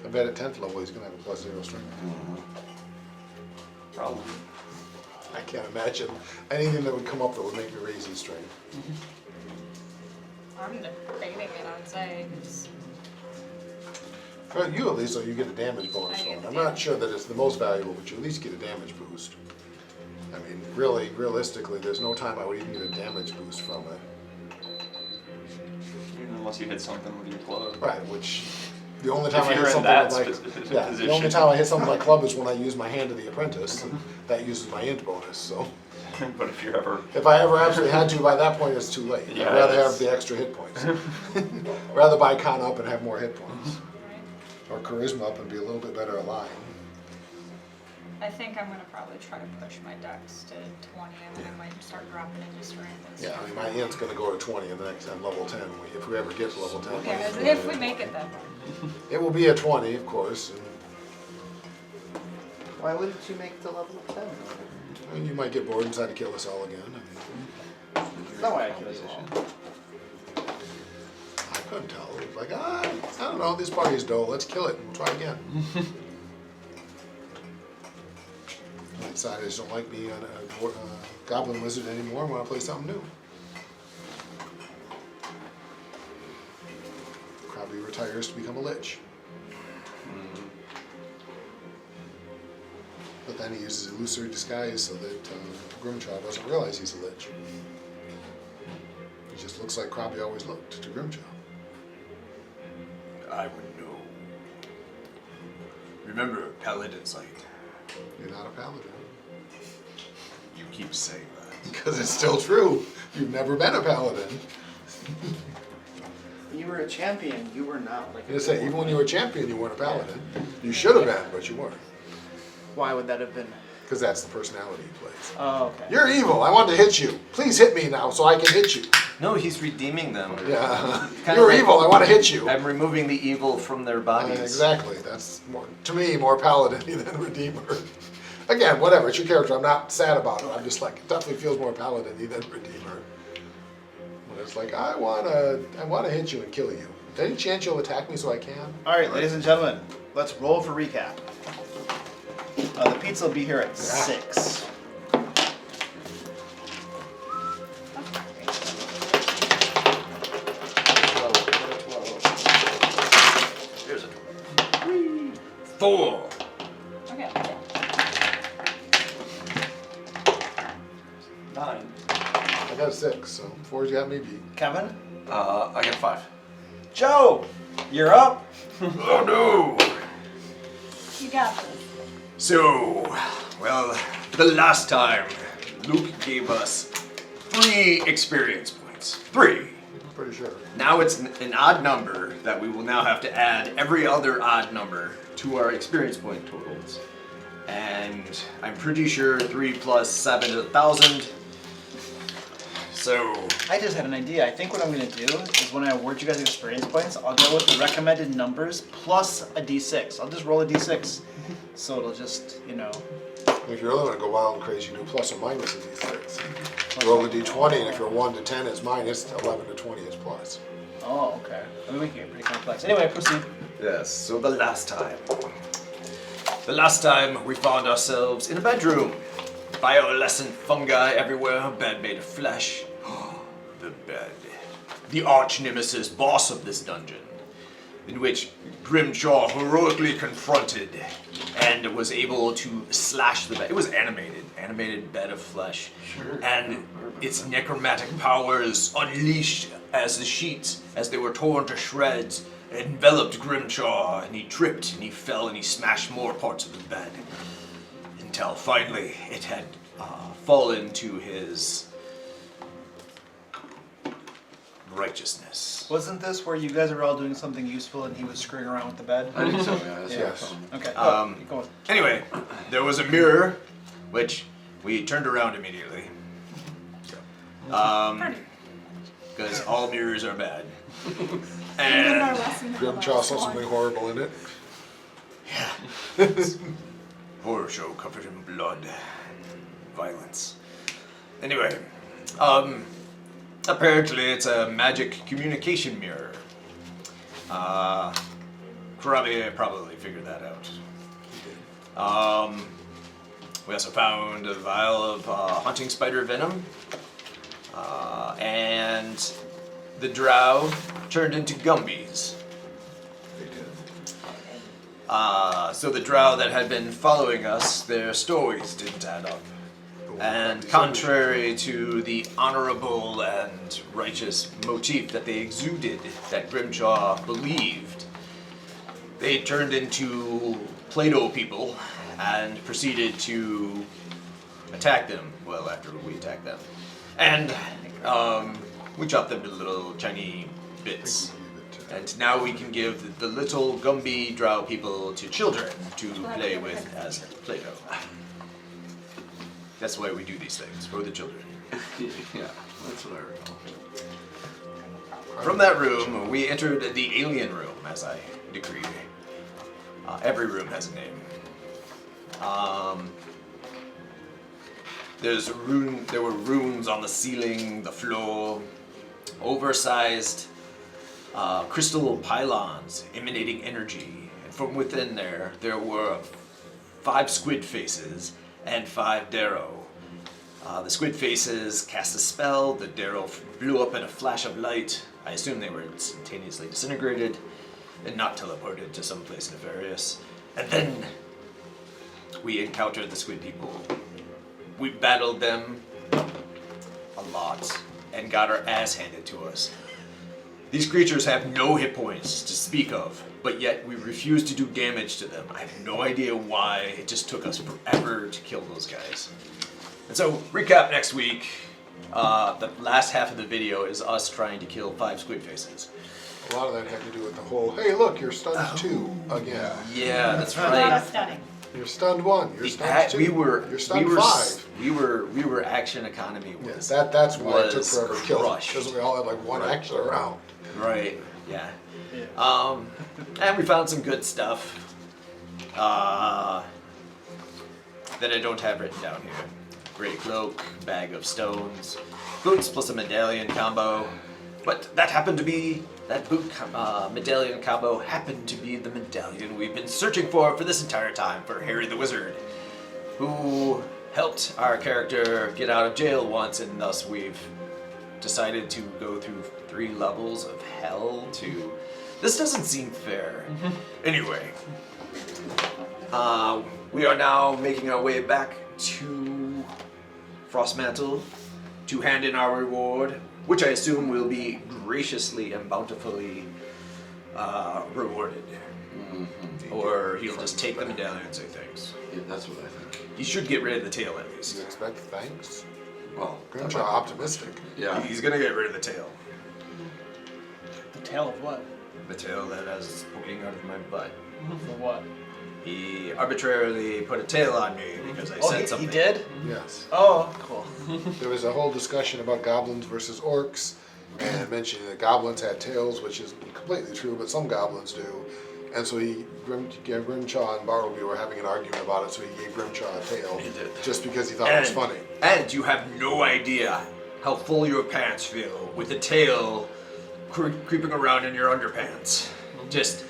I bet at 10th level he's going to have a +0 strength. Probably. I can't imagine anything that would come up that would make me raise his strength. I'm debating it, I'd say. It's, For you at least, so you get a damage bonus I from get it. the I'm not damage. sure that it's the most valuable, but you at least get a damage boost. I mean, really, realistically, there's no time I would even get a damage boost from it. Unless you hit something with your club. Right, which the only time If I you're hit in something that with my specific the only position. time I hit something like club is when I use my hand to the apprentice, and that uses my int bonus. So But if you're ever... if I ever absolutely had to, by that point it's too late. Yeah, I'd rather it's- have the extra hit points. Rather buy con up and have more hit points, right? or charisma up and be a little bit better aligned. I think I'm going to probably try to push my dex to 20 and then I might start dropping into strength and Yeah, stuff. I mean, my int's going to go to 20 and the next time level 10. If we ever get to level 10. Yeah, if we make it then. It will be a 20, of course. Why wouldn't you make it to level 10? And you might get bored and decide to kill us all again. That's not why I killed you all. I couldn't tell. It was like, I don't know, this party's dull. Let's kill it and we'll try again. I decided I just don't like being a goblin wizard anymore. I want to play something new. Probably retires to become a lich. But then he uses illusory disguise so that Grimjaw doesn't realize he's a lich. He just looks like Krabby always looked to Grimjaw. I would know. Remember Paladin's light. You're not a paladin. You keep saying that. Because it's still true. You've never been a paladin. You were a champion. You were not like. I say, even when you were a champion, you weren't a paladin. You should have been, but you weren't. Why would that have been? Because that's the personality he plays. Oh, okay. You're evil. I want to hit you. Please hit me now so I can hit you. No, he's redeeming them. Yeah. Kinda You're like- evil. I want to hit you. I'm removing the evil from their bodies. Exactly. That's more, to me, more paladin than redeemer. Again, whatever. It's your character. I'm not sad about it. I'm just like, it definitely feels more paladin than redeemer. But it's like, I wanna hit you and kill you. Any chance you'll attack me so I can? All right, ladies and gentlemen, let's roll for recap. The pizza will be here at 6. Here's a 4. Okay. 9. I got a 6, so 4's got me beat. Kevin? I got 5. Joe, you're up. Oh no! You got this. So, well, the last time Luke gave us 3 experience points. 3. I'm pretty sure. Now it's an odd number that we will now have to add every other odd number to our experience point totals. And I'm pretty sure 3 plus 7 is 1,000. So, I just had an idea. I think what I'm going to do is when I award you guys experience points, I'll go with the recommended numbers plus a d6. I'll just roll a d6. So it'll just, you know. If you're really going to go wild and crazy, you do plus or minus a d6. Roll a d20, and if you're 1 to 10, it's minus, 11 to 20 is plus. Oh, okay. I mean, we can get pretty complex. Anyway, proceed. yes, so the last time. The last time we found ourselves in a bedroom. Bioluminescent fungi everywhere, bed made of flesh. The bed. The arch nemesis boss of this dungeon, in which Grimjaw heroically confronted and was able to slash the bed. It was animated bed of flesh. Sure. And its necromantic powers unleashed as the sheets, as they were torn to shreds, enveloped Grimjaw, and he tripped and he fell and he smashed more parts of the bed. Until finally it had fallen to his righteousness. Wasn't this where you guys are all doing something useful and he was screwing around with the bed? I think so, yeah. That's Yes. Okay. Um, go on. Anyway, there was a mirror, which we turned around immediately. Because all mirrors are bad. We learned our And lesson from the Grimjaw last saw one. something horrible in it. horror show covered in blood and violence. Anyway, apparently it's a magic communication mirror. Khor probably figured that out. We also found a vial of hunting spider venom, and the drow turned into Gumbies. So the drow that had been following us, their stories didn't add up. And contrary to the honorable and righteous motif that they exuded, that Grimshaw believed, they turned into Play-Doh people and proceeded to attack them, well, after we attacked them. And we chopped them to little tiny bits. And now we can give the little Gumby drow people to children to play with as Play-Doh. That's why we do these things, for the children. Yeah, that's what I recall. From that room, we entered the alien room, as I decreed. Every room has a name. There were runes on the ceiling, the floor, oversized crystal pylons emanating energy. And from within there were 5 squid faces and 5 Darrow. The squid faces cast a spell, the Darrow blew up in a flash of light. I assume they were instantaneously disintegrated and not teleported to someplace nefarious. And then we encountered the squid people. We battled them a lot and got our ass handed to us. These creatures have no hit points to speak of, but yet we refuse to do damage to them. I have no idea why. It just took us forever to kill those guys. And so, recap next week. The last half of the video is us trying to kill 5 squid faces. A lot of that had to do with the whole, hey, look, you're stunned 2 again. Yeah, that's Not right. stunning. You're stunned 1. You're stunned 2. You're stunned 5. We were action economy Yes, was that's why it took was forever to kill them, crushed. because we all had like 1 action around. right. Yeah. And we found some good stuff that I don't have written down here. Great cloak, bag of stones, boots plus a medallion combo. But that happened to be that medallion combo happened to be the medallion we've been searching for this entire time for Harry the Wizard, who helped our character get out of jail once, and thus we've decided to go through 3 levels of hell to... This doesn't seem fair. Anyway, we are now making our way back to Frostmantle to hand in our reward, which I assume will be graciously and bountifully rewarded. Or he'll just take the medallion and say thanks. Yeah, that's what I think. He should get rid of the tail at Do you least. expect thanks? Well, Grimshaw optimistic. yeah. He's gonna get rid of the tail. The tail of what? The tail that is poking out of my butt. For what? He arbitrarily put a tail on me because I said something. He did? Yes. Oh, cool. There was a whole discussion about goblins versus orcs, and mentioning that goblins had tails, which is completely true, but some goblins do. And so Grimshaw and Bartleby were having an argument about it, so he gave Grimshaw a tail. He did. Just because he thought it was funny. And you have no idea how full your pants feel with the tail creeping around in your underpants. Just,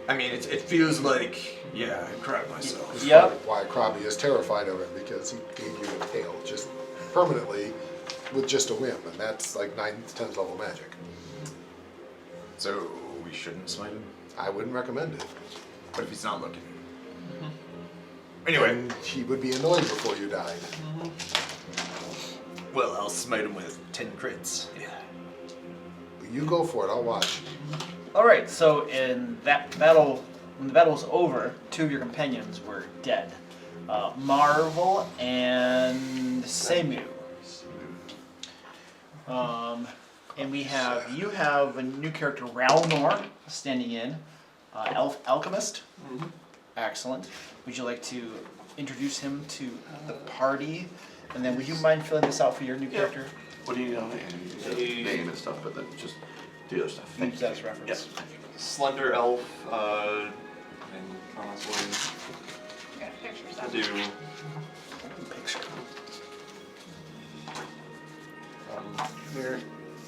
I mean, it feels like, yeah, I crap myself. It's Yep. why Krabby is terrified of it, because he gave you the tail just permanently with just a whim, and that's like 9th, 10th level magic. So we shouldn't smite him? I wouldn't recommend it. What if he's not looking? Anyway, And he would be annoyed before you died. well, I'll smite him with 10 crits. Yeah. You go for it, I'll watch. All right. So in that battle, when the battle was over, 2 of your companions were dead. Marvel and Semu. And you have a new character, Ralnor, standing in, Elf Alchemist. Excellent. Would you like to introduce him to the party? And then would you mind filling this out for your new character? What do you know? Name and stuff, but then just the other stuff. Use that as reference. Yes. Slender elf, and honestly, Got pictures I of do. Picture. Here,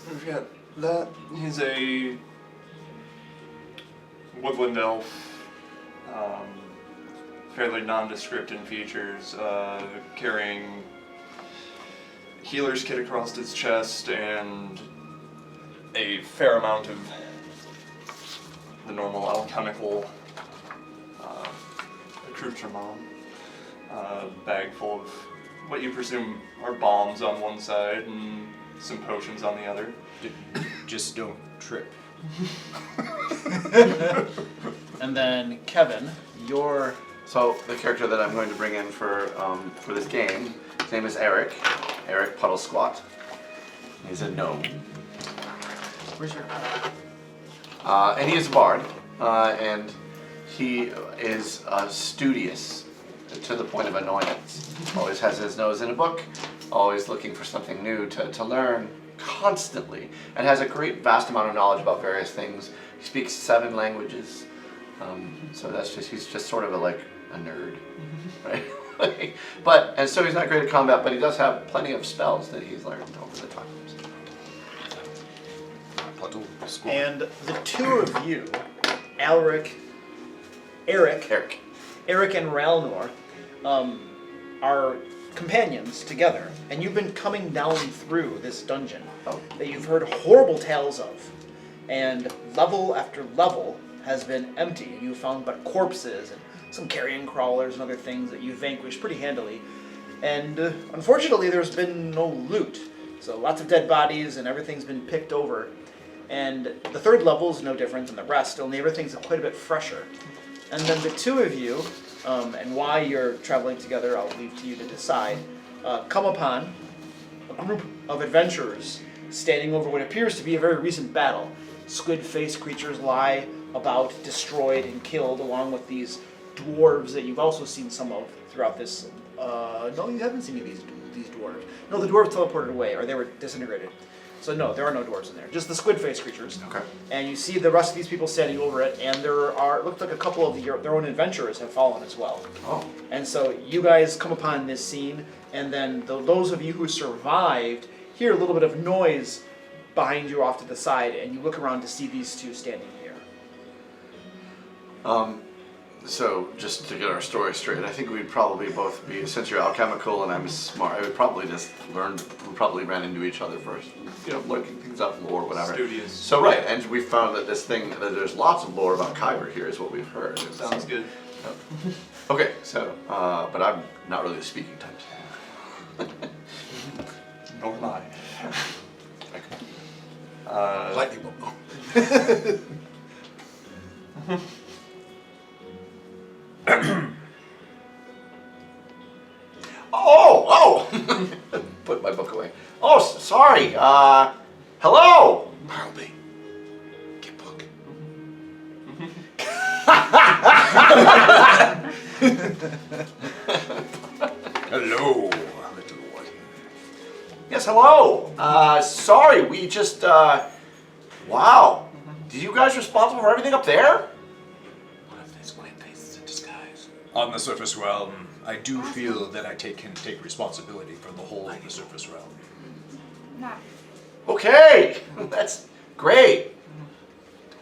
we've got that. He's a woodland elf, fairly nondescript in features, carrying healer's kit across its chest and a fair amount of the normal alchemical accoutrement. Bag full of what you presume are bombs on one side and some potions on the other. Just don't trip. And then Kevin, your So the character that I'm going to bring in for this game, his name is Eric. Eric Puddle Squat. He's a gnome. where's your And he is a bard, and he is studious to the point of annoyance. Always has his nose in a book, always looking for something new to learn constantly, and has a great vast amount of knowledge about various things. He speaks 7 languages, so he's just sort of a nerd, right? And so he's not great at combat, but he does have plenty of spells that he's learned over the time. and the two of you, Eric, and Ralnor, are companions together, and you've been coming down through this dungeon that you've heard horrible tales of, and level after level has been empty. You found but corpses and some carrion crawlers and other things that you vanquished pretty handily, and unfortunately there's been no loot, so lots of dead bodies and everything's been picked over. And the third level is no different than the rest, only everything's quite a bit fresher. And then the two of you, and why you're traveling together, I'll leave to you to decide, come upon a group of adventurers standing over what appears to be a very recent battle. Squid-faced creatures lie about, destroyed and killed, along with these dwarves that you've also seen some of throughout this. No, you haven't seen any of these dwarves. No, the dwarves teleported away, or they were disintegrated. So no, there are no dwarves in there. Just the squid-faced creatures. Okay. And you see the rest of these people standing over it, and it looks like a couple of their own adventurers have fallen as well. Oh. And so you guys come upon this scene, and then those of you who survived hear a little bit of noise behind you off to the side, and you look around to see these two standing here. So just to get our story straight, I think we'd probably both be, since you're alchemical and I'm smart, I would probably we probably ran into each other first, looking things up, lore, whatever. Studious. So right, and we found that that there's lots of lore about Kyber here is what we've heard. Sounds good. Okay, so, but I'm not really the speaking type. Nor am I. Lightning bolt. Oh! Put my book away. Oh, sorry. Hello. Bartleby. Get book. Hello, little one. Yes, hello. Sorry, we just, wow. Did you guys responsible for everything up there? What if there's white faces in disguise? On the surface realm, I do feel that I can take responsibility for the whole of the surface realm. No. Okay, that's great.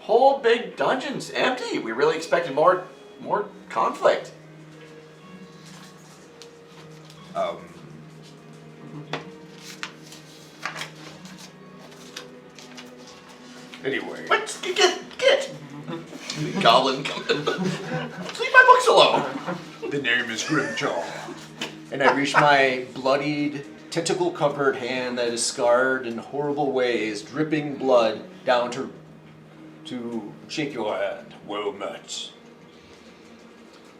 Whole big dungeon's empty. We really expected more conflict. Anyway. What? Get! Goblin, come leave my books alone. The name is Grimjaw. And I reach my bloodied, tentacle-covered hand that is scarred in horrible ways, dripping blood, down to shake your hand. Well met.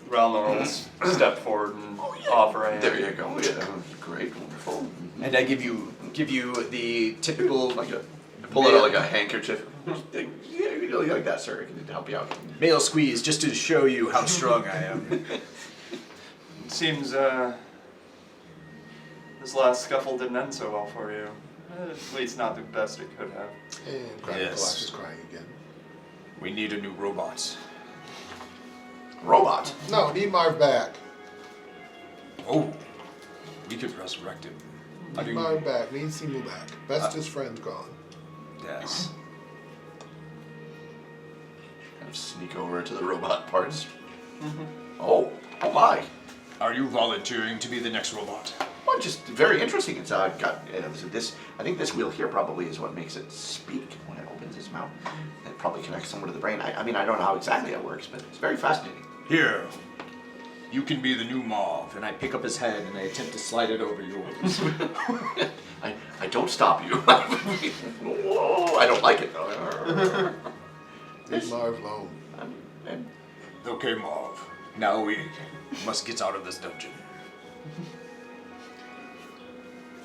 Ralnor will step forward and offer a hand. There you go. Yeah, great, wonderful. And I give you the typical Pull out like a handkerchief. Yeah, like that, sir. Can help you out. male squeeze just to show you how strong I am. It seems this last scuffle didn't end so well for you. At least not the best it could have. And Crash is crying again. We need a new robot. Robot. No, need Marv back. Oh, we could resurrect him. How do Need you? Marv back. Need Seymour back. Bestest friend gone. Yes. kind of sneak over to the robot parts. Oh my. Are you volunteering to be the next robot? Well, just very interesting. It's got this. I think this wheel here probably is what makes it speak when it opens its mouth. It probably connects somewhere to the brain. I mean, I don't know how exactly it works, but it's very fascinating. Here, you can be the new Marv. And I pick up his head and I attempt to slide it over yours. I don't stop you. Whoa, I don't like it though. Leave Marv alone. And Okay, Marv. Now we must get out of this dungeon.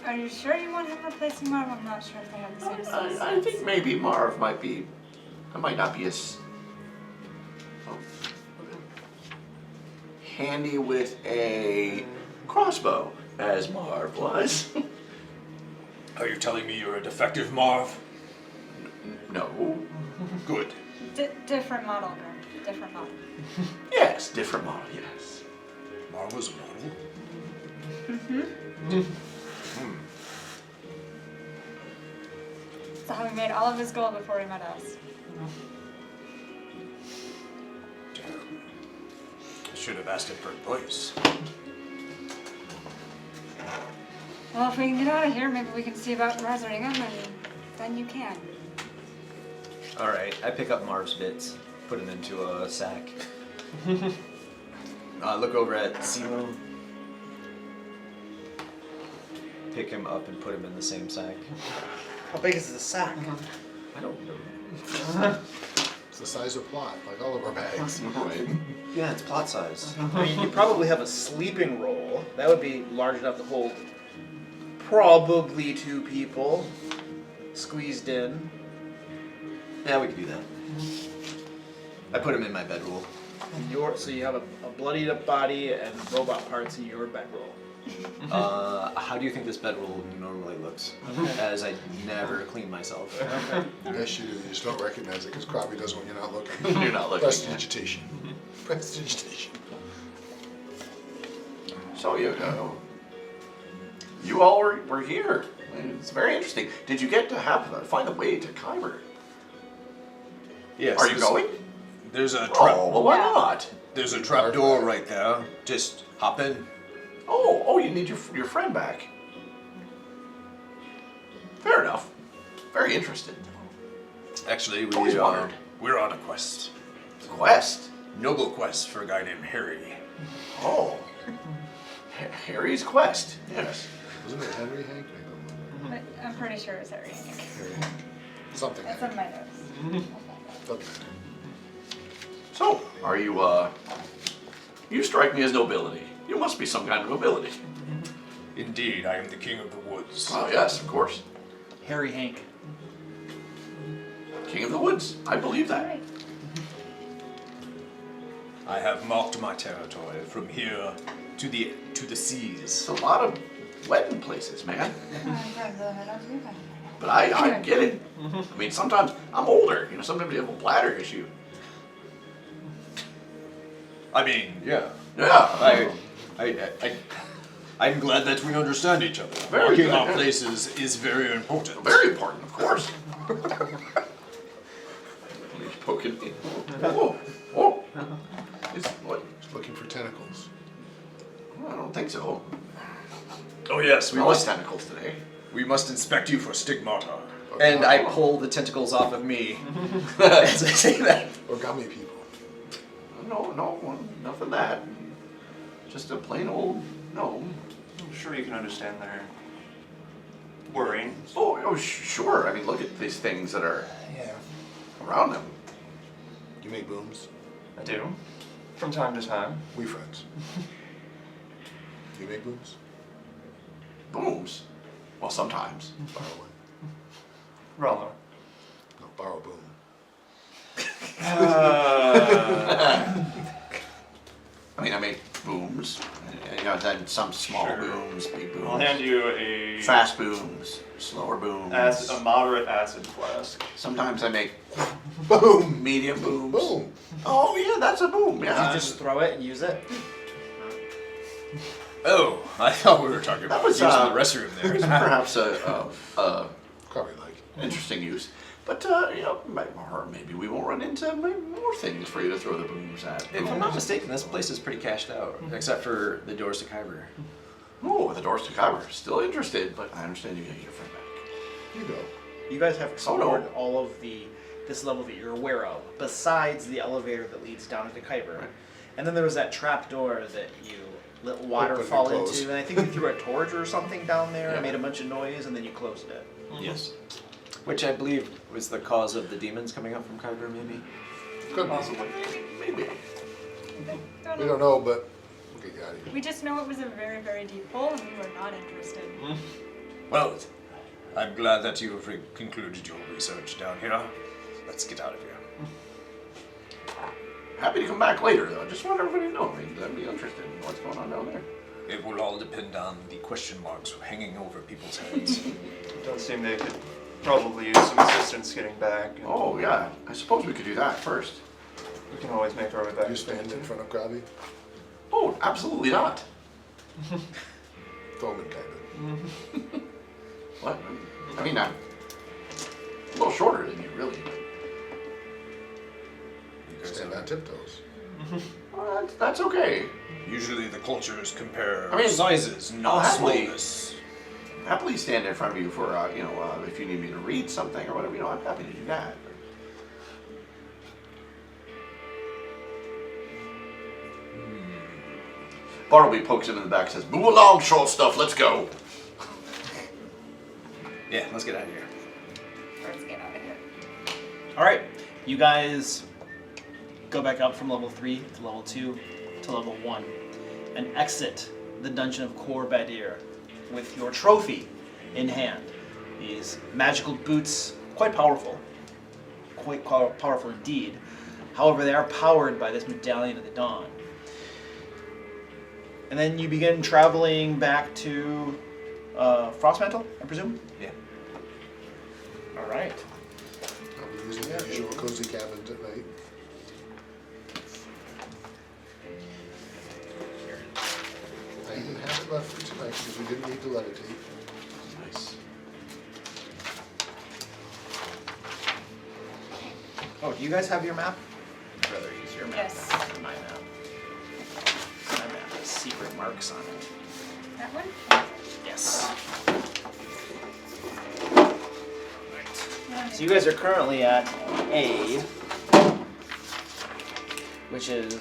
Are you sure you want him replacing Marv? I'm not sure if they have the same skill I think maybe Marv might be. I might not be as handy with a crossbow as Marv was. Are you telling me you're a defective Marv? No. Good. Different model, girl. Different model. Yes, different model. Yes. Marv was a model? That's how he made all of his gold before he met us. Damn. I should have asked him for advice. Well, if we can get out of here, maybe we can see about resurrecting him, and then you can. Alright, I pick up Marv's bits, put them into a sack. Look over at Simo. Pick him up and put him in the same sack. How big is the sack? I don't know. It's the size of plot, like all of our bags. Right. Yeah, it's plot size. I mean, you probably have a sleeping roll. That would be large enough to hold probably 2 people squeezed in. Yeah, we could do that. I put him in my bedroll. And so you have a bloodied up body and robot parts in your bedroll. How do you think this bedroll normally looks? As I never clean myself. Yes, you do. You just don't recognize it because Krabby does when you're not looking. You're not looking. Prestidigitation. Prestidigitation. So you all were here. It's very interesting. Did you get to find a way to Kyber? Yes. Are you going? There's a trap. Oh, well, why not? There's a trap door right there. Just hop in. Oh, you need your friend back. Fair enough. Very interested. Actually, Always wondered. we're on a quest. Quest. Noble quest for a guy named Harry. Oh. Harry's quest. Yes. Wasn't it Henry Hank? But I'm pretty sure it's Harry. Harry Hank. Something. That's Hank. on my notes. Something. So, are you, you strike me as nobility. You must be some kind of nobility. Indeed, I am the king of the woods. Oh, yes, of course. Harry Hank. King of the woods. I believe that. Right. I have marked my territory from here to the seas. It's a lot of wedding places, man. But I get it. I mean, sometimes I'm older. Sometimes you have a bladder issue. I mean, yeah. Yeah. I'm glad that we understand each other. Very Marking good, our yeah. places is very important. Very important, of course. He's poking me. Oh. What? Just looking for tentacles. I don't think so. Oh yes, We lost tentacles today. we must inspect you for stigmata. And I pull the tentacles off of me as I say that. Or gummy people. No, nothing that. Just a plain old gnome. I'm sure you can understand their worrying. Oh, sure. I mean, look at these things that are around them. You make booms? I do. From time to time. We friends. You make booms? Booms. Well, sometimes. Borrow one. Rama. No, borrow boom. I mean, I make booms. Then some small Sure. booms, big booms. I'll hand you a Fast booms, slower booms. a moderate acid flask. Sometimes I make Boom! medium booms. Boom! Oh yeah, that's a boom. You Yeah. just throw it and use it. Oh, I thought we were talking about was, using the restroom There's there. perhaps Probably like. interesting use. But, or maybe we won't run into more things for you to throw the booms at. If I'm not mistaken, this place is pretty cashed out, except for the doors to Kyber. Oh, the doors to Kyber. Still interested, but I understand you get your friend back. You go. You guys have Oh, no. explored all of this level that you're aware of, besides the elevator that leads down into Kyber. Right. And then there was that trap door that you let water Open and fall close. into, and I think you threw a torch or something down there Yeah. and made a bunch of noise, and then you closed it. Yes. Which I believe was the cause of the demons coming up from Kyber, maybe? Could be. Possibly. Maybe. We don't know, but we'll get you out of here. We just know it was a very, very deep hole and we were not interested. Well, I'm glad that you have concluded your research down here. Let's get out of here. Happy to come back later, though. Just want everybody to know. I'd be interested in what's going on down there. It will all depend on the question marks hanging over people's heads. It does seem they could probably use some assistance getting back. And Oh, yeah. I suppose we could do that first. we can always make our way back. You stand in front of Grabby. Oh, absolutely not. Throw him in kind What? I mean, I'm a little shorter than you, really. You of. guys Stand on have- tiptoes. That's okay. Usually the cultures compare I mean, sizes, I'll not happily- slowness. Happily stand in front of you for, if you need me to read something or whatever, I'm happy to do that. Bartleby pokes him in the back and says, "Move along, short stuff, let's go." Yeah, let's get out of here. Let's get out of here. Alright, you guys go back up from level 3 to level 2 to level 1 and exit the dungeon of Khor Badhir with your trophy in hand. These magical boots, quite powerful indeed. However, they are powered by this medallion of the dawn. And then you begin traveling back to Frostmantle, I presume? Yeah. Alright. I'll be using the usual cozy cabins at night. I even have it left for tonight because we didn't need to levitate. Nice. Oh, do you guys have your map? I'd rather use your map Yes. than my map. My map has secret marks on it. That one? Yes. Yeah, So you guys are currently at A, which is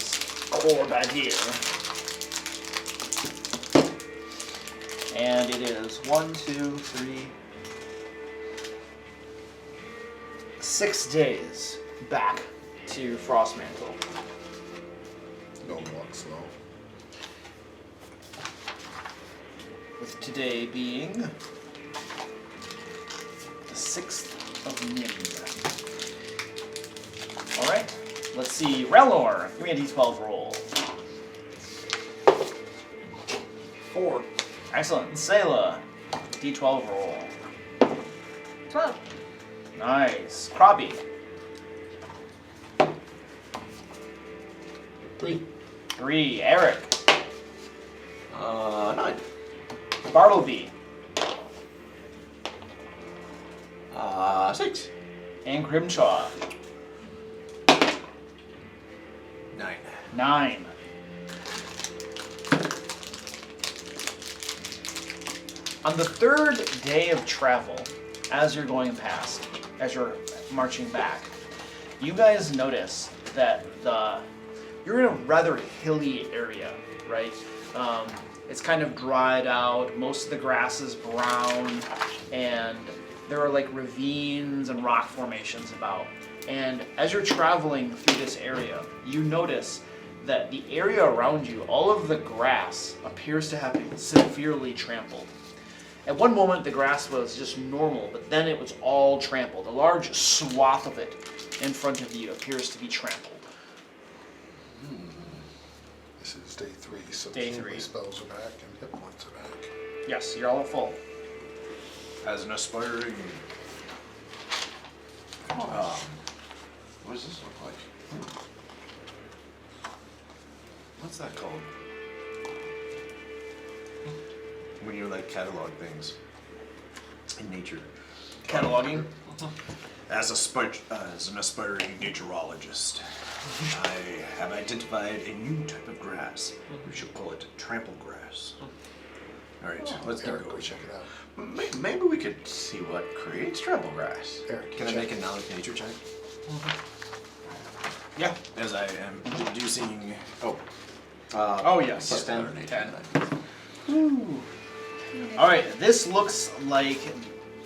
Khor Badhir. And it is 6 days back to Frostmantle. Don't walk slow. With today being the 6th of Nim. Alright, let's see. Relor, give me a d12 roll. 4. Excellent. Sayla, d12 roll. 12. Nice. Krabby, 3. 3. Eric, 9. Bartleby, 6. and Grimchaw, 9. 9. On the 3rd day of travel, as you're going past, as you're marching back, you guys notice that you're in a rather hilly area, right? It's kind of dried out, most of the grass is brown, and there are like ravines and rock formations about. And as you're traveling through this area, you notice that the area around you, all of the grass appears to have been severely trampled. At one moment, the grass was just normal, but then it was all trampled. A large swath of it in front of you appears to be trampled. This is day 3, so Day presumably 3. spells are back and hit points are back. Yes, you're all at full. As an aspiring What does this look like? What's that called? When you like catalog things in nature. Cataloging. As an aspiring naturologist, I have identified a new type of grass. We should call it trample grass. All right, let's get Eric, go going. check it out. Maybe we could see what creates trample grass. Eric, Can I check make a knowledge nature check? Yeah. As I am deducing. Oh yes. Plus 10 or 10. All right. This looks like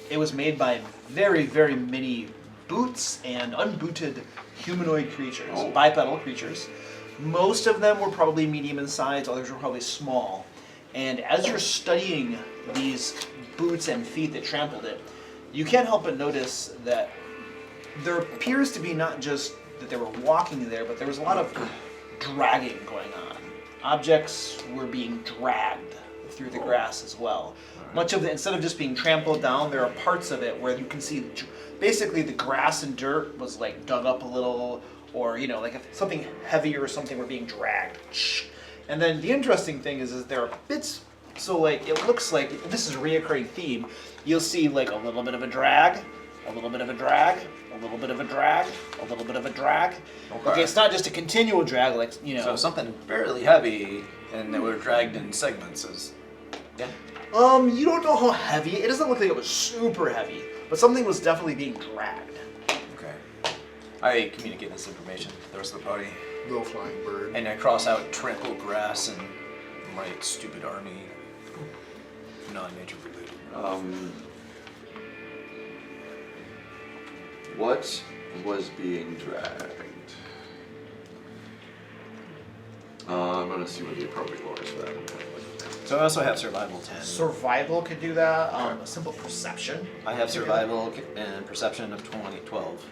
it was made by very, very many boots and unbooted humanoid creatures, bipedal creatures. Most of them were probably medium in size. Others were probably small. And as you're studying these boots and feet that trampled it, you can't help but notice that there appears to be not just that they were walking there, but there was a lot of dragging going on. Objects were being dragged through the grass as well. Much of it, instead of just being trampled down, there are parts of it where you can see basically the grass and dirt was like dug up a little, or like if something heavier or something were being dragged. And then the interesting thing is there are bits, so like it looks like, this is a reoccurring theme, you'll see like a little bit of a drag, a little bit of a drag, a little bit of a drag, a little bit of a drag. Okay, it's not just a continual drag like, So something fairly heavy, and they were dragged in segments. Yeah. You don't know how heavy, it doesn't look like it was super heavy, but something was definitely being dragged. Okay. I communicate this information to the rest of the party, Little flying bird. and I cross out trample grass and my stupid army, non-nature related. What was being dragged? I'm gonna see what the appropriate lore is for that. So I also have survival 10. Survival could do that, a simple perception. I have survival and perception of 12.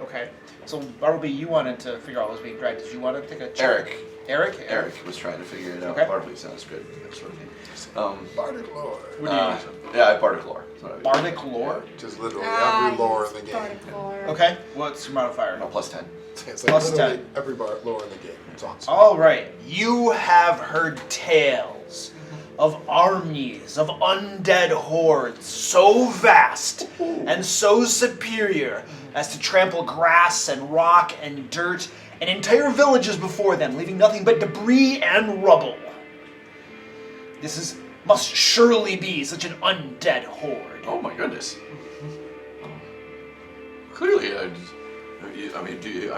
Okay, so Bartleby, you wanted to figure out what was being dragged. Did you want to take a check? Eric. Eric? Eric was trying to figure it out. Okay. Bartley sounds good. That's what Bardic lore. yeah, I have Bardic lore. That's what I Bardic lore? Just literally every lore in the game. Okay, what's your modifier? No, plus 10. It's like Plus literally 10. every lore in the game. It's awesome. All right, you have heard tales of armies of undead hordes so vast and so superior as to trample grass and rock and dirt and entire villages before them, leaving nothing but debris and rubble. Must surely be such an undead horde. Oh my goodness. Clearly, I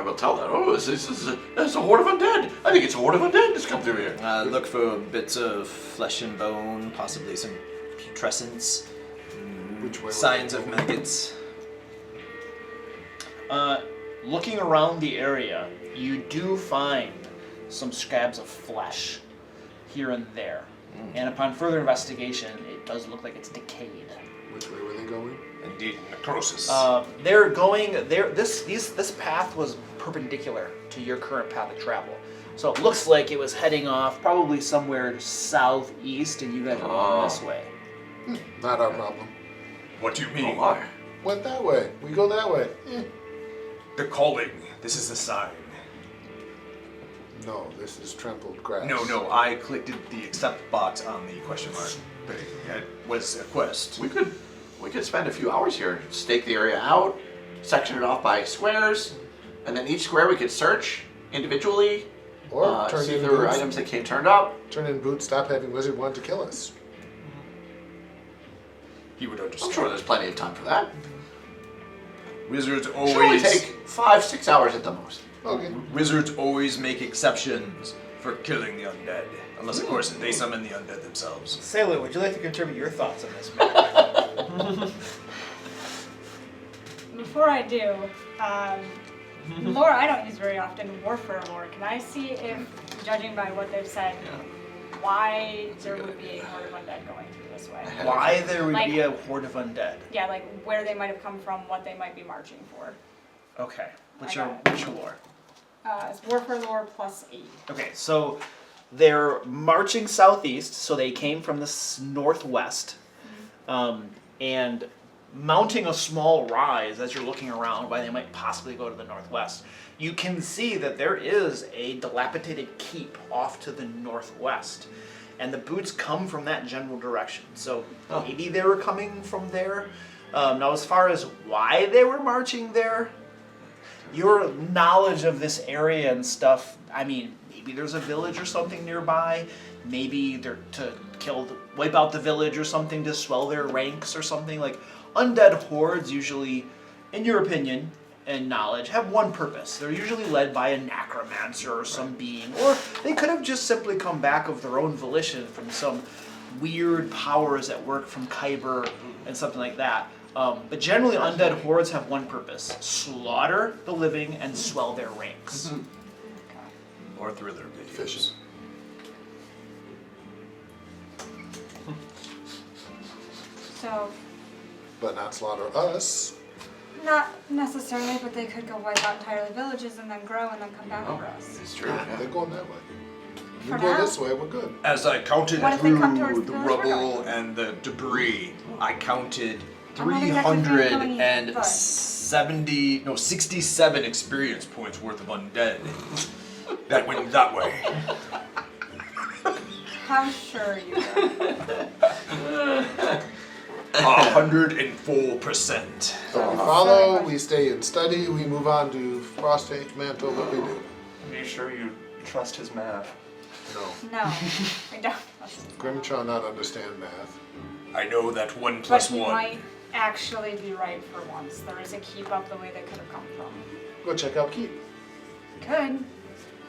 will tell that. Oh, it's a horde of undead. I think it's a horde of undead that's come through here. Look for bits of flesh and bone, possibly some putrescence, Which way were signs they of going? maggots. Looking around the area, you do find some scabs of flesh here and there. And upon further investigation, it does look like it's decayed. Which way were they going? Indeed, necrosis. They're going there. This path was perpendicular to your current path of travel, so it looks like it was heading off probably somewhere southeast, and you guys are going this way. Not our problem. What do you Oh mean? my. Went that way. We go that way. The calling. This is the sign. No, this is trampled grass. No, I clicked the accept box on the question mark thing. It was a quest. We could spend a few hours here, stake the area out, section it off by squares, and then each square we could search individually, Or turn see if in there were boots. items that came turned up. Turn in boots. Stop having wizard want to kill us. He would I'm understand. sure there's plenty of time for that. Wizards Should only always take 5-6 hours at the most. Okay. Wizards always make exceptions for killing the undead, unless of course they summon the undead themselves. Sailor, would you like to contribute your thoughts on this matter? Before I do, lore I don't use very often, warfare lore. Can I see if, judging by what they've said, why there would be a horde of undead going through this way? Why there would Like- be a horde of undead? Yeah, like where they might have come from, what they might be marching for. Okay, what's I your got it. what's your lore? It's warfare lore +8. Okay, so they're marching southeast, so they came from the northwest, and mounting a small rise as you're looking around why they might possibly go to the northwest. You can see that there is a dilapidated keep off to the northwest, and the boots come from that general direction. So maybe they were coming from there. Now, as far as why they were marching there, your knowledge of this area and stuff, I mean, maybe there's a village or something nearby. Maybe they're to wipe out the village or something to swell their ranks or something. Like, undead hordes usually, in your opinion and knowledge, have one purpose. They're usually led by a necromancer or some being. Or they could have just simply come back of their own volition from some weird powers at work from Kyber and something like that. But generally, undead hordes have one purpose: slaughter the living and swell their ranks. Or thriller videos. Fishes. So, But not slaughter us. not necessarily, but they could go wipe out entirely villages and then grow and then come back for us. It's true. They're Yeah. going that way. For We go now. this way, we're good. As I counted What if they come towards through the the village we're rubble going? and the debris, I counted I'm not exactly sure how many, 67 experience points worth of undead. That went that way. How sure are you are? 104%. So we follow, we stay and study, we move on to Frostmantle, what we do. Are you sure you trust his math? No. No, I don't. Grimshaw not understand math. I know that 1 But plus he 1. might actually be right for once. There is a keep up the way they could have come from. Go check out Keep. Could.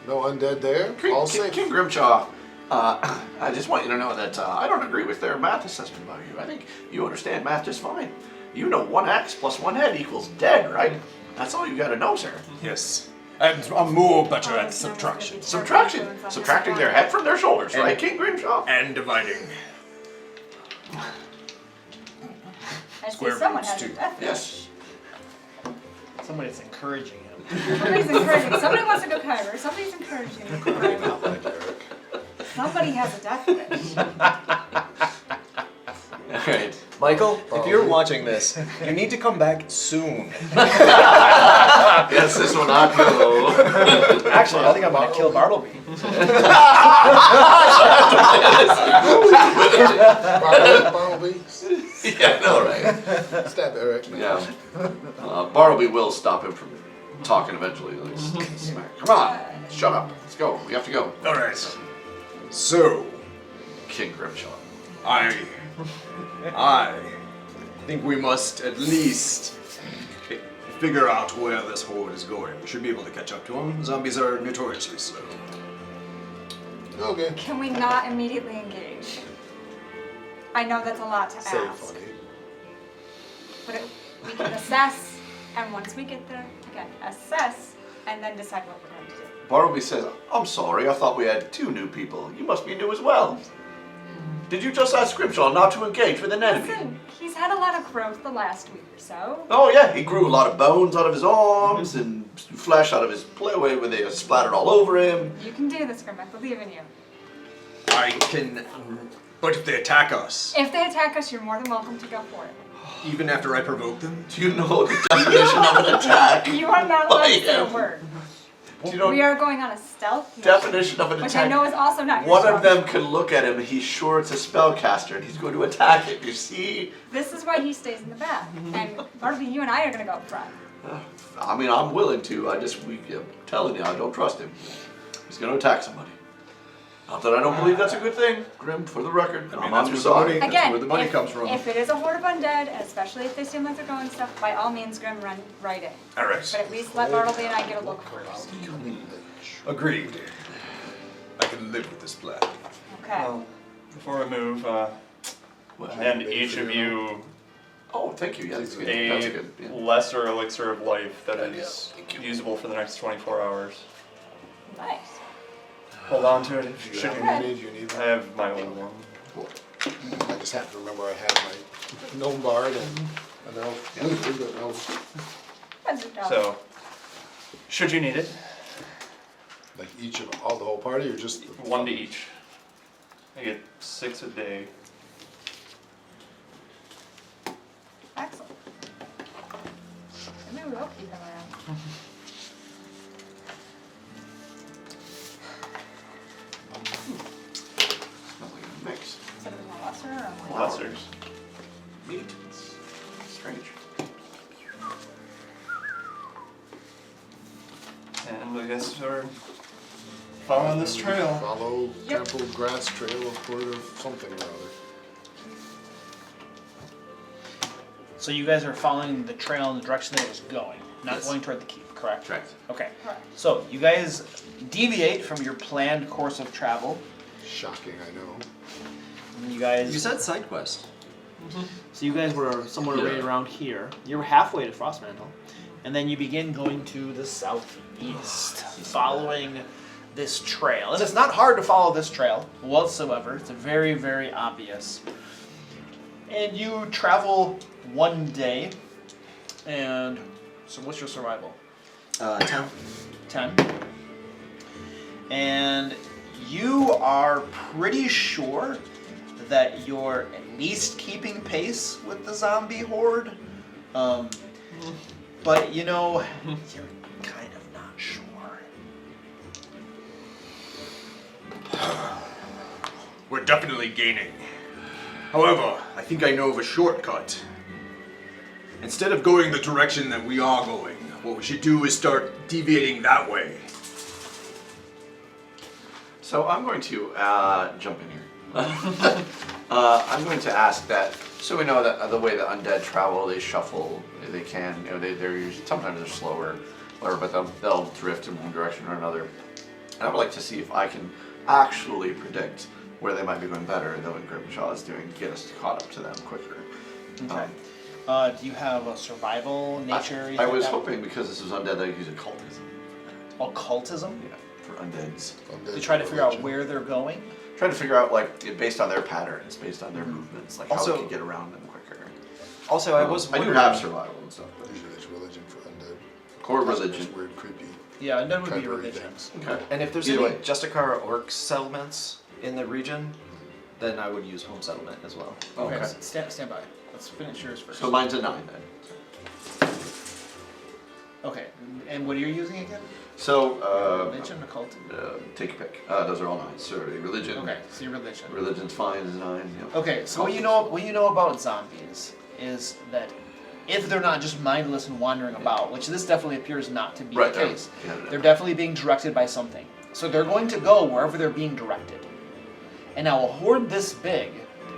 No undead there, all safe. King Grimshaw, I just want you to know that I don't agree with their math assessment about you. I think you understand math just fine. You know 1 axe plus 1 head equals dead, right? That's all you gotta know, sir. Yes. And I'm more better Oh, at his subtraction. numbers could be Subtraction. influence on Subtracting his their mind. head from their shoulders, And- right, King Grimshaw? And dividing. I see Square someone roots, has a too. death Yes. wish. Somebody's encouraging him. Somebody's encouraging. Somebody wants to go Kyber. Somebody's encouraging him. to go Kyber. Not like Eric. Somebody has a death wish. Alright. Michael, if you're watching this, you need to come back soon. Yes, this will not go. Actually, I think I'm gonna kill Bartleby. Bartleby, Yeah, no, right. stab Eric. Yeah. Bartleby will stop him from talking eventually. Like, smack. Come on, shut up. Let's go. We have to go. Alright. So, King Grimshaw. I think we must at least figure out where this horde is going. We should be able to catch up to them. Zombies are notoriously slow. Okay. Can we not immediately engage? I know that's a lot to Say ask, funny. but we can assess, and once we get there, again, assess, and then decide what we're going to do. Bartleby says, I'm sorry, I thought we had 2 new people. You must be new as well. Did you just ask Grimshaw not to engage with an enemy? Listen, he's had a lot of growth the last week or so. Oh yeah, he grew a lot of bones out of his arms and flesh out of his play where they splattered all over him. You can do this, Grim. I believe in you. I can. But if they attack us, If they attack us, you're more than welcome to go for it. even after I provoke them, Do you know the definition of an attack? You are not allowed to say a Yeah. word. Do you know We are going on a stealth mission, definition of an which I attack? know is also not your One of strong them can look at him and he's sure it's a spellcaster and he's going to attack it. You see? This is why he stays in the back. And Bartleby, you and I are going to go up front. I mean, I'm willing to. I'm telling you, I don't trust him. He's going to attack somebody. Not that I don't believe that's a good thing, Grim, for the record. I mean, I'm that's on your where the money- side. That's Again, where the money if, comes from. if it is a horde of undead, especially if they seem like they're going stuff, by all means, Grim, run right in. alright. But at least let Bartleby and I get a look first. Agreed. I can live with this plan. Okay. Well, before we move, Well, and each of you oh, thank you. Yeah, that's good. a That's a good. Yeah. lesser elixir of life that is Thank you. usable for the next 24 hours. Nice. Hold on to it. Do you Should have you what you need? You need I one? have my old one. I just have to remember I had my gnome bard and an elf. Yeah, we're good elves. That's it, So, should you need it, Like each of all the whole party or just the 1 to each. I get 6 a day. Excellent. Maybe we will keep him around. Smells like a mix. So do we want lesser or more? Lessers. Meat. It's strange. following this trail. Follow Yep. Temple Grass Trail of Court of something or other. So you guys are following the trail in the direction that it was going, not Yes. going toward the keep, correct? Correct. Okay. Correct. So you guys deviate from your planned course of travel. Shocking, I know. And you guys. You said side quest. So you guys were somewhere Yeah. right around here. You were halfway to Frostmantle, and then you begin going to the southeast, following this trail. And it's not hard to follow this trail whatsoever. It's very, very obvious. And you travel one day, and so what's your survival? 10. 10. And you are pretty sure that you're at least keeping pace with the zombie horde. But you know, you're kind of not sure. We're definitely gaining. However, I think I know of a shortcut. Instead of going the direction that we are going, what we should do is start deviating that way. So I'm going to jump in here. I'm going to ask that, so we know that the way the undead travel, they shuffle, they can, you know, they're usually, sometimes they're slower, whatever, but they'll drift in one direction or another. And I would like to see if I can actually predict where they might be going better than what Grimshaw is doing, get us caught up to them quicker. Okay. Do you have a survival nature? I was hoping, because this was undead, that I could use occultism. Occultism? Yeah, for undeads. To try to figure out where they're going? Trying to figure out, like, based on their patterns, based on their movements, like how Also- we can get around them quicker. Also, I was I do wondering. have survival and stuff, but Usually it's religion for undead. core That's religion. Weird, creepy, Yeah, and that would be tribal religion. things. Okay. And if there's Either any way. Justicar orc settlements in the region, then I would use home settlement as well. Okay, Okay. stand by. Let's finish yours first. So mine's a 9 then. Okay, and what are you using again? So, Religion, occult? take your pick. Those are all 9s. Sorry, religion. Okay, so your religion. Religion's fine, is 9. Yep. Okay, so what you know about zombies is that if they're not just mindless and wandering about, which this definitely appears not to be Right, the case, yeah, they're definitely being directed by something. So they're going to go wherever they're being directed. And now a horde this big,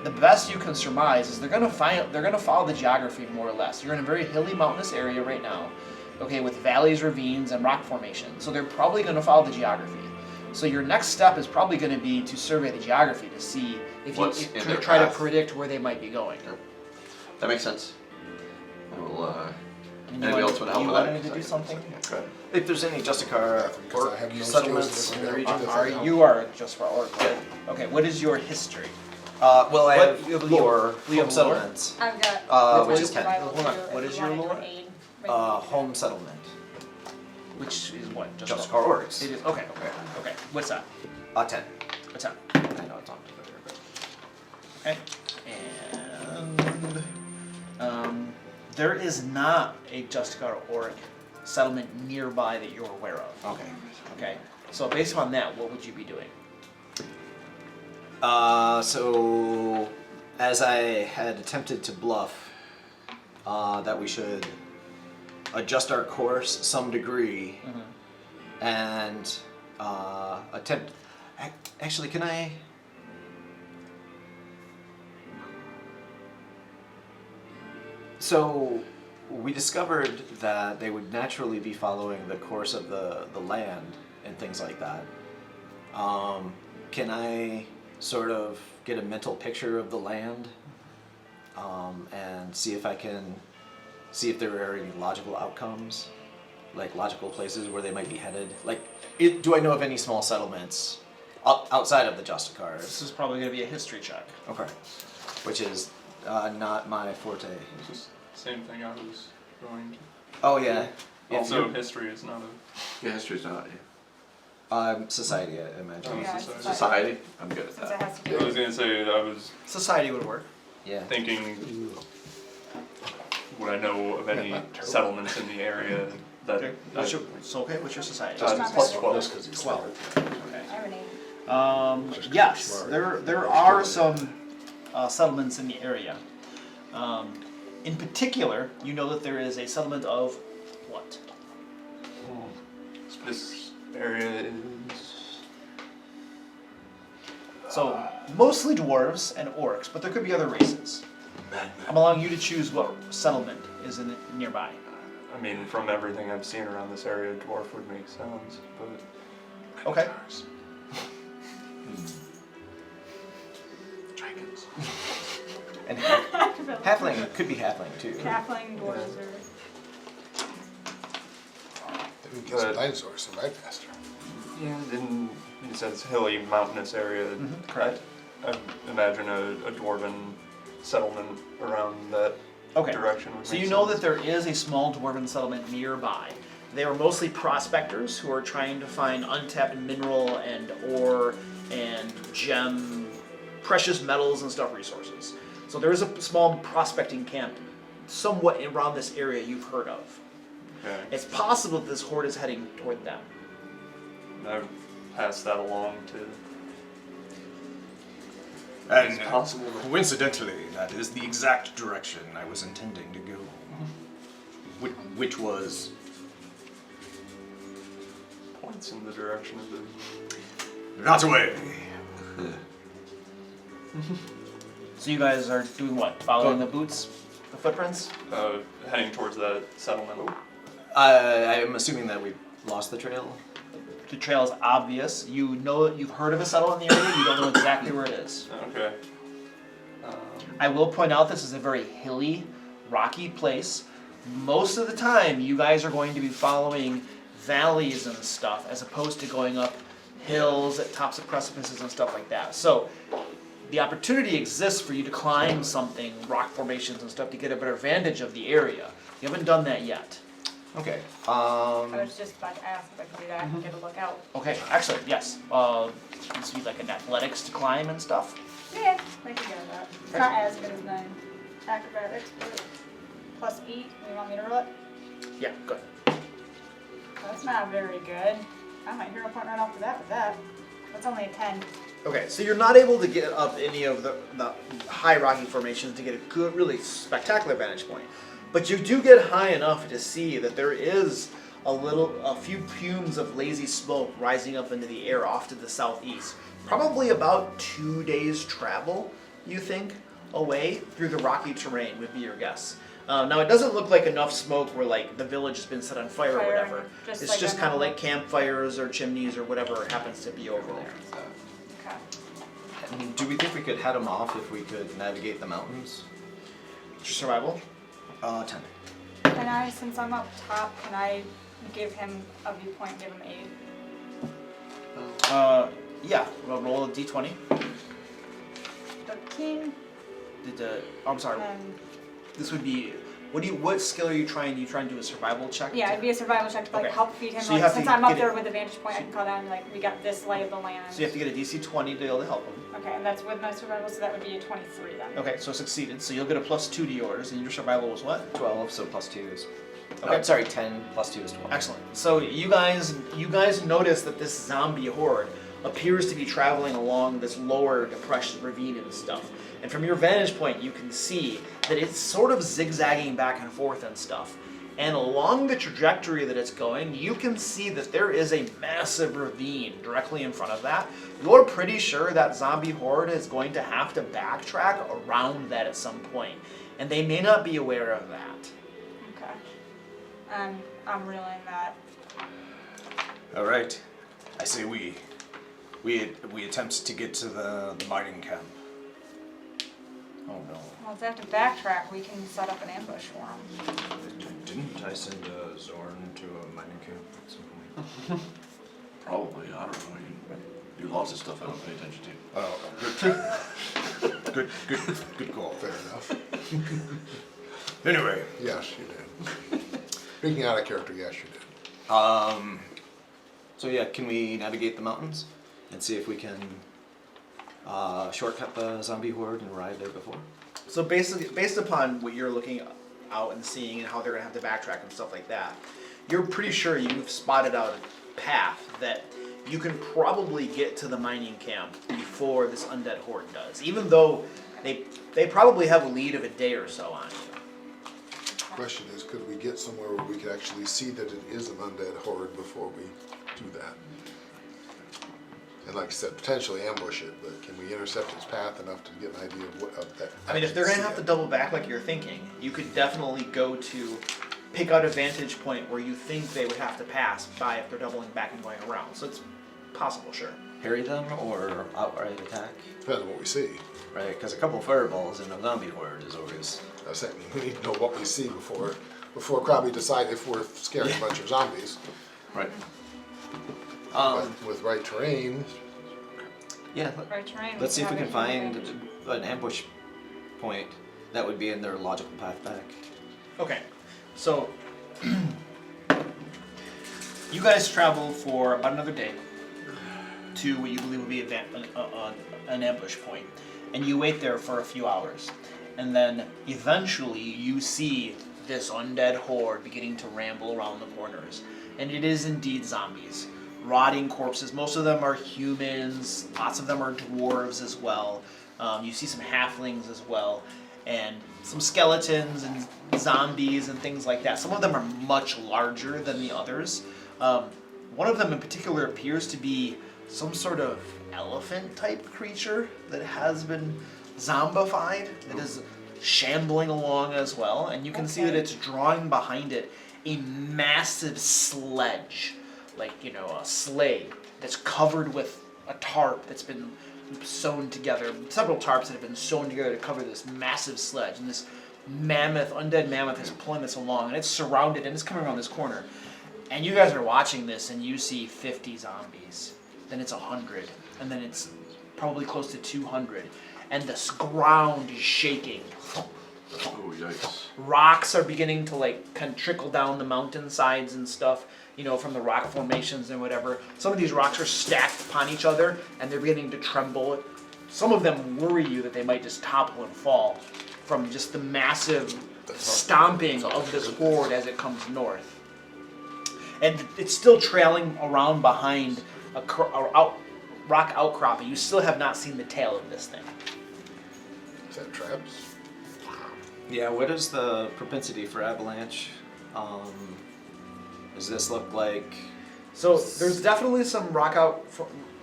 the best you can surmise is they're gonna follow the geography more or less. You're in a very hilly mountainous area right now, okay, with valleys, ravines, and rock formations. So they're probably gonna follow the geography. So your next step is probably gonna be to survey the geography to see if you What's in to their try to path. predict where they might be going. That makes sense. I will, And anybody else want to help you with that? wanted to do something? Yeah, go ahead. If there's any Justicar Because I orc have no settlements skills in the to region, find Are out. you are just for orc? Right? Okay, what is your history? well, I What- have you have lore, you have home lore? settlements. I've got Which is survival hold on, too, what if is you your wanna do lore? an aid. Home settlement. Which is what? Justicar orcs. It is okay. Okay. What's that? 10. What's that? I know it's on Twitter, but Okay. And there is not a Justicar orc settlement nearby that you're aware of. okay. Okay. So based on that, what would you be doing? So as I had attempted to bluff, that we should adjust our course some degree and attempt. Actually, can I? So we discovered that they would naturally be following the course of the land and things like that. Can I sort of get a mental picture of the land and see if I can see if there are any logical outcomes, like logical places where they might be headed? Like, do I know of any small settlements outside of the Justicars? This is probably going to be a history check. Okay. Which is not my forte. It's just same thing I was going to. Oh yeah. If Also, you're- history is not a. Yeah, history's not. society, I imagine. Oh, Yeah, society. Society? I'm good at Since that. it has to I do was gonna say that I was Society would work. Yeah. thinking, would I know of any settlements in the area that? Okay. What's your society? Plus 12. Just 'cause he's 12. smart. Okay. I have an aid. Just Yes, smart. there are some settlements in the area. In particular, you know that there is a settlement of what? This area is So mostly dwarves and orcs, but there could be other races. I'm allowing you to choose what settlement is nearby. I mean, from everything I've seen around this area, dwarf would make sense, but Okay. Dragons. And halfling could be halfling too. Halfling, dwarves, or... Then we get some dinosaurs, some ride faster. yeah, in a sense, hilly, mountainous area. correct. I imagine a dwarven settlement around that Okay. direction would So make you know sense. that there is a small dwarven settlement nearby. They are mostly prospectors who are trying to find untapped mineral and ore and gem, precious metals and stuff resources. So there is a small prospecting camp somewhat around this area you've heard of. Okay. It's possible that this horde is heading toward them. I would pass that along to. And It's possible. coincidentally, that is the exact direction I was intending to go. Which was Points in the direction of the. that way. So you guys are doing what? Following the boots? The footprints? Heading towards that settlement. I'm assuming that we lost the trail. The trail is obvious. You know, you've heard of a settlement in the area, you don't know exactly where it is. Okay. I will point out this is a very hilly, rocky place. Most of the time, you guys are going to be following valleys and stuff, as opposed to going up hills at tops of precipices and stuff like that. So, the opportunity exists for you to climb something, rock formations and stuff, to get a better vantage of the area. You haven't done that yet. Okay. I was just about to ask if I could do that and get a look out. Okay, excellent, yes. This would be like an athletics to climb and stuff. Yeah, I can get that. It's not as good as mine. Acrobatics, but +8. You want me to roll it? Yeah, good. That's not very good. I might hero point right off the bat with that. That's only a 10. Okay, so you're not able to get up any of the high rocky formations to get a good, really spectacular vantage point. But you do get high enough to see that there is a few fumes of lazy smoke rising up into the air off to the southeast. Probably about 2 days travel, you think, away through the rocky terrain would be your guess. Now it doesn't look like enough smoke where like the village has been set on fire or whatever. just It's like just a kind of normal- like campfires or chimneys or whatever happens to be over there. Okay. Do we think we could head them off if we could navigate the mountains? What's your survival? 10. Can I, since I'm up top, can I give him a viewpoint, give him 8? Yeah, we'll roll a d20. 13, I'm sorry. and This would be. What skill are you trying? You trying to do a survival check? yeah, it'd be a survival check to like Okay. help feed him. So you Like, have to since I'm up get there it- with the vantage point, I can call down and like we got this lay of the land. So you have to get a DC 20 to be able to help him. Okay, and that's with my survival, so that would be a 23 then. Okay, so succeeded. So you'll get a +2 to yours, and your survival was what? 12, so +2 is. Okay. Oh, sorry, 10 +2 is 12. Excellent. So you guys notice that this zombie horde appears to be traveling along this lower depression ravine and stuff. And from your vantage point, you can see that it's sort of zigzagging back and forth and stuff. And along the trajectory that it's going, you can see that there is a massive ravine directly in front of that. You're pretty sure that zombie horde is going to have to backtrack around that at some point. And they may not be aware of that. Okay. And I'm reeling that. All right. I say we attempt to get to the mining camp. Oh no! Well, if they have to backtrack, we can set up an ambush for them. Didn't I send Zorn to a mining camp at some point? Probably, I don't know. You do lots of stuff I don't pay attention to. Oh, good call. Fair enough. Anyway, Yes, you did. Speaking out of character, yes, you did. So yeah, can we navigate the mountains and see if we can shortcut the zombie horde and arrive there before? So basically, based upon what you're looking out and seeing and how they're gonna have to backtrack and stuff like that, you're pretty sure you've spotted out a path that you can probably get to the mining camp before this undead horde does. Even though they probably have a lead of a day or so on you. Question is, could we get somewhere where we could actually see that it is an undead horde before we do that? And like I said, potentially ambush it, but can we intercept its path enough to get an idea of what of that? I mean, if they're gonna have to double back like you're thinking, you could definitely go to pick out a vantage point where you think they would have to pass by if they're doubling back and going around. So it's possible, sure. Harry them or outright attack? Depends on what we see. Right, because a couple fireballs in a zombie horde is always... I said we need to know what we see before probably decide if we're scaring a bunch of zombies. Right. But with right terrain, Yeah, Right terrain. let's see if we have can a find advantage. an ambush point that would be in their logical path back. Okay, so you guys travel for about another day to what you believe will be an ambush point, and you wait there for a few hours, and then eventually you see this undead horde beginning to ramble around the corners, and it is indeed zombies, rotting corpses. Most of them are humans, lots of them are dwarves as well. You see some halflings as well, and some skeletons and zombies and things like that. Some of them are much larger than the others. One of them in particular appears to be some sort of elephant type creature that has been zombified, that is shambling along as well, and you can see that it's drawing behind it a massive sledge, like, you know, a sleigh that's covered with a tarp that's been sewn together, several tarps that have been sewn together to cover this massive sledge, and this mammoth, undead mammoth is pulling this along, and it's surrounded, and it's coming around this corner. And you guys are watching this, and you see 50 zombies, then it's 100, and then it's probably close to 200, and the ground is shaking. Oh, yikes. Rocks are beginning to like kind of trickle down the mountainsides and stuff, you know, from the rock formations and whatever. Some of these rocks are stacked upon each other and they're beginning to tremble. Some of them worry you that they might just topple and fall from just the massive stomping of this horde as it comes north. And it's still trailing around behind a rock outcropping. You still have not seen the tail of this thing. is that traps? Yeah, what is the propensity for avalanche? Does this look like... So there's definitely some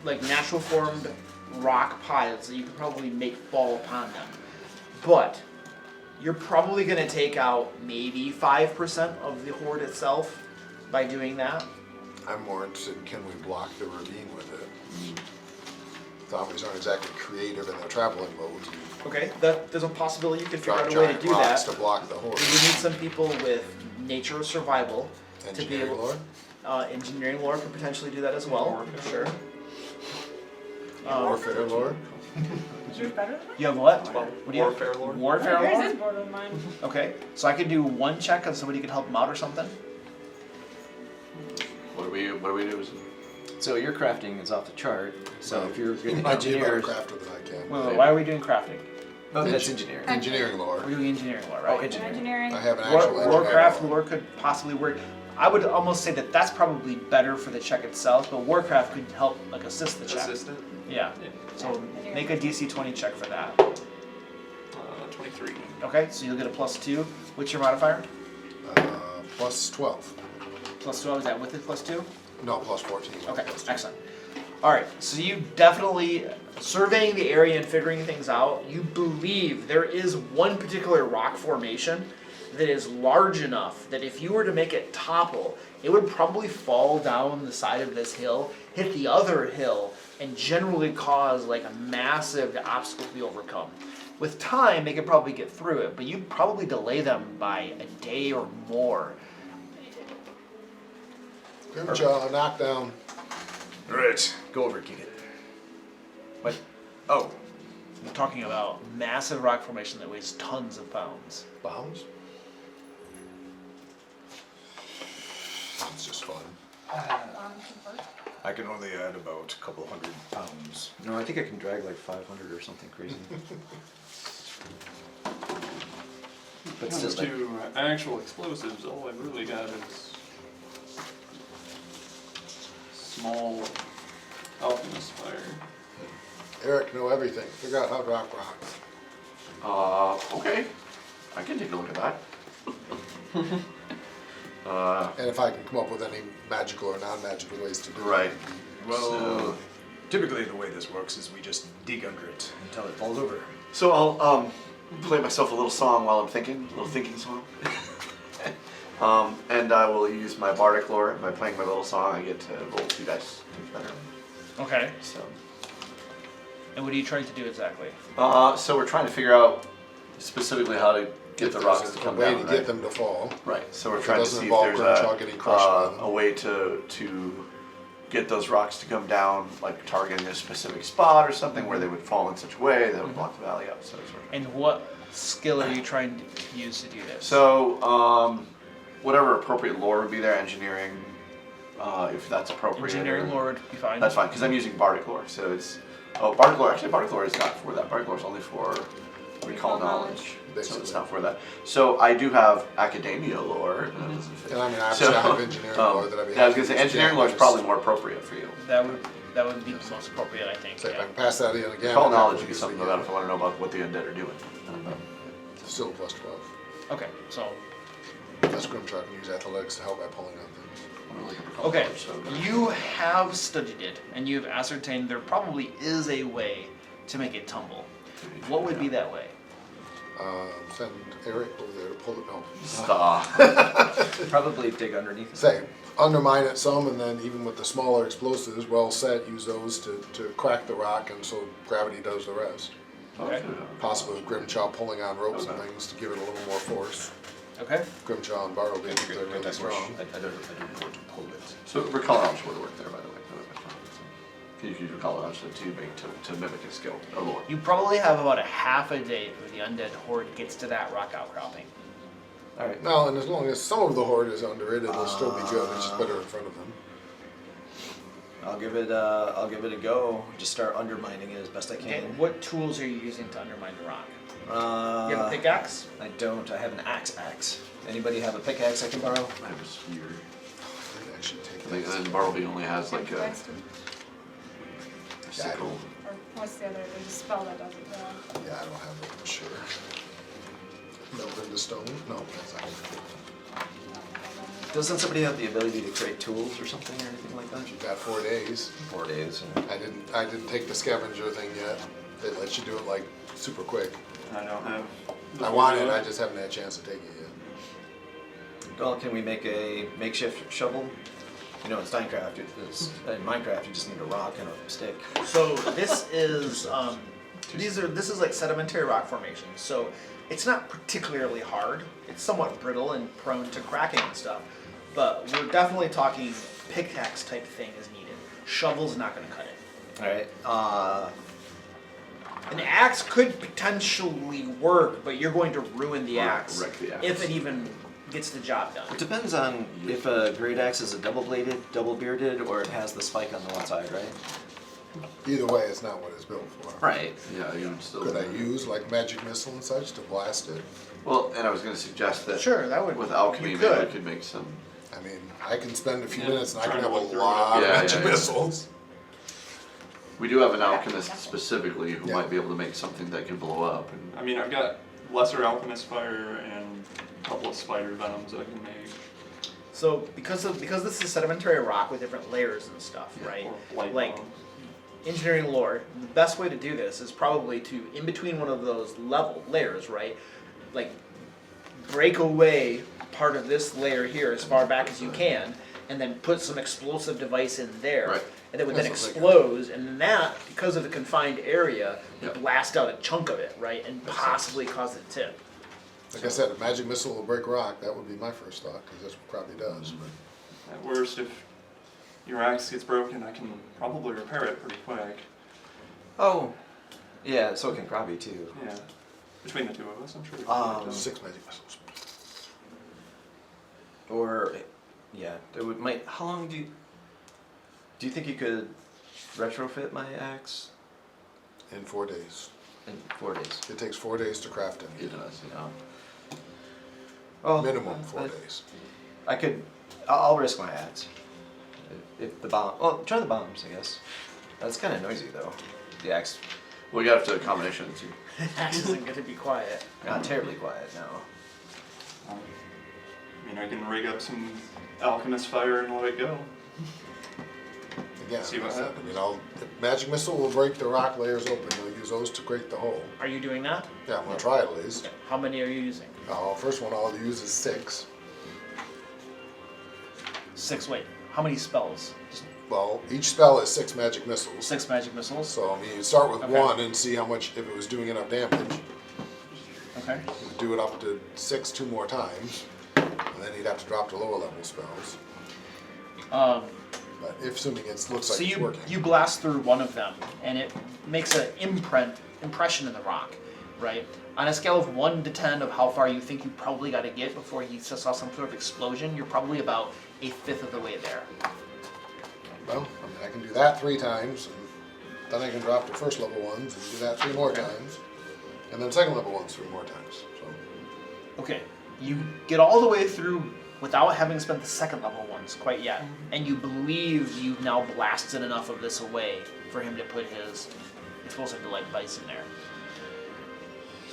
like natural formed rock piles that you could probably make fall upon them. But you're probably going to take out maybe 5% of the horde itself by doing that. I'm more interested in can we block the ravine with it? Zombies aren't exactly creative in their traveling modes. Okay, there's a possibility you could figure Drop out a way to giant do rocks that. to block the horde. You need some people with nature survival to be Engineering able. lore? Engineering lore could potentially do that as well, for sure. Warfare lore? Yours better than mine? You have what? What do you have? Warfare lore? Warfare Yours lore? is better than mine. Okay, so I could do one check and somebody could help them out or something. What do we do? So your crafting is off the chart, so if you're You good might be a better engineers... crafter than I can. Wait, why are we doing crafting? Oh, that's engineering. Engineering lore. We're doing engineering lore, Oh, right? engineering. Engineering. I have an actual engineering Warcraft lore. lore could possibly work. I would almost say that that's probably better for the check itself, but Warcraft could help like assist the check. Assistant? Yeah. So make a DC 20 check for that. 23. Okay, so you'll get a +2. What's your modifier? Plus 12. +12, is that with it +2? No, plus 14. Okay, Plus 2. excellent. Alright, so you definitely, surveying the area and figuring things out, you believe there is one particular rock formation that is large enough that if you were to make it topple, it would probably fall down the side of this hill, hit the other hill, and generally cause like a massive obstacle to be overcome. With time, they could probably get through it, but you'd probably delay them by a day or more. Good job, knockdown. Right, go over, kick it. What? Oh, We're talking about massive rock formation that weighs tons of pounds. Bombs? It's just fun. I can only add about a couple hundred pounds. No, I think I can drag like 500 or something crazy. But still, Comes to actual explosives, all I've really got is small alchemist fire. Eric know everything. Figure out how to rock rocks. Okay. I can take a look at that. And if I can come up with any magical or non-magical ways to do it. Right. well, Typically, the way this works is we just dig under it until it falls over. So I'll play myself a little song while I'm thinking, a little thinking song. And I will use my bardic lore. By playing my little song, I get to roll 2 dice. Better. Okay. So, And what are you trying to do exactly? so we're trying to figure out specifically how to get the rocks to a come way down. to right? get them to fall. Right. So we're If it trying to doesn't see if involve there's Grimshaw getting crushed by them. a way to get those rocks to come down, like targeting a specific spot or something where they would fall in such a way that would block the valley up. So sort of. And what skill are you trying to use to do this? So whatever appropriate lore would be there, engineering, if that's appropriate. Engineering lore would be fine. That's fine because I'm using bardic lore. So it's bardic lore. Actually, bardic lore is not for that. Bardic lore is only for recall knowledge. So it's Basically. not for that. So I do have academia lore. That doesn't fit. And I mean, obviously I have engineering lore that I'd be yeah, I was happy gonna say to engineering jam. lore is probably more appropriate for you. That would be the most appropriate, I think. So if I Yeah. can pass that in again. Recall and knowledge that would be would something usually about if I want to know about what the undead are doing. Still plus 12. Okay. So That's Grimshaw can use athletics to help by pulling on things. okay, you have studied it, and you've ascertained there probably is a way to make it tumble. What would be that way? Send Eric over there to pull it. No. Stop. Probably dig underneath it. Say, undermine it some, and then even with the smaller explosives, well set, use those to crack the rock, and so gravity does the rest. Okay. Possibly with Grimshaw pulling on ropes and things to give it a little more force. Okay. Grimshaw and Bartleby, they're really strong. I don't know what to pull it. So recall knowledge would work there, by the way. You can use recall knowledge to mimic a skill, a lore. You probably have about a half a day before the undead horde gets to that rock outcropping. Alright. Now, and as long as some of the horde is under it, it'll still be good. It's just better in front of them. I'll give it a go. Just start undermining it as best I Okay. can. What tools are you using to undermine the rock? Uh, You have a pickaxe? I don't. I have an axe. Anybody have a pickaxe I can borrow? I have a spear. I didn't actually take I think that. and then Bartleby only has like a Yeah, I sickle. Or what's the other, there's a spell that does it. Yeah, I don't have it for sure. Melt into stone? No, that's not it. Doesn't somebody have the ability to create tools or something or anything like that? You've got 4 days. 4 days. I didn't take the scavenger thing yet. They let you do it like super quick. I don't have. I want it, I just haven't had a chance to take it yet. Well, can we make a makeshift shovel? You know, in Minecraft, you just need a rock and a stick. So this is this is like sedimentary rock formation. So it's not particularly hard. It's somewhat brittle and prone to cracking and stuff. But we're definitely talking pickaxe type thing is needed. Shovel's not going to cut it. Alright. An axe could potentially work, but you're going to ruin the axe wreck the axe. if it even gets the job done. It depends on if a great axe is a double-bladed, double-bearded, or it has the spike on the one side, right? Either way, it's not what it's built for. Right. Yeah, you would still. Could I use like magic missile and such to blast it? Well, and I was going to suggest that. Sure, that would. With alchemy, you maybe we could. could make some. I mean, I can spend a few Yeah, minutes and I can trying have to a look through it. lot Yeah, of magic yeah, yeah. missiles. We do have an alchemist specifically who Yeah. might be able to make something that can blow up. And I mean, I've got lesser alchemist fire and a couple of spider venoms I can make. So because this is sedimentary rock with different layers and stuff, right? Or light Like bombs. engineering lore, the best way to do this is probably to in between one of those layers, right? Like break away part of this layer here as far back as you can, and then put some explosive device in there. Right. And it would then That sounds like explode, and then that, because of the confined area, would Yep. blast out a chunk of it, right? And possibly cause it to tip. Like I said, a magic missile will break rock. That would be my first thought, because that's what it probably does. But At worst, if your axe gets broken, I can probably repair it pretty quick. Oh. Yeah, so can Krabi too. Yeah. Between the two of us, I'm sure we can get it done. 6 magic missiles. Or, yeah, it would might. How long do you think you could retrofit my axe In 4 days. in 4 days? It takes 4 days to craft it. it does, you know. Oh, Minimum 4 days. I could. I'll risk my axe. If the bomb. Well, try the bombs, I guess. That's kind of noisy though. The axe, We got to a combination of the two. Axe isn't going to be quiet. not terribly quiet now. I mean, I can rig up some alchemist fire and let it go. again, See what happens. you know, the magic missile will break the rock layers open. You'll use those to break the hole. Are you doing that? Yeah, I'm gonna try at least. How many are you using? First one I'll use is 6. 6. Wait, how many spells? Just Well, each spell is 6 magic missiles. 6 magic missiles. So I mean, you start with Okay. 1 and see how much, if it was doing enough damage. Okay. You do it up to 6 2 more times, and then you'd have to drop to lower level spells. But if assuming it looks like So it's you working. you blast through one of them, and it makes an impression in the rock, right? On a scale of 1 to 10 of how far you think you probably got to get before you saw some sort of explosion, you're probably about 1/5 of the way there. Well, I mean, I can do that 3 times, and then I can drop to first level ones and do that 3 more times, and then second level ones 3 more times. So Okay, you get all the way through without having spent the second level ones quite yet, and you believe you've now blasted enough of this away for him to put his explosive device in there.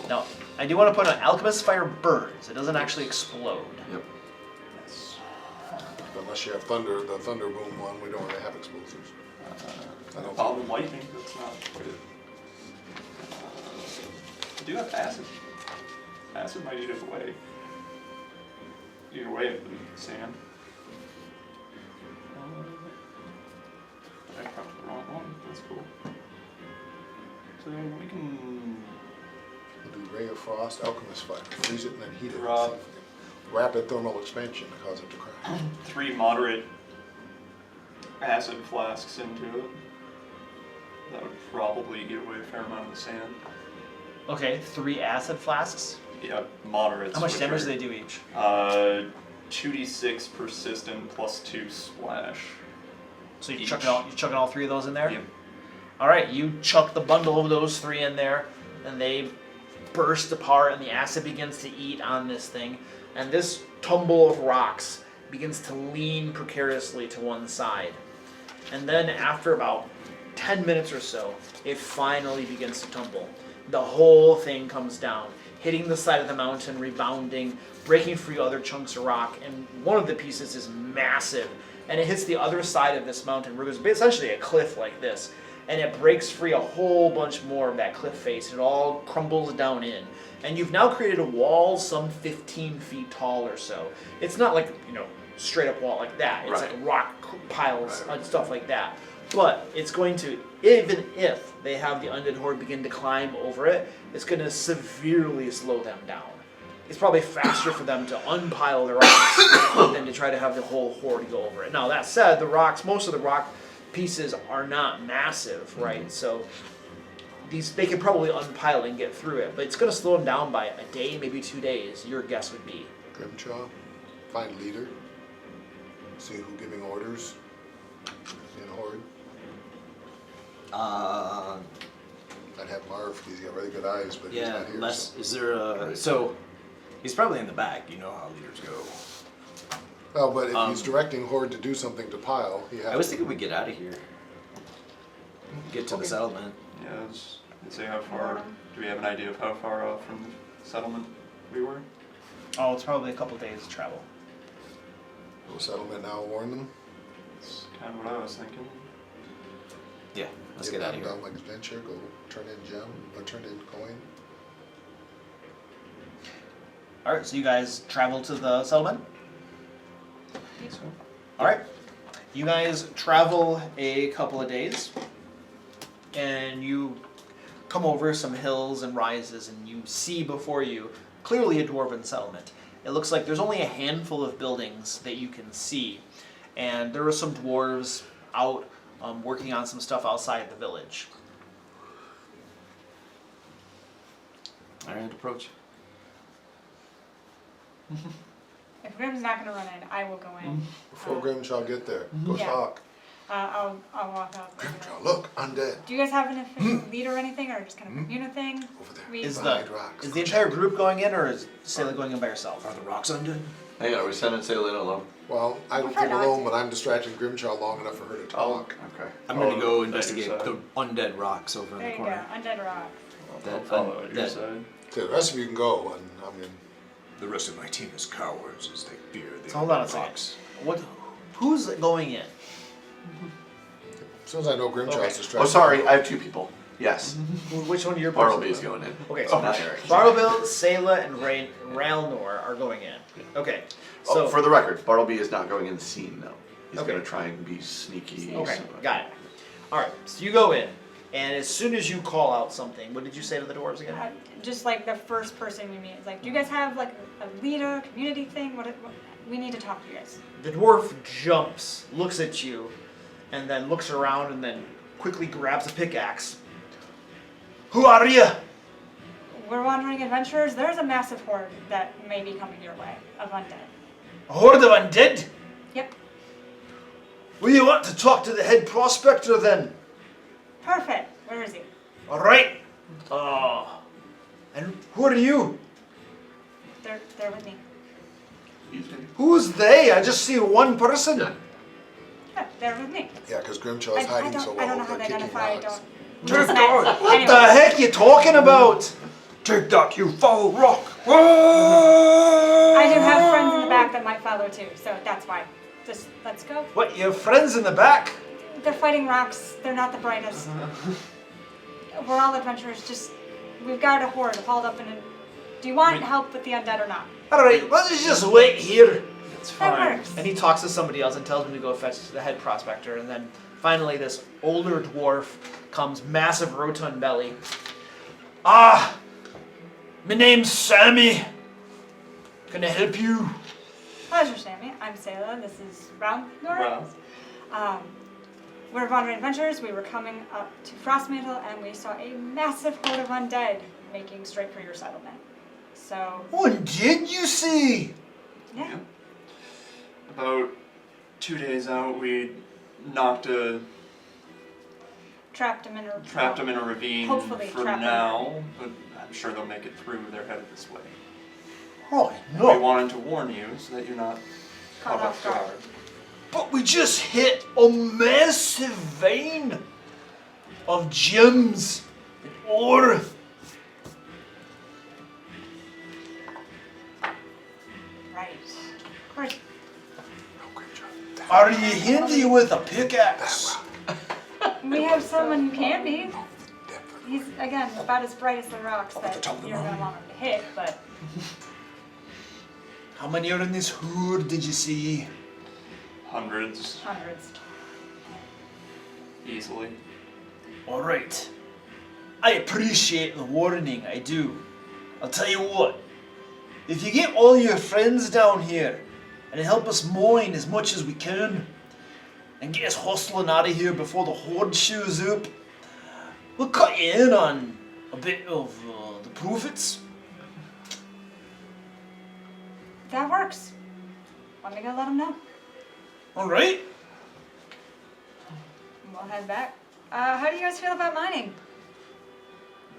Now, I do want to put on Alchemist Fire burns. It doesn't actually explode. Yep. unless you have the thunder boom one, we don't really have explosives. I don't Ball and lightning, that's not quite it. I do have acid. Acid might eat it away. Eat away at the sand. I probably the wrong one. That's cool. So we can We'll do Ray of Frost, Alchemist Fire, freeze it and then heat it. Rob. See if we can- Rapid thermal expansion to cause it to crack. 3 moderate acid flasks into it. That would probably get away a fair amount of the sand. Okay, 3 acid flasks. Yeah, moderates. How much which damage are, do they do each? 2d6 persistent plus 2 splash. So you're Each. chucking all 3 of those in there? Yep. All right, you chuck the bundle of those 3 in there, and they burst apart, and the acid begins to eat on this thing, and this tumble of rocks begins to lean precariously to one side. And then after about 10 minutes or so, it finally begins to tumble. The whole thing comes down, hitting the side of the mountain, rebounding, breaking free other chunks of rock, and one of the pieces is massive, and it hits the other side of this mountain, where there's essentially a cliff like this, and it breaks free a whole bunch more of that cliff face. It all crumbles down in. And you've now created a wall some 15 feet tall or so. It's not like, straight up wall like that. It's Right. like rock piles Right. and stuff like that. But it's going to, even if they have the undead horde begin to climb over it, it's going to severely slow them down. It's probably faster for them to unpile the rocks than to try to have the whole horde go over it. Now that said, most of the rock pieces are not massive, right? So they could probably unpile and get through it, but it's going to slow them down by a day, maybe 2 days. Your guess would be. Grimchaw, find leader, see who giving orders in Horde. I'd have Marv, he's got really good eyes, but he's Yeah, not here. less. So. Is there a so? He's probably in the back. You know how leaders go. Well, but if he's directing Horde to do something to pile, he has I was thinking we'd get out of here. Get to the Okay. settlement. Yeah, let's say how far. Do we have an idea of how far off from the settlement we were? Oh, it's probably a couple days travel. Go settlement now, warn them. That's kind of what I was thinking. Yeah, let's get out of here. Down like adventure, go turn in gem, or turn in coin. Alright, so you guys travel to the settlement? Alright. You guys travel a couple of days, and you come over some hills and rises, and you see before you clearly a dwarven settlement. It looks like there's only a handful of buildings that you can see, and there are some dwarves out working on some stuff outside the village. Alright, approach. If Grim's not gonna run in, I will go in. Before Grimshaw get there, go Yeah. talk. I'll walk out. Grimshaw, look, undead. Do you guys have an official lead or anything, or just kind of commune thing? Over there. We- Is Behind rocks. is the entire group going in, or is Sailor going in by herself? Are the rocks undone? Hey, are we sending Sail in alone? Well, I don't Prefer think not alone, to. but I'm distracting Grimshaw long enough for her to talk. Okay. I'm gonna go Oh, investigate at your the undead rocks over in There the you go, corner. undead rock. I'll That- follow at your that- side. Okay, the rest of you can go, and I mean, The rest of my team is cowards as they fear the So hold on a rocks. second. Who's going in? As soon as I know Grimshaw's Okay. distracted. Oh, sorry, I have 2 people. Yes. Which one of your Bartleby's going in. Okay, so Not Eric. Bartleby, Sayla, and Ralnor are going in. Okay, so Oh, for the record, Bartleby is not going in the scene, though. He's Okay. going to try and be sneaky. okay, so- got it. All right, so you go in, and as soon as you call out something, what did you say to the dwarves again? Just like the first person we meet is like, do you guys have like a leader, community thing? What we need to talk to you guys. The dwarf jumps, looks at you, and then looks around, and then quickly grabs a pickaxe. Who are you? We're wandering adventurers. There's a massive horde that may be coming your way of undead. A horde of undead? Yep. Well, you want to talk to the head prospector then? Perfect. Where is he? All right. And who are you? They're with me. Who's they? I just see one person. Yeah, they're with me. Yeah, because Grimshaw's hiding so well. I don't know how they're they kicking identify. I rocks. don't. What the heck you talking about? Take that, you foul rock! I do have friends in the back that might follow too, so that's why. Just let's go. What, your friends in the back? They're fighting rocks. They're not the brightest. We're all adventurers. Just we've got a horde hauled up in a. Do you want help with the undead or not? All right, let's just wait here. It's That fine. works. And he talks to somebody else and tells him to go fetch the head prospector. And then finally, this older dwarf comes, massive rotund belly. My name's Sammy. Can I help you? Pleasure, Sammy. I'm Sayla. This is Ralnor. Ralph. We're wandering adventurers. We were coming up to Frostmantle and we saw a massive horde of undead making straight for your settlement. So, Oh, did you see? yeah. About 2 days out, we Trapped them in a ravine Hopefully for trapped them. now, but I'm sure they'll make it through. They're headed this way. Oh, We no. wanted to warn you so that you're not Caught off guard. But we just hit a massive vein of gems and ore. Right. Great. Are you handy with a pickaxe? We have someone who can be. He's, again, about as bright as the rocks that you're going to want him to hit, but How many are in this horde, did you see? hundreds hundreds. easily. Alright. I appreciate the warning, I do. I'll tell you what. If you get all your friends down here and help us mine as much as we can and get us hustling out of here before the horde shows up, we'll cut you in on a bit of the profits. That works. Let me go let him know. Alright. We'll head back. How do you guys feel about mining?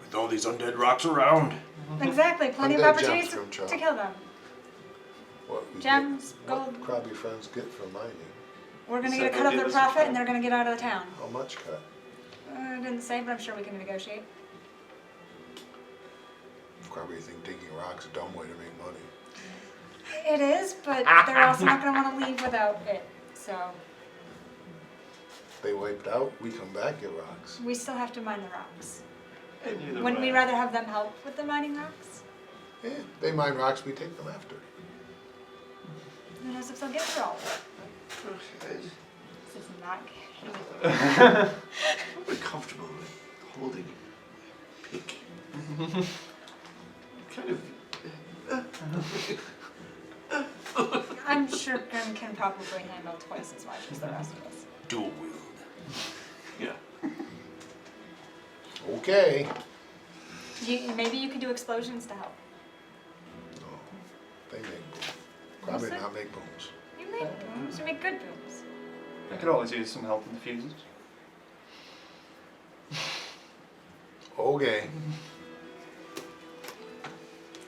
With all these undead rocks around. Exactly, plenty of Undead opportunities gems from to Chop. kill them. What we Gems, get, gold. What crabby friends get from mining? We're gonna So get a cut they'll of their give us a profit cut. and they're gonna get out of the town. How much cut? Didn't say, but I'm sure we can negotiate. Probably think digging rocks a dumb way to make money. It is, but they're also not gonna wanna leave without it. So They wiped out, we come back, get rocks. we still have to mine the rocks. And either Wouldn't we way. rather have them help with the mining rocks? Yeah, they mine rocks, we take them after. Who knows if they'll get through all of it? This is not good. I'm very comfortable with holding a pick. Kind of. I'm sure Grim can probably handle twice as much as the rest of us. Dual wield. Yeah. Okay. Maybe you could do explosions to help. No, they make booms. Probably not make booms. You make booms. You make good booms. I could always use some help in the fuses. Okay.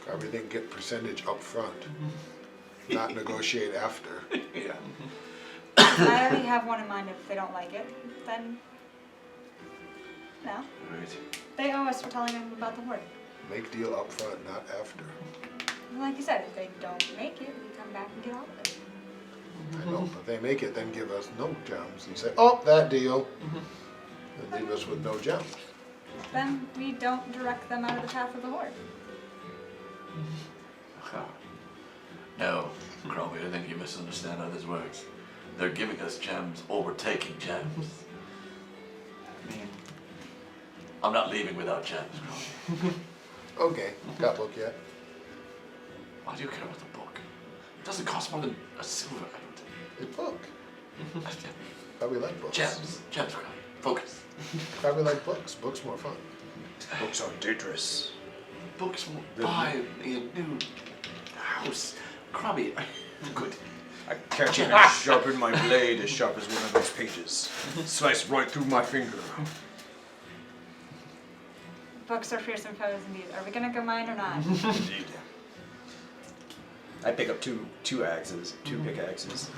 Probably think get percentage up front, not negotiate after. Yeah. I already have one in mind. If they don't like it, then no. Alright. They owe us for telling them about the horde. Make deal up front, not after. Like you said, if they don't make it, we come back and get all of it. I know, but they make it, then give us no gems and say, oh, that deal. And leave us with no gems. Then we don't direct them out of the path of the horde. No, Crowley, I think you misunderstand how this works. They're giving us gems or we're taking gems. I mean, I'm not leaving without gems, Crowley. Okay, got book yet? Why do you care about the book? It doesn't cost more than a silver, I don't A book. think. Probably like books. Gems, Crowley. Focus. Probably like books. Books more fun. Books are dangerous. Books will buy me a new house. Crowley, good. I can't even sharpen my blade as sharp as one of those pages. Slice right through my finger. Books are fearsome foes indeed. Are we gonna go mine or not? Indeed. I pick up two axes, two pickaxes.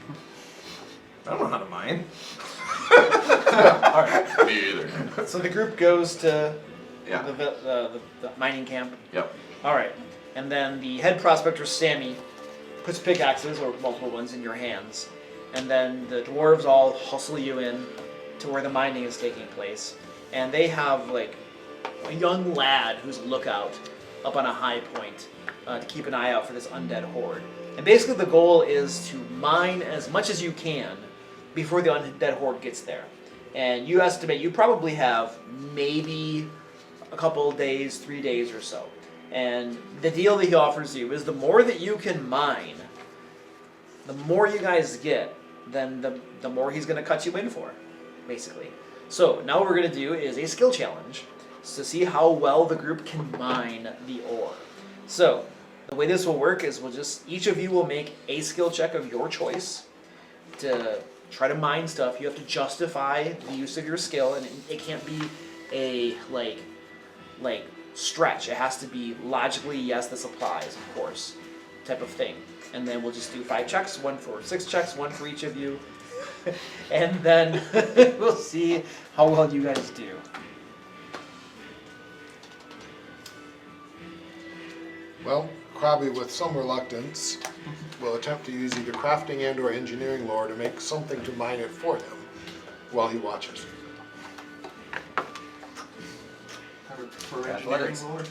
I don't know how to mine. Alright. Me either. So the group goes to Yeah. the mining camp. Yep. All right, and then the head prospector Sammy puts pickaxes or multiple ones in your hands, and then the dwarves all hustle you in to where the mining is taking place, and they have like a young lad who's a lookout up on a high point to keep an eye out for this undead horde. And basically the goal is to mine as much as you can before the undead horde gets there. And you estimate you probably have maybe a couple days, 3 days or so. And the deal that he offers you is the more that you can mine, the more you guys get, then the more he's going to cut you in for, basically. So now what we're going to do is a skill challenge to see how well the group can mine the ore. So the way this will work is each of you will make a skill check of your choice to try to mine stuff. You have to justify the use of your skill, and it can't be a like stretch. It has to be logically, yes, this applies, of course, type of thing. And then we'll just do 5 checks, 1 for 6 checks, 1 for each of you. And then we'll see how well you guys do. Well, Krabby, with some reluctance, will attempt to use either crafting and or engineering lore to make something to mine it for him while he watches. I would prefer engineering Athletics. lore.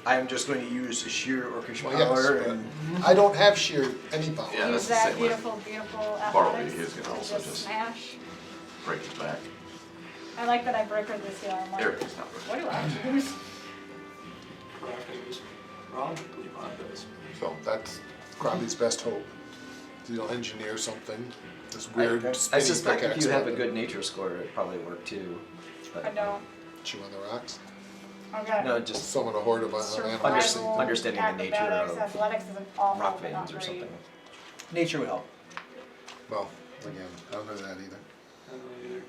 I am just going to use a sheer orcish Well, yes, power but and I don't have sheer any power. Yeah, Use that's the that same way. beautiful, beautiful Bartleby athletics is gonna to also just- smash. Break his back. I like that I brokered this deal. I'm There like, it is, not what do I use? Crafting is probably mine does. So that's Krabby's best hope. He'll engineer something. This weird I spinning suspect if pickaxe you have a weapon. good nature score, it'd probably work too. I But don't. Chew on the rocks. Okay. no, just Summon a horde of Survival, animals. understanding the nature acrobatics, of athletics is an awful, rock but not veins or great. something. Nature would help. Well, again, I don't know that either. I don't know either.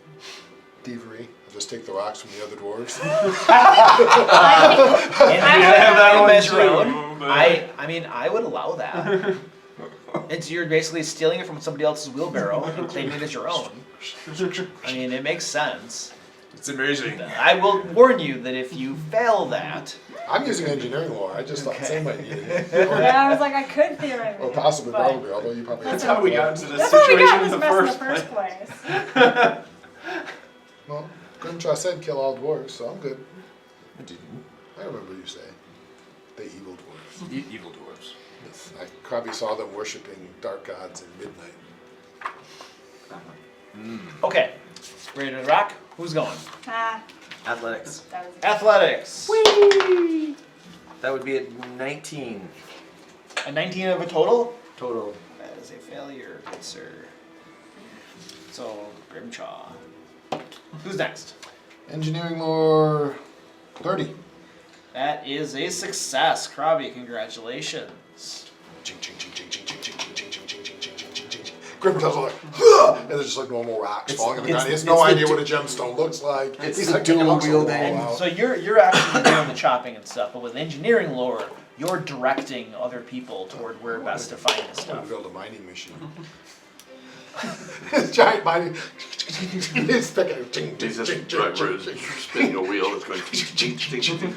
Thievery. I'll just take the rocks from the other dwarves. I mean, I would allow that. It's you're basically stealing it from somebody else's wheelbarrow and claiming it as your own. I mean, it makes sense. It's amazing. I will warn you that if you fail that, I'm using engineering lore. I just thought somebody needed it. Yeah, I was like, I could theoretically. Or possibly, but probably, although you probably That's That's how we got into this That's how we got situation in in this the mess in first the place. first place. Well, Grimshaw said kill all dwarves, so I'm good. I didn't. I remember you say. The evil dwarves. Evil dwarves. Yes, I probably saw them worshipping dark gods in midnight. okay, ready to rock? Who's going? Ah, Athletics. that was Athletics. That would be at 19 A 19 of a total. total. That is a failure, good sir. So Grimchaw. Who's next? Engineering lore 30. That is a success, Krabby. Congratulations. Ching, ching, ching, ching, ching, ching, ching, ching, ching, ching, ching, ching, ching, ching, ching, ching. Grimshaw's like, "Huh!" And there's just like normal rocks falling on the ground. He has no idea what a gemstone looks like. It's He's the like, "Take dual rocks on the wall wielding." out." So you're actually doing the chopping and stuff, but with engineering lore, you're directing other people toward where best to find this I'm gonna stuff. build a mining machine. This giant mining. It's picking. Ching, ching, He's just ching, ching, right where ching, it's ching. spinning a wheel that's going ching, ching, ching, ching.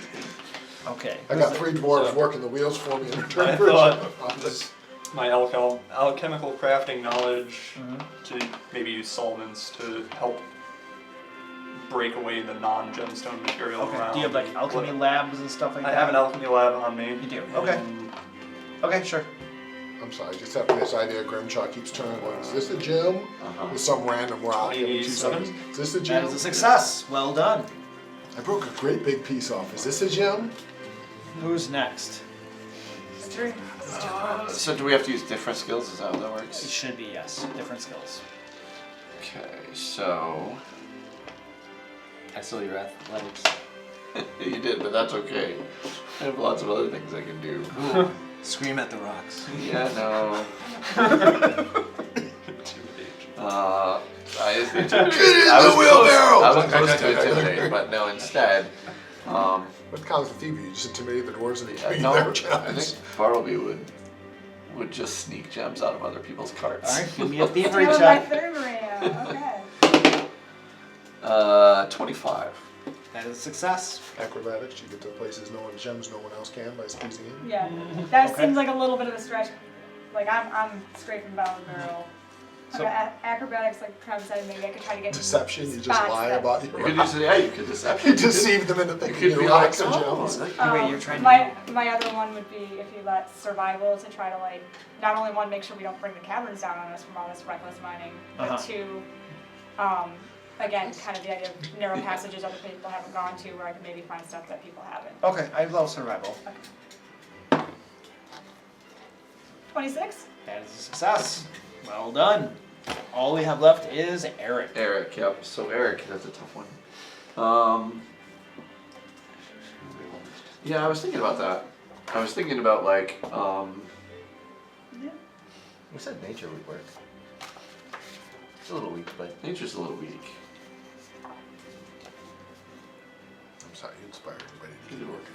Okay. I got 3 dwarves working the wheels for me in return I for thought- a my alchemical crafting knowledge to maybe use solvents to help break away the non-gemstone material Okay. around. Do you have like alchemy labs and stuff like I that? have an alchemy lab on me. You do. Okay. and Okay, sure. I'm sorry, just have this idea. Grimshaw keeps turning. Going, is this a gem with some random rock every 2 seconds? Is this a That gem? is a success. Well done. I broke a great big piece off. Is this a gem? Who's next? So do we have to use different skills? Is that how that It works? should be, yes. Different skills. Okay, so I saw your athletics. you did, but that's okay. I have lots of other things I can do. Scream at the rocks. Yeah, no. I was close to intimidate, but no. Instead, What counts for Thieves? You just intimidate the dwarves and they give you no. their I gems. think Bartleby would just sneak gems out of other people's carts. All right, give me a thievery Doing my check. third okay. 25. That is a success. Acrobatics, you get to places gems no one else can by squeezing in. Yeah, that Okay. seems like a little bit of a stretch. Like I'm scraping bottom barrel. So- Acrobatics, like Travis said, maybe I could try to get Deception, you just spots lie that- about You your could rocks. use it. Yeah, you could deception. You deceive them into You thinking could your be like, rocks are oh, gems. like- Wait, you're trying to my other one would be if you let survival to try to like not only one make sure we don't bring the caverns down on us from all this reckless mining, but Uh-huh. two, again, kind of the idea of narrow passages other people haven't gone to where I can maybe find stuff that people haven't. Okay, I love survival. 26. That is a success. Well done. All we have left is Eric. Eric, yep. So Eric, that's a tough one. Yeah, I was thinking about that. I was thinking about like, We said nature would work. It's a little weak, but nature's a little weak. I'm sorry, you inspired everybody to Keep keep it working.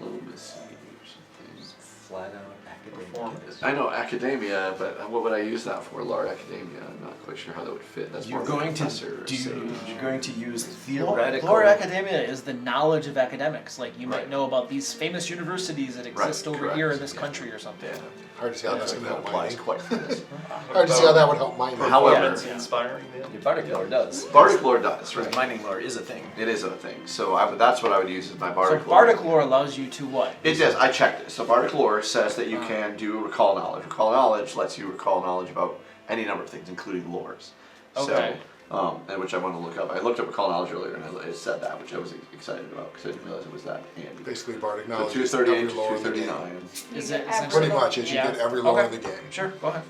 A little messy or something. flat out academic. I know academia, but what would I use that for? Lore academia. I'm not quite sure how that would fit. That's You're more of a going to professor do. sage. You're going to use Lore theoretical. academia is the knowledge of academics. Like you might Right. know about these famous universities that exist over correct, here in this yeah. country or something. Yeah. Hard to see how that's that going to help applies mining. quite to this. Hard to see how that would help mining. However, Performance inspiring. Yeah. Your bardic lore does. Bardic lore does, Because right? mining lore is a thing. It is a thing. So that's what I would use as my So bardic lore. bardic lore allows you to what? It does. I checked it. So Bardic Lore says that you can do recall knowledge. Recall knowledge lets you recall knowledge about any number of things, including lores. Okay. So, and which I want to look up. I looked up recall knowledge earlier, and it said that, which I was excited about because I didn't realize it was that handy. Basically, Bardic So knowledge is 238 every to lore in the game. 239. Is You it get essentially- Pretty much, is you Yeah. get every lore Okay. in the game. Sure, go ahead.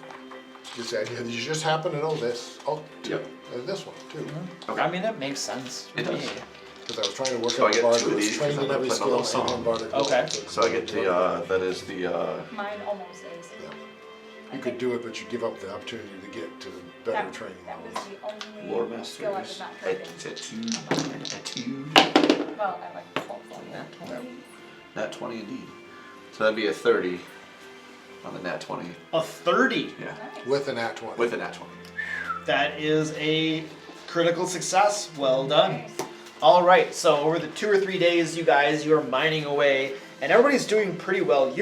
Just the idea that you just happen to know this. Oh, Yep. and this one too. Okay. I mean, it makes sense. It to does. me. Because I was trying to work So I out get Bardic. two of It was these, trained 'cause in I'm every gonna play my skill little and then Bardic lore. Okay. So I get the that is the Mine almost is. Yeah. You could do it, but you give up the opportunity to get to better That, training. that was the only Lore skill I Masters. did not trade in. a two. Well, I like both of them. Nat 20 indeed. So that'd be a 30 on the nat 20. A 30. Yeah. Nice. With an at 20. With a nat 20. That is a critical success. Well done. All right, so over the 2 or 3 days, you are mining away, and everybody's doing pretty well.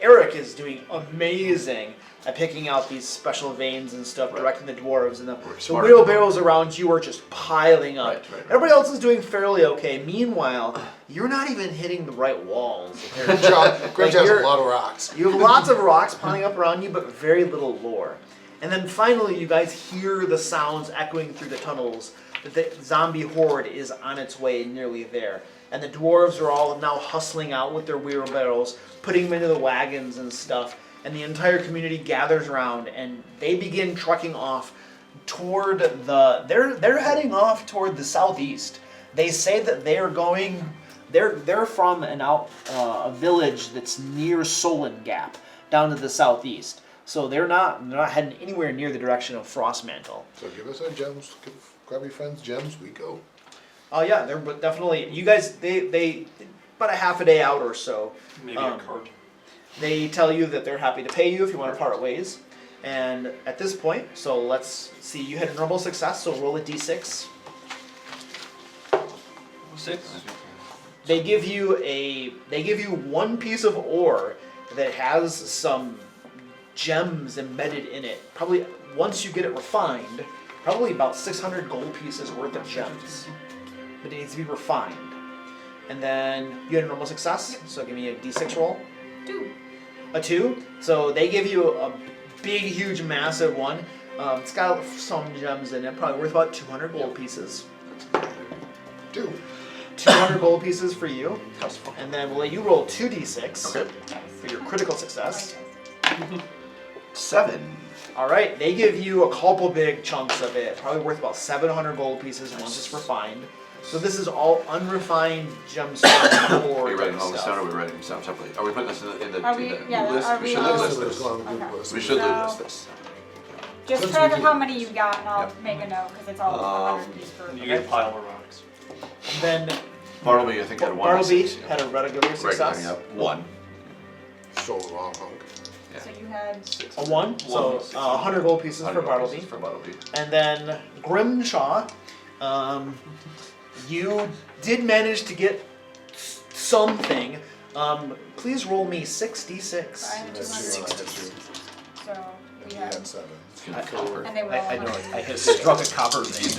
Eric is doing amazing at picking out these special veins and stuff, Right. directing the dwarves, and the smart. wheelbarrows around you are just piling up. Right. Everybody else is doing fairly okay. Meanwhile, you're not even hitting the right walls. Grimjaw has a lot of rocks. You have lots of rocks piling up around you, but very little lore. And then finally, you guys hear the sounds echoing through the tunnels that the zombie horde is on its way nearly there. And the dwarves are all now hustling out with their wheelbarrows, putting them into the wagons and stuff. And the entire community gathers around, and they begin trucking off toward they're heading off toward the southeast. They say that they are going. They're from a village that's near Solon Gap, down to the southeast. So they're not heading anywhere near the direction of Frostmantle. So give us our gems. Grab your friends' gems. We go. Oh yeah, they're definitely. You guys, they about a half a day out or so. Maybe a cart. They tell you that they're happy to pay you if you want to part ways. And at this point, so let's see. You had a normal success, so roll a d6. 6. They give you one piece of ore that has some gems embedded in it. Probably once you get it refined, probably about 600 gold pieces worth of gems. But it needs to be refined. And then you had a normal success, so give me a d6 roll. 2. A 2. So they give you a big, huge, massive one. It's got some gems in it, probably worth about 200 gold pieces. 2. 200 gold pieces for you. And then we'll let you roll 2d6 Okay. for your critical success. 7. Alright, they give you a couple big chunks of it, probably worth about 700 gold pieces once it's refined. So this is all unrefined gemstone Are ore we writing type all this down, or stuff. are we writing this down separately? Are we putting this in the Are we- yeah, list? are We we should all- list List this. is on the Okay. good list. We should So- list this. Just Since track we of how do- many you got, and I'll Yep. make a note because it's all 100 piece per. You get a pile of rocks. And then Bartleby, I think, had 1 Bartleby 6, had a regular Right, success. yeah, 1. Stole the wrong hunk. So you had A 1, so 100 gold pieces for 100 Bartleby. pieces for Bartleby. And then Grimshaw, you did manage to get something. Please roll me 6d6. I had 200. So we You had, had 7. and they were all I know 100. I had struck a copper vein.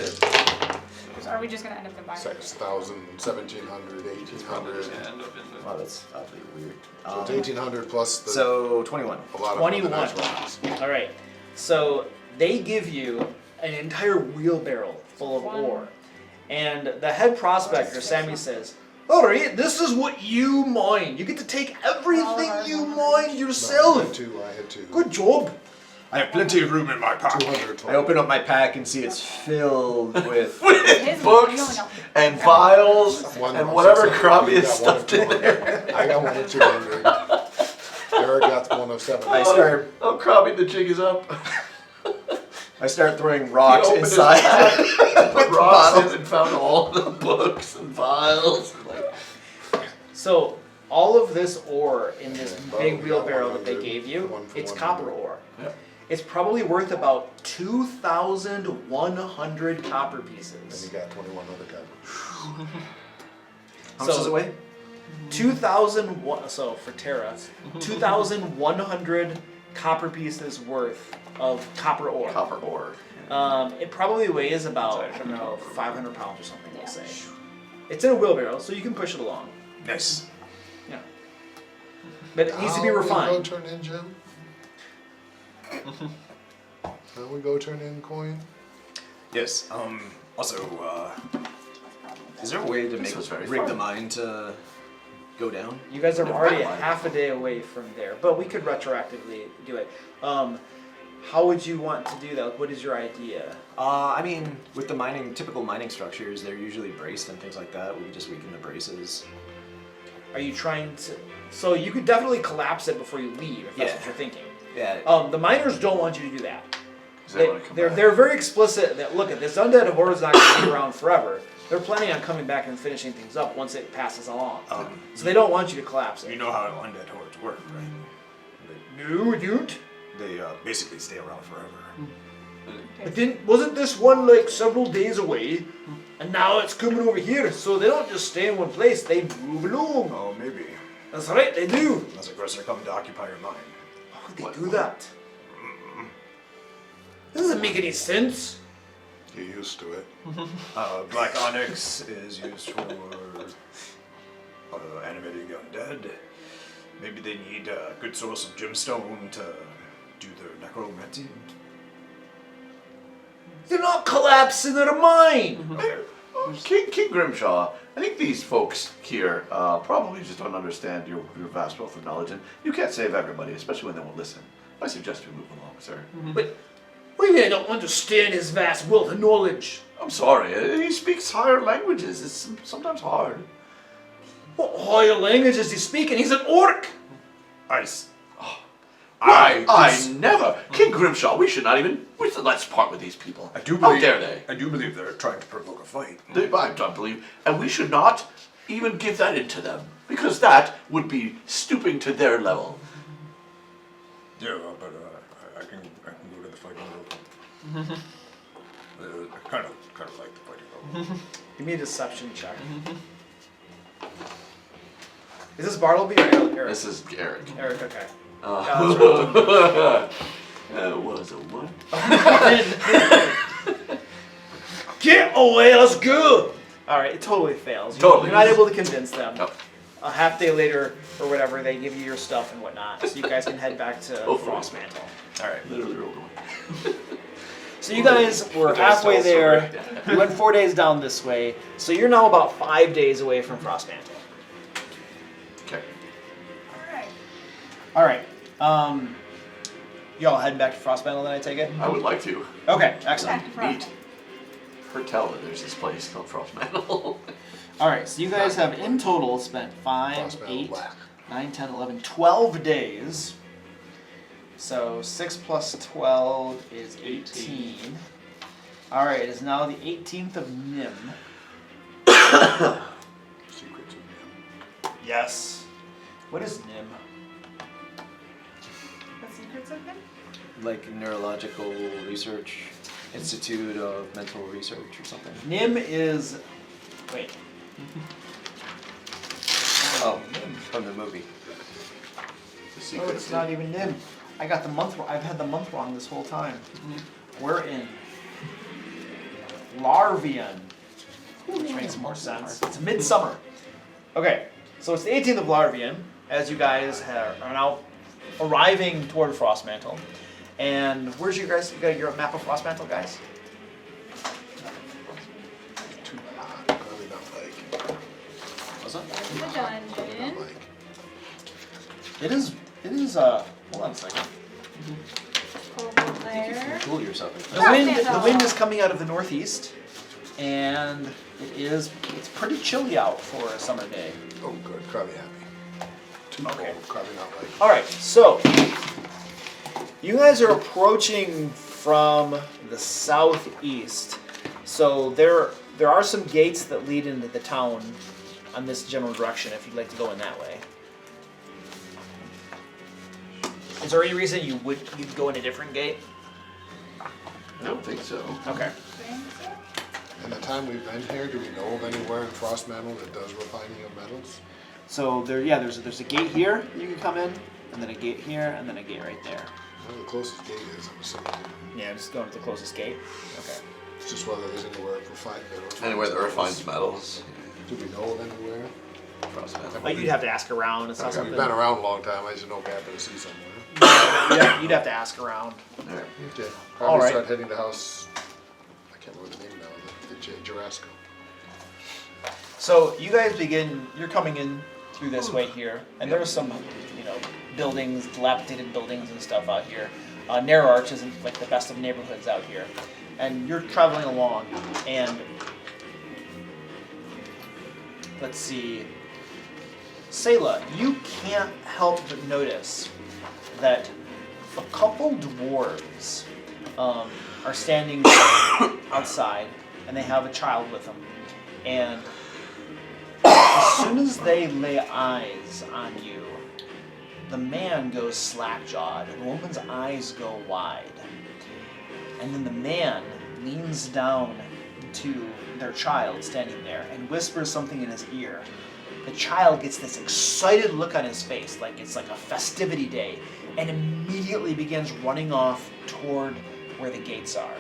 So are we just gonna end up combining? 6,000, 1,700, 1,800. Yeah, end up in the- Wow, that's oddly weird. So it's 1,800 plus the, So 21. a lot of 21. the nice rocks. Alright, so they give you an entire wheelbarrow full of One. ore. And the head prospector, Sammy, says, Alright, this is what you mine. You get to take everything you mine No, I yourself. had 2. I had 2. Good job. I have plenty of room in my pack. 200 I open up my pack and see it's filled with. His Books was no. and vials One and of whatever 600. crappy You is got one of stuffed in 200. there. I got one of 200. Eric got one of 700. I start. Oh, crappy, the jig is up. I start throwing rocks He opened his inside. pack, put rocks in and found all the books and files. So, all of this ore in this Yeah, big well, wheelbarrow we got that they 100, gave you, one for it's 100. copper ore. Yep. It's probably worth about 2,100 copper And pieces. you got 2,100 copper. How much does it weigh? 2,001, so for Terra, 2,100 copper pieces worth of copper ore. Copper ore. It probably weighs about, I don't know, 500 pounds or something, let's say. It's in a wheelbarrow, so you can push it along. Nice. Yeah. But it needs to be Now refined. we go turn in gem? Now we go turn in coin? Yes. Also, is there a way to This was very rig fun. the mine to go down? You guys are Yeah, already right. half a day away from there, but we could retroactively do it. How would you want to do that? What is your idea? I mean, with the typical mining structures, they're usually braced and things like that. We could just weaken the braces. Are you trying to? So you could definitely collapse it before you leave, if that's Yeah. what you're thinking. Yeah. The miners don't want you to do that. 'Cause they wanna come back. They're very explicit that look, this undead horde is not going to be around forever. They're planning on coming back and finishing things up once it passes along. So they don't want you to collapse You it. know how undead hordes work, right? No, dude. They basically stay around forever. But wasn't this one like several days away? And now it's coming over here, so they don't just stay in one place, they move along. Oh, maybe. That's right, they do. Unless, of course, they're coming to occupy your mine. How could they do that? That doesn't make any sense. Get used to it. Black onyx is used for animating undead. Maybe they need a good source of gemstone to do their necromancy. They're not collapsing at a mine. King Grimshaw, I think these folks here probably just don't understand your vast wealth of knowledge, and you can't save everybody, especially when they won't listen. I suggest we move along, sir. But what do you mean I don't understand his vast wealth of knowledge? I'm sorry, he speaks higher languages. It's sometimes hard. What higher language is he speaking? He's an orc. I never. King Grimshaw, we should let's part with these people. I do How believe. dare they? I do believe they're trying to provoke a fight. I don't believe, and we should not even give that into them, because that would be stooping to their level. Yeah, but I can go to the fighting level. I kind of like the fighting level. Give me a deception check. Is this Bartleby or Eric? This is Eric. Eric, okay. That was a what? Get away, let's go! Alright, it totally fails. Totally. You're not able to convince them. No. A half day later, or whatever, they give you your stuff and whatnot. So you guys can head back to Frostmantle. Alright. Literally rolled away. So you guys were halfway there. You went 4 days down this way. So you're now about 5 days away from Frostmantle. Okay. Alright. Alright. Y'all heading back to Frostmantle then, I take it? I would like to. Okay, excellent. Back to Neat. Heard tell that there's this place called Frostmantle. Alright, so you guys have in total spent 5, Frostmantle 8, black. 9, 10, 11, 12 days. So 6 plus 12 is 18. Alright, it is now the 18th of Nim. Secrets of Nim. Yes. What is Nim? The secrets of them? Like Neurological Research Institute of Mental Research or something. Nim is. Wait. Oh, from the movie. The Oh, it's not even Nim. I got the month wrong. I've had the month wrong this whole time. We're in Larvian, which makes more sense. It's midsummer. Okay, so it's the 18th of Larvian, as you guys are now arriving toward Frostmantle. And where's you guys? You got your map of Frostmantle, guys? Too hot. Probably not like. Was it? The Probably dungeon. not like. It is. Hold on a second. Over there. Fool yourself. The wind is coming out of the northeast, and it's pretty chilly out for a summer day. Oh, good. Probably happy. Too Okay. cold. Probably not like. All right, so you guys are approaching from the southeast. So there are some gates that lead into the town on this general direction. If you'd like to go in that way. Is there any reason you'd go in a different gate? I don't think so. Okay. In the time we've been here, do we know of anywhere in Frostmantle that does refining of metals? So there's a gate here you can come in, and then a gate here, and then a gate right there. Well, the closest gate is, I'm assuming. Yeah, just going to the closest gate. Okay. It's just whether there's anywhere refined. Anywhere that refines metals. Do we know of anywhere? Frostmantle. Like you'd have to ask around. It's not We've something. been around a long time. I just know we happen to see somewhere. You'd have to ask around. Alright. Okay. All Probably right. start heading to house. I can't remember the name now. The Jurassico. So you guys you're coming in through this way here, and there's some, buildings, dilapidated buildings and stuff out here. Narrow Arch isn't like the best of neighborhoods out here. And you're traveling along, and let's see. Sayla, you can't help but notice that a couple dwarves are standing outside, and they have a child with them. And as soon as they lay eyes on you, the man goes slack-jawed, and the woman's eyes go wide. And then the man leans down to their child standing there and whispers something in his ear. The child gets this excited look on his face, like it's like a festivity day, and immediately begins running off toward where the gates are.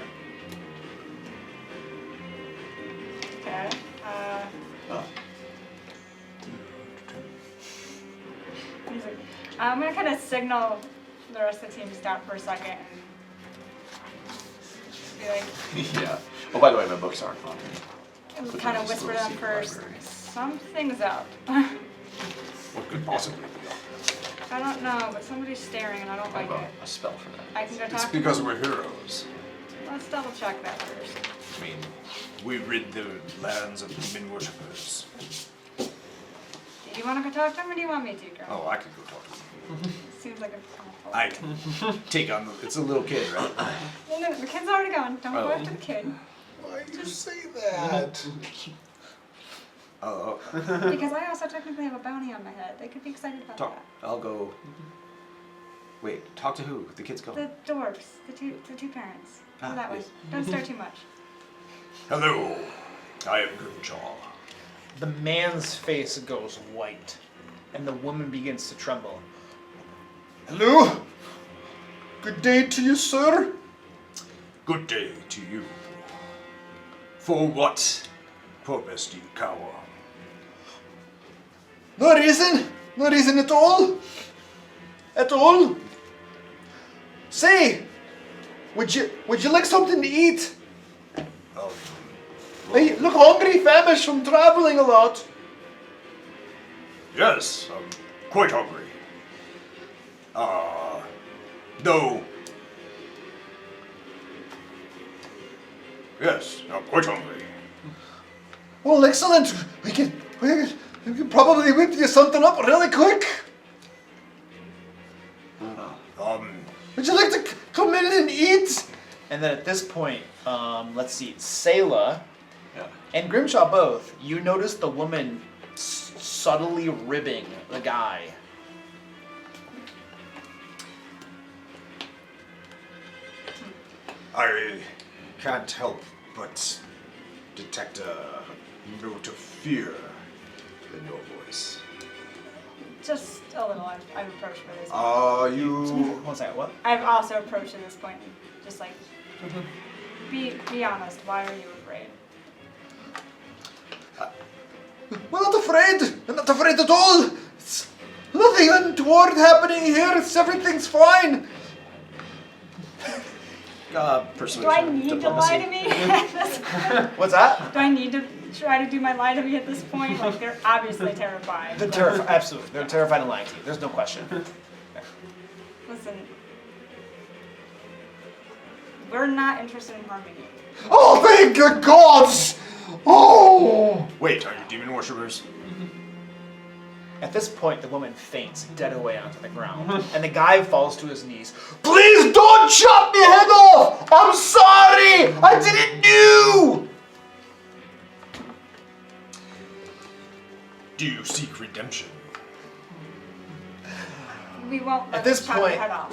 Okay. Music. I'm gonna kind of signal the rest of the team to stop for a second and be like, Yeah. Oh, by the way, my books aren't on. and Put kind them of in this whisper to little them secret first. library. Something's up. What could possibly be up? I don't know, but somebody's staring and I don't I like have it. a spell for that. I can go It's talk to because them. we're heroes. Let's double check that first. I mean, we rid the lands of demon worshippers. Do you want to go talk to him or do you want me to, girl? Oh, I could go talk to them. Seems like a I can take on the. It's a little kid, right? Well, no, the kid's already gone. Don't go Oh. after the kid. Why do you say that? Oh, Because I also technically have a bounty on my head. They could be excited about Talk. I'll go. Wait, talk to who? The kids go. that. The dwarves, the two parents. Go Ah, that way. yes. Don't start too much. hello. I am Grimjaw. The man's face goes white. and the woman begins to tremble. Hello? Good day to you, sir. Good day to you. For what purpose do you cower? No reason at all. At all. Say, would you like something to eat? Hey, look hungry, famished from traveling a lot. Yes, I'm quite hungry. No. Yes, I'm quite hungry. Well, excellent. We can probably whip you something up really quick. Would you like to come in and eat? And then at this point, let's see, Sayla and Grimshaw both, you notice the woman subtly ribbing the guy. I can't help but detect a note of fear in your voice. Just a little. I've approached for this. Are you... One second, what? I've also approached at this point, and just like, be honest. Why are you afraid? We're not afraid. We're not afraid at all. It's nothing untoward happening here. Everything's fine. Persuasion. Do I need to diplomacy. lie to me at this point? What's that? Do I need to try to do my lie to me at this point? Like, they're obviously terrified. They're terrified, absolutely. They're terrified and lying to you. There's no question. Listen, we're not interested in harming you. Oh, thank the gods! Oh! Wait, are you demon worshippers? At this point, the woman faints dead away onto the ground, and the guy falls to his knees. Please don't chop me head off! I'm sorry! I didn't know! Do you seek redemption? We won't let At this them chop your point, head off.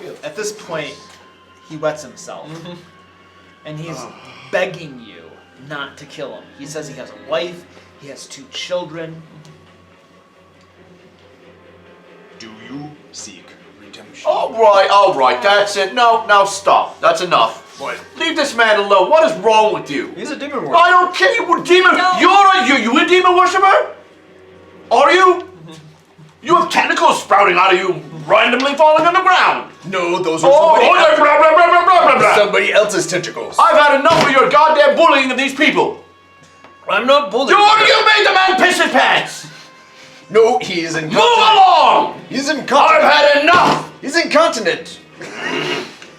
He wets himself, and he's begging you not to kill him. He says he has a wife, he has 2 children. Do you seek redemption? All right, that's it. No, now stop. That's enough. What? Leave this man alone. What is wrong with you? He's a demon worshiper. I don't care. You a demon. No. You a demon worshiper? Are you? You have tentacles sprouting out of you, randomly falling on the ground. No, those are somebody, somebody else's tentacles. I've had enough of your goddamn bullying of these people. I'm not bullying. You made the man piss his pants. No, he is Move incontinent. along. He's I've incontinent. had enough. He's incontinent.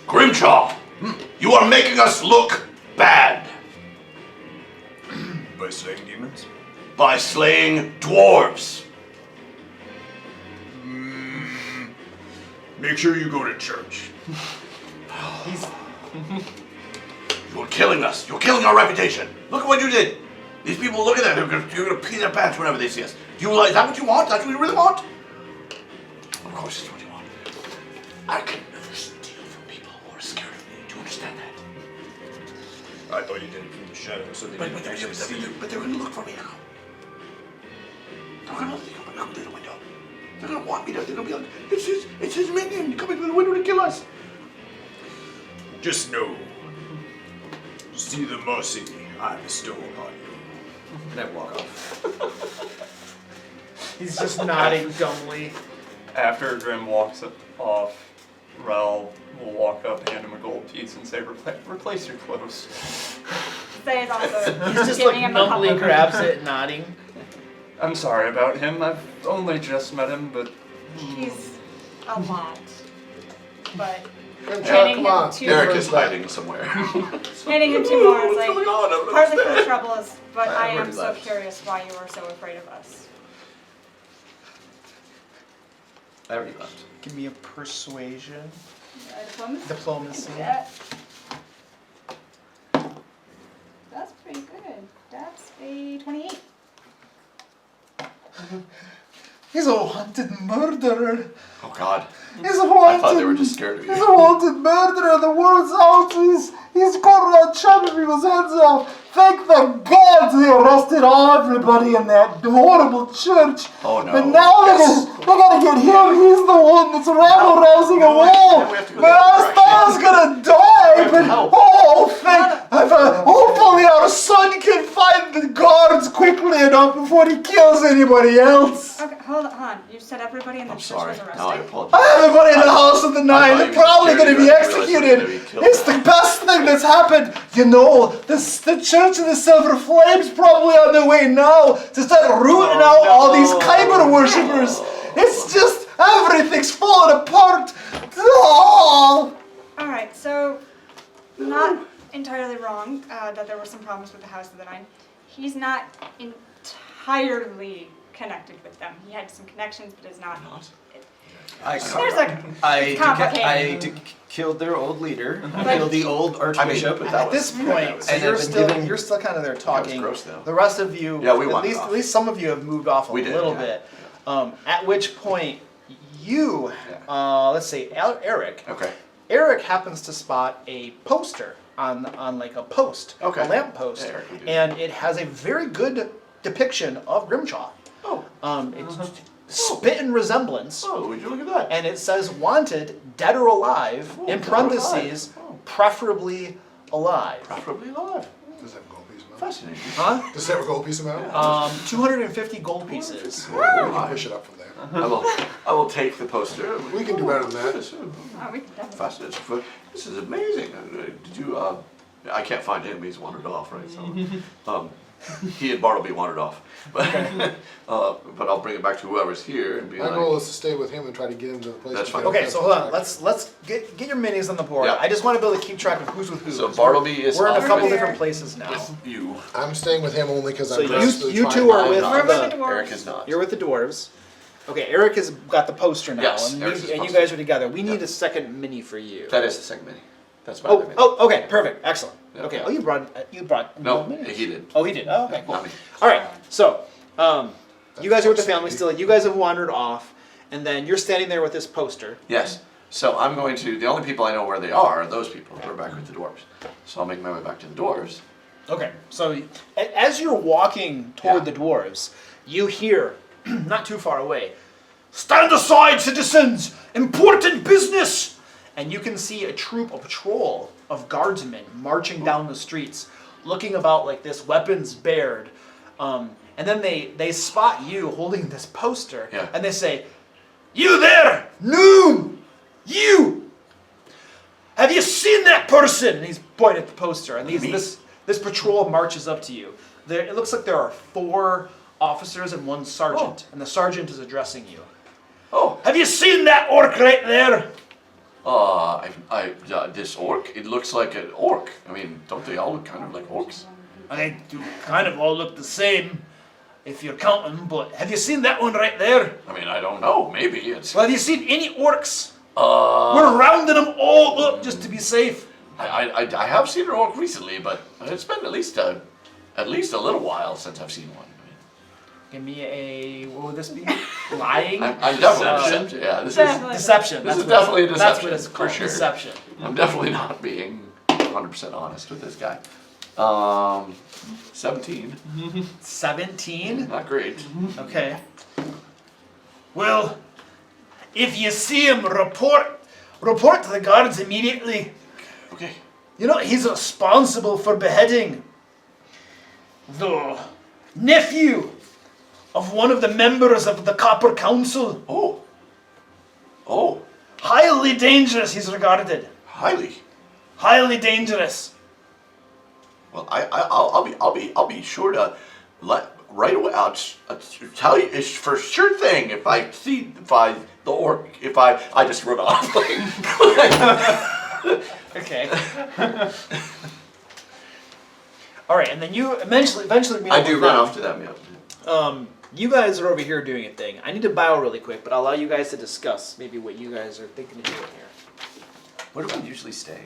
Grimshaw, you are making us look bad By slaying demons? by slaying dwarves. Make sure you go to church. You're killing us. You're killing our reputation. Look at what you did. These people, look at that. You're gonna pee their pants whenever they see us. Is that what you want? That's what you really want? Of course it's what you want. I can never steal from people who are scared of me. Do you understand that? I thought you did it from the shadows, so they But didn't actually see you. they're gonna look for me now. They're gonna come through the window. They're gonna want me to. They're gonna be like, it's his minion coming through the window to kill us. Just know, see the mercy I bestow upon you. And I walk off. He's just nodding dumbly. After Grim walks off, Rel will walk up, hand him a gold piece, and say, replace your clothes. Say is also He's just giving like him a couple numbly of grabs it, nodding. I'm sorry about him. I've only just met him, but He's a lot. But Grimshaw, handing come him on. 2 Derek for- is hiding somewhere. handing him 2 more is like, going on? I don't partly for the understand. trouble is, but I am already so left. curious why you are so afraid of us. I already left. Give me a persuasion. Diplomacy? Diplomacy. That's pretty good. That's a 28. He's a wanted murderer. Oh God. He's a I wanted. thought they were just scared of He's you. a wanted murderer. The word's out. He's going around chopping people's heads off. Thank the gods they arrested everybody in that horrible church. Oh, no. But now they gotta get him. He's the one that's rabble-rousing a wall. now we have to go But that I thought I was gonna die. But hopefully our son can find the guards quickly enough before he kills anybody else. Okay, hold on. You said everybody in the I'm church sorry. was No, I arrested? apologize. Everybody in the House of the Nine, thought they're you probably said going to you be realized you were executed. gonna be killed It's now. the best thing that's happened. You know, the Church of the Silver Flame's probably on their way now to start rooting out all these Kyber worshippers. It's just, everything's falling apart. Oh. Alright, so not entirely wrong that there were some problems with the House of the Nine. He's not entirely connected with them. He had some connections, but is not. I killed their old leader. I killed the old archbishop. At this point, so And you're I've been still giving- you're still kind of there talking. gross, though. The rest of you, Yeah, we at wandered least off. at least some of you have moved off a We did, little yeah. bit. At which point, you, let's say Eric. Okay. Eric happens to spot a poster on like a post, Okay. a lamp post, Yeah, Eric would do and it has a very good depiction of Grimjaw. Oh. It's spit and resemblance. Oh, would you look at that? And it says wanted, dead or alive, Oh, in dead or parentheses, alive. Oh. preferably alive. Preferably alive. Does that have a gold piece amount? Fascinating. Huh? Does that have a gold piece amount? 250 gold pieces. We can push it up from there. I will take the poster. We can do better than that. Yes, Oh, we can definitely. fascinating. This is amazing. Did you? I can't find him. He's wandered off, right? So, he and Bartleby wandered off. But I'll bring it back to whoever's here and be My like. goal is to stay with him and try to get him to the place. That's to fine. get him Okay, so hold on. back. Let's get your minis on the board. Yeah. I just want to be able to keep track of who's with who. So 'cause Bartleby is we're in a off couple with- different places now. with you. I'm staying with him only because So I'm dressed to you try two and are find with out. We're with the the. dwarves. Eric is not. You're with the dwarves. Okay, Eric has got the poster now, Yes, and, Eric's you, the and you poster. guys are together. We need a second mini for you. That is the second mini. That's my Oh, other mini. oh, okay, perfect, excellent. Yeah. Okay, oh, you brought No, minis. he did. Oh, he did. Oh, okay, cool. Not me. All right, so you guys are with the family still. You guys have wandered off, and then you're standing there with this poster. Yes. So I'm going to. The only people I know where they are those people who are back with the dwarves. So I'll make my way back to the dwarves. Okay, so as you're walking toward Yeah. the dwarves, you hear, not too far away, "Stand aside, citizens! Important business!" And you can see a patrol of guardsmen marching down the streets, looking about like this, weapons bared. And then they spot you holding this poster, Yeah. and they say, "You there, Noom! You! Have you seen that person?" And he's pointing at the poster, and this patrol marches up to you. It looks like there are 4 officers and 1 sergeant, and the sergeant is addressing you. Oh. "Have you seen that orc right there?" This orc. It looks like an orc. I mean, don't they all look kind of like orcs? "They do kind of all look the same, if you're counting, but have you seen that one right there? I mean, I don't know. Maybe it's. Well, have you seen any orcs? We're rounding them all up just to be safe." I have seen an orc recently, but it's been at least a little while since I've seen one. Give me a, what would this be? Lying? I'm definitely deceptive. Yeah, this is. Definitely. Deception. This That's is what- definitely a That's deception, what it's for called, sure. deception. I'm definitely not being 100% honest with this guy. 17. 17? Not great. Okay. "Well, if you see him, report to the guards immediately. Okay. You know, he's responsible for beheading the nephew of one of the members of the Copper Council. Oh. Oh. Highly dangerous, he's regarded. Highly. Highly dangerous." Well, I'll be sure to let right away. I'll tell you it's for sure thing if I just run off. Okay. All right, and then you eventually meet I up do with run them. off to them. Yeah. You guys are over here doing a thing. I need to bow really quick, but I'll allow you guys to discuss maybe what you guys are thinking of doing here. Where do we usually stay?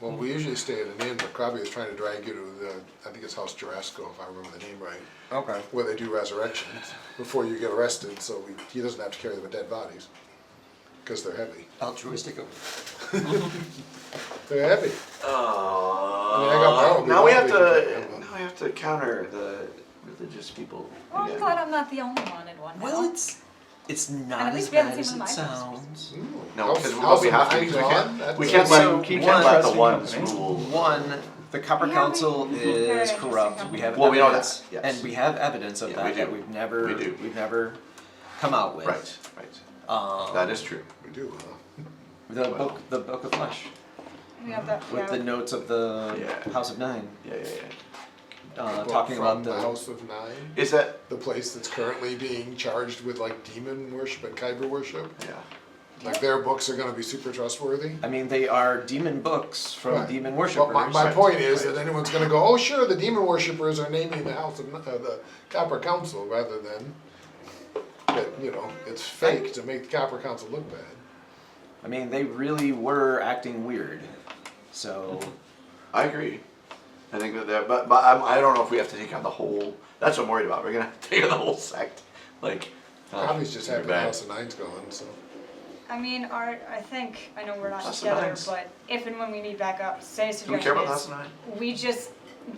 Well, we usually stay at an inn, but Krabby is trying to drag you to the, I think it's House Jurasco, if I remember the name right, Okay. where they do resurrections before you get arrested, so he doesn't have to carry the dead bodies, because they're heavy. Altruistic. They're heavy. I got Bartleby. Now we have Bartleby can to. take them. Now to counter the religious people. Well, I'm again. glad I'm not the only wanted one. Well, now. it's And not at as least we haven't bad as seen it one of my sounds. No, because House we of have to. Nine's Because on? we That's- can't So, let we one can't let the trusting ones company. rule. One, the Copper Yeah, Council very is interesting corrupt. company. We have Well, we know evidence, that, yes. and we have evidence of Yeah, that we do. that we've never We do. we've never come out with. Right. That is true. We do, huh? The book of flesh We have that. with Yeah. the notes of the Yeah. House of Nine, Yeah. talking From about the the House of Nine, Is that? the place that's currently being charged with like demon worship and kyber worship. Yeah. Like their books are going to be super trustworthy. I mean, they are demon books from Right. demon But worshippers. my point is that anyone's going to go, oh sure, the demon worshippers are naming the House of the Copper Council rather than that it's fake to make the Copper Council look bad. I mean, they really were acting weird. So, I agree. I think that, but I don't know if we have to take on the whole. That's what I'm worried about. We're gonna have to take on the whole sect, like. Probably's just happy the bad. House of Nine's going. So I mean, I think I know we're not House of together, Nines. but if and when we meet back up, say Do we care about the House suggestion of Nine? is we just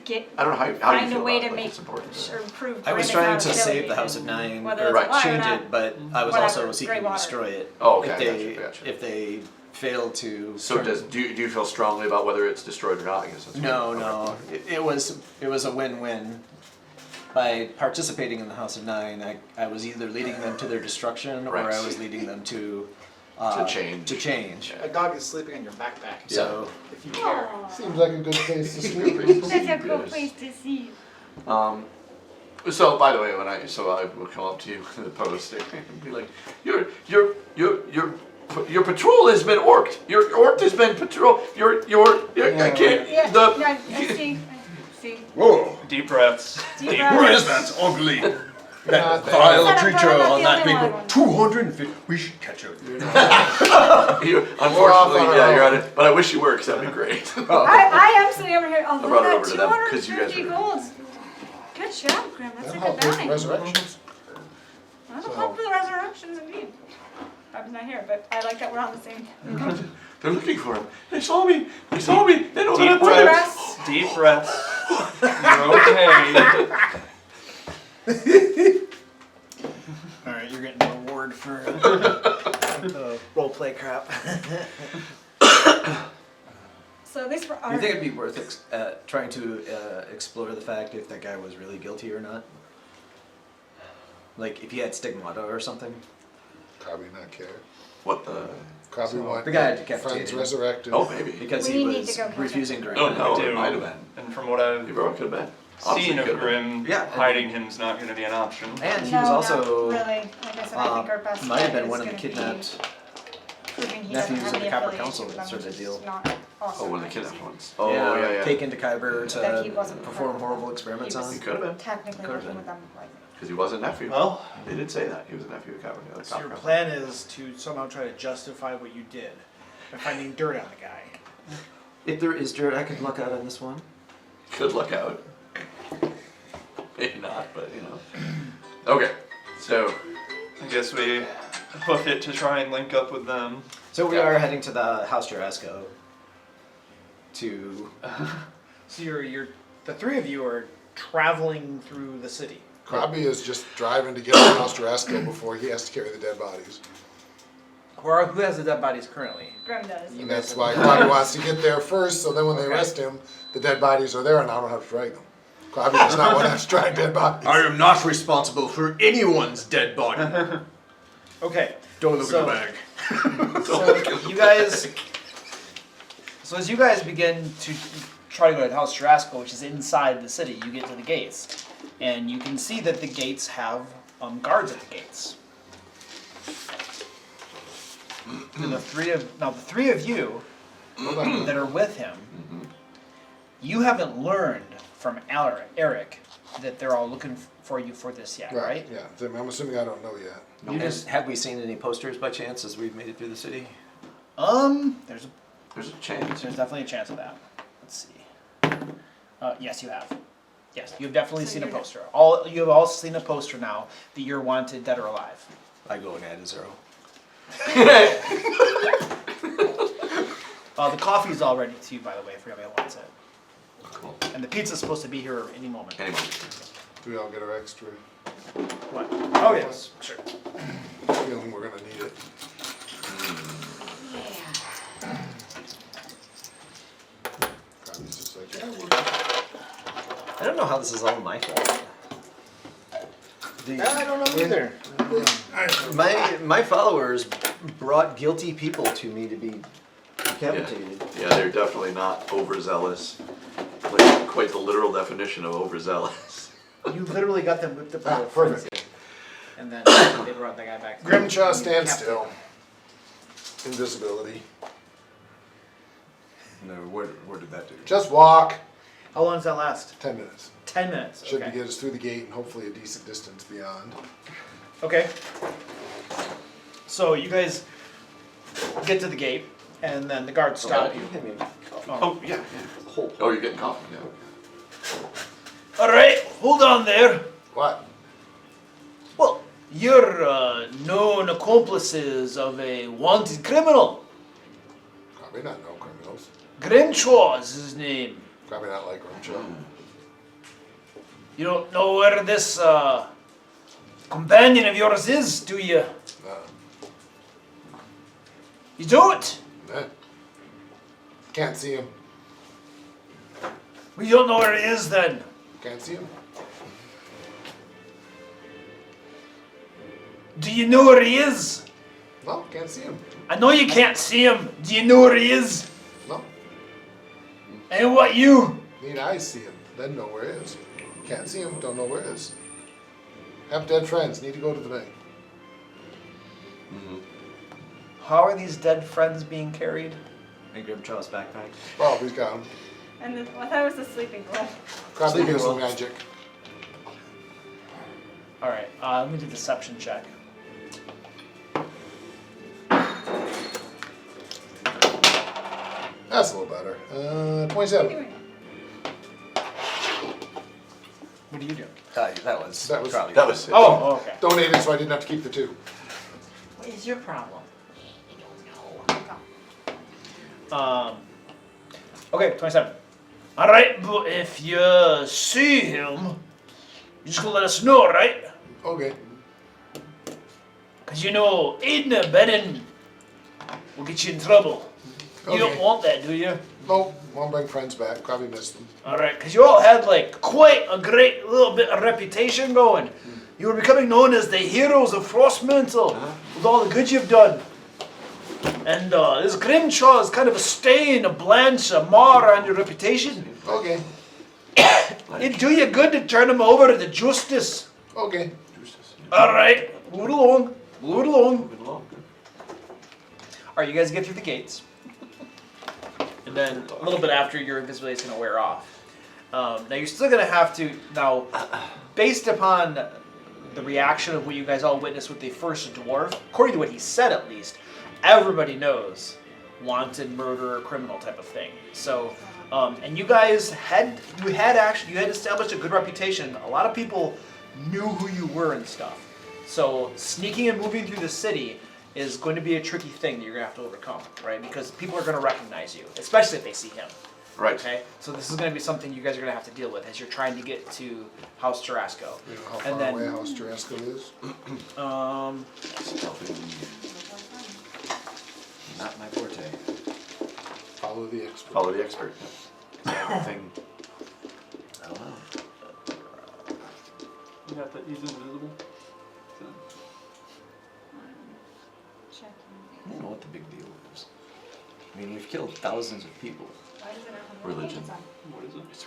get I don't know how you find feel a way about to it, like, make it's important. or improve. I was Brandon's trying to save accountability the House of and Nine, whether or it's Right. a lie or change not. it, but I was Whatever, also seeking to Greywater. destroy it. Oh, okay, If they, gotcha. if they failed to. So turn- do you feel strongly about whether it's destroyed or not? I guess that's No, okay. no. It was a win-win. By participating in the House of Nine, I was either leading them to their destruction, or Right. I was leading them to change. To change. A dog is sleeping on your backpack. So If you care. seems like a good place to sleep. That's a cool place to see. So by the way, I will come up to you in the post and be like, your patrol has been orked. Your orked has been patrol. I can't. Yeah, The no, I see. Whoa! Deep breaths. Deep Where breaths. is that ugly, Not that bad. vile Set up creature there, I'm not on the that only paper? one. 250. We should catch up. Unfortunately, on yeah, our you're own. on it. But I wish you were, because that'd be great. I am sitting over here. Oh, brought it look over at to that, them, 'cause you guys 250 are- golds. Good job, Grim. That's That'll a help good with bounty. resurrections. That'll help with the resurrections indeed. I'm not here, but I like that we're on the same. They're looking for him. They saw me. They saw me. They know that I'm Deep dead. breaths. Deep breaths. You're okay. Alright, you're getting an award for the roleplay crap. So at least for do our. you think it'd be worth trying to explore the fact if that guy was really guilty or not? Like if he had stigmata or something? Probably not care. What the? Probably want the guy friends decapitated. resurrected. Oh, maybe. Because We he need was to go catch refusing him. to Oh no, I it do. might have been. And from what I've Eberron could have been. Honestly, seen of could've been. Grim, Yeah. hiding him's not going to be an option. And he No, was not also really. Like I said, I think our best might have bet been is one of the gonna be kidnapped proving he nephews doesn't have of the any Copper affiliation Council with them, sort of which is deal. not also Oh, one of the nice. kidnapped ones. Oh, yeah. taken to Kyber That he to wasn't perform part- horrible experiments he was on. He could have been. Technically Could've working been. with them. Like, Because he was a nephew. Well, They did say that. He was a nephew of Copper. So your plan is to somehow try to justify what you did by finding dirt on the guy. If there is dirt, I could luck out on this one. Good luck out. Maybe not, but you know. Okay, so I guess we hoof it to try and link up with them. So we Yeah. are heading to the House Jarasco to So the three of you are traveling through the city. Krabby is just driving to get to House Tarasco before he has to carry the dead bodies. Who has the dead bodies currently? Grim does. And that's why Krabby wants to get there first, so then when they arrest him, the dead bodies are there and I don't have to drag them. Krabby does not want to have to drag dead bodies. I am not responsible for anyone's dead body. Okay. Don't look So- at the bag. So you guys. So as you guys begin to try to go to House Tarasco, which is inside the city, you get to the gates, and you can see that the gates have guards at the gates. And the three of you that are with him, you haven't learned from Eric that they're all looking for you for this yet, right? Yeah, I'm assuming I don't know yet. You just have we seen any posters by chance as we've made it through the city? There's there's a chance. definitely a chance of that. Let's see. Yes, you have. Yes, you've definitely So seen a you're- poster. You have all seen a poster now that you're wanted, dead or alive. I go and add a 0. The coffee's all ready to you, by the way, if anybody wants it. Cool. And the pizza's supposed to be here any moment. Anyway, Do we all get our extra What? Oh yes, sure. feeling we're gonna need it? Probably just like, yeah, I don't know how this is all my fault. I don't know either. My followers brought guilty people to me to be decapitated. yeah, they're definitely not overzealous. Like quite the literal definition of overzealous. You literally got them whipped up Ah, into a perfect. frenzy. And then they brought the guy back. Grimchaw, stand Captain. still. Invisibility. No, what did that do? Just walk. How long does that last? 10 minutes. 10 minutes. Should Okay. get us through the gate and hopefully a decent distance beyond. Okay. So you guys get to the gate, and then the guards stop you. Oh yeah. Oh, you're getting coffee. Yeah. All right, hold on there. What? Well, you're known accomplices of a wanted criminal. Probably not no criminals. Grimshaw is his name. Probably not like Grimchaw. You don't know where this companion of yours is, do you? No. You don't? Nah. Can't see him. We don't know where he is then. Can't see him. Do you know where he is? No, can't see him. I know you can't see him. Do you know where he is? No. And what you? Need eyes see him. Then know where he is. Can't see him, don't know where he is. Have dead friends, need to go to the bank. How are these dead friends being carried? In Grimchaw's backpack. Well, he's got him. And I thought it was the sleeping globe. Probably Sleeping some wolf. magic. All right, let me do deception check. That's a little better. 27. What do you do? That was probably That was it. Oh, okay. Donated so I didn't have to keep the 2. What is your problem? Okay, 27. All right, but if you see him, you just gonna let us know, right? Okay. Because you know, aiding and abetting will get you in trouble. You don't Okay. want that, do you? Nope, won't bring friends back. Probably missed them. All right, because you all had like quite a great little bit of reputation going. You were becoming known as the heroes of Frostmantle with all the good you've done. And this Grimshaw is kind of a stain, a blanch, a mar on your reputation. Okay. It'd do you good to turn him over to the justice. Okay. All right, move it along. Move it along. Moving along. All right, you guys get through the gates. And then a little bit after, your invisibility is going to wear off. Now you're still going to have to, now, based upon the reaction of what you guys all witnessed with the first dwarf, according to what he said at least, everybody knows wanted, murderer, criminal type of thing. So, and you guys had established a good reputation. A lot of people knew who you were and stuff. So sneaking and moving through the city is going to be a tricky thing that you're going to have to overcome, right? Because people are going to recognize you, especially if they see him. Right. Okay, so this is going to be something you guys are going to have to deal with as you're trying to get to House Tarasco. You know how And far then- away House Tarasco is? not my forte. Follow the expert. Follow the expert. Thing. Oh wow. You got that he's invisible. So, I don't know what the big deal is. I mean, we've killed thousands of people. Religion. what is it?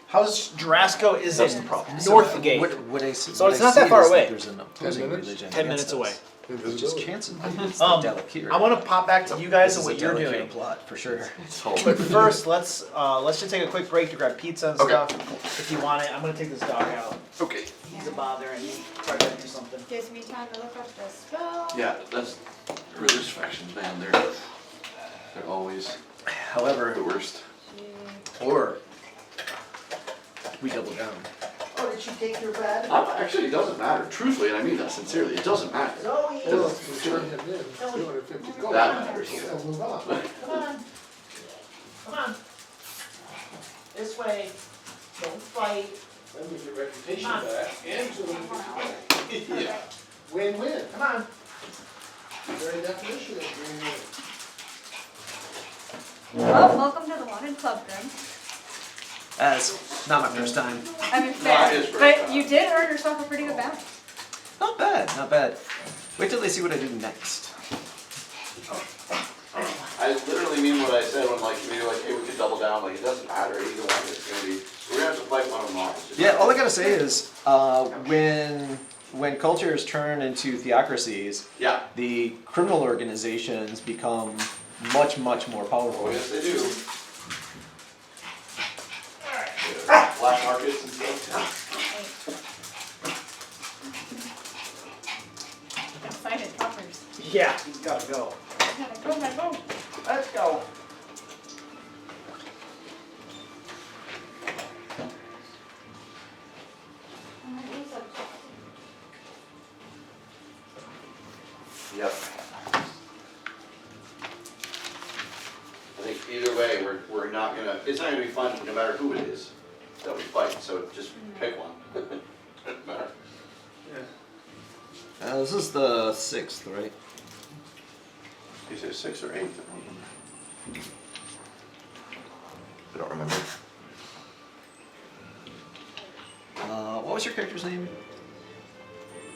House Tarasco is That's in the problem. North Gate. What I see, So what it's I not that see far is away. There's an opposing 10 minutes? religion 10 minutes against away. us, which is Invisibility. chances. It's the Dalekir. I want to pop back to you guys This and is what a you're Dalekir doing. plot for sure. But first, let's just take a quick break to grab pizza and Okay. stuff. If you want it, I'm gonna take this dog out. Okay. He's a bother and he tried to do something. Gives me time to look up the spell. Yeah, that's religious factions, man. They're always However, the worst. or we double down. Oh, did you take your bed? Actually, it doesn't matter. Truthfully, and I mean that sincerely, it doesn't matter. Well, if we turn him in, 250 gold. That matters. We'll move on. Come on. Come on. This way. Don't fight. Then we get reputation Come on. back and so we Yeah. win-win. Come on. The very definition of win-win. Well, welcome to the Wanted Club, Grim. That's not my first time. I mean, Not fair. his first But time. you did earn yourself a pretty good bounty. Not bad, not bad. Wait till they see what I do next. I literally mean what I said when like maybe like, hey, we could double down. Like it doesn't matter. Either one is gonna be. We're gonna have to fight one of them all. It's just Yeah, not- all I gotta say is, when cultures turn into theocracies, Yeah. the criminal organizations become much, much more Oh powerful. yes, they do. Yeah, black markets and stuff. Excited puppers. Yeah, he's gotta go. Gotta go, gotta go. Let's go. Yep. I think either way, we're not gonna. It's not gonna be fun no matter who it is that we fight. So just pick one. Doesn't matter. This is the 6th, right? You say 6 or 8? I don't remember. What was your character's name?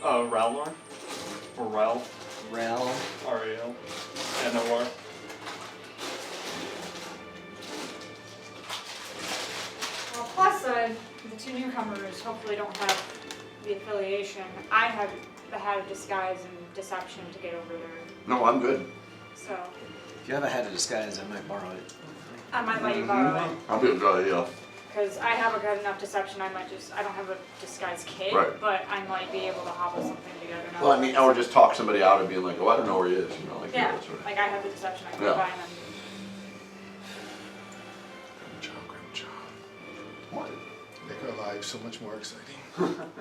Ralnor? Or Ral? Ral. R-A-L. N-O-R. Well, plus, the two newcomers hopefully don't have the affiliation. I have the hat of disguise and deception to get over there. No, I'm good. So, If you have a hat of disguise, I might borrow it. I might let you borrow it. I'll be a guy, yeah. Because I have a good enough deception, I don't have a disguise kit, Right. but I might be able to hobble something together now. Well, I mean, or just talk somebody out of being like, oh, I don't know where he is, you know, like Yeah, that sort of. like I have the deception, I can Yeah. go by and then. Grim job. What? Make our lives so much more exciting.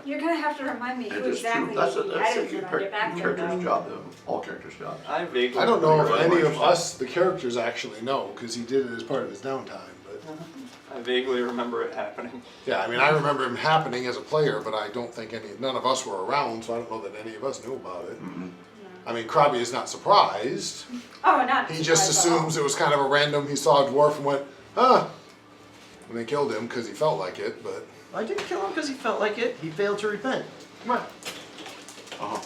You're gonna have to remind me It who is true. exactly That's a he added good to when I get back there. character's though. job, though. All characters' jobs. I vaguely I don't know if remember- any of us, the characters, actually know, because he did it as part of his downtime, but. I vaguely remember it happening. Yeah, I mean, I remember him happening as a player, but I don't think none of us were around, so I don't know that any of us knew about it. I mean, Krabby is not surprised. Oh, not He just surprised at all. assumes it was kind of a random, he saw a dwarf and went, huh. And they killed him because he felt like it, but. I didn't kill him because he felt like it. He failed to repent. Come on.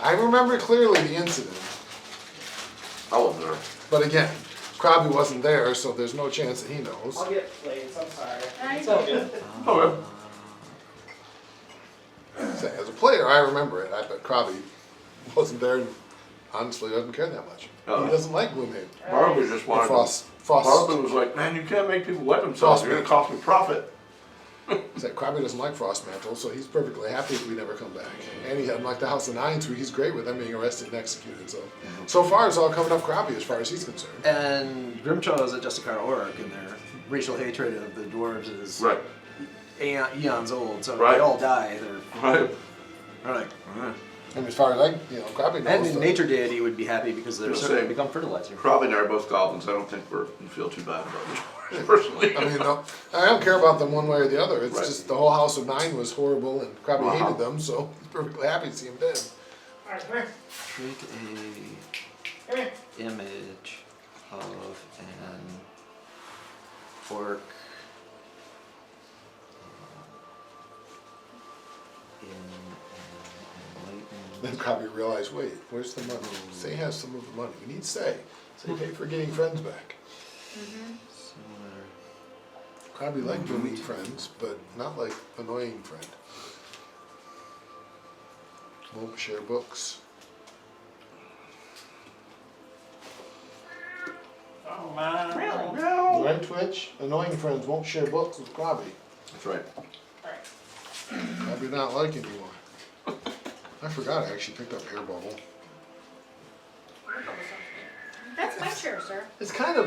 I remember clearly the incident, I wasn't there. but again, Krabby wasn't there, so there's no chance that he knows. I'll get plates, I'm sorry. Right. It's all good. Okay. So, as a player, I remember it. I bet Krabby wasn't there and honestly doesn't care that much. Oh. He doesn't like Gloomhaven. Barbara just wanted Frost. Barbara was like, man, you can't make people wet themselves. You're going to cost me profit. Said Krabby doesn't like Frostmantle, so he's perfectly happy if we never come back. And he doesn't like the House of Nines, so he's great with them being arrested and executed. So far it's all coming up Krabby as far as he's concerned. And Grimchaw is a Justicar Orc, and their racial hatred of the dwarves is Right. eons old. So if Right. they all die, Right. they're like. And as far as Krabby knows. And the that- nature deity would be happy because they're Just starting to saying. become fertilizer. Krabby and I are both goblins. I don't think we feel too bad about it, personally. I mean, no, I don't care about them one way or the other. It's Right. just the whole House of Nine was horrible, and Krabby Uh-huh. hated them, so he's perfectly happy to see him dead. Alright, come here. Create Come here. a image of an orc in an Then enlightened. Krabby realized, wait, where's the money? Say has some of the money. We need Say. Say pay for getting friends back. Similar. Krabby liked winning friends, but not like annoying friend. Won't share books. Oh man. Really? Right, Twitch? Annoying friends won't share books with Krabby. That's right. Alright. Krabby not like anymore. I forgot I actually picked up Hair Bubble. That's my chair, sir. It's kind of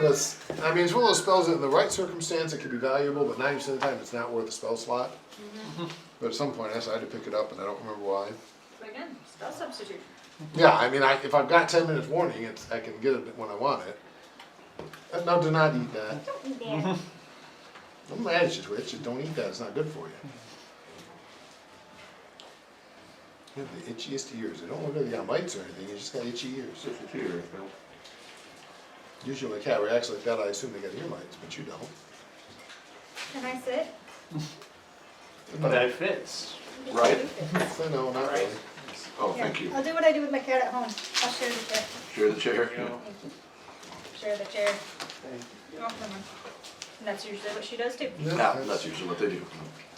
I mean, it's one of those spells that in the right circumstance it could be valuable, but 90% of the time it's not worth a spell slot. But at some point I decided to pick it up and I don't remember why. But again, spell substitute. Yeah, I mean, if I've got 10 minutes warning, I can get it when I want it. No, do not eat that. Don't eat that. I'm mad at you, Twitch. Just don't eat that. It's not good for you. You have the itchiest ears. They don't look like you got mites or anything. You just got itchy ears. Just a tear, Phil. Usually when a cat reacts like that, I assume they got ear mites, but you don't. Can I sit? But that fits. Right? I know, not really. Oh, thank you. I'll do what I do with my cat at home. I'll share the chair. Share the chair. Share the chair. Oh, come on. And that's usually what she does too. Yeah, that's usually what they do.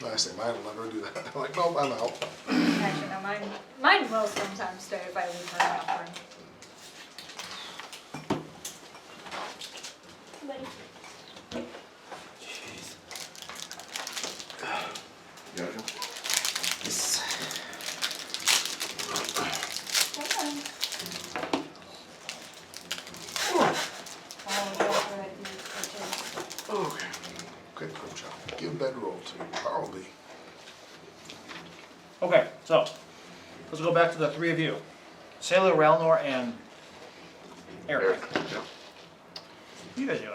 I say mine will never do that. I'm like, nope, I'm out. Actually, no, mine will sometimes stay if I leave her an offering. Yeah, okay. Yes. Okay. Good job. Give bedroll to Carlby. Okay, so let's go back to the three of you. Sailor, Ralnor, and Eric. Yeah. What are you guys doing?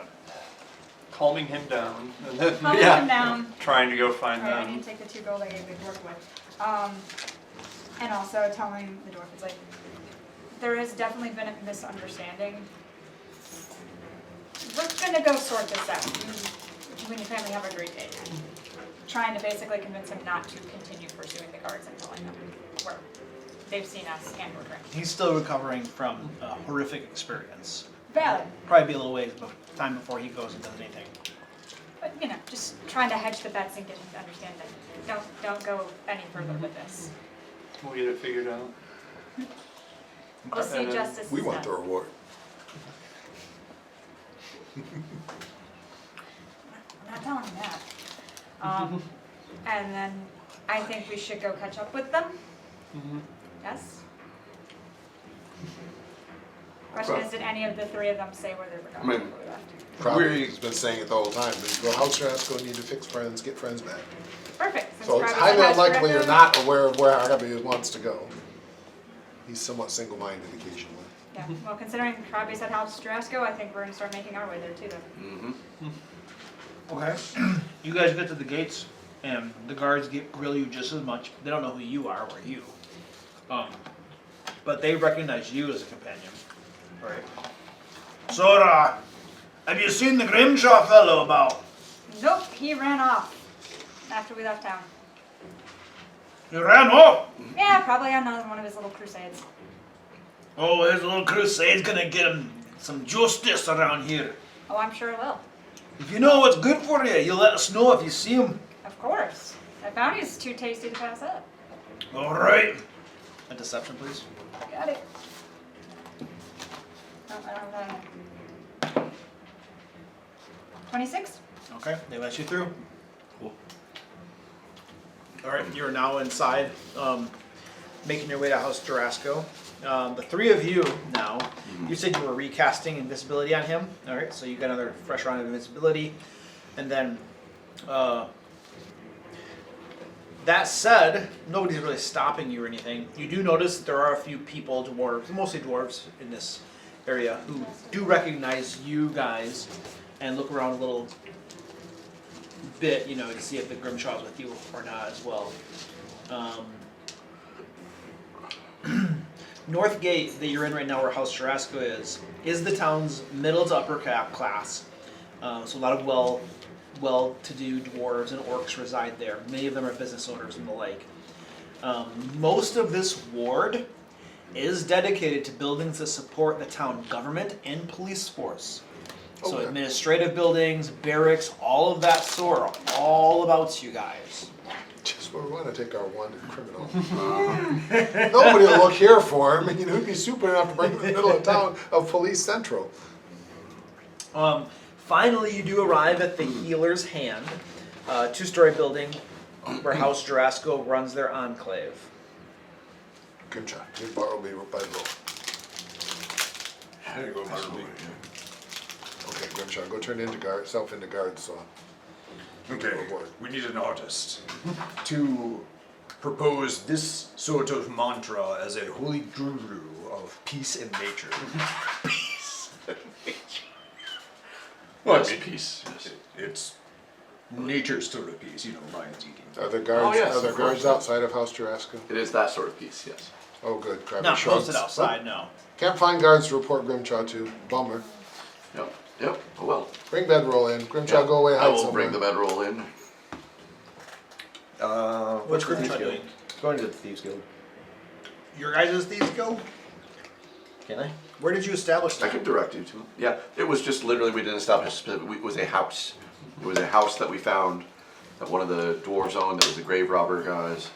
Calming him down, and then Calm him down. trying to go find Alright, I them. need to take the 2 gold I gave the dwarf with. And also telling the dwarf, it's like, there has definitely been a misunderstanding. We're gonna go sort this out. You and your family have a great day. Trying to basically convince him not to continue pursuing the guards and telling them where they've seen us and we're drinking. He's still recovering from a horrific experience. Valid, Probably be a little ways time before he goes and does anything. but you know, just trying to hedge the bets and get him to understand that don't go any further with this. We'll get it figured out. We'll see justice We is want done. the reward. I'm not telling him that. And then I think we should go catch up with them. Yes? Question is, did any of the 3 of them say where they were going I mean, before we left? Probably he's been saying it the whole time. But you go house Rasco, need to fix friends, get friends back. Perfect. Since So it's Travis highly said House unlikely you're Kundarak- not aware of where Arabi wants to go. He's somewhat single-minded occasionally. Yeah, well, considering Travis said House Kundarak, I think we're gonna start making our way there too then. Mm-hmm. Okay. You guys get to the gates, and the guards grill you just as much. They don't know who you are or you. But they recognize you as a companion. Right. Sora, have you seen the Grimshaw fellow about? Nope, he ran off after we left town. He ran off? Yeah, probably on one of his little crusades. Oh, his little crusade's gonna get him some justice around here. Oh, I'm sure it will. If you know what's good for you, you let us know if you see him. Of course. That bounty's too tasty to pass up. All right. A deception, please. Got it. Oh, I don't know. 26? Okay, they let you through. Cool. All right, you're now inside, making your way to House Jarasco. The 3 of you now, you said you were recasting invisibility on him. All right, so you got another fresh round of invisibility. And then, that said, nobody's really stopping you or anything. You do notice that there are a few people, dwarves, mostly dwarves in this area, who do recognize you guys and look around a little bit, you know, to see if the Grimshaw's with you or not as well. North Gate that you're in right now, where House Jarasco is the town's middle to upper class. So a lot of well-to-do dwarves and orcs reside there. Many of them are business owners and the like. Most of this ward is dedicated to buildings that support the town government and police force. So Okay. administrative buildings, barracks, all of that sort are all about you guys. Just where we want to take our wanted criminal. Nobody will look here for him. You know, he'd be stupid enough to bring him to the middle of town of Police Central. Finally, you do arrive at the Healer's Hand, 2-story building where House Jarasco runs their enclave. Good job. Give Bartleby by the roll. There you go, Bartleby. Okay, Grimshaw, go turn yourself into guard, so. Okay, we need an artist to propose this sort of mantra as a holy guru of peace and nature. Well, it's peace. Yes. It's Nature's sort of piece, you know, lions eating. Are there guards? yes, are there of course. guards outside of House Jurassic? It is that sort of piece, yes. Oh, good. Krabby Not shrugs. posted outside, no. Can't find guards to report Grimchaw to. Bummer. Yep, oh well. Bring bedroll in. Grimchaw, go away. I Hide will somewhere. bring the bedroll in. What's Grimshaw the Thieves Guild? doing? Going to the Thieves Guild. Your guys' Thieves Guild? Can I? Where did you establish I that? could direct you to it. Yeah, it was just literally, we didn't establish a specific, it was a house. It was a house that we found that one of the dwarves owned, that was the grave robber guys.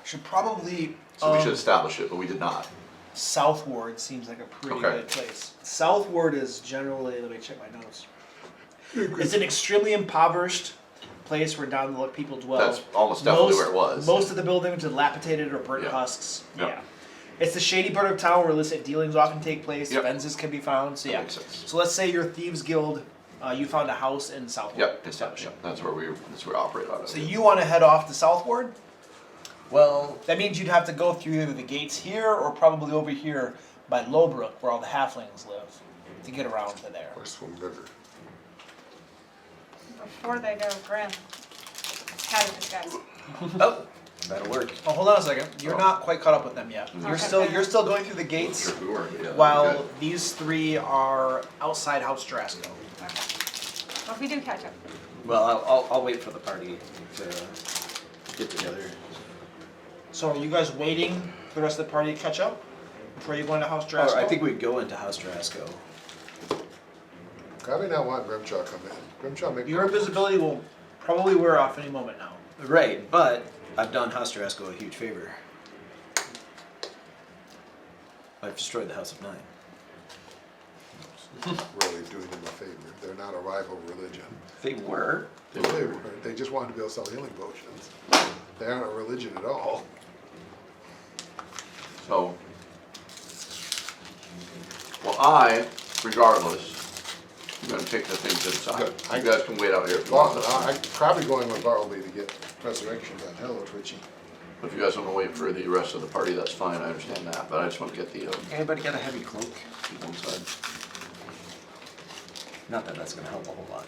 Should probably. So we should establish it, but we did not. Southward seems like a pretty Okay. good place. Southward is generally, let me check my notes. It's an extremely impoverished place where down the look people dwell. That's almost definitely where it was. Most of the buildings are dilapidated or burnt Yeah. husks. Yep. Yeah. It's the shady part of town where illicit dealings often take place. Yep. Fences can be found. So That yeah. makes sense. So let's say your Thieves Guild, you found a house in Southward. Yep, that's where we operate out of. So you want to head off to Southward? Well, That means you'd have to go through either the gates here or probably over here by Lowbrook, where all the halflings live, to get around to there. Or swim river. Before they go, Grim. How did this guys? oh, that'll work. Oh, hold on a second. You're not quite caught up with them yet. Okay. You're still going through the gates, Sure we were, yeah, that'd be while good. these three are outside House Jurassic. Okay. Well, if we do catch up. Well, I'll wait for the party to get together. So are you guys waiting for the rest of the party to catch up before you go into House Jurassic? Or I think we'd go into House Jurassic. Probably not want Grimchaw come in. Grimchaw make Your invisibility will probably wear off any moment now. Right, but I've done House Jurassic a huge favor. I've destroyed the House of Nine. really doing them a favor. They're not a rival religion. They were. They really weren't. They just wanted to be able to sell healing potions. They aren't a religion at all. So, well, I, regardless, I'm gonna take the things inside. Good. You guys can wait out here if you Well, want. I'm probably going with Bartleby to get resurrections on Hello Twitchy. If you guys wanna wait for the rest of the party, that's fine, I understand that, but I just wanna get the, Anybody got a heavy cloak? people inside. Not that that's gonna help a whole lot.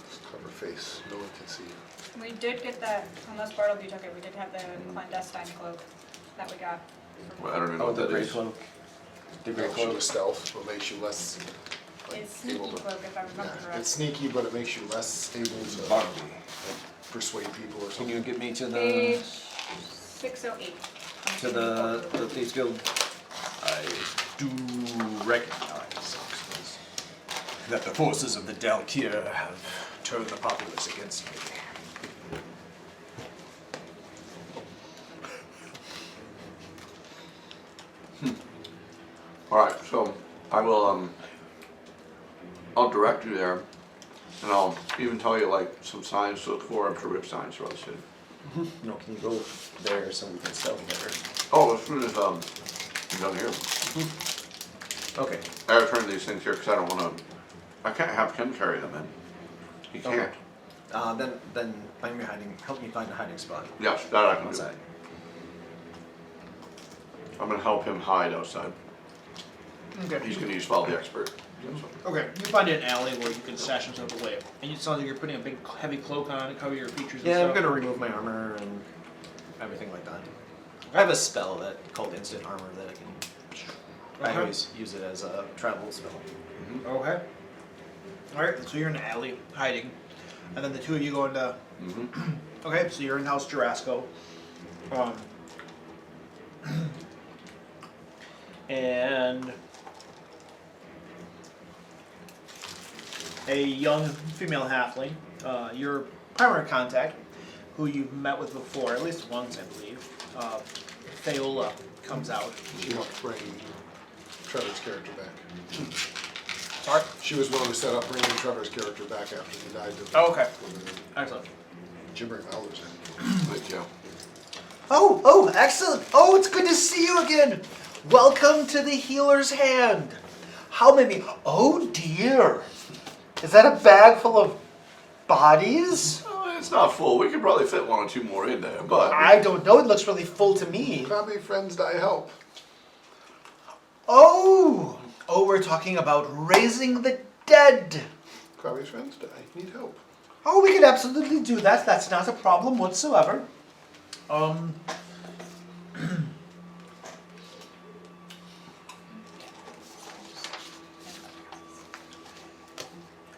Just cover face. No one can see you. We did get that, unless Bartleby took it, we did have the clandestine cloak that we got. Well, I don't even know Oh, what the that gray is. cloak. The gray Helps you cloak. with stealth, but makes you less like, It's sneaky able to. cloak if I remember Yeah, correctly. it's sneaky, but it makes you less able to Bartleby. persuade people or Can something. you get me to the Page 608. to the Thieves Guild? I do recognize that the forces of the Dalkir have turned the populace against me. Alright, so I will, I'll direct you there, and I'll even tell you like some signs to look for, I'm sure we have signs throughout the city. No, can you go there so we can stealth there? Oh, as soon as, I'm done here. Okay. I gotta turn these things here, cause I don't wanna, I can't have him carry them in. He can't. Then find me hiding. Help me find a hiding spot Yes, that I can do. outside. I'm gonna help him hide outside. Okay. He's gonna use follow the expert. Okay, you find an alley where you can stash yourself away. And it sounds like you're putting a big heavy cloak on to cover your features and Yeah, stuff. I'm gonna remove my armor and everything like that. I have a spell that called instant armor that I can. I Okay. always use it as a travel spell. Okay. Alright, so you're in the alley, hiding. And then the two of you go into... Mm-hmm. Okay, so you're in House Jurassic. And... a young female halfling, your primary contact, who you've met with before, at least once, I believe, Theola, comes out. She helped bring Trevor's character back. Sorry? She was willing to set up bringing Trevor's character back after he died. Oh, okay. Excellent. Gibbering Elders in. Good job. Oh, excellent. Oh, it's good to see you again. Welcome to the healer's hand. How many? Oh dear. Is that a bag full of bodies? Oh, it's not full. We could probably fit one or two more in there, but I don't know. It looks really full to me. Probably friends die help. Oh, we're talking about raising the dead. Krabby's friends die. Need help. Oh, we can absolutely do that. That's not a problem whatsoever.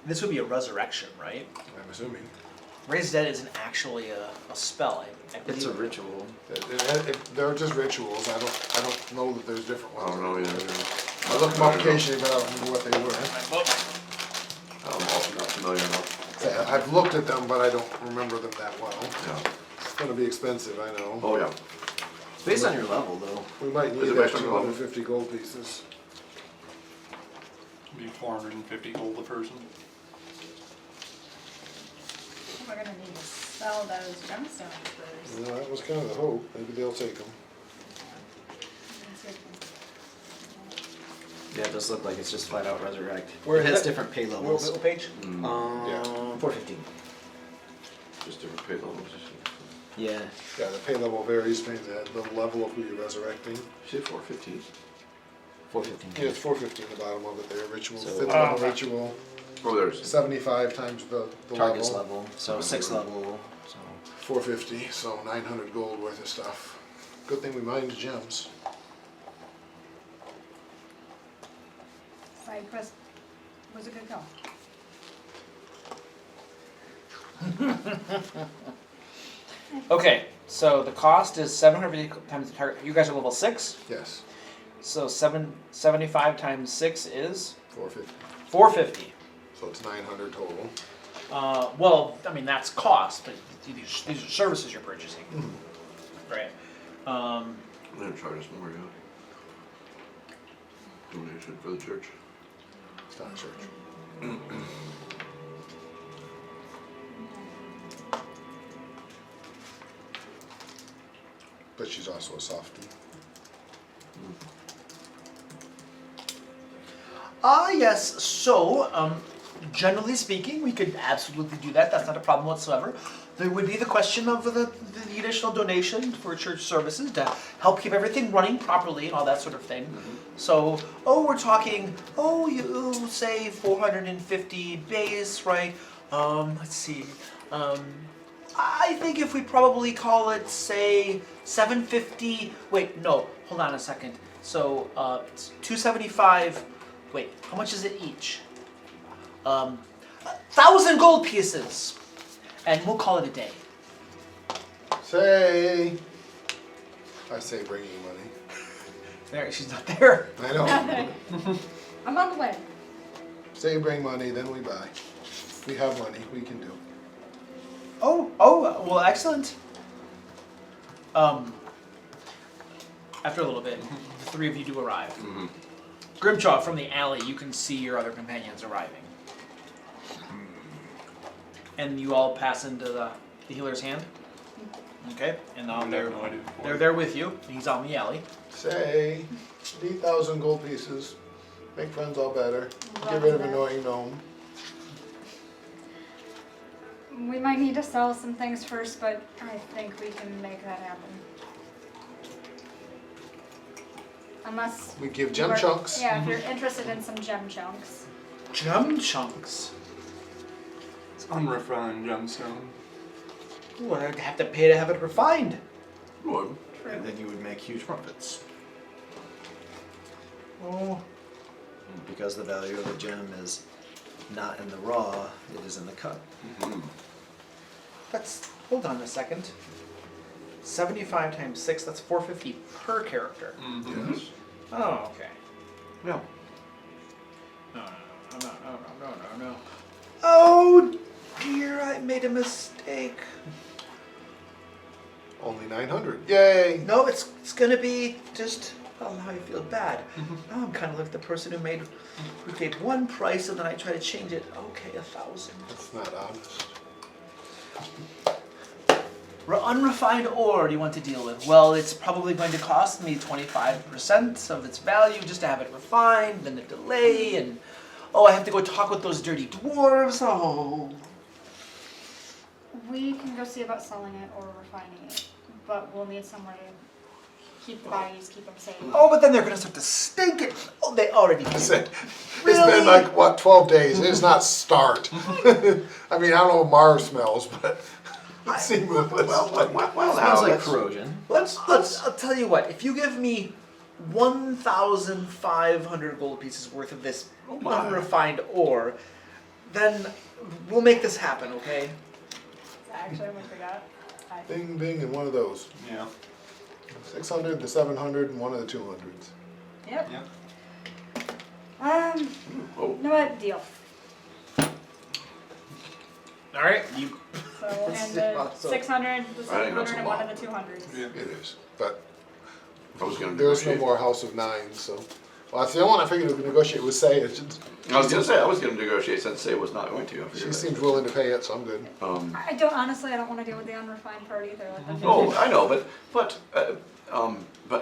This would be a resurrection, right? I'm assuming. Raise Dead isn't actually a spell. I believe. It's a ritual. They're just rituals. I don't know that there's different I ones. don't know either. I looked them up occasionally, but I don't remember what they were. I'm also not familiar enough. I've looked at them, but I don't remember them that well. Yeah. It's gonna be expensive, I know. Oh yeah. It's based on your level, though. We might Is need it that based on your level? 250 gold pieces. It'd be 450 gold a person. We're gonna need to sell those gemstones first. You know, that was kind of the hope. Maybe they'll take them. Yeah, it does look like it's just flat out resurrect. Where it is has it? different pay What levels. page? Yeah. 415. Just different pay levels. Yeah. Yeah, the pay level varies depending on the level of who you're resurrecting. Shit, 415. 415. Yeah, it's 450 in the bottom of it there. Ritual, So- 5th level ritual, Oh, there's. 75 times the Target's level. level. So 6th level. So 450, so 900 gold worth of stuff. Good thing we mined gems. Side quest was a good go. Okay, so the cost is 750 times the target. You guys are level 6, Yes, so 775 times 6 is 450. 450. So it's 900 total. Well, I mean that's cost, but these are services you're purchasing, right? I'm gonna charge us more, yeah. Donation for the church. It's not church. But she's also a softie. Yes. So, generally speaking, we could absolutely do that. That's not a problem whatsoever. There would be the question of the additional donation for church services to help keep everything running properly and all that sort of thing. So, we're talking, you say 450 base, right? Let's see. I think if we probably call it, say, 750. Wait, no, hold on a second. So, it's 275. Wait, how much is it each? 1,000 gold pieces, and we'll call it a day. I say bring you money. There, she's not there. I know. I'm on the way. Say you bring money, then we buy. We have money, we can do. Oh, well, excellent. After a little bit, the three of you do arrive. Grimchaw, from the alley, you can see your other companions arriving. And you all pass into the healer's hand. Okay, and now they're there with you. He's on the alley. Say, need 1,000 gold pieces. Make friends all better. Get rid of annoying gnome. We might need to sell some things first, but I think we can make that happen. Unless We give gem you're- chunks. Yeah, if you're interested in some gem chunks. Gem chunks. It's unrefined gemstone. Ooh, I'd have to pay to have it refined. Would. and then you would make huge profits. Oh. Because the value of a gem is not in the raw, it is in the cut. Hold on a second. 75 times 6, that's 450 per character. Yes. Oh, okay. Yeah. No. Oh dear, I made a mistake. Only 900. Yay! No, it's gonna be just, now I feel bad. Now I'm kind of like the person who gave one price and then I try to change it. Okay, 1,000. That's not honest. Unrefined ore do you want to deal with? Well, it's probably going to cost me 25% of its value just to have it refined, then the delay, and I have to go talk with those dirty dwarves. Oh. We can go see about selling it or refining it, but we'll need somewhere to keep the bodies, keep them safe. Oh, but then they're gonna start to stink it. Oh, they already I do. said, Really? it's been like, what, 12 days? It's not start. I mean, I don't know what Mars smells, but it seemed Well, now, Smells like let's- corrosion. I'll tell you what. If you give me 1,500 gold pieces worth of this my. unrefined ore, then we'll make this happen. Okay? Is that actually how much we got? bing, bing, and one of those. Yeah. 600, the 700, and one of the 200s. Yep. Yeah. Oh. You know what? Deal. All right. You. So we'll hand the 600, the I think that's 700, a and lot. one of the 200s. Yeah. It is. But I was going to there's no negotiate. more House of Nine, so. Well, that's the only one I figured we could negotiate with Say. It's just, I was going to say, I was going to negotiate since Say was not going to. I she figured seems willing to pay it, so I'm good. that. I don't, honestly, I don't want to deal with the unrefined part either. Let them do Oh, it. I know, but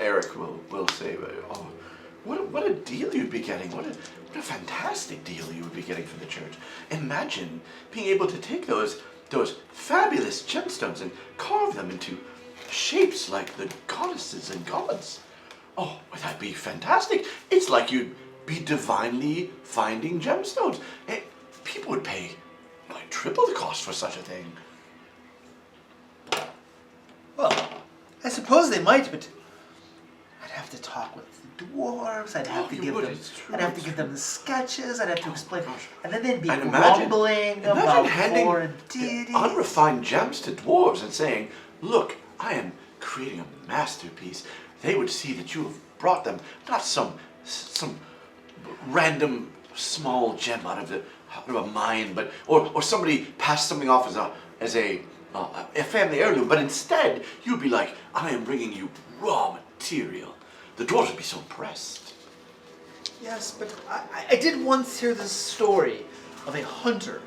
Eric will say, oh, what a deal you'd be getting! What a fantastic deal you would be getting for the church. Imagine being able to take those fabulous gemstones and carve them into shapes like the goddesses and gods. Oh, that'd be fantastic! It's like you'd be divinely finding gemstones. People would pay like triple the cost for such a thing. Well, I suppose they might, but I'd have to talk with the dwarves. I'd have Oh, to you give would, them. it's true, I'd have to it's give them the sketches. I'd have to explain, gosh. and then they'd be And imagine grumbling about handing foreign deities. unrefined gems to dwarves and saying, "Look, I am creating a masterpiece." They would see that you have brought them not some random small gem out of a mine, but or somebody passed something off as a family heirloom, but instead you'd be like, "I am bringing you raw material." The dwarves would be so impressed. Yes, but I did once hear this story of a hunter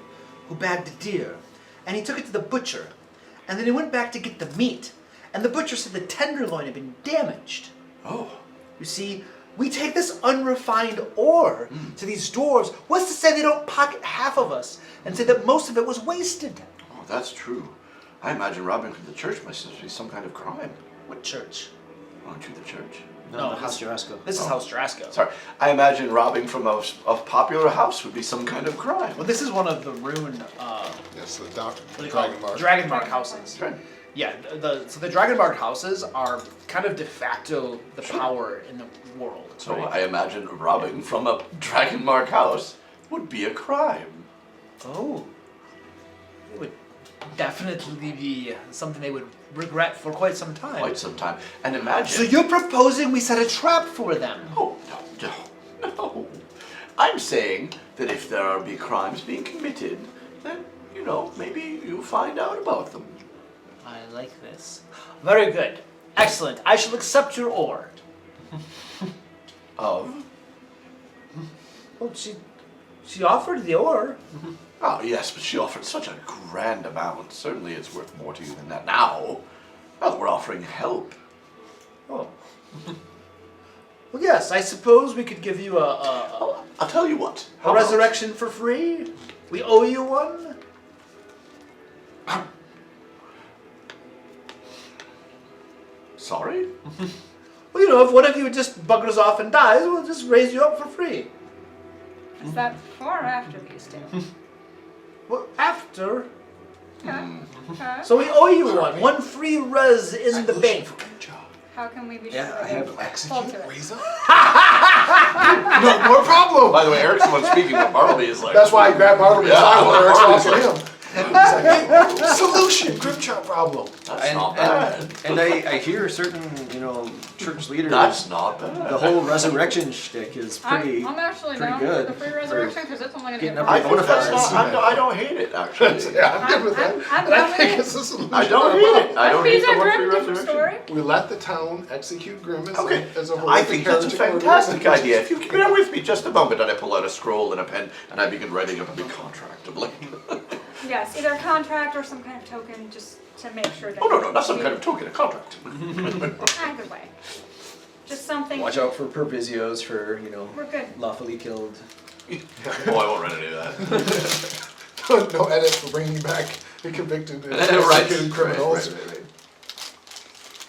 who bagged a deer, and he took it to the butcher, and then he went back to get the meat, and the butcher said the tenderloin had been damaged. Oh. You see, we take this unrefined ore to these dwarves. What's to say they don't pocket half of us and say that most of it was wasted? Oh, that's true. I imagine robbing from the church must be some kind of crime. What church? Aren't you the church? No, the House Jurassico. This is House Jurassico. Sorry, I imagine robbing from a popular house would be some kind of crime. Well, this is one of the rune, Yes, the what do you Dragon call Mark. it? Dragonmark houses. Right. Yeah, so the Dragonmark houses are kind of de facto the power in the world. So right? I imagine robbing from a Dragon Mark house would be a crime. Oh. It would definitely be something they would regret for quite some time. Quite some time. And imagine. So you're proposing we set a trap for them? Oh, no. I'm saying that if there be crimes being committed, then, maybe you find out about them. I like this. Very good. Excellent. I shall accept your ore. Of? Well, she offered the ore. Oh, yes, but she offered such a grand amount. Certainly it's worth more to you than that now. Well, we're offering help. Oh. Well, yes, I suppose we could give you a I'll tell you what. How about- resurrection for free. We owe you one. Sorry? Well, if one of you just buggers off and dies, we'll just raise you up for free. Is that before or after these two? Well, after. Okay. Okay. So we owe you one free res in the bank. How can we be sure Yeah, I they have hold execute to it? Raise up. No more problem. By the way, Eric's the one speaking, but Bartleby is like... That's why I grabbed Bartleby Yeah, aside while Eric's Bartleby's talking like- to him. He's like, hey, solution, grip chop problem. That's not bad. And I hear certain, church leaders. That's not bad. The whole resurrection shtick is pretty. I'm actually pretty down good for the free resurrection because it's only going to getting get up I more. think that's Bonafides. not... I don't hate it, actually. Yeah, I'm good with that. I'm And I done think with it's a solution. I don't to hate our it. I don't hate Peter the one free Grimm, different resurrection. story. We let the town execute Grimm as Okay, as a I horrific think that's a heretic murderer. fantastic idea. If you can bear with me just a moment, and I pull out a scroll and a pen, and I begin writing up a big contract of like... Yes, either a contract or some kind of token just to make sure that. Oh, no, not some kind of token, a contract. Either way. Just something. Watch out for perpisios for, We're good. lawfully killed. Oh, I won't run any of that. No edits for bringing back the convicted and Right, executed criminals. right.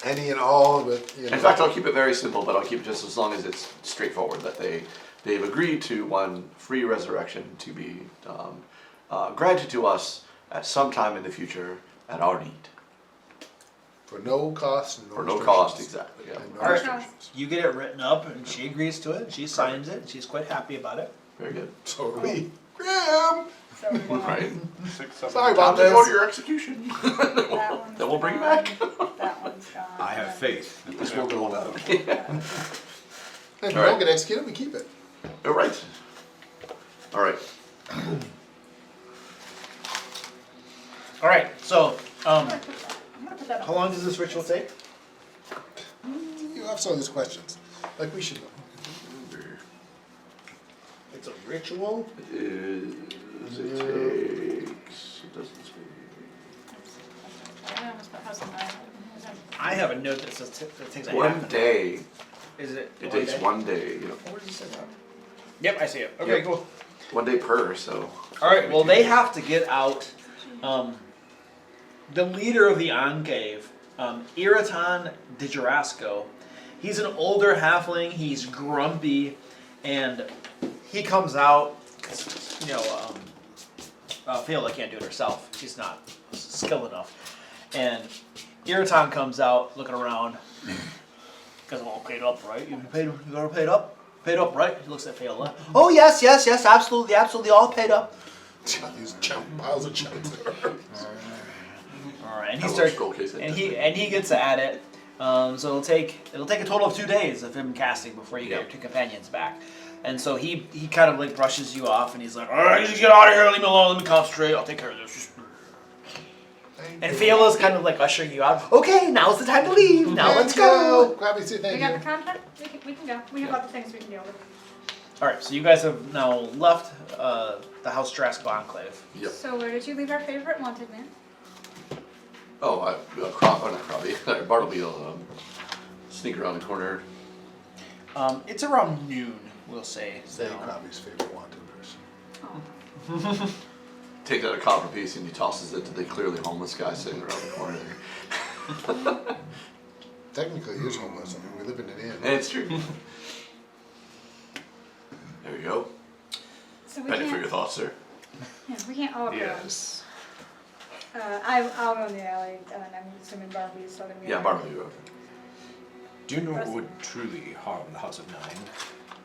any and all, but you know. In fact, I'll keep it very simple, but I'll keep it just as long as it's straightforward, that they've agreed to one free resurrection to be granted to us at some time in the future at our need. For no cost and no For no restrictions. cost, exactly, yeah. And no All right. restrictions. You get it written up, and she agrees to it. She signs it. And she's quite happy about it. Very good. So are we. Graham! So we want Right. 6, 7, Sorry Time about to go this. to your execution. that one's Then we'll bring it gone, back. That one's gone. I have and faith that this will go well. If we All don't right. get executed, we keep it. All right. All right. All right. So, I'm gonna put that how on. long does this ritual take? You have some of these questions. Like we should know. It's a ritual. It doesn't speak. I almost put House of Nine. I have a note that says it takes a One half an hour. day. Is it? It takes one day. You know, Where does it say that? Yep, I see it. Okay, Yep. cool. one day per. So. All right. Well, they have to get out. The leader of the enclave, Iraton de Jarasco. He's an older halfling. He's grumpy, and he comes out. You know, Fiola can't do it herself. She's not skilled enough. And Iraton comes out, looking around. Guys are all paid up, right? You paid? You got paid up? Paid up, right? He looks at Fiola. Oh yes, absolutely, all paid up. These piles of chunks. All right, and he I love starts, scroll case and he gets at it. So it'll take a total of 2 days of him casting before you get your two companions back. And so he kind of like brushes you off, and he's like, all right, just get out of here, leave me alone, let me concentrate, I'll take care of this. Just... And Fiola's kind of like ushering you out. Okay, now's the time to leave. Now let's go. Grab me, too, We thank got you. the contract? We can go. We have other things we can deal with. All right, so you guys have now left the House Drasko Enclave. Yep. So where did you leave our favorite wanted man? Oh, not Crowley. Bartleby will sneak around the corner. It's around noon, we'll say. Say So. Krabby's favorite wanted person. Takes out a copper piece and he tosses it to the clearly homeless guy sitting around the corner there. Technically, he is homeless. I mean, we live in an inn. And it's true. There you go. So we Penny for your can't. thoughts, sir. Yeah, we can't all go. Yes. I'll go in the alley, and I'm assuming Barbie's still gonna be. Yeah, there. Bartleby. Do you know what would truly harm the House of Nine?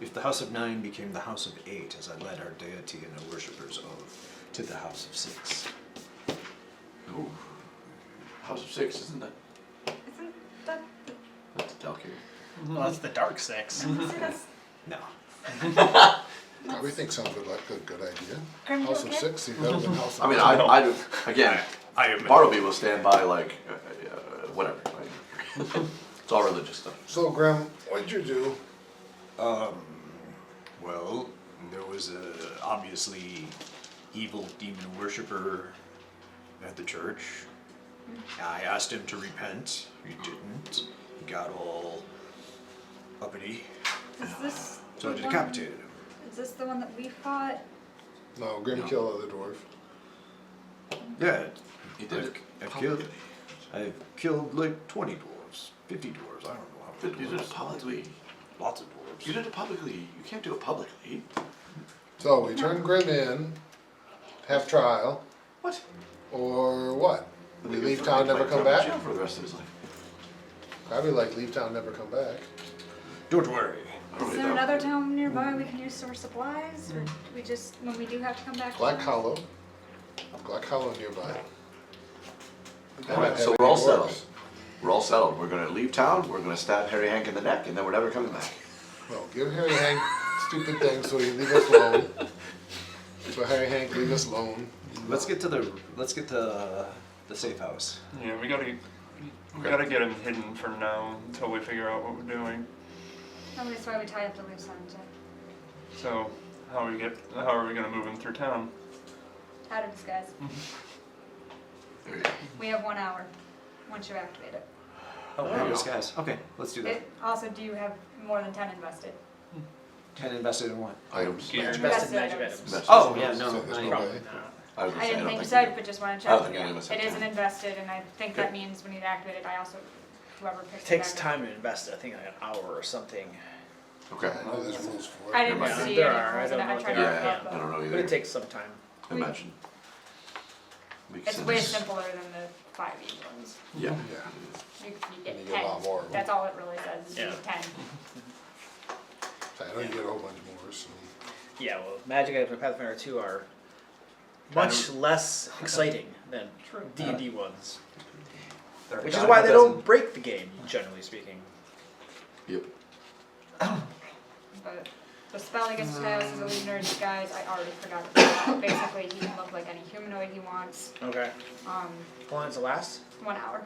If the House of Nine became the House of Eight, as I led our deity and the worshippers of to the House of Six. Ooh. House of Six, isn't that? Isn't that? That's Dalkir. Well, that's the Dark Six. See, that's No. Probably think sounds like a good idea. Grim House of Hill Six, see better than House of I mean, Nine. I do, again, I am. Bartleby will stand by like, whatever. Like, it's all religious stuff. So, Graham, what'd you do? Well, there was a obviously evil demon worshipper at the church. I asked him to repent. He didn't. He got all uppity. Is this? So I the one- decapitated him. Is this the one that we fought? No, Grim No. killed the dwarf. Yeah, He did it. I've killed like 20 dwarves, 50 dwarves. I don't know how But many you did it dwarves. publicly. Lots of dwarves. You did it publicly. You can't do it publicly. So, we turn Grim in, have trial, What? or what? We leave town, Like, never come throw him in back? jail for the rest of his life. Probably like leave town, never come back. Don't worry. I don't Is get there that. another town nearby we can use for supplies, or do we just when we do have to come back? Black Hollow. Black Hollow nearby. Alright, so we're all settled. We're all settled. We're gonna leave town, we're gonna stab Harry Hank in the neck, and then we're never coming back. No, give Harry Hank stupid things so he leave us alone. So Harry Hank, leave us alone. Let's get to the safe house. Yeah, we gotta get him hidden for now until we figure out what we're doing. Oh, that's why we tie up the loose ends. So how are we gonna move him through town? Out of disguise. There you go. We have 1 hour once you activate it. Oh, There you those go. guys. Okay, let's do that. It also, do you have more than 10 invested? 10 invested in what? Items. Gear. Invested That's magic it. items. That's Oh, just- yeah, no. So there's I- no Probably way. not. I was gonna I say, didn't don't think you think said, but just want to I don't check. think any of us have It isn't 10. invested, and I think that means when you activate it, I also whoever picks It takes the time to invest, I think, like an hour or something. Okay. I know there's rules for I it. didn't Yeah, see there any are. I rules don't in it. know I what tried they to are. look it Yeah, up, I but don't know But either. it takes some time. Imagine. Makes it's sense. way simpler than the 5e ones. Yeah. Yeah. You And get you 10. get a lot more of them. That's all it really says. Is you Yeah. get 10. So I know you get a whole bunch more, so. Yeah, well, Magic items in Pathfinder 2 are much less exciting than True. D&D ones. They're a Which is dime why a they dozen. don't break the game, generally speaking. Yep. But the spell he gets to cast is illusionary disguise. I already forgot about that. Basically, he can look like any humanoid he wants. Okay. Um, How long does it last? 1 hour,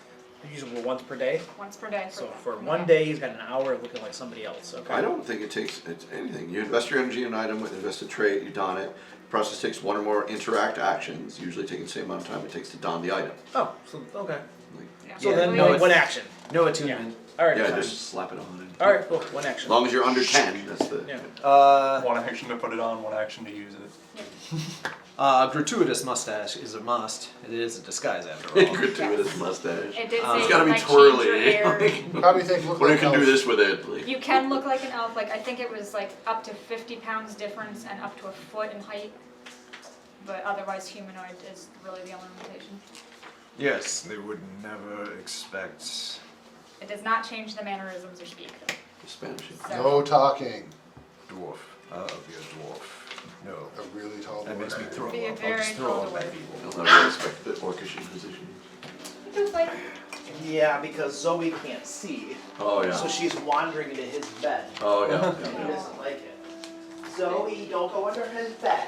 Usually once per day. once per day. So for from one now. day, he's got an hour of looking like somebody else. Okay. I don't think it takes anything. You invest your energy in an item, invest a trait, you don it. The process takes one or more interact actions, usually taking the same amount of time it takes to don the item. Oh, so okay. Like, Yeah. So Yeah, then no, one it's- action. No attunement. All right. yeah, fine. just slap it on. All right. Cool. One As action. long as you're under 10, that's the. Yeah. One action to put it on, one action to use it. Gratuitous mustache is a must. It is a disguise after all. Gratuitous mustache. It did It's say It's gotta be like, change your twirly. hair. How do you think look What like you can do elves? this with it? Like, You can look like an elf. Like I think it was like up to 50 pounds difference and up to a foot in height. But otherwise, humanoid is really the only limitation. Yes, they would never expect. It does not change the mannerisms or speak. Though. Spanish. So, No talking. Dwarf. I'll be a dwarf. No. A really tall That makes me dwarf. throw Be a up. I'll very just throw tall up at dwarf. people. You'll never expect the orcish inquisition. You can fight. Yeah, because Zoe can't see, Oh so she's wandering into his bed. Oh He yeah. doesn't like it. Zoe, don't go under his bed.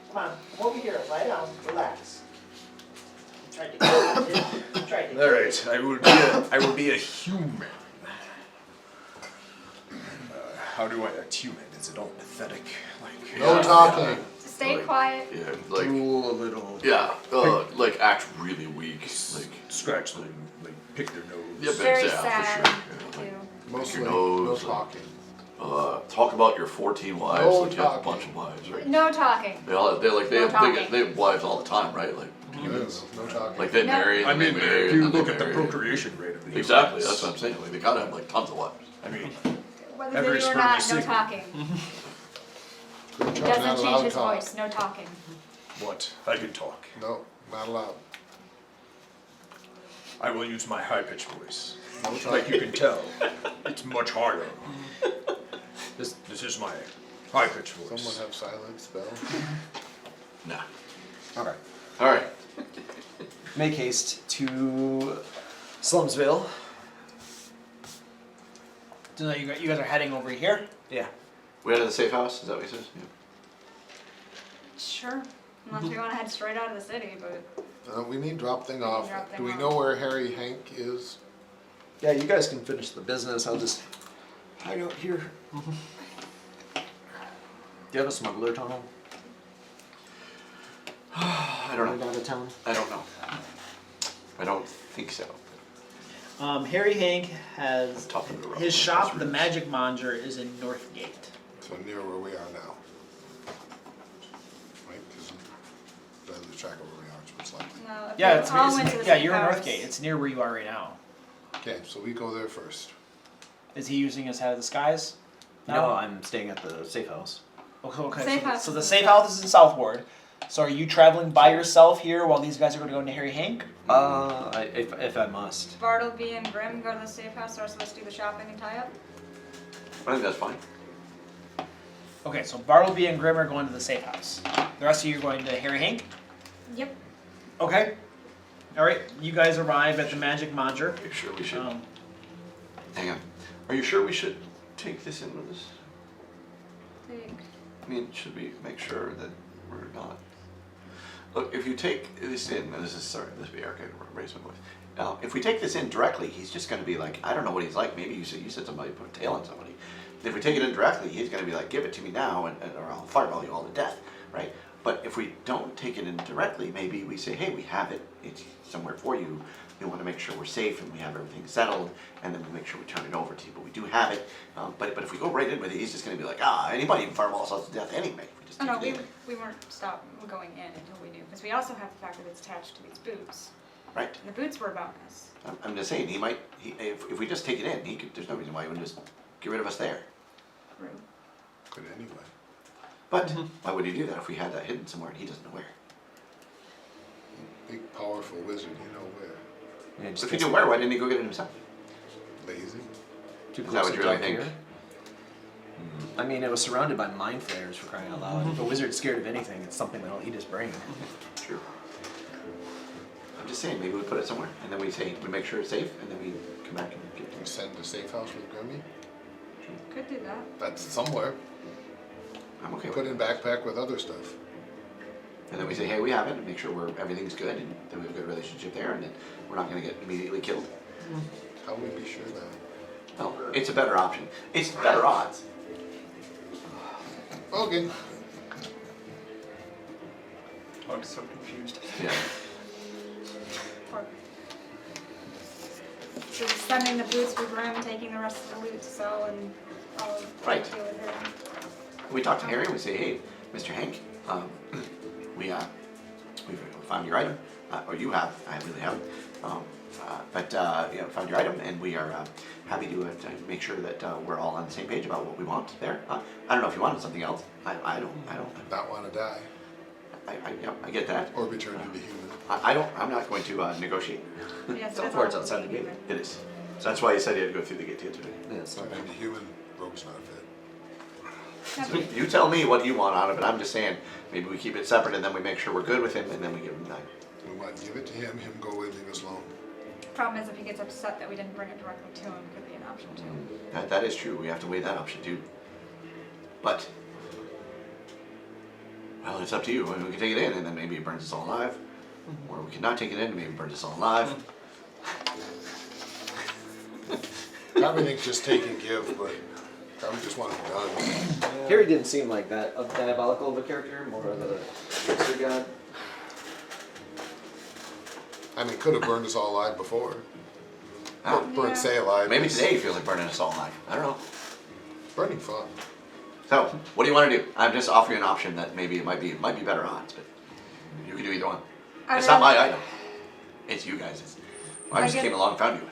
Come on, come over here, lie down, relax. Tried to kill you. Tried to kill All you. right, I will be a human. How do I attune it? Is it all pathetic? Like No talking. Stay Like- quiet. Yeah, like drool a little. yeah, like act really weak, like Scratch them, like pick their nose. yeah, Very yeah, sad for sure. Yeah, too. Mostly Your no nose. talking. Talk about your 14 wives No like you have a talking. bunch of wives, right? No talking. They all they like they No have talking. they have wives all the time, right? Like humans. No talking. Like they No. marry. I And they mean, marry, if you and then look they at the marry. procreation rate of the Exactly, humans, that's what I'm saying. Like they gotta have like tons of wives. I mean, Whether Every they do or sperm not, is no sacred. talking. Good job, Doesn't not change allowed his talk. voice. No talking. what? I can talk. No, not allowed. I will use my high-pitched voice. No Like talking. you can tell, it's much harder. This is my high-pitched voice. Someone have silent spell. Nah. Okay. All right. Make haste to Slumsville. So you guys are heading over here. Yeah. We out of the safe house. Is that what he says? Yeah. Sure. Unless we want to head straight out of the city, but We need drop thing We need off. drop thing Do we off. know where Harry Hank is? Yeah, you guys can finish the business. I'll just hide out here. Do you have a smuggler tunnel? I don't Right know. out of town? I don't know. I don't think so. Harry Hank has Top of the road. his shop. That's The roots. Magic Monger is in Northgate. So near where we are now. Right? Because I lose track of where we are, so it's like. no. If Yeah, we it's, all went to the yeah. same You're in house, Northgate. It's near where you are right now. Okay, so we go there first. Is he using his head of disguise? No, I'm staying at the safe house. Okay. Safe so, house so is the in safe South- house is in Southward. So are you traveling by yourself here while these guys are going to go into Harry Hank? If I must. Bartleby and Grim go to the safe house, so we're supposed to do the shopping and tie up? I think that's fine. Okay, so Bartleby and Grim are going to the safe house. The rest of you are going to Harry Hank? Yep. Okay. Alright, you guys arrive at the Magic Monger. Are you sure we should? Um, Hang on. Are you sure we should take this in with us? Think. I mean, should we make sure that we're not? Look, if you take this in, and this is sorry, this will be Eric. I raise my voice. If we take this in directly, he's just going to be like, I don't know what he's like. Maybe you said somebody put a tail on somebody. If we take it in directly, he's going to be like, give it to me now, or I'll fireball you all to death, right? But if we don't take it in directly, maybe we say, hey, we have it. It's somewhere for you. We want to make sure we're safe and we have everything settled, and then we make sure we turn it over to you. But we do have it. But if we go right in with it, he's just going to be like, anybody can fireball us to death anyway. If we just Oh take no, it in. we weren't going in until we knew, because we also have the fact that it's attached to these boots. Right. The boots were a bonus. I'm just saying, if we just take it in, there's no reason why he wouldn't just get rid of us there. True. Could anyway. But why would he do that if we had that hidden somewhere and he doesn't know where? Big, powerful wizard, you know where. Yeah, just If he gets knew where, why didn't he go get it himself? Lazy. too Is close that what to you really dark think? here. I mean, it was surrounded by mind flayers for crying out loud. If a wizard's scared of anything, it's something that'll eat his brain. True. I'm just saying, maybe we put it somewhere, and then we make sure it's safe, and then we come back and get We it. send to safe house with Grimmy. Could do that. That's somewhere. I'm okay with Put it. in backpack with other stuff. And then we say, hey, we have it, and make sure everything's good, and then we have a good relationship there, and then we're not going to get immediately killed. How would we be sure that? No, it's a better option. It's better odds. Okay. I'm so confused. Yeah. Or so sending the boots with Grim, taking the rest of the loot to sell, and I'll Right. deal with her. We talk to Harry and we say, hey, Mr. Hank, we've found your item, or you have, I really haven't, found your item, and we are happy to make sure that we're all on the same page about what we want there. I don't know if you wanted something else. I don't. Not want to die. I get that. Or be turned into human. I'm not going to negotiate. Yes, Teleport's that's all outside the gate. It is. So that's why he said he had to go through the gate to get to it. Yeah, it's not Turned into human. Rogue's not fit. So you tell me what you want out of it. I'm just saying, maybe we keep it separate and then we make sure we're good with him and then we give him that. We want to give it to him go away, leave us alone. Problem is, if he gets upset that we didn't bring it directly to him, could be an option too. That is true. We have to weigh that option too. But, well, it's up to you. We can take it in and then maybe it burns us all alive. Or we cannot take it in and maybe it burns us all alive. Everything's just take and give, but probably just want it done. Harry didn't seem like that diabolical of a character, more of a trickster god. I mean, could have burned us all alive before. Ah, Burned say alive. maybe is today feels like burning us all alive. I don't know. Burning fun. So, what do you want to do? I'm just offering an option that maybe it might be better odds, but you can do either one. It's not my item. It's you guys'. I just came along and found you.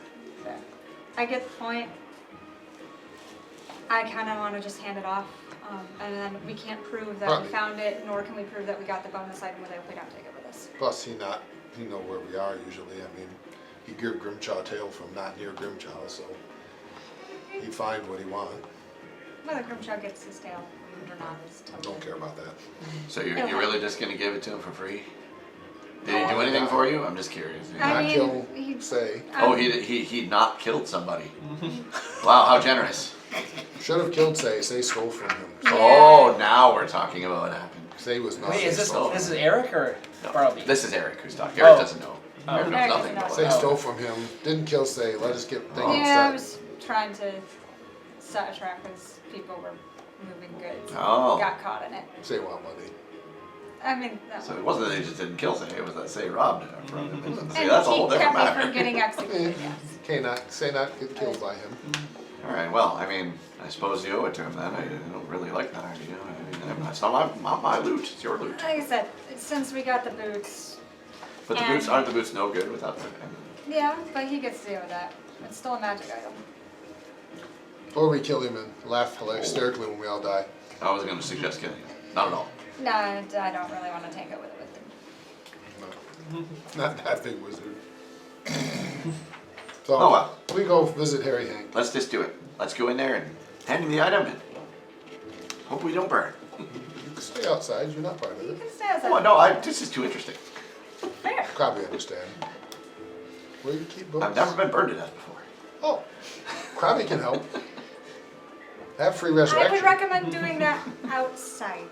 I get the point. I kind of want to just hand it off, and then we can't prove that we found it, nor can we prove that we got the bonus item with it if we don't take it with us. Plus, he know where we are usually. I mean, he give Grimchaw tail from not near Grimchaw, so he'd find what he want. Whether Grimshaw gets his tail or not is totally. Don't care about that. So you're really just going to give it to him for free? Did he do anything for you? I'm just curious. I Not mean, kill, he- say. Oh, he not killed somebody. Wow, how generous. Should have killed Say. Say stole from him. Oh, now we're talking about what happened. Say was not. Wait, is this stole. this is Eric or Barlby? This is Eric who's talking. Eric Oh. doesn't know. Eric knows Eric nothing doesn't about know. Say it. stole from him. Didn't kill Say. Let us get things Yeah, I set. was trying to set a trap because people were moving goods. Oh. Got caught in it. Say want money. I mean, that So it wasn't that they just didn't kill Say, it was that Say robbed him from him. and See, that's a whole he different kept me from matter. getting executed. Yes. Say not get killed by him. All right, well, I mean, I suppose you owe it to him then. I don't really like that idea. I mean, it's not my loot, it's your loot. Like I said, since we got the boots, But the And- boots, aren't the boots no good without them? yeah, but he gets to deal with that. It's still a magic item. Or we kill him and laugh hysterically when we all die. I was going to suggest killing him. Not at all. No, I don't really want to take it with him. No. Not that big wizard. So Oh, well. we go visit Harry Hank. Let's just do it. Let's go in there and hand him the item and hope we don't burn. You can stay outside. You're not part of You it. can stay outside. Oh, no, this is too interesting. Fair. Probably understand. Where you keep books? I've never been burned to death before. Oh, Krabby can help. Have free I would resurrection. recommend doing that outside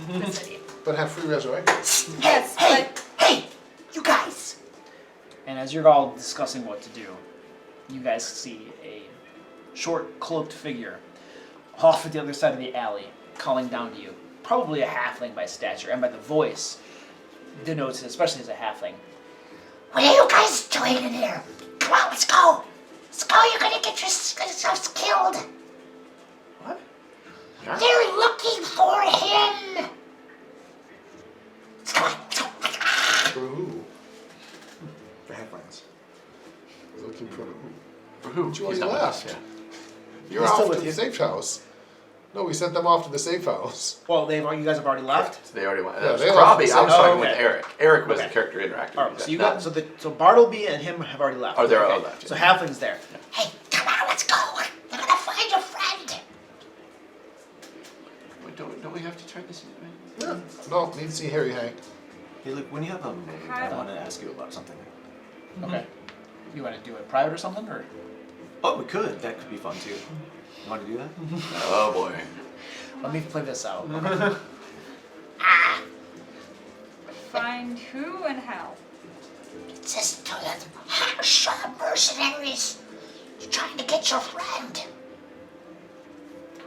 the city. But have free resurrection. Yes, but Hey, you guys! And as you're all discussing what to do, you guys see a short, cloaked figure off at the other side of the alley, calling down to you. Probably a halfling by stature, and by the voice, denotes it, especially as a halfling. What are you guys doing in here? Come on, let's go! Let's go, you're gonna get yourselves killed! What? They're looking for him! Come on, let's go. For who? But you He's already not with us, left. yeah. You're He's still off with to you. the safe house. No, we sent them off to the safe house. Well, you guys have already left. So they already went. Yeah, That was they left Krabby. the I was same- talking Oh, with okay. Eric. Eric was Okay. the character interacting. All right, with so that. you Not- got so Bartleby and him have already left. Oh, they're all Okay. left, So yeah. Halfling's there. Hey, come on, let's go. We're gonna find your friend. Wait, don't we have to turn this in? Yeah. No, need to see Harry Hank. Hey, look, when you have a moment, I want to ask you about something. Okay. You want to do it private or something, or? Oh, we could. That could be fun too. You want to do that? Oh boy. Let me play this out. Find who and how? It's just sharp mercenaries. You're trying to get your friend.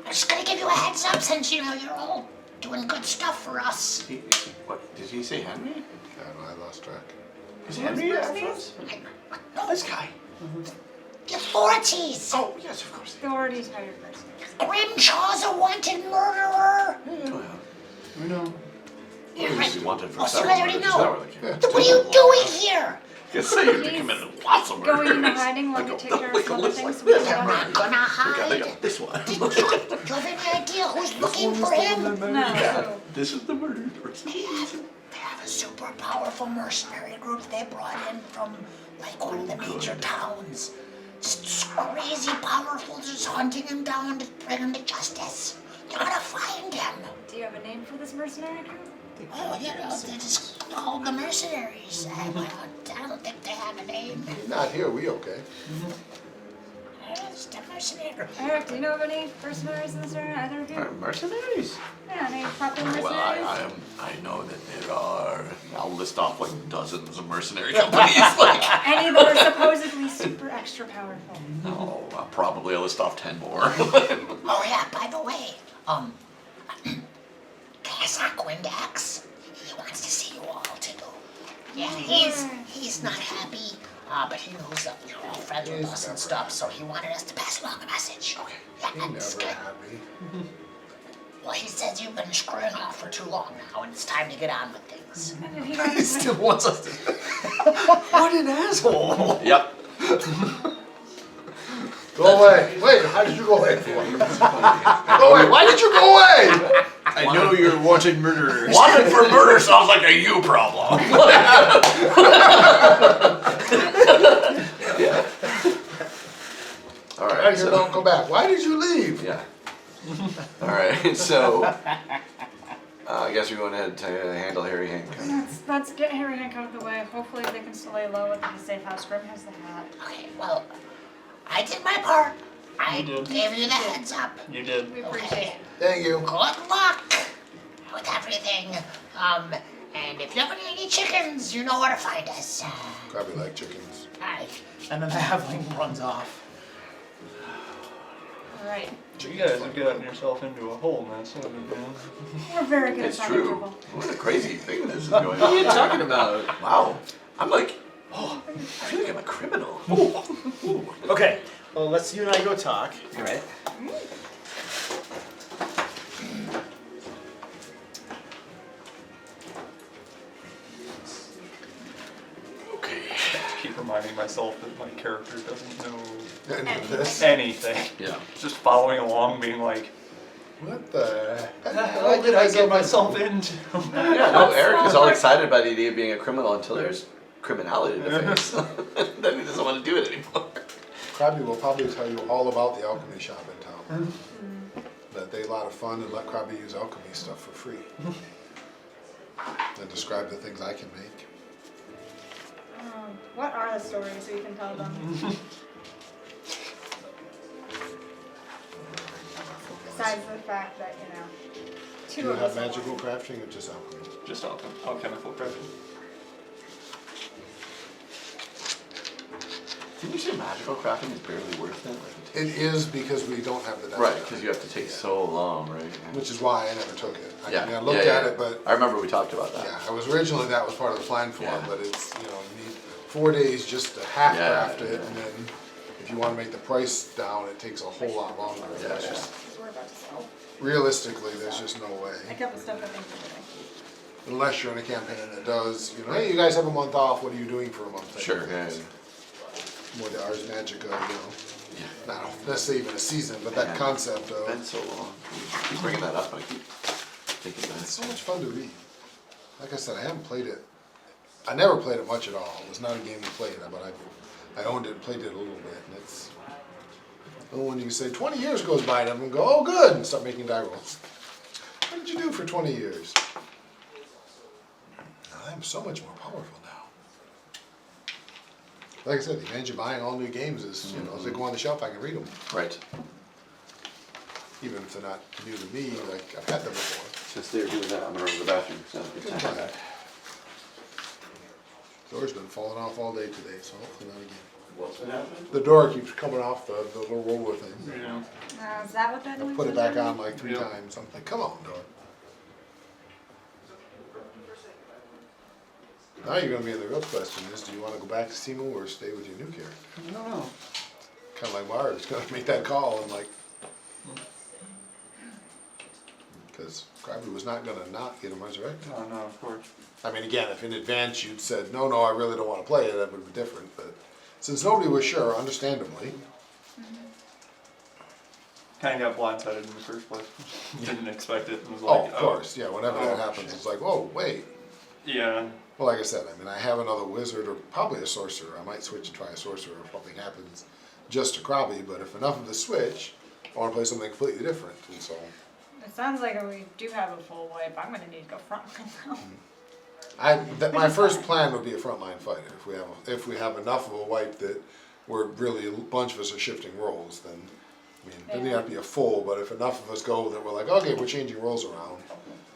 I'm just gonna give you a heads up since you know you're all doing good stuff for us. What did he say, Henry? Yeah, I lost track. Is Henry after us? No, This guy. the authorities. Oh yes, of course. Authorities hired mercenaries. Grimshaw's a wanted murderer. We know. Yeah, He's right. wanted for Oh, so you several guys already murders. know. Is that what they Yeah. What are you doing here? Yes, say you've He's committed lots of Going into murders. hiding while Like we a- take care of like a some other list things. like We this. don't You're not gonna They hide. got this one. Do you have any idea who's looking for him? No. This is the murder person. They have a super powerful mercenary group they brought in from like one of the major towns. Just crazy powerful, just hunting him down to bring him to justice. You're gonna find him. Do you have a name for this mercenary group? Oh, you know, they're just called the mercenaries. I don't think they have a name. Not here, we okay. It's the mercenary group. Eric, do you know of any mercenaries in this area? Either of you? Mercenaries? Yeah, any popular Well, mercenaries? I know that there are. I'll list off like dozens of mercenary companies. Like, Any that are supposedly super extra powerful. oh, I'll list off 10 more. Oh yeah, by the way, Kundarak, he wants to see you all too. Yeah, he's not happy, but he knows that you're all friends with He's us never and stuff, so he wanted us to pass along a message. Okay. Yeah, He it's never good. happy. Well, he says you've been screwing off for too long now, and it's time to get on with things. If you He guys still wants us to. What an asshole! Yep. Go away. Wait, how did you go away for? Go away. Why did you go away? I know you're wanted murderers. Wanted for murder sounds like a you problem. Yeah. All Out right. here, So, don't go back. Why did you leave? yeah. All right. So I guess we're going ahead to handle Harry Hank. let's get Harry Hank out of the way. Hopefully they can still lay low at the safe house. Grim has the hat. Okay, well, I did my part. I You did. gave you the heads up. You did. We appreciate Okay. it. Thank you. Good luck with everything. And if you ever need any chickens, you know where to find us. Probably like chickens. Alright. And then the halfling runs off. Alright. You guys have gotten yourself into a hole mess, haven't you? We're very good It's at finding true. trouble. What a crazy thing this is going on. What are you talking about? Wow. I'm like, oh, I feel like I'm a criminal. Okay. Well, let's you and I go talk. All right. Okay. Keep reminding myself that my character doesn't know Any of this? anything. Yeah. Just following along, being like, What the what the hell did I get myself into? Yeah, no, Eric is all excited about the idea of being a criminal until there's criminality to face. Then he doesn't want to do it anymore. Krabby will probably tell you all about the alchemy shop in town. That they a lot of fun and let Krabby use alchemy stuff for free. And describe the things I can make. What are the stories so you can tell them? Besides the fact that, you know, Do two you of have us magical crafting or just alchemy? Just alchemical crafting. Didn't you say magical crafting is barely worth it? Like It is because we don't have the dice. right, because you have to take so long, right? Which is why I never took it. Yeah. I mean, I looked yeah, at yeah. it, but I remember we talked about that. yeah, I was originally that was part of the plan for Yeah. it, but it's, you know, you need 4 days just to half Yeah, craft it, yeah. and then if you want to make the price down, it takes a whole lot longer. Yeah, That's yeah. just- because we're about to sell. realistically, there's just no I way. kept the stuff I think we're doing. Unless you're in a campaign that does, you know, hey, you guys have a month off, what are you doing for a month? type Sure, of yeah, things. yeah. More the Ars Magica, you know. not necessarily even a season, but that concept It's of, been so long. Keep bringing that up. I keep thinking it's that. so much fun to read. Like I said, I haven't played it, I never played it much at all. It was not a game we played, but I owned it and played it a little bit, and it's, well, when you say 20 years goes by, and I'm go, oh good, and start making die rolls. What did you do for 20 years? I'm so much more powerful now. Like I said, the advantage of buying all new games is, you know, as they go on the shelf, I can read them. Right. Even if they're not new to me, like I've had them before. Since they're doing that, I'm gonna run to the bathroom. So good Good time. time. Door's been falling off all day today, so hopefully not again. What's been happening? The door keeps coming off the little roller thing. Yeah. Is that what that I noise put it is? back on like 3 Yeah. times. I'm like, come on, door. Now you're gonna be in the real question is, do you wanna go back to Simu or stay with your new character? I don't know. Kinda like Marv's gonna make that call and like, because Crabby was not gonna not get him resurrected. Oh, no, of course. I mean, again, if in advance you'd said, no, I really don't wanna play it, that would be different, but since nobody was sure, understandably, Kind of got blindsided in the first place. Didn't expect it and was oh, like, of course, yeah, whenever that oh, happens, shit. it's like, whoa, wait. Yeah. Well, like I said, I mean, I have another wizard or probably a sorcerer. I might switch and try a sorcerer if something happens just to Krabi, but if enough of the switch, I want to play something completely different, and so. It sounds like we do have a full wipe. I'm gonna need to go frontline now. My first plan would be a frontline fighter. If we have enough of a wipe that we're really, a bunch of us are shifting roles, then, I mean, it doesn't have to be a full, but if enough of us go that we're like, okay, we're changing roles around,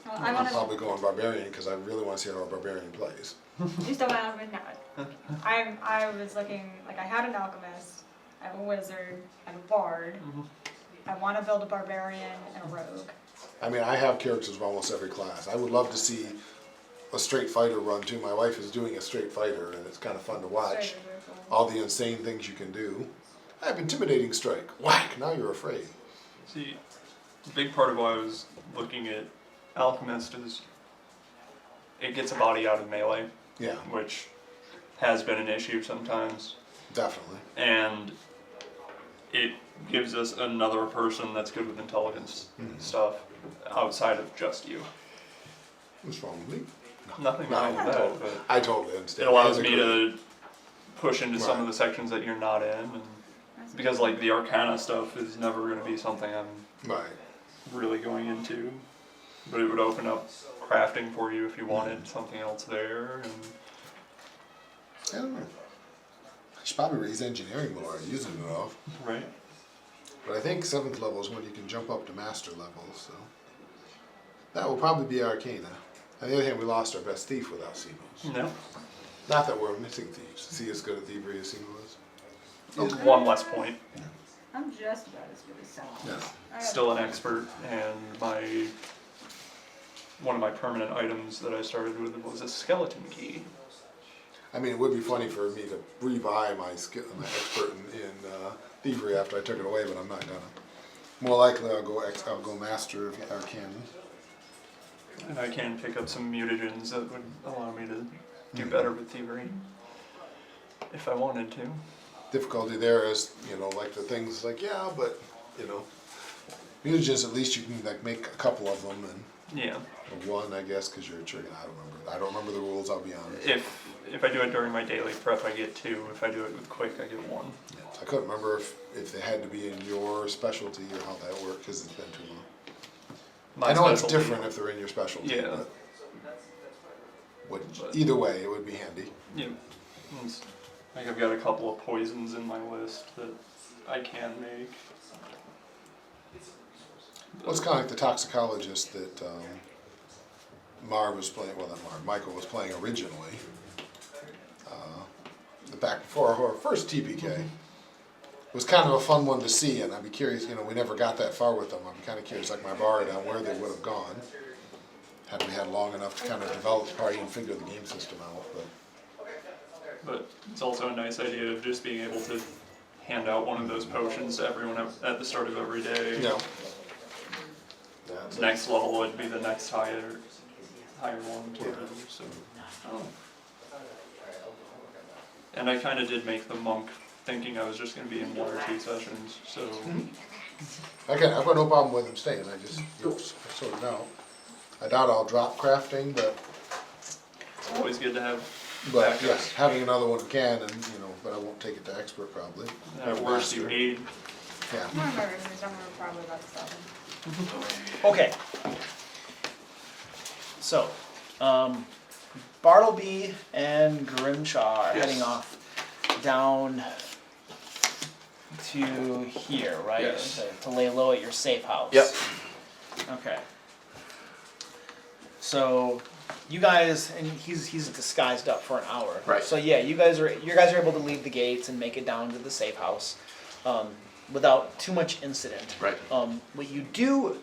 Well, I I'm wanna probably going barbarian, because I really want to see how a barbarian plays. you still want to now. I was looking like I had an alchemist, I have a wizard, I have a bard. I want to build a barbarian and a rogue. I mean, I have characters of almost every class. I would love to see a straight fighter run too. My wife is doing a straight fighter, and it's kind of fun to watch. Straight or rogue. All the insane things you can do. I have intimidating strike. Whack! Now you're afraid. See, a big part of why I was looking at Alchemist is it gets a body out of melee, Yeah, which has been an issue sometimes, definitely. and it gives us another person that's good with intelligence stuff outside of just you. What's wrong with me? Nothing No, wrong with that, but I totally it understand. allows It is me a great- to push into some of Right. the sections that you're not in, and because like the Arcana stuff is never going to be something I'm Right. really going into, but it would open up crafting for you if you wanted something else there. And I don't know. I should probably raise engineering more. I use it enough. right, But I think 7th level is when you can jump up to master level, so. That will probably be Arcana. On the other hand, we lost our best thief without Simos. no, Not that we're missing thieves. Is he as good at thievery as Simo is? it's one less point. I'm just about as good as Sal. Yeah. Still an expert, and one of my permanent items that I started with was a skeleton key. I mean, it would be funny for me to rebuy my expert in thievery after I took it away, but I'm not gonna. More likely, I'll go master of Arcana. And I can pick up some mutagens that would allow me to do better with thievery if I wanted to. Difficulty there is, like the things like, yeah, but, mutagens, at least you can like make a couple of them and Yeah. or one, I guess, because you're trigger. I don't remember the rules. I'll be honest. If I do it during my daily prep, I get 2. If I do it with quick, I get 1. Yeah. I couldn't remember if they had to be in your specialty or how that worked because it's been too long. My I know it's specialty- different if they're in your specialty. Yeah. But either way, it would be handy. Yeah. It's- Like I've got a couple of poisons in my list that I can make. Well, it's kind of like the toxicologist that Marv was playing, well not Marv, Michael was playing originally. Back before our first TPK. It was kind of a fun one to see, and I'd be curious, we never got that far with them. I'm kind of curious, like my bard, on where they would have gone. Had we had long enough to kind of develop the party and figure the game system out. But it's also a nice idea of just being able to hand out one of those potions to everyone at the start of every day. Yeah. Next level would be the next higher one to do, so. And I kind of did make the monk thinking I was just going to be in 1 or 2 sessions, so Again, I've got no problem with them staying, I just, sort of know. I doubt I'll drop crafting, but it's always good to have yeah, backups. having another one can, and, but I won't take it to expert probably. At worst, you aid. Yeah. I remember somewhere probably about 7. Okay. So, Bartleby and Grimshaw are heading off down to here, right? Yes. To lay low at your safe house. Yep. Okay. So, you guys, and he's disguised up for an hour. Right. So yeah, you guys are able to leave the gates and make it down to the safe house, without too much incident. Right. What you do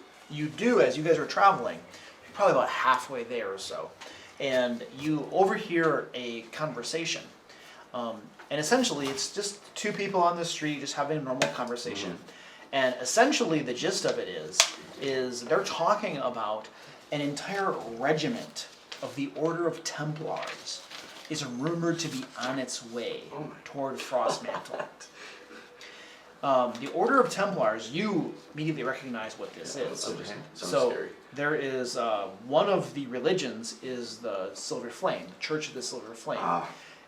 as you guys are traveling, you're probably about halfway there or so, and you overhear a conversation. And essentially, it's just 2 people on the street just having a normal conversation. Mm-hmm. And essentially, the gist of it is they're talking about an entire regiment of the Order of Templars is rumored to be on its way toward Frostmantle. The Order of Templars, you immediately recognize what this is. Sounds So scary. there is one of the religions is the Silver Flame, the Church of the Silver Flame.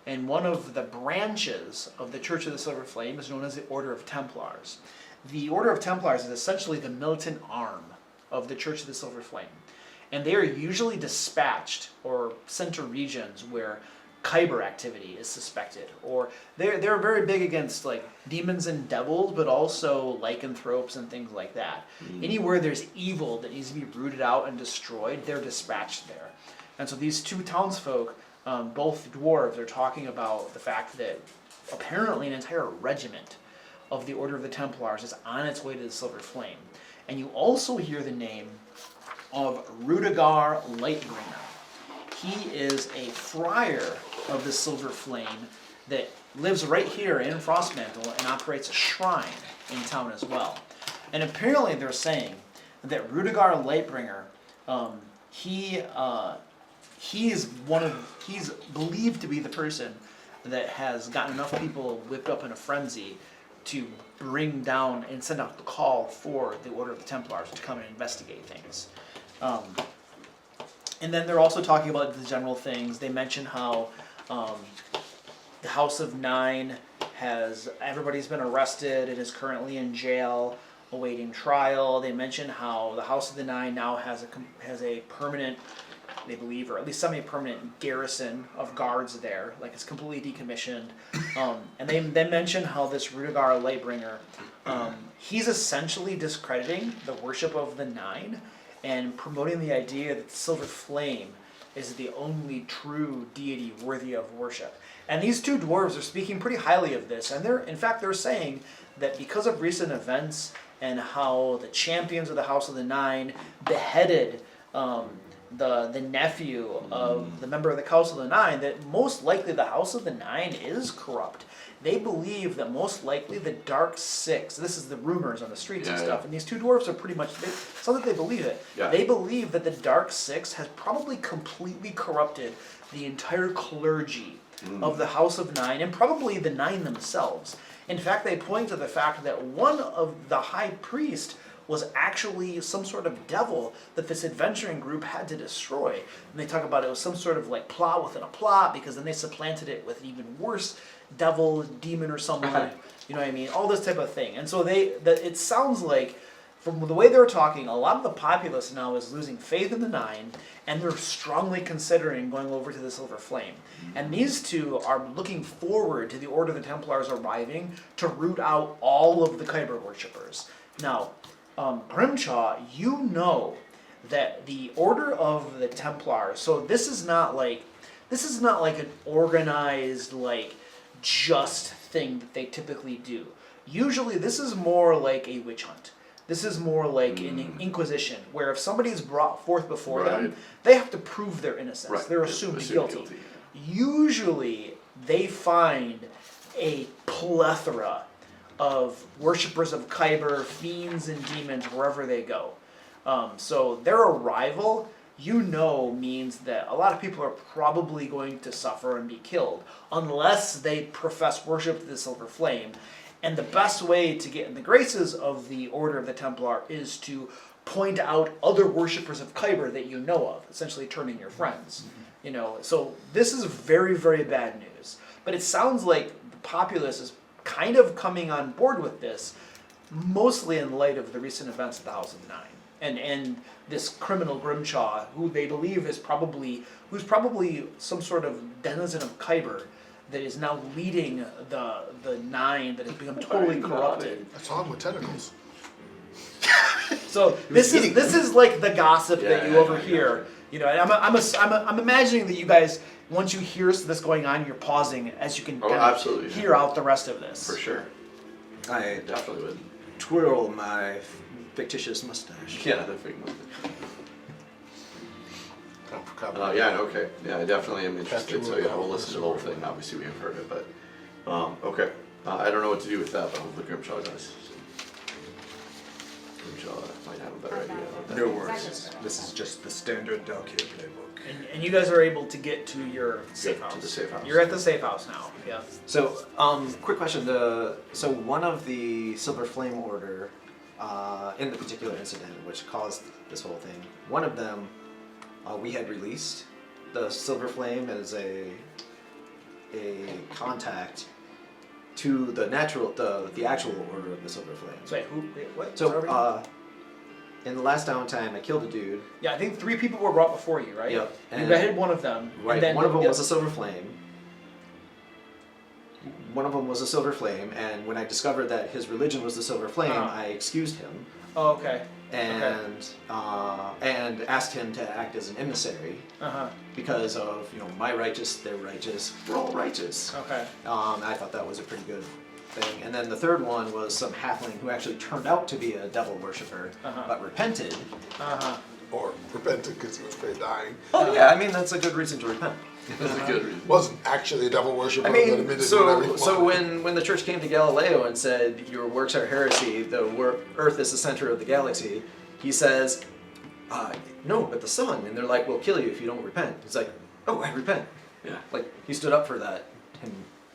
And one of the branches of the Church of the Silver Flame is known as the Order of Templars. The Order of Templars is essentially the militant arm of the Church of the Silver Flame. And they are usually dispatched or sent to regions where Kyber activity is suspected, or they're very big against like demons and devils, but also lycanthropes and things like that. Anywhere there's evil that needs to be rooted out and destroyed, they're dispatched there. And so these 2 townsfolk, both dwarves, are talking about the fact that apparently an entire regiment of the Order of the Templars is on its way to the Silver Flame. And you also hear the name of Rudigar Lightbringer. He is a friar of the Silver Flame that lives right here in Frostmantle and operates a shrine in town as well. And apparently they're saying that Rudigar Lightbringer, he's believed to be the person that has gotten enough people whipped up in a frenzy to bring down and send out the call for the Order of the Templars to come and investigate things. And then they're also talking about the general things. They mention how the House of Nine everybody's been arrested and is currently in jail awaiting trial. They mention how the House of the Nine now has a permanent, they believe, or at least semi-permanent garrison of guards there, like it's completely decommissioned. And they mention how this Rudigar Lightbringer, he's essentially discrediting the worship of the Nine and promoting the idea that the Silver Flame is the only true deity worthy of worship. And these 2 dwarves are speaking pretty highly of this, and they're saying that because of recent events and how the champions of the House of the Nine beheaded the nephew of the member of the House of the Nine, that most likely the House of the Nine is corrupt. They believe that most likely the Dark Six, this is the rumors on the streets and stuff, and these 2 dwarves are pretty much, it's not that they believe it, they believe that the Dark Six has probably completely corrupted the entire clergy of the House of Nine, and probably the Nine themselves. In fact, they point to the fact that one of the high priest was actually some sort of devil that this adventuring group had to destroy. And they talk about it was some sort of like plot within a plot, because then they supplanted it with an even worse devil, demon, or someone. You know what I mean? All this type of thing. And so it sounds like, from the way they're talking, a lot of the populace now is losing faith in the Nine, and they're strongly considering going over to the Silver Flame. And these 2 are looking forward to the Order of the Templars arriving to root out all of the Kyber worshippers. Now, Grimshaw, you know that the Order of the Templars, so this is not like an organized, like, just thing that they typically do. Usually this is more like a witch hunt. This is more like an inquisition, where if somebody is brought forth before them, they have to prove their innocence. Right. They're assumed guilty. Usually they find a plethora of worshippers of Kyber, fiends and demons, wherever they go. So their arrival you know means that a lot of people are probably going to suffer and be killed unless they profess worship to the Silver Flame. And the best way to get in the graces of the Order of the Templar is to point out other worshippers of Kyber that you know of, essentially turning your friends. You know, so this is very, very bad news. But it sounds like the populace is kind of coming on board with this, mostly in light of the recent events at the House of Nine. And this criminal Grimshaw, who they believe who's probably some sort of denizen of Kyber, that is now leading the Nine that has become totally corrupted. That's on with tentacles. So this is like the gossip that you overhear. You know, and I'm imagining that you guys, once you hear this going on, you're pausing as you can kind of absolutely, hear out the rest of this. For sure. I Definitely would. twirl my fictitious mustache. Yeah, the fake movie. Yeah, okay. Yeah, I definitely am interested. So yeah, we'll listen to the whole thing. Obviously, we have heard it, but okay. I don't know what to do with that, but hopefully Grimshaw does. Grimshaw might have a better idea. About that. No worries. This is just the standard Dalkia playbook. And you guys are able to get to your safe Get house. to the safe house. You're at the safe house now. Yeah. So, quick question. So one of the Silver Flame Order, in the particular incident which caused this whole thing, one of them, we had released the Silver Flame as a contact to the actual Order of the Silver Flames. Wait, what? So, in the last downtime, I killed a dude. Yeah, I think 3 people were brought before you, right? Yep. You And- beheaded one of them. Right. And then, One of them yep. was a Silver Flame. And when I discovered that his religion was the Silver Flame, I excused him Oh, okay. and asked him to act as an emissary Uh-huh. because of my righteous, their righteous, we're all righteous. Okay. I thought that was a pretty good thing. And then the third one was some halfling who actually turned out to be a devil worshipper, but repented. Uh-huh. Or repented because he was afraid of dying. Oh yeah, I mean that's a good reason to repent. That's a good reason. Wasn't actually a devil worshiper, I but mean, admitted whatever he so wanted. when the church came to Galileo and said, your works are heresy, Earth is the center of the galaxy, he says, no, but the sun. And they're like, we'll kill you if you don't repent. He's like, oh, I repent. Yeah. Like, he stood up for that and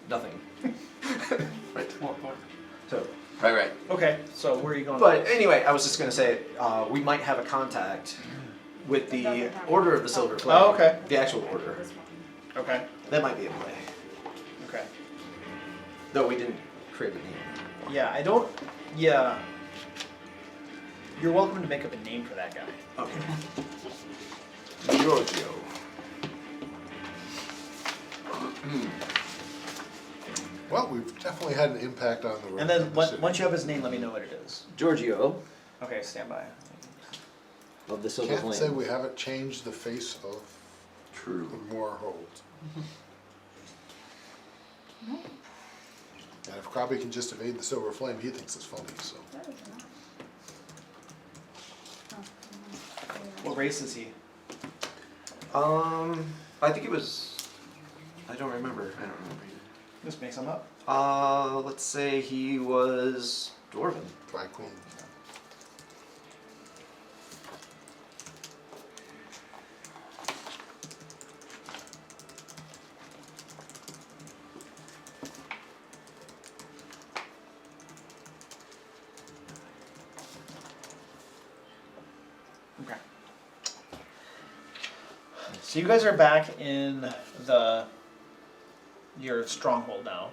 nothing. Right. So, Right. Okay, so where are you going? but anyway, I was just going to say, we might have a contact with the Order of the Silver Flame. Oh, okay. The actual Order. Okay. That might be a play. Okay. Though we didn't create a name. Yeah, I don't. Yeah. You're welcome to make up a name for that guy. Okay. Giorgio. Well, we've definitely had an impact on the. And then on the city. once you have his name, let me know what it is. Giorgio Okay, stand by. of the Silver Can't say Flame. we haven't changed the face of True. the Mror Holds. And if Krabby can just evade the Silver Flame, he thinks it's funny. So What race is he? I think it was. I don't remember. I don't remember either. Just make some up. Let's say he was dwarven. drag queen. Okay. So you guys are back in your stronghold now,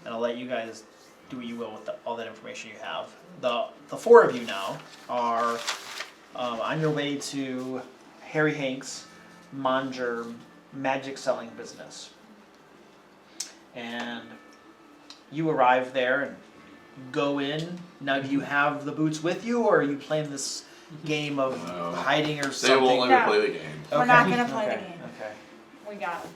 and I'll let you guys do what you will with all that information you have. The 4 of you now are on your way to Harry Hank's Manger magic selling business, and you arrive there and go in. Now, do you have the boots with you, or are you playing this game of No. hiding or They something? won't let me Yeah. play the game. We're not gonna play the game. Okay. We got him.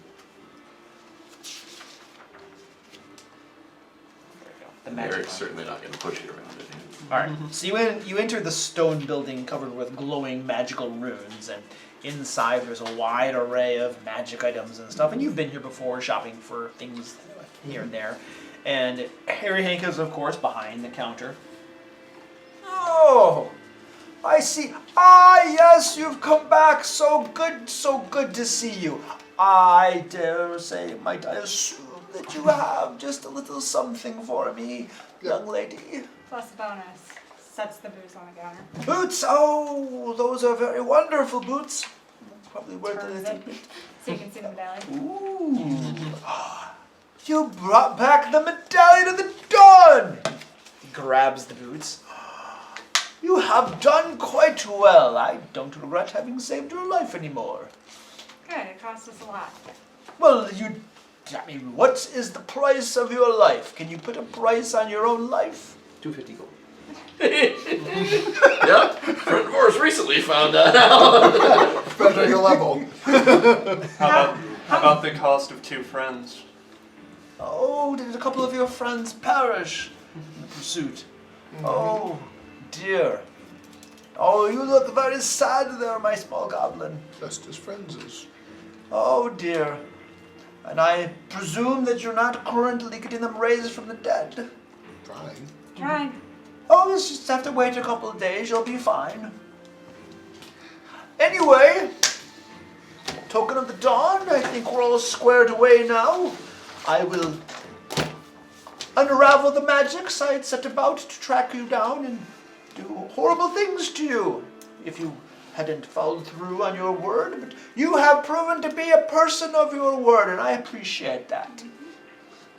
The magic Eric's one. certainly not going to push you around it. All right. So you enter the stone building covered with glowing magical runes, and inside there's a wide array of magic items and stuff. And you've been here before, shopping for things here and there. And Harry Hank is, of course, behind the counter. Oh, I see. Ah, yes, you've come back. So good to see you. I dare say, might I assume that you have just a little something for me, young lady? Plus bonus. Sets the boots on the counter. Boots! Oh, those are very wonderful boots. Probably worth a Turns little it bit. so you can see the medallion. Ooh. You brought back the medallion of the dawn! He grabs the boots. You have done quite well. I don't regret having saved your life anymore. Good, it cost us a lot. Well, I mean, what is the price of your life? Can you put a price on your own life? 250 gold. Yeah, friend of ours recently found that out. Better your level. How about the cost of 2 friends? Oh, did a couple of your friends perish in the pursuit? Oh, dear. Oh, you look very sad there, my small goblin. Just as friends is. Oh, dear. And I presume that you're not currently getting them raised from the dead. Trying. Trying. Oh, you just have to wait a couple of days. You'll be fine. Anyway, token of the dawn, I think we're all squared away now. I will unravel the magics I had set about to track you down and do horrible things to you if you hadn't followed through on your word. But you have proven to be a person of your word, and I appreciate that.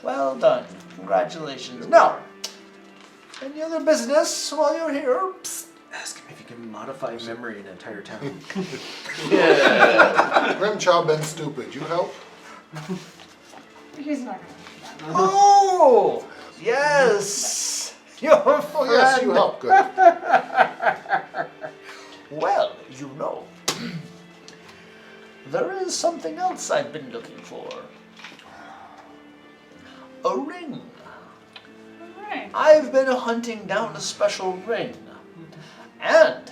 Well done. Congratulations. Now, any other business while you're here? Psst. Ask him if he can modify memory in an entire town. Yeah. Grimchild been stupid. You help? He's not gonna do that. Oh, yes. Your friend. Oh yes, you help. Good. Well, you know, there is something else I've been looking for. A ring. Alright. I've been hunting down a special ring, and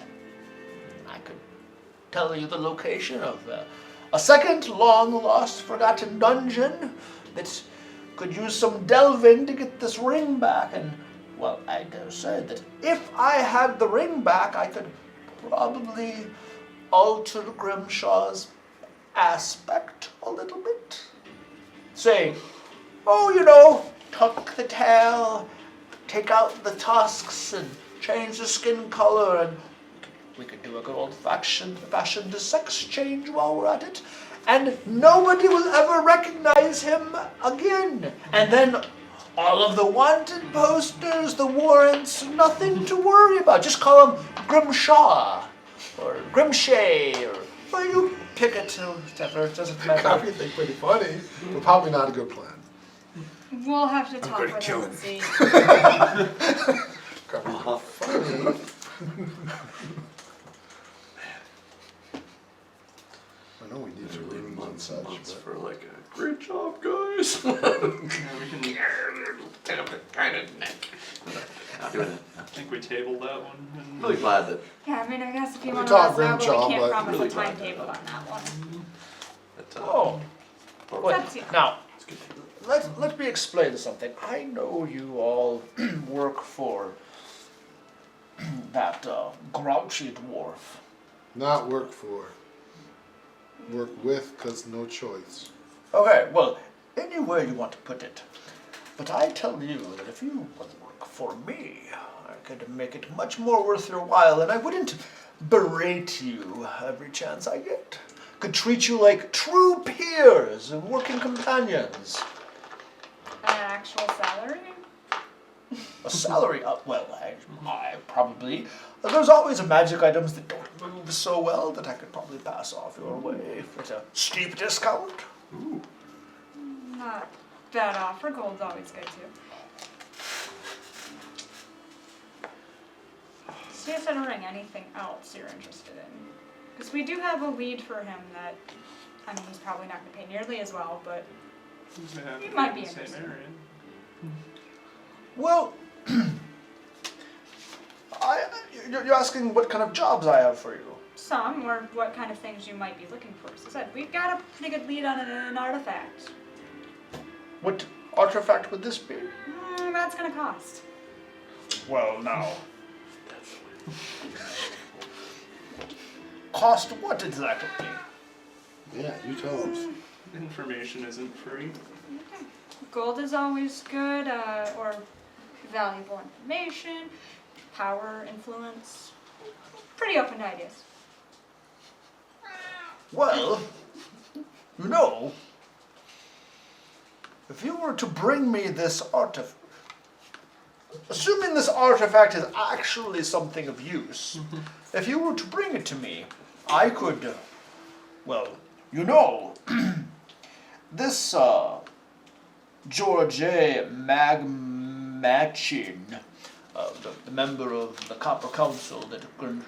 I could tell you the location of a second long-lost, forgotten dungeon that could use some delving to get this ring back. And, well, I dare say that if I had the ring back, I could probably alter Grimshaw's aspect a little bit. Say, oh, you know, tuck the tail, take out the tusks, and change the skin color, and we could do a good old-fashioned sex change while we're at it, and nobody will ever recognize him again. And then all of the wanted posters, the warrants, nothing to worry about. Just call him Grimshaw, or Grimshay, or well, you pick it, whatever, it doesn't matter. Everything pretty funny, but probably not a good plan. We'll have to talk gonna with kill him and see. Probably funny. I know we need to rooms and such, Months but for like a great job, guys. Yeah, we can. Kind of neck. Not doing it. I think we tabled that one. I'm really glad that. Yeah, I mean, I guess if you We want to talked let us know, but we Grimjaw, can't but promise really a glad timetable on that one. that Oh, well, That's you. Now, it's good. let me explain something. I know you all work for that grouchy dwarf. not work for. Work with, cause no choice. okay, well, any way you want to put it. But I tell you that if you would work for me, I could make it much more worth your while, and I wouldn't berate you every chance I get. Could treat you like true peers and working companions. An actual salary? A salary, well, I probably. There's always magic items that don't move so well that I could probably pass off your way at a steep discount. Not bad offer. Gold's always good too. Seriously, ring. Anything else you're interested in? Because we do have a lead for him that, I mean, he's probably not going to pay nearly as well, but Yeah, You might be the same interested. area. Well, you're asking what kind of jobs I have for you. some, or what kind of things you might be looking for. So I said, we've got a pretty good lead on an artifact. What artifact would this be? That's going to cost. Well, now. cost what exactly? Yeah, you tell them. Information isn't free. Gold is always good, or valuable information, power, influence. Pretty open to ideas. Well, you know, if you were to bring me this artifact, assuming this artifact is actually something of use, if you were to bring it to me, I could, well, you know, this George Magmachin, the member of the Copper Council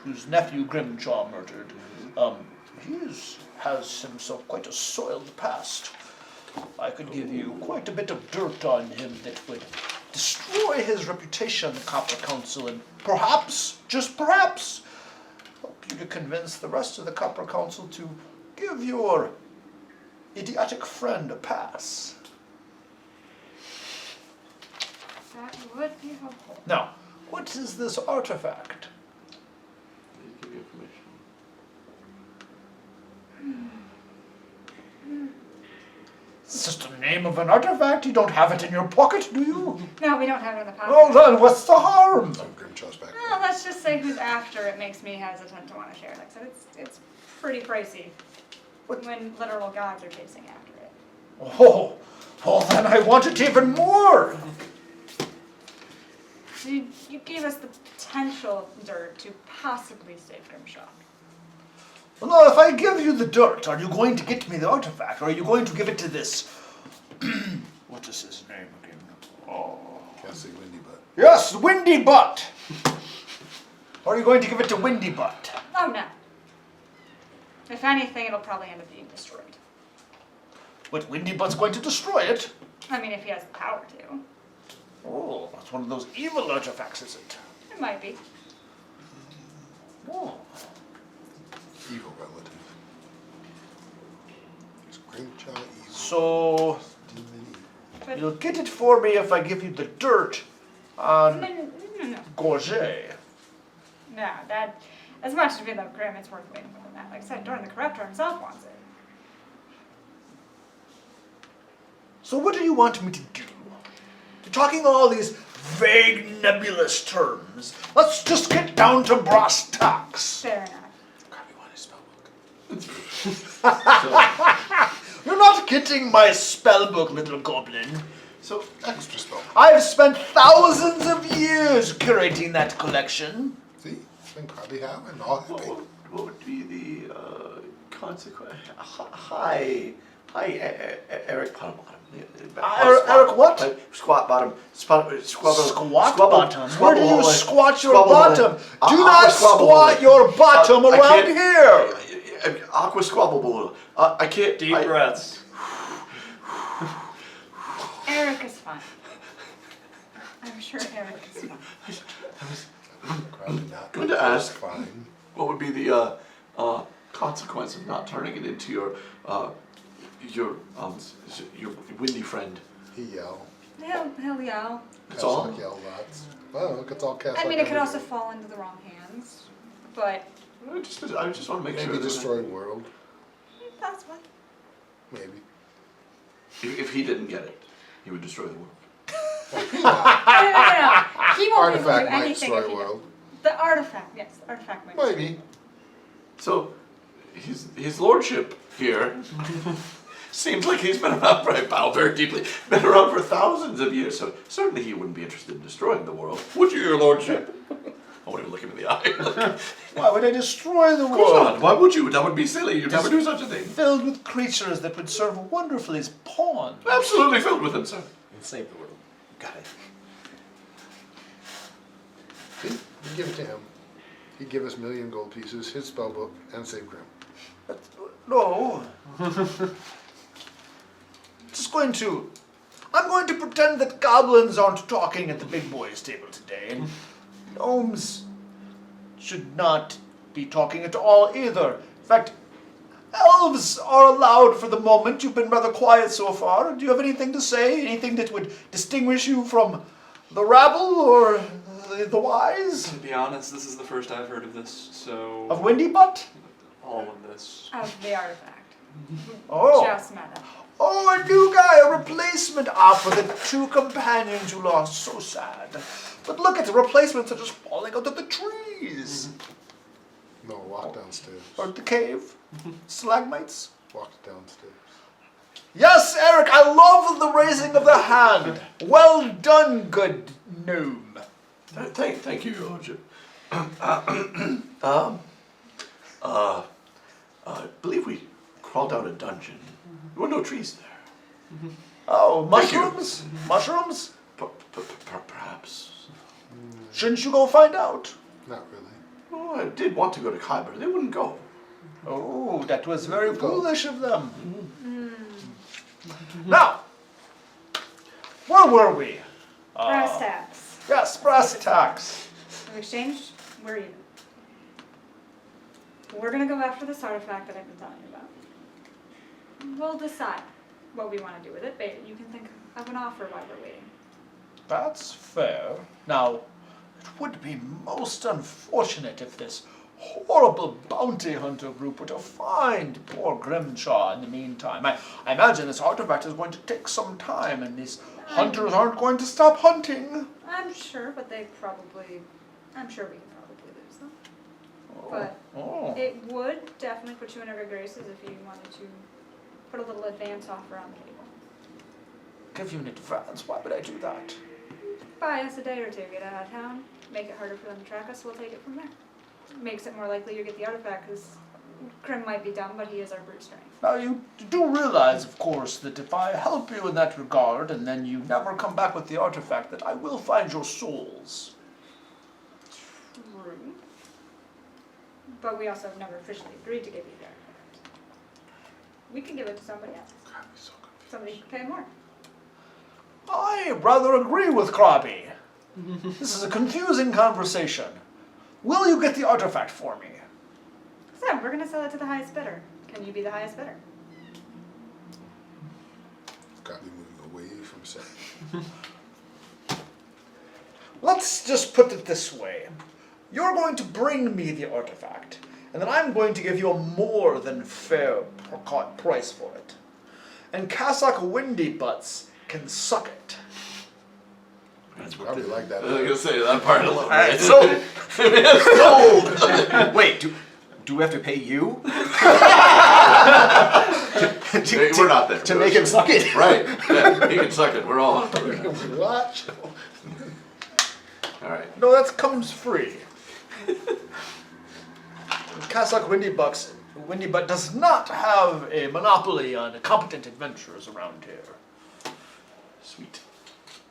whose nephew Grimjaw murdered, he has himself quite a soiled past. I could give you quite a bit of dirt on him that would destroy his reputation in the Copper Council and perhaps, just perhaps, help you to convince the rest of the Copper Council to give your idiotic friend a pass. That would be helpful. Now, what is this artifact? Give you information. It's just the name of an artifact. You don't have it in your pocket, do you? No, we don't have it in the pocket. Well then, what's the harm? Some Grimchaw's back. Well, let's just say who's after it makes me hesitant to want to share. Like I said, it's pretty pricey when literal gods are chasing after it. Oh, well then I want it even more. You gave us the potential dirt to possibly save Grimshaw. Well, now, if I give you the dirt, are you going to get me the artifact, or are you going to give it to this? What is his name again? Oh, Cassie Windy Butt. yes, Windy Butt. Or are you going to give it to Windy Butt? Oh no. If anything, it'll probably end up being destroyed. But Windy Butt's going to destroy it. I mean, if he has the power to. Oh, that's one of those evil artifacts, is it? It might be. Oh. Evil relative. It's Grimchaw evil. So Demon evil. But you'll get it for me if I give you the dirt on no. Gorget. No, that, as much as we love Grim, it's worth waiting more than that. Like I said, Dorn the Corruptor himself wants it. So what do you want me to do? You're talking all these vague, nebulous terms. Let's just get down to brass tacks. Fair enough. Grab me one of his spellbook. You're not getting my spellbook, little goblin. So, extra spell. I've spent thousands of years curating that collection. See? It's been probably how and all happy. What would be the consequence? Hi, Eric Bottom. Eric what? Squat bottom. Squat Bottom? Where do you squat your bottom? Do not squat your bottom I around can't- here. Aqua squabble bowl. I can't. Deep breaths. Eric is fine. I'm sure Eric is fine. Probably not. Going to ask. Fine. What would be the consequence of not turning it into your windy friend? He yell. He'll yell. That's all. Kassak yell lots. Well, it gets all Kassak. I mean, it could also everywhere. fall into the wrong hands. But I just want to make Maybe sure. destroy world. that's what. Maybe. If he didn't get it, he would destroy the world. No. He won't be able to do Artifact might anything destroy if he world. The artifact, yes, the artifact might. Maybe. So, his lordship here seems like he's been around. I bow very deeply. Been around for thousands of years. So certainly he wouldn't be interested in destroying the world, would you, your lordship? I won't even look him in the eye. Why would I destroy the Of course world? not. Why would you? That would be silly. You'd never do such a thing. Filled with creatures that would serve wonderfully as pawns. Absolutely filled with them, sir. And save the world. Got it. See? You give it to him. He'd give us 1,000,000 gold pieces, his spellbook, and save Grim. No. I'm going to pretend that goblins aren't talking at the big boys' table today, and gnomes should not be talking at all either. In fact, elves are allowed for the moment. You've been rather quiet so far. Do you have anything to say? Anything that would distinguish you from the rabble or the wise? To be honest, this is the first I've heard of this, so Of Windy Butt? all all of this? Of the artifact. Oh. Just met him. Oh, a new guy, a replacement. For the 2 companions you lost. So sad. But look at the replacements are just falling out of the trees. No, walk downstairs. Or the cave. Stalagmites. Walk downstairs. Yes, Eric, I love the raising of the hand. Well done, good gnome. Thank you, Your Lordship. I believe we crawled out a dungeon. There were no trees there. Oh, Thank you. mushrooms? Mushrooms? Perhaps. Shouldn't you go find out? Not really. Oh, I did want to go to Khyber. They wouldn't go. Oh, that was very foolish of them. Now, where were we? Brass tacks. Yes, brass tacks. In exchange, we're even. We're gonna go after this artifact that I've been telling you about. We'll decide what we want to do with it, but you can think of an offer while we're waiting. That's fair. Now, it would be most unfortunate if this horrible bounty hunter group were to find poor Grimshaw in the meantime. I imagine this artifact is going to take some time, and these hunters aren't going to stop hunting. I'm sure, but I'm sure we can probably lose them. But it would definitely put you in our good graces if you wanted to put a little advance offer on the table. Give you an advance. Why would I do that? Buy us a day or two, get out of town, make it harder for them to track us, we'll take it from there. Makes it more likely you get the artifact, because Krim might be dumb, but he is our brute strength. Now, you do realize, of course, that if I help you in that regard, and then you never come back with the artifact, that I will find your souls. True. But we also have never officially agreed to give you the artifact. We can give it to somebody else. Somebody who can pay more. I rather agree with Krabby. This is a confusing conversation. Will you get the artifact for me? So, we're gonna sell it to the highest bidder. Can you be the highest bidder? Got me moving away from Seth. Let's just put it this way. You're going to bring me the artifact, and then I'm going to give you a more than fair price for it. And Cassock Windy Butts can suck it. Probably like that. I was gonna say that part a little bit. So, Sold. Wait, do we have to pay you? Hey, we're not there. To make him suck it? Right. Yeah, he can suck it. We're all. What? All right. no, that comes free. Cassock Windy Butt does not have a monopoly on competent adventurers around here. Sweet.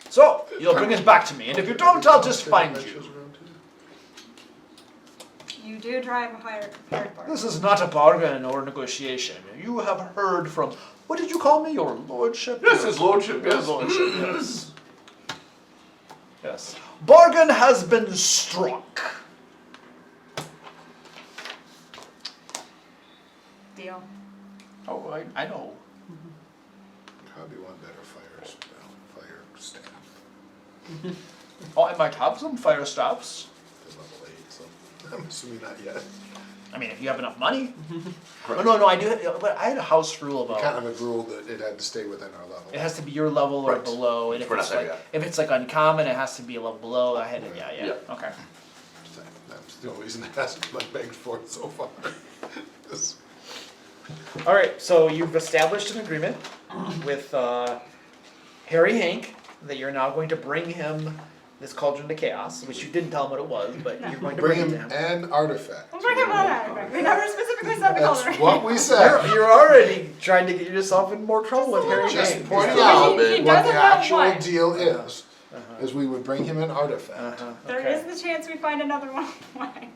So, you'll bring it back to me, and if you don't, I'll just find you. You do drive a higher bar. This is not a bargain or negotiation. You have heard from, what did you call me, your lordship? Yes, his lordship, Your yes. lordship, yes. Yes. Bargain has been struck. Deal. Oh, I know. Probably want better fire staff. Oh, I might have some fire staffs. They're level 8, so I'm assuming not yet. I mean, if you have enough money. Oh, no, I do. But I had a house rule We about kind of had ruled that it had to stay within our level. it has to be your level or Right. below, and if We're it's not there like yet. if it's like uncommon, it has to be a level below. I had it. Yeah. Yeah. Okay. That's the only reason it hasn't been begged for it so far. This- All right, so you've established an agreement with Harry Hank that you're now going to bring him this Cauldron to Chaos, which you didn't tell him what it was, but you're going to Bring bring it him to him. an artifact. We'll bring him on that. We never specifically said the That's color. what we said. You're already trying to get yourself in more trouble with Harry Just Hank. pointing He out doesn't what the know actual what. deal is we would bring him an artifact. There Okay. is the chance we find another one. Why?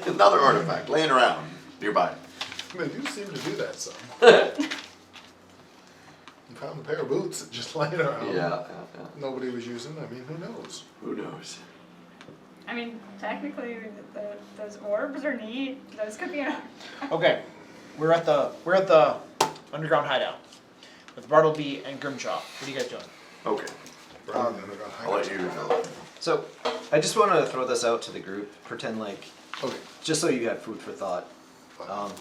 Another artifact laying around nearby. They do seem to do that some. You found a pair of boots that just laying around. Yeah. Nobody was using. I mean, who knows? Who knows? I mean, technically, those orbs are neat. Those could be. Okay, we're at the underground hideout with Bartleby and Grimshaw. What are you guys doing? Okay. Rather than they're gonna hide I'll let it. you know. So, I just want to throw this out to the group. Pretend like, Okay. just so you have food for thought. Fine.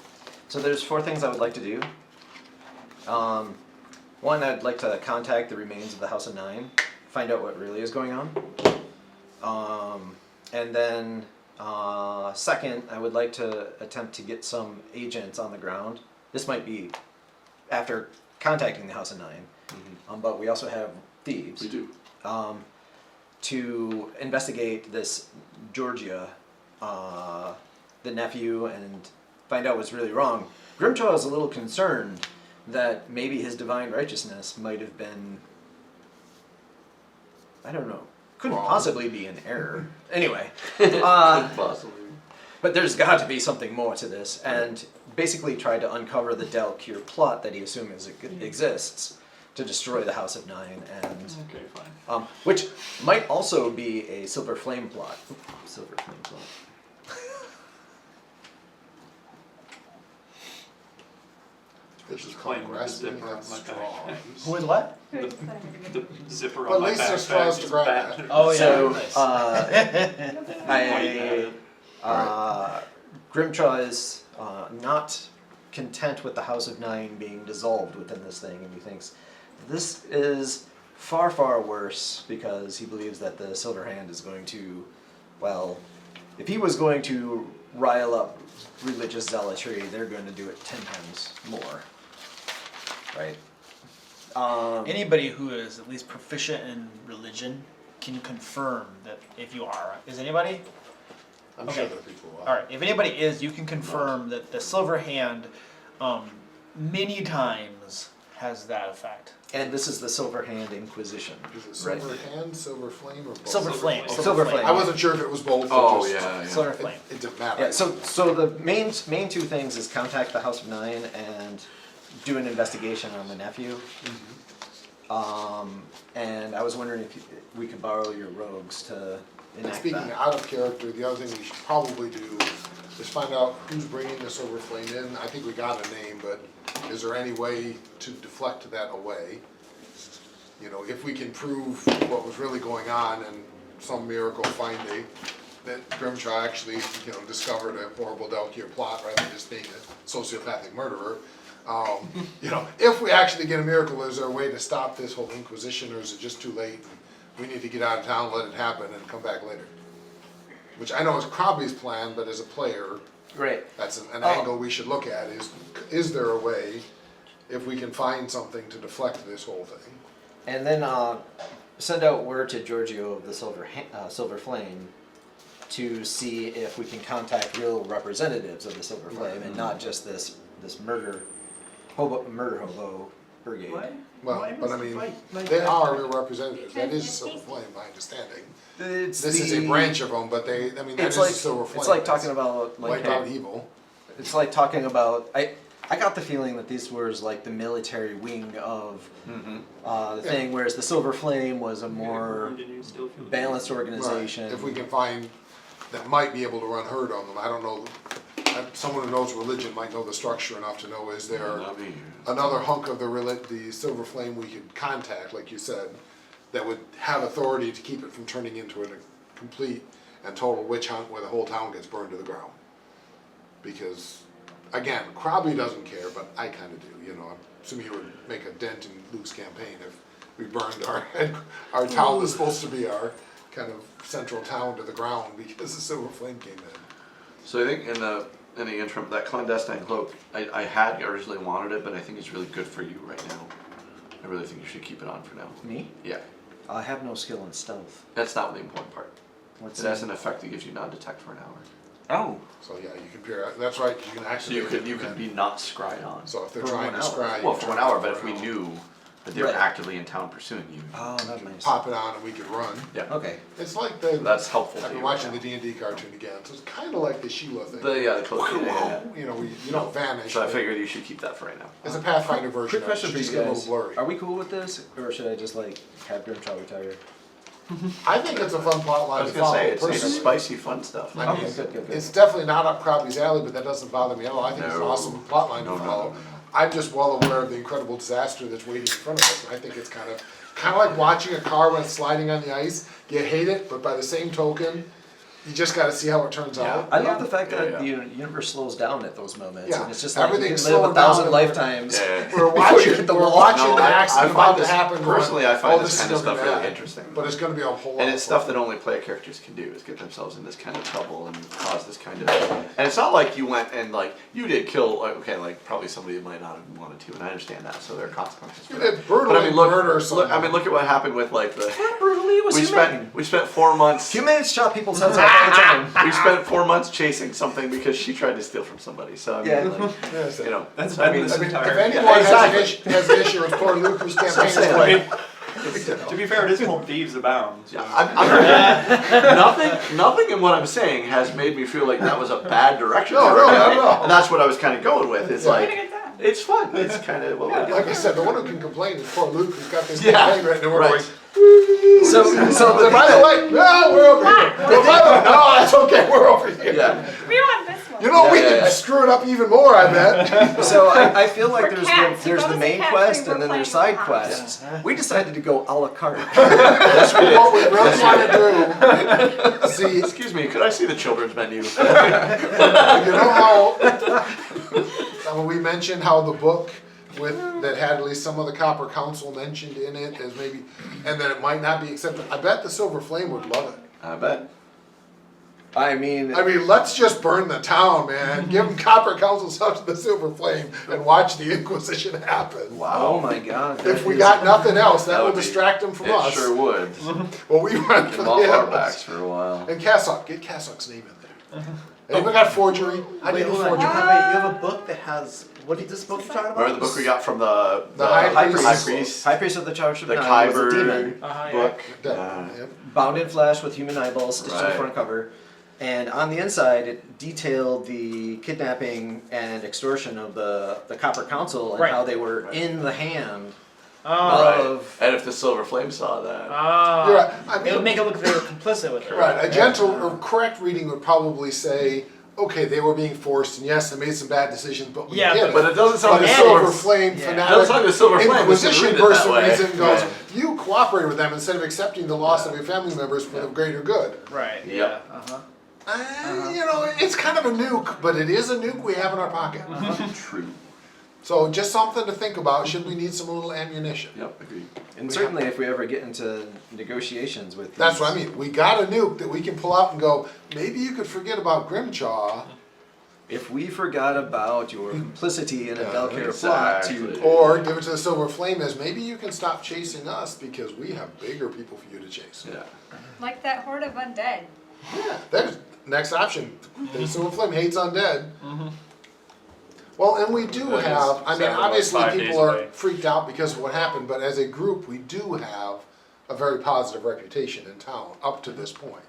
So there's 4 things I would like to do. One, I'd like to contact the remains of the House of Nine, find out what really is going on. And then, second, I would like to attempt to get some agents on the ground. This might be after contacting the House of Nine, but we also have thieves. We do. To investigate this Georgia, the nephew, and find out what's really wrong. Grimjaw is a little concerned that maybe his divine righteousness might have been, I don't know, couldn't possibly be an error. Anyway, Possibly. but there's got to be something more to this, and basically tried to uncover the Dalkir plot that he assumes exists to destroy the House of Nine, and Okay, fine. which might also be a Silver Flame plot. Silver Flame plot. This is Playing called with the grasping zipper at on my straws. Who is what? The zipper Well, on my at least there's backpack straws to is grab bad. at. Oh yeah. So, nice. Grimtraw is not content with the House of Nine being dissolved within this thing, and he thinks this is far, far worse because he believes that the Silver Hand is going to, well, if he was going to rile up religious zealotry, they're going to do it 10 times more. Right? Anybody who is at least proficient in religion can confirm that if you are. Is anybody? I'm Okay. sure there are people who are. All right. If anybody is, you can confirm that the Silver Hand, many times has that effect. And this is the Silver Hand Inquisition. Is it right? silver hand, silver flame, or both? Silver Flame. Silver Flame. I wasn't sure if it was both. Oh, or just, yeah, yeah. Silver Flame. It didn't matter. Yeah, so the main 2 things is contact the House of Nine and do an investigation on the nephew. And I was wondering if we could borrow your rogues to And enact speaking that. out of character, the other thing we should probably do is find out who's bringing the silver flame in. I think we got a name, but is there any way to deflect that away? You know, if we can prove what was really going on and some miracle finding that Grimshaw actually, you know, discovered a horrible Dalkir plot rather than just being a sociopathic murderer. You know, if we actually get a miracle, is there a way to stop this whole Inquisition, or is it just too late? We need to get out of town, let it happen, and come back later. Which I know is Krabby's plan, but as a player, Right. that's an angle we should look at. Is there a way, if we can find something to deflect this whole thing? And then send out word to Giorgio of the Silver Flame to see if we can contact real representatives of the Silver Flame and not just this murder hobo brigade. Well, but I mean, they are real representatives. That is Silver Flame, my understanding. This This is a branch of them, but they, I mean, that It's is like Silver Flame. it's like talking about like wipe out evil. it's like talking about I got the feeling that these was like the military wing of the thing, whereas the Silver Flame was a more balanced organization. Right. If we can find that might be able to run herd on them, I don't know. Someone who knows religion might know the structure enough to know, is there another hunk of the Silver Flame we could contact, like you said, that would have authority to keep it from turning into a complete and total witch hunt where the whole town gets burned to the ground. Because, again, Krabby doesn't care, but I kind of do. You know, I'm assuming he would make a dent in Luke's campaign if we burned our town that's supposed to be our kind of central town to the ground because the Silver Flame came in. So I think in the interim, that clandestine cloak, I had originally wanted it, but I think it's really good for you right now. I really think you should keep it on for now. Me? Yeah. I have no skill in stealth. That's not the important part. What's It has an effect that gives you non-detect for an hour. Oh. So yeah, you can peer. That's right. You can So actually. you could be not scryed on. So if they're For trying 1 to hour. scry, Well, you for turn 1 it hour, off but for if we an hour. knew that they were Right. actively in town pursuing you, Oh, that makes Pop it on and we could run. yeah. Okay. It's like the. That's helpful I've to been you watching right the D&D cartoon again, so it's kind of like the Sheila thing. The cloak. Yeah. You know, you don't vanish. So I but figured you should keep that for right now. It's a Pathfinder version. Quick question of for it. you It's just a guys. little blurry. Are we cool with this, or should I just like have Grimshaw retire? I think it's a fun plot I line was to gonna follow. say, it's personally. spicy, fun stuff. I mean, Okay, good. it's definitely not up Krabby's alley, but that doesn't bother me at all. I think it's an No. awesome plot line to No, no, follow. no, no. I'm just well aware of the incredible disaster that's waiting in front of us, and I think it's kind of like watching a car when it's sliding on the ice. You hate it, but by the same token, you just got to see how it turns out. I love the fact that Yeah, the universe slows down at those moments, Yeah. and it's just like you can Everything's live slowing 1,000 down. lifetimes. We're before you watching, hit the we're wall. watching No, the accident about to this, happen. going, personally, I oh, find this is kind of gonna stuff be really bad. interesting. But it's going to be a whole lot. And it's stuff that only player characters can do, is get themselves in this kind of trouble and cause this kind of. And it's not like you went and like you did kill. Like, okay, like probably somebody might not have wanted to, and I understand that. So there are consequences. For You that. did brutally But I mean, look, murder look. I mean, look at what happened with like the. Brutally, it was humane. We spent 4 months. Humans chop people's heads off all the time. We spent 4 months chasing something because she tried to steal from somebody. So I mean, Yeah. like, Yes, you know, That's I mean, this I mean, entire. if anyone Yeah, exactly. has an issue with poor Luke, whose campaign is saying. playing, To be fair, it is called Thieves Abound. So. nothing in what I'm saying has made me feel like that was a bad direction. No, for no, it. no. And that's what I was kind of going with. It's Yeah. like, Pretty good time. it's fun. It's kind of what we're doing. like I said, the one who can complain is poor Luke, who's got this Yeah, campaign written, and we're right. going, So by the way, no, we're over here. But by the way, no, that's okay, we're over here. Yeah. We want this one. You know, we Yeah, can yeah. screw it up even more, I bet. So I feel like For there's cats, there's if I the was a main cat, quest we and then were there's playing side with quests. We decided to go a la carte. What we really want to do, see, Excuse me, could I see the children's menu? you know how when we mentioned how the book that had at least some of the Copper Council mentioned in it as maybe, and that it might not be accepted. I bet the Silver Flame would love it. I bet. I mean, Let's just burn the town, man. Give them Copper Council stuff to the Silver Flame and watch the Inquisition happen. oh my god. If we got nothing else, that will would be- distract them from It us. sure would. Well, we went for Them the off our animals. backs for a while. And Cassock, get Cassock's name in there. Anyone got forgery? I Wait, need a hold on. forgery. You have a book that has what is this book you're talking about? Remember the book we got from the High Priest. Priest? High priest of the Church of The Nine was a Kyber demon, Yeah. book. Yep. bound in flesh with human eyeballs stitched to the Right. front cover. And on the inside, it detailed the kidnapping and extortion of the Copper Council and Right. how they were in the hand Oh. of. And if the Silver Flame saw that. You're right. It would make it look like they were complicit with it. Right, a gentle or correct reading would probably say, okay, they were being forced, and yes, they made some bad decisions, but we Yeah, get it. But it doesn't sound But like a the Silver Silver Flame Yeah. fanatic Doesn't sound like the Silver Flame was gonna Inquisition read it that person way. reads it and goes, Right. you cooperated with them instead of accepting the loss of your family members for the greater good. Right. Yep. Yeah. Uh-huh. You know, it's kind of a nuke, but it is a nuke we have in our pocket. True. So just something to think about, should we need some little ammunition? Yep, agreed. And certainly, if we ever get into negotiations with. That's these- what I mean. We got a nuke that we can pull out and go, maybe you could forget about Grimchaw, If we forgot about your complicity in a Yeah, Valkyrie plot exactly. to. or give it to the Silver Flame as maybe you can stop chasing us because we have bigger people for you to chase. Yeah. Like that horde of undead. Yeah, there's next option. The Silver Flame hates undead. Well, and we do That is have, I mean, sadly like obviously 5 people days are away. freaked out because of what happened, but as a group, we do have a very positive reputation in town up to this point.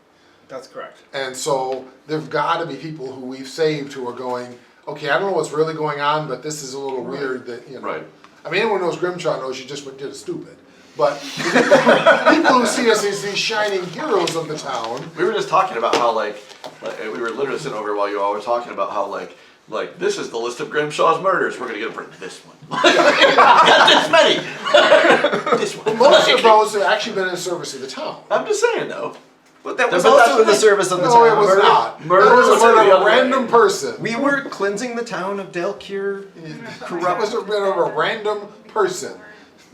That's correct. And so there've got to be people who we've saved who are going, okay, I don't know what's really going on, but this is a little weird that, you know. Right. I mean, anyone knows Grimshaw knows you just did a stupid. But people who see us as these shining heroes of the town. We were just talking about how like we were literally sitting over while you all were talking about how like this is the list of Grimshaw's murders. We're gonna get him for this one. Got this many. This one. Most of those have actually been in service of the town. I'm just saying though. But that was But that's also in the the- service of the No, town. it was not. murder That was was a murder the of a other way. random person. We were cleansing the town of Delcure. That was a murder of a random person.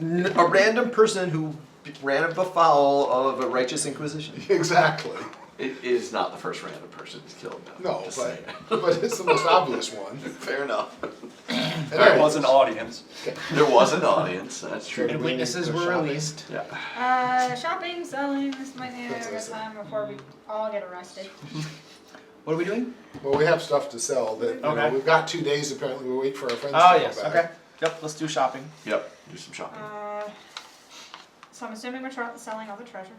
A random person who ran afoul of a righteous inquisition. Exactly. It is not the first random person who's killed. No, Just but, saying. but it's the most obvious one. Fair enough. And There anyways, was an audience. There was an audience. That's true. And witnesses were released. Yeah. Shopping, selling, this might need a good time before we all get arrested. What are we doing? Well, we have stuff to sell that, you know, Okay. we've got 2 days apparently, we wait for our friends to Oh come yes. back. Okay. Yep. Let's do shopping. Yep. Do some shopping. So I'm assuming we're selling all the treasure.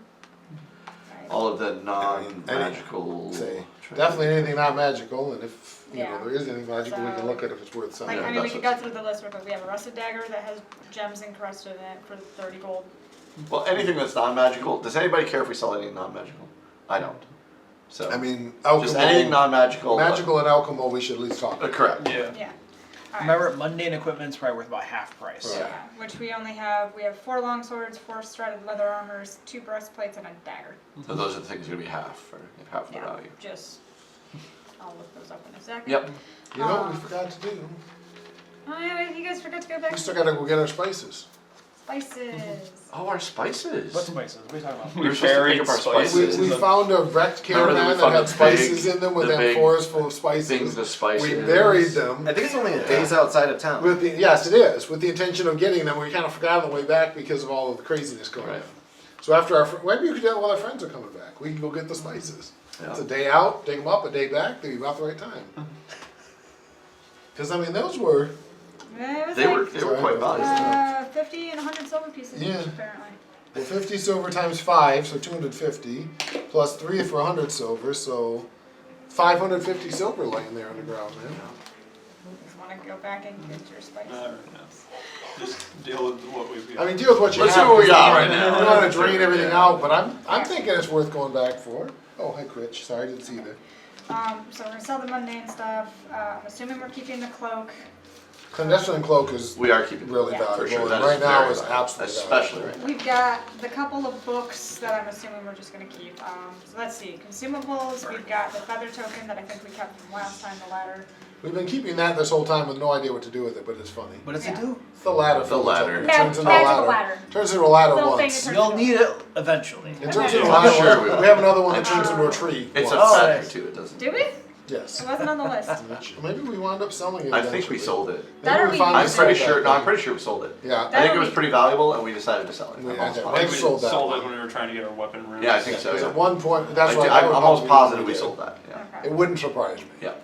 Right. All of the non-magical. Say, treasure. definitely anything not magical, and if, you know, Yeah. there is anything magical, we can So- look at if it's worth selling. Like, Yeah, I mean, we that's could what's- go through the list real quick. We have a rusted dagger that has gems encrusted in it for 30 gold. Well, anything that's non-magical. Does anybody care if we sell anything non-magical? I don't. So. I mean, just anything alchemy, non-magical. magical and alchemy, we should at least talk about. Correct. Yeah. Yeah. Remember, mundane equipment's probably worth about half price. Right. Yeah, which we have 4 long swords, 4 studded leather armors, 2 breastplates, and a dagger. So those are the things going to be half the Yeah, value. just, I'll look those up in a second. Yep. You know what we forgot to do? Oh yeah, you guys forgot to go back We to still gotta go get our spices. spices. Oh, our spices. What spices? What are you talking about? We were supposed to pick up our spices. We found a wrecked Remember that we caravan that found had the spices big- in them with the that big forest full of spices. Things of spices. We buried them. I think it's only a days outside of town. With the, yes, it is. With the intention of getting them, we kind of forgot on the way back because of all of the craziness going Right. on. So after maybe you could tell while our friends are coming back. We can go get the spices. Yeah. It's a day out, dig them up, a day back. They'd be about the right time. Because I mean, those were Yeah, it was They like were quite valuable. 50 and 100 silver pieces Yeah. each, apparently. well, 50 silver times 5, so 250, plus 3 for 100 silver, so 550 silver laying there on the ground, man. Just want to go back and get your spices. I don't know. Just deal with what we've got. I mean, deal with what you Let's have. see what we 'cause got I right don't- now. I don't want to drain Yeah. everything out, but I'm thinking it's worth going back for. Oh, hi, Critch. Sorry, didn't see you there. So we're gonna sell the mundane stuff. I'm assuming we're keeping the cloak. Clandestine cloak is We are keeping really Yeah. valuable, for sure. and That right is now very is valuable, absolutely especially valuable. right We've got the couple of books that I'm assuming we're just gonna keep. So let's see, consumables. We've got the feather token that I think we kept from last time, the ladder. We've been keeping that this whole time with no idea what to do with it, but it's funny. What does Yeah. it do? It's the ladder. The for ladder. token. It Mag- turns into a magical ladder. ladder. Turns into a ladder Little thing once. that You'll need it eventually. It turns into a I'm ladder sure once. we will. We have another one that I'm turns sure. into a tree. It's once. a Oh, feather nice. too. It doesn't. Did we? Yes. It wasn't on the list. Maybe we wound up selling it. I think we eventually. sold it. That or we finally I'm used sold pretty that sure. No, thing. I'm pretty sure we sold it. Yeah. I think it was we- pretty valuable, and we decided to sell it. We- I'm almost I positive. think sold that sold one. it when we were trying to get our weapon room. Yeah, I think so. Because Yeah. at one point, that's right. I'm almost positive we sold that. Yeah. Okay. It wouldn't surprise me. Yeah.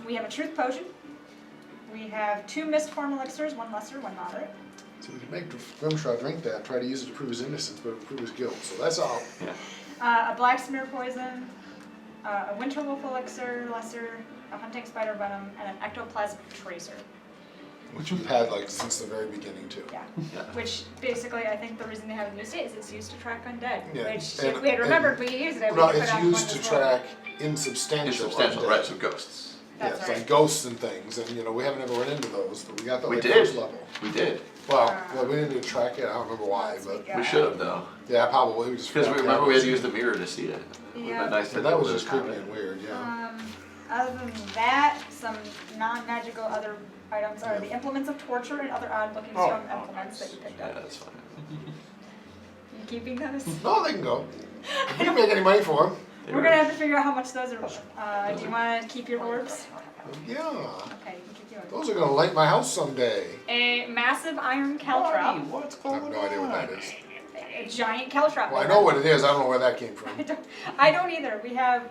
We have a truth potion. We have 2 mist form elixirs, 1 lesser, 1 moderate. So we could make Grimshaw drink that, try to use it to prove his innocence, but prove his guilt. So that's all. Yeah. A black smear poison, a winter wolf elixir, lesser, a hunting spider venom, and an ectoplasm tracer. Which we've had like since the very beginning too. Yeah. Yeah. Which basically, I think the reason they haven't used it is it's used to track undead. Yeah. Which, And- if we had remembered, we used it. We No, could it's put out used one to as well. track insubstantial. Insubstantial, undead. right? So ghosts. Yeah, That's it's right. like ghosts and things, and we haven't ever run into those, but we got the We like, did. first level. We did. Well, we didn't track it. I don't remember why, but We should have though. yeah, probably we just Because forgot remember that we had was- to use the mirror to see it. It would have been nice to But that was be able just to have creepy it. and weird. Yeah. Other than that, some non-magical other items are the implements of torture and other odd-looking stone implements that you picked Yeah, up. that's fine. You keeping those? No, they can go. If we can make any money for them. We're gonna have to figure out how much those are worth. Do you want to keep your orbs? Yeah. Okay, you can keep yours. Those are gonna light my house someday. A massive iron caltrop. What's I have no idea what that is. A giant caltrop. Well, I know what it is. I don't know where that came from. I don't either. We have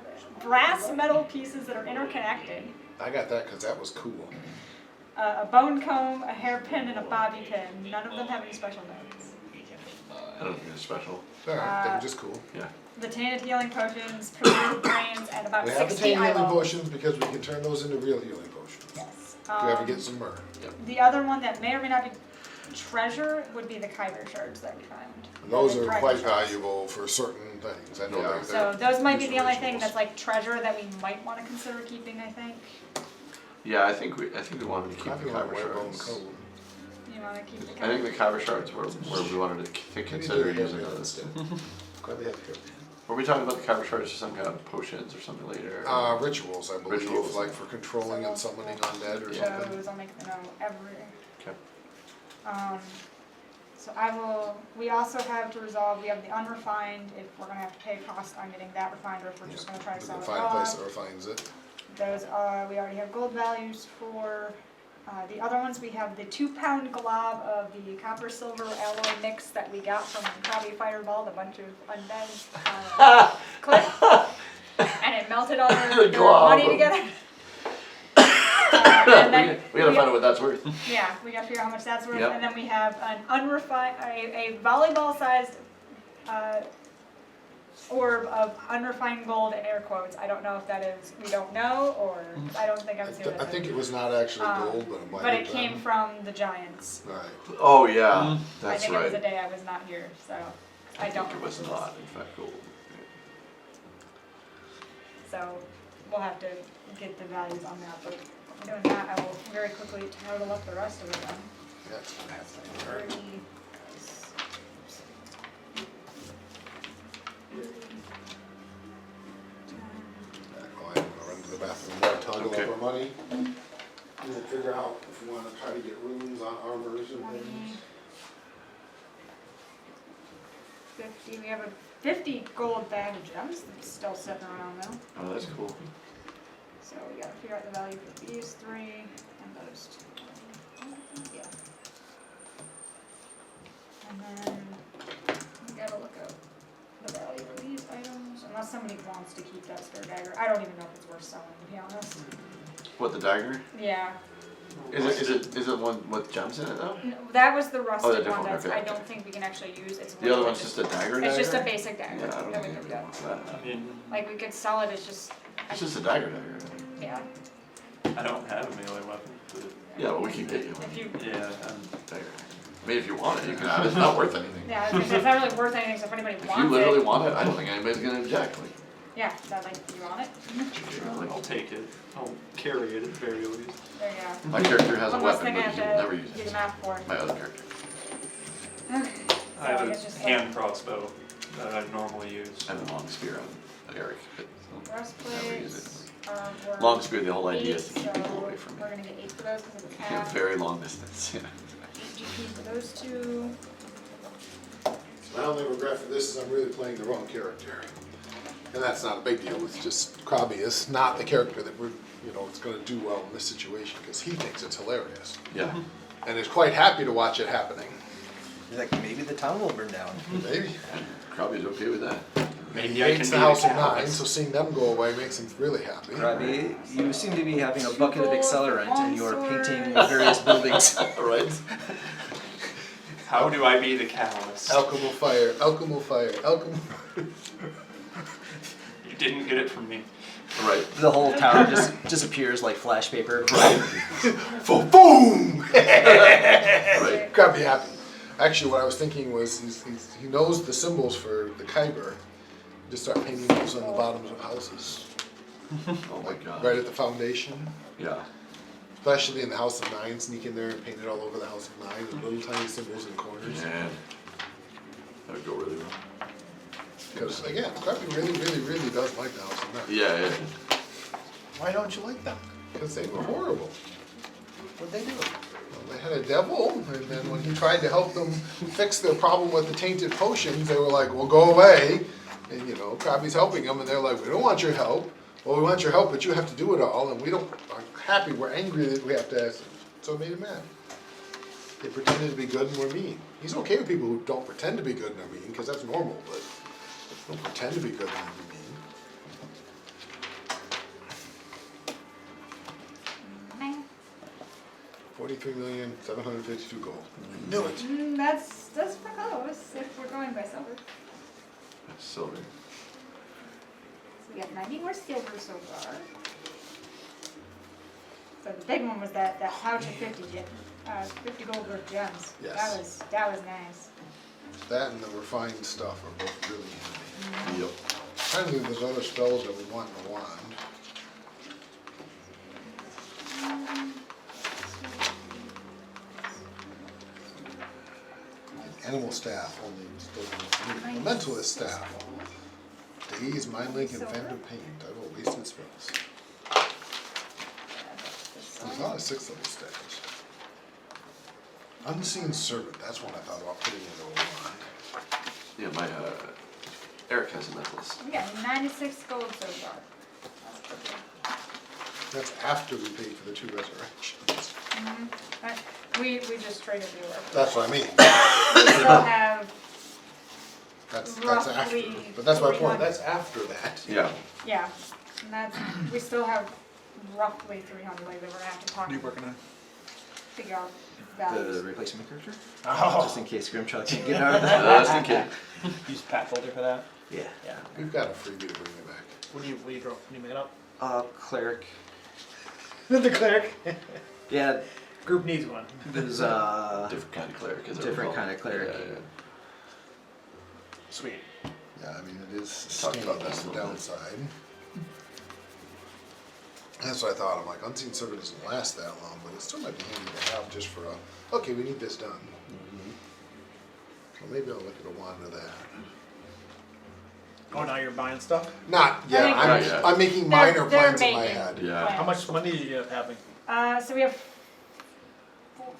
brass metal pieces that are interconnected. I got that because that was cool. A bone comb, a hairpin, and a bobby pin. None of them have any special notes. I don't think it's special. All right, they were just cool. Yeah. The tainted healing potions, preserved brains, and about We have the 60 tame healing eyeballs. potions because we can turn those into real healing potions. Yes. If we ever get some myrrh. The other one that may or may not be treasure would be the kyber shards that we found. And those The are dragon quite shards. valuable for certain things. I know Yeah. they're So those might be the only thing rituals. that's like treasure that we might want to consider keeping, I think. Yeah, I think we wanted to keep I the think I kyber wear bone shards. coat. You want to keep the I think the kyber? kyber shards were where we wanted to consider using those. Glad they have here. Were we talking about the kyber shards for some kind of potions or something later? Rituals, I believe, Rituals. like for controlling and summoning undead or something. Those, I'll make the note every. Okay. So we also have to resolve, we have the unrefined, if we're gonna have to pay cost on getting that refined, or if we're just gonna try to We sell can it find a place raw. that refines it. Those are, we already have gold values for. The other ones, we have the 2-pound glob of the copper silver alloy mix that we got from Krabby Fireball, a bunch of undead clip. And it melted all their glob. money together. And then we gotta find out what that's worth. yeah, we gotta figure out how much that's worth, Yep. and then we have an unrefined, a volleyball-sized orb of unrefined gold in air quotes. I don't know if that is, we don't know, or I don't think I've seen it. I think it was not actually gold, but it might But have it came been. from the Giants. Right. Oh yeah, I that's think it was right. a day I was not here, so I don't think it was remember not, in fact, gold. this. So we'll have to get the values on that, but Doing that, I will very quickly total up the rest of it then. That's gonna have to be 30. hard. Oh, I'm gonna run to the bathroom and toggle Okay. up our money. And we'll figure out if we wanna try to get runes on armors and 20, things. 50. We have a 50 gold bag of gems that's still sitting around though. Oh, that's cool. So we gotta figure out the value for these 3 and those 2. Yeah. And then we gotta look up the value of these items, unless somebody wants to keep that spare dagger. I don't even know if it's worth selling, to be honest. What, the dagger? Yeah. Is it one with gems in it though? No, that was the Oh, the rusted different one one, that's, okay. I don't think we can actually use. It's The other literally one's just a dagger It's just a dagger? basic dagger Yeah, I don't that we think could anyone get. wants that. I mean, Like we could sell it, it's just, It's just a dagger dagger. yeah. I don't have a melee weapon, but Yeah, but we can get you one. If you, yeah, Dagger. I mean, if you want it, you can have it. It's not worth anything. yeah, I was gonna say, it's not really worth anything, so if anybody If wants you literally it, want it, I don't think anybody's gonna object. Like, yeah, that like, you want it? I'll take it. I'll carry it at the very least. There you go. my character has a One less weapon, thing I but he'll have never to use do the it. math for. My other character. Okay. I have So a it's just hand crossbow that I normally use. And a long spear on Eric. But never use it. Breastplates, Long spear, the whole idea is to 8, keep people so away from me. we're gonna get 8 for those because of the Yeah, cap. very long distance. Yeah. 8 GP for those 2. My only regret for this is I'm really playing the wrong character. And that's not a big deal, it's just Krabby is not the character that we're, it's gonna do well in this situation, because he thinks it's hilarious. Yeah. And is quite happy to watch it happening. You're like, maybe the town will burn down. Maybe. Probably okay with that. Maybe He I hates can the be House the of Nine, catalyst. so seeing them go away makes him really happy. Robbie, you seem to be having a bucket of gold, accelerant and you are longsword. painting various buildings. Right? How do I be the catalyst? Alchemical fire, alchemical fire, alchemical. You didn't get it from me. Right. The whole town just disappears like flash paper. Boom! Right. Krabby happy. Actually, what I was thinking was he knows the symbols for the Kyber. Just start painting those on the bottoms of houses, Oh my god. right at the foundation. Yeah. Especially in the House of Nine, sneak in there and paint it all over the House of Nine with little tiny symbols in corners. Man. That would go really well. Because again, Krabby really does like the House of Nine. Yeah, yeah. Why don't you like them? Because they were horrible. What'd they do? Well, they had a devil, and then when he tried to help them fix their problem with the tainted potions, they were like, well, go away. And Krabby's helping them, and they're like, we don't want your help. Well, we want your help, but you have to do it all, and we don't aren't happy. We're angry that we have to ask. So it made him mad. They pretended to be good and were mean. He's okay with people who don't pretend to be good and are mean, because that's normal, but don't pretend to be good and be mean. 43,752 gold. Knew it. That's for close if we're going by silver. Silver. So we got 90 more silver so far. So the big one was that pouch of 50 gold worth gems. Yes. That was nice. That and the refined stuff are both really handy. Yep. Trying to think if there's other spells that we want in the wand. Animal staff only doesn't. Mentalist staff. Daze, mind link, and phantom paint. I will wasted spells. There's not a 6th level staff. Unseen servant. That's one I thought about putting into a wand. Yeah, my Eric has a mentalist. We got 96 gold so far. That's pretty good. That's after we paid for the 2 resurrections. We just traded the order. That's what I mean. We still have, That's after. Roughly But that's my point. 300. That's after that. Yeah. yeah, and that's, we still have roughly 300, like, that we're gonna have to talk, What are you working on? figure out The values. replacement character? Oh, Just in case Grimchuk can get out of that. Just in case. Use Pathfinder for that. Yeah. Yeah. We've got a freebie to bring it back. What do you draw? Can you make it up? Cleric. The cleric. Yeah, Group needs one. there's Different kind of cleric. As I different recall. kind of cleric. Yeah, yeah. Sweet. Yeah, I mean, it is Talked stinging, about that that's a the little bit. downside. That's what I thought. I'm like, Unseen Servant doesn't last that long, but it still might be handy to have just for a, okay, we need this done. Well, maybe I'll look at a wand of that. Oh, now you're buying stuff? Not yet. think- Not yet. I'm making They're- minor they're plans in my making. head. Yeah. How much money did you end up having? So we have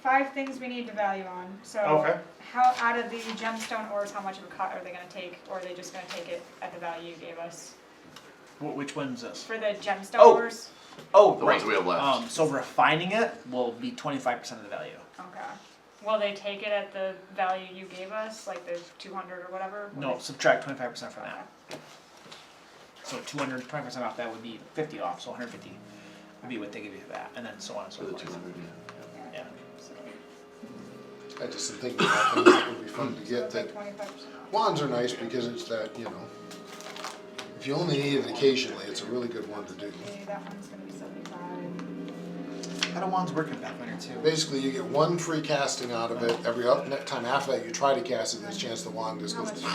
5 things we need to value on. So Okay. how out of the gemstone ores, how much of a cut are they going to take, or are they just going to take it at the value you gave us Which one's this? for the gemstone Oh. ores? Oh, The ones we have left. So refining it will be 25% of the value. Okay. Will they take it at the value you gave us, like the 200 or whatever? Will No, they- subtract 25% from that. So 200, 20% off that would be 50 off, so 150 would be what they give you for that, and then so on and so For the forth. 200, yeah. Yeah. I just am thinking about things that would be fun to So get. it's That like 25% off. wands are nice because it's that, if you only need it occasionally, it's a really good one to do. Okay, that one's going to be 75. How do wands work in Pathfinder too? Basically, you get one free casting out of it. Every next time after that you try to cast it, there's a chance the wand just How goes much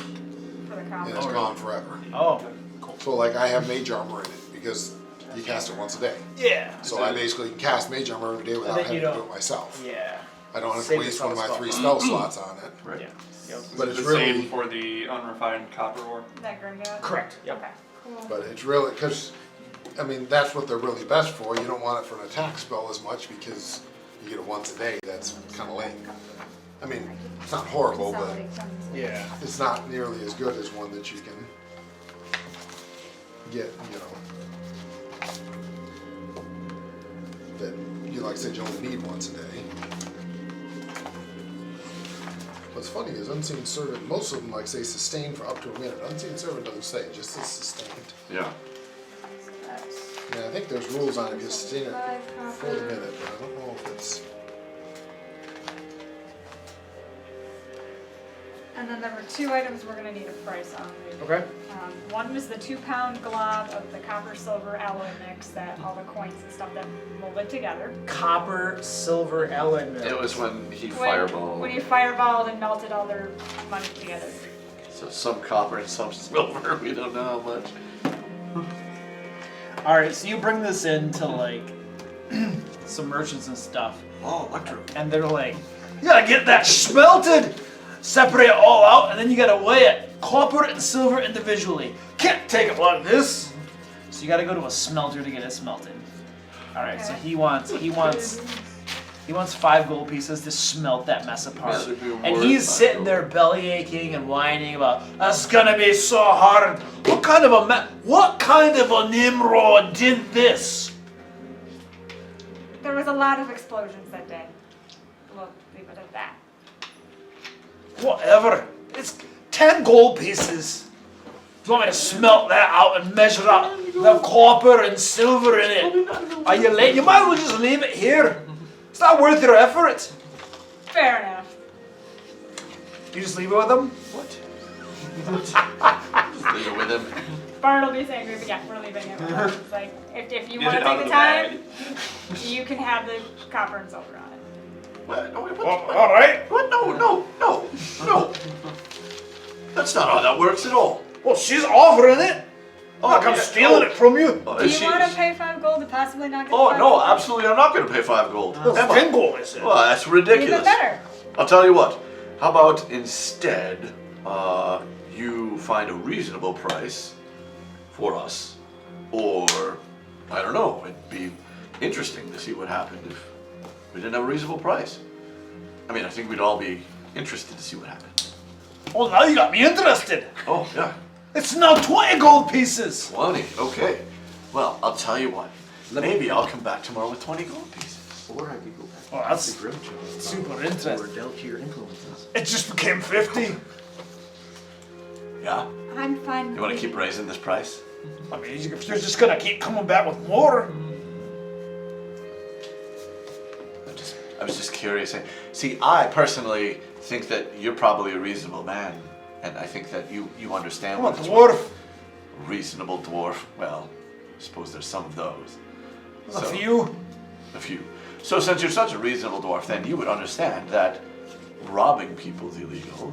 for the and it's combo? gone forever. Oh, cool. So like I have mage armor in it because you cast it once a day. Yeah. So I basically can cast mage armor every day without then having you to do don't- it myself. Yeah. I don't have to Save waste one of my yourself 3 spell. spell slots on it. Right. Yeah. Yep. But Is it's it the really, same for the unrefined copper ore? That Grimgad? Correct. Yep. Okay, cool. but it's really, because, I mean, that's what they're really best for. You don't want it for an attack spell as much because you get it once a day. That's kind of lame. I mean, it's not horrible, but Yeah. it's not nearly as good as one that you can get, that you, like I said, you only need once a day. What's funny is Unseen Servant, most of them like say sustain for up to a minute. Unseen Servant doesn't say, it just says sustained. Yeah. So that's Yeah, I think there's rules on it, if you sustain it 75 for the copper. minute, but I don't know if it's, And then there were 2 items we're gonna need a price on. Okay. One was the 2-pound glob of the copper silver alloy mix that all the coins and stuff that molded together. Copper, silver, element. It was when he When fireballed. you fireballed and melted all their money together. So some copper and some silver. We don't know how much. All right, so you bring this in to like some merchants and stuff, Oh, Electro. and they're like, "You gotta get that smelted, separate it all out, and then you gotta weigh it, copper and silver individually. Can't take it like this." So you gotta go to a smelter to get it smelted. All right, so Okay. he wants 5 gold pieces to smelt that mess apart, Yeah, it'd be and worth he's 5 sitting gold. there belly aching and whining about, "That's gonna be so hard. What kind of a Nimrod did this?" There was a lot of explosions that day. We'll leave it at that. Whatever. It's 10 gold pieces. Do you want me to smelt that out and measure out the copper and silver in it? Are you late? You might as well just leave it here. It's not worth your effort. Fair enough. You just leave it with them? Just leave it with him. Bartleby's angry, but yeah, we're leaving it. It's like, if you Get want it to out take of the the time, bag. you can have the copper and silver on it. What? No, what? All right. What? No. That's not how that works at all. Well, she's offering it. Look, I'm yeah. stealing it from you. Oh, Do you she- want to pay 5 gold to possibly not get Oh 5 no, gold? absolutely! I'm not going to pay 5 gold. That's Emma. 10 gold, I said. Well, that's Even ridiculous. better. I'll tell you what. How about instead, you find a reasonable price for us, or I don't know. It'd be interesting to see what happened if we didn't have a reasonable price. I mean, I think we'd all be interested to see what happened. Oh, now you got me interested. Oh yeah, It's now 20 gold pieces. 20. Okay. Well, I'll tell you what. Maybe I'll come back tomorrow with 20 gold pieces. Or I could go back Oh, that's to Grimchill. super interesting. Or Delkir influences. It just became 50. Yeah. I'm fine. You want to keep raising this price? I mean, if you're just gonna keep coming back with more. I was just curious. See, I personally think that you're probably a reasonable man, and I think that you understand Come on, what it's dwarf. reasonable dwarf. Well, I suppose there's some of those. A few. A few. So since you're such a reasonable dwarf, then you would understand that robbing people is illegal.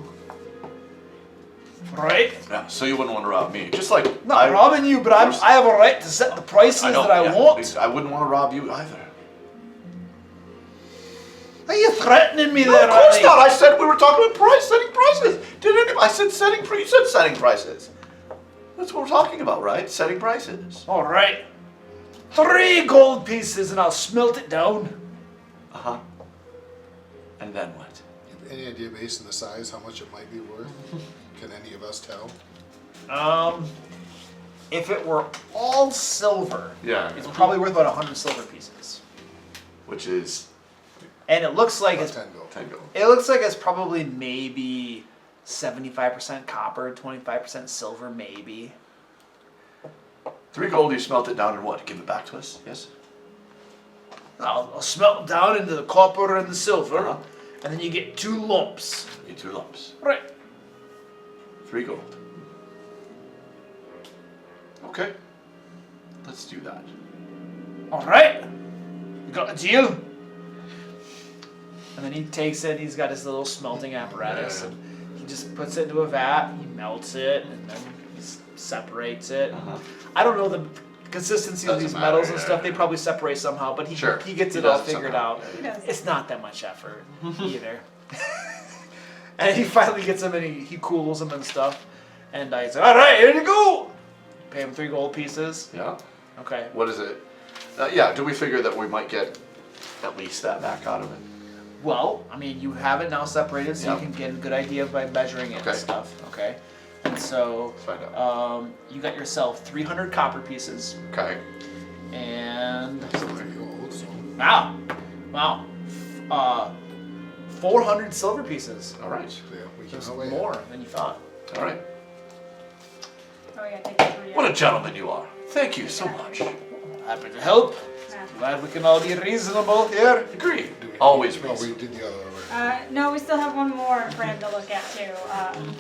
Right? Yeah, so you wouldn't want to rob me. Just like Not robbing you, but I have a right to set the prices I know, that I yeah, want. I wouldn't want to rob you either. Are you threatening me No, there, of course Annie? not. I said we were talking about setting prices. I said you said setting prices. That's what we're talking about, right? Setting prices. All right. 3 gold pieces and I'll smelt it down. Uh-huh. And then what? Any idea based on the size how much it might be worth? Can any of us tell? If it were all silver, Yeah. it's probably worth about 100 silver pieces. Which is And it looks like About it's 10 gold. 10 gold. it looks like it's probably maybe 75% copper, 25% silver, maybe. 3 gold, you smelt it down and what? Give it back to us? Yes? I'll smelt it down into the copper and the silver, Uh-huh. and then you get 2 lumps. You 2 lumps. Right. 3 gold. Okay. Let's do that. All right. You got a deal? And then he takes it, he's got his little smelting apparatus, Yeah. and he just puts it into a vat, he melts it, and then he separates it. Uh-huh. I don't know the consistency of Doesn't these matter, metals and yeah, stuff, yeah. they probably separate somehow, but he Sure. gets He it all does it figured somehow. out. He does. It's not that much effort either. And he finally gets him and he cools him and stuff. And I say, all right, here you go. Pay him 3 gold pieces. Yeah? Okay. What is it? Yeah, do we figure that we might get at least that back out of it? Well, I mean, you have it now separated, so Yeah. you can get a good idea by measuring it Okay. and stuff. Okay. And so, Let's find out. you got yourself 300 copper pieces Okay. and Pretty old, so. wow, 400 silver pieces. All right. Yeah, we can There's away. more than you thought. All right. Oh yeah, take the 3 What a out. gentleman you are. Thank you so much. Happy to help. Yeah. Glad we can all be reasonable here. Agree. Do we- Always No, we reason. did the other way. No, we still have one more for him to look at too,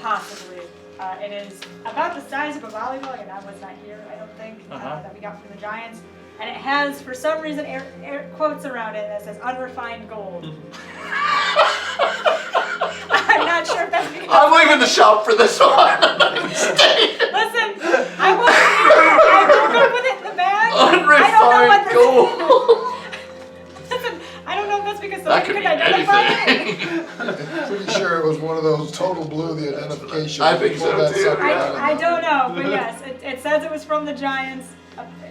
possibly. It is about the size of a volleyball, and I was not here, I don't think, that we got from the Giants. And it has, for some reason, air quotes around it that says unrefined gold. I'm not sure if that's because. I'm leaving the shop for this one. Listen, I wasn't here. I woke up with it in the bag. I don't know what Unrefined this gold. Listen, I don't know if that's because That somebody could could be identify it. anything. Pretty sure it was one of those total blue, the identification. I think so, Pull that too. sucker I out. don't know, but yes, it says it was from the Giants.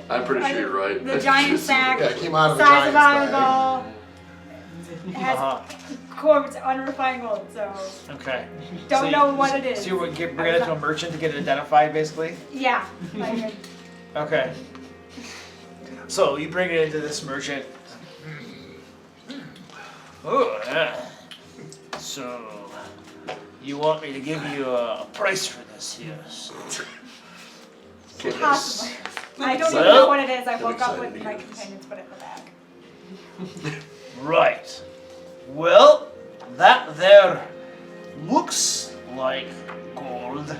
I'm pretty sure you're right. The Giant sack, Yeah, it came out of the size of Giants bag. volleyball. It has Uh-huh. quotes unrefined gold, so Okay. don't know what it is. So you would bring it to a merchant to get it identified, basically? Yeah. Like, Okay. So you bring it into this merchant. Oh, yeah. So you want me to give you a price for this here? So. possibly. I don't So- even know what it is. I woke up excited with to my hear this. companions put it in the bag. Right. Well, that there looks like gold,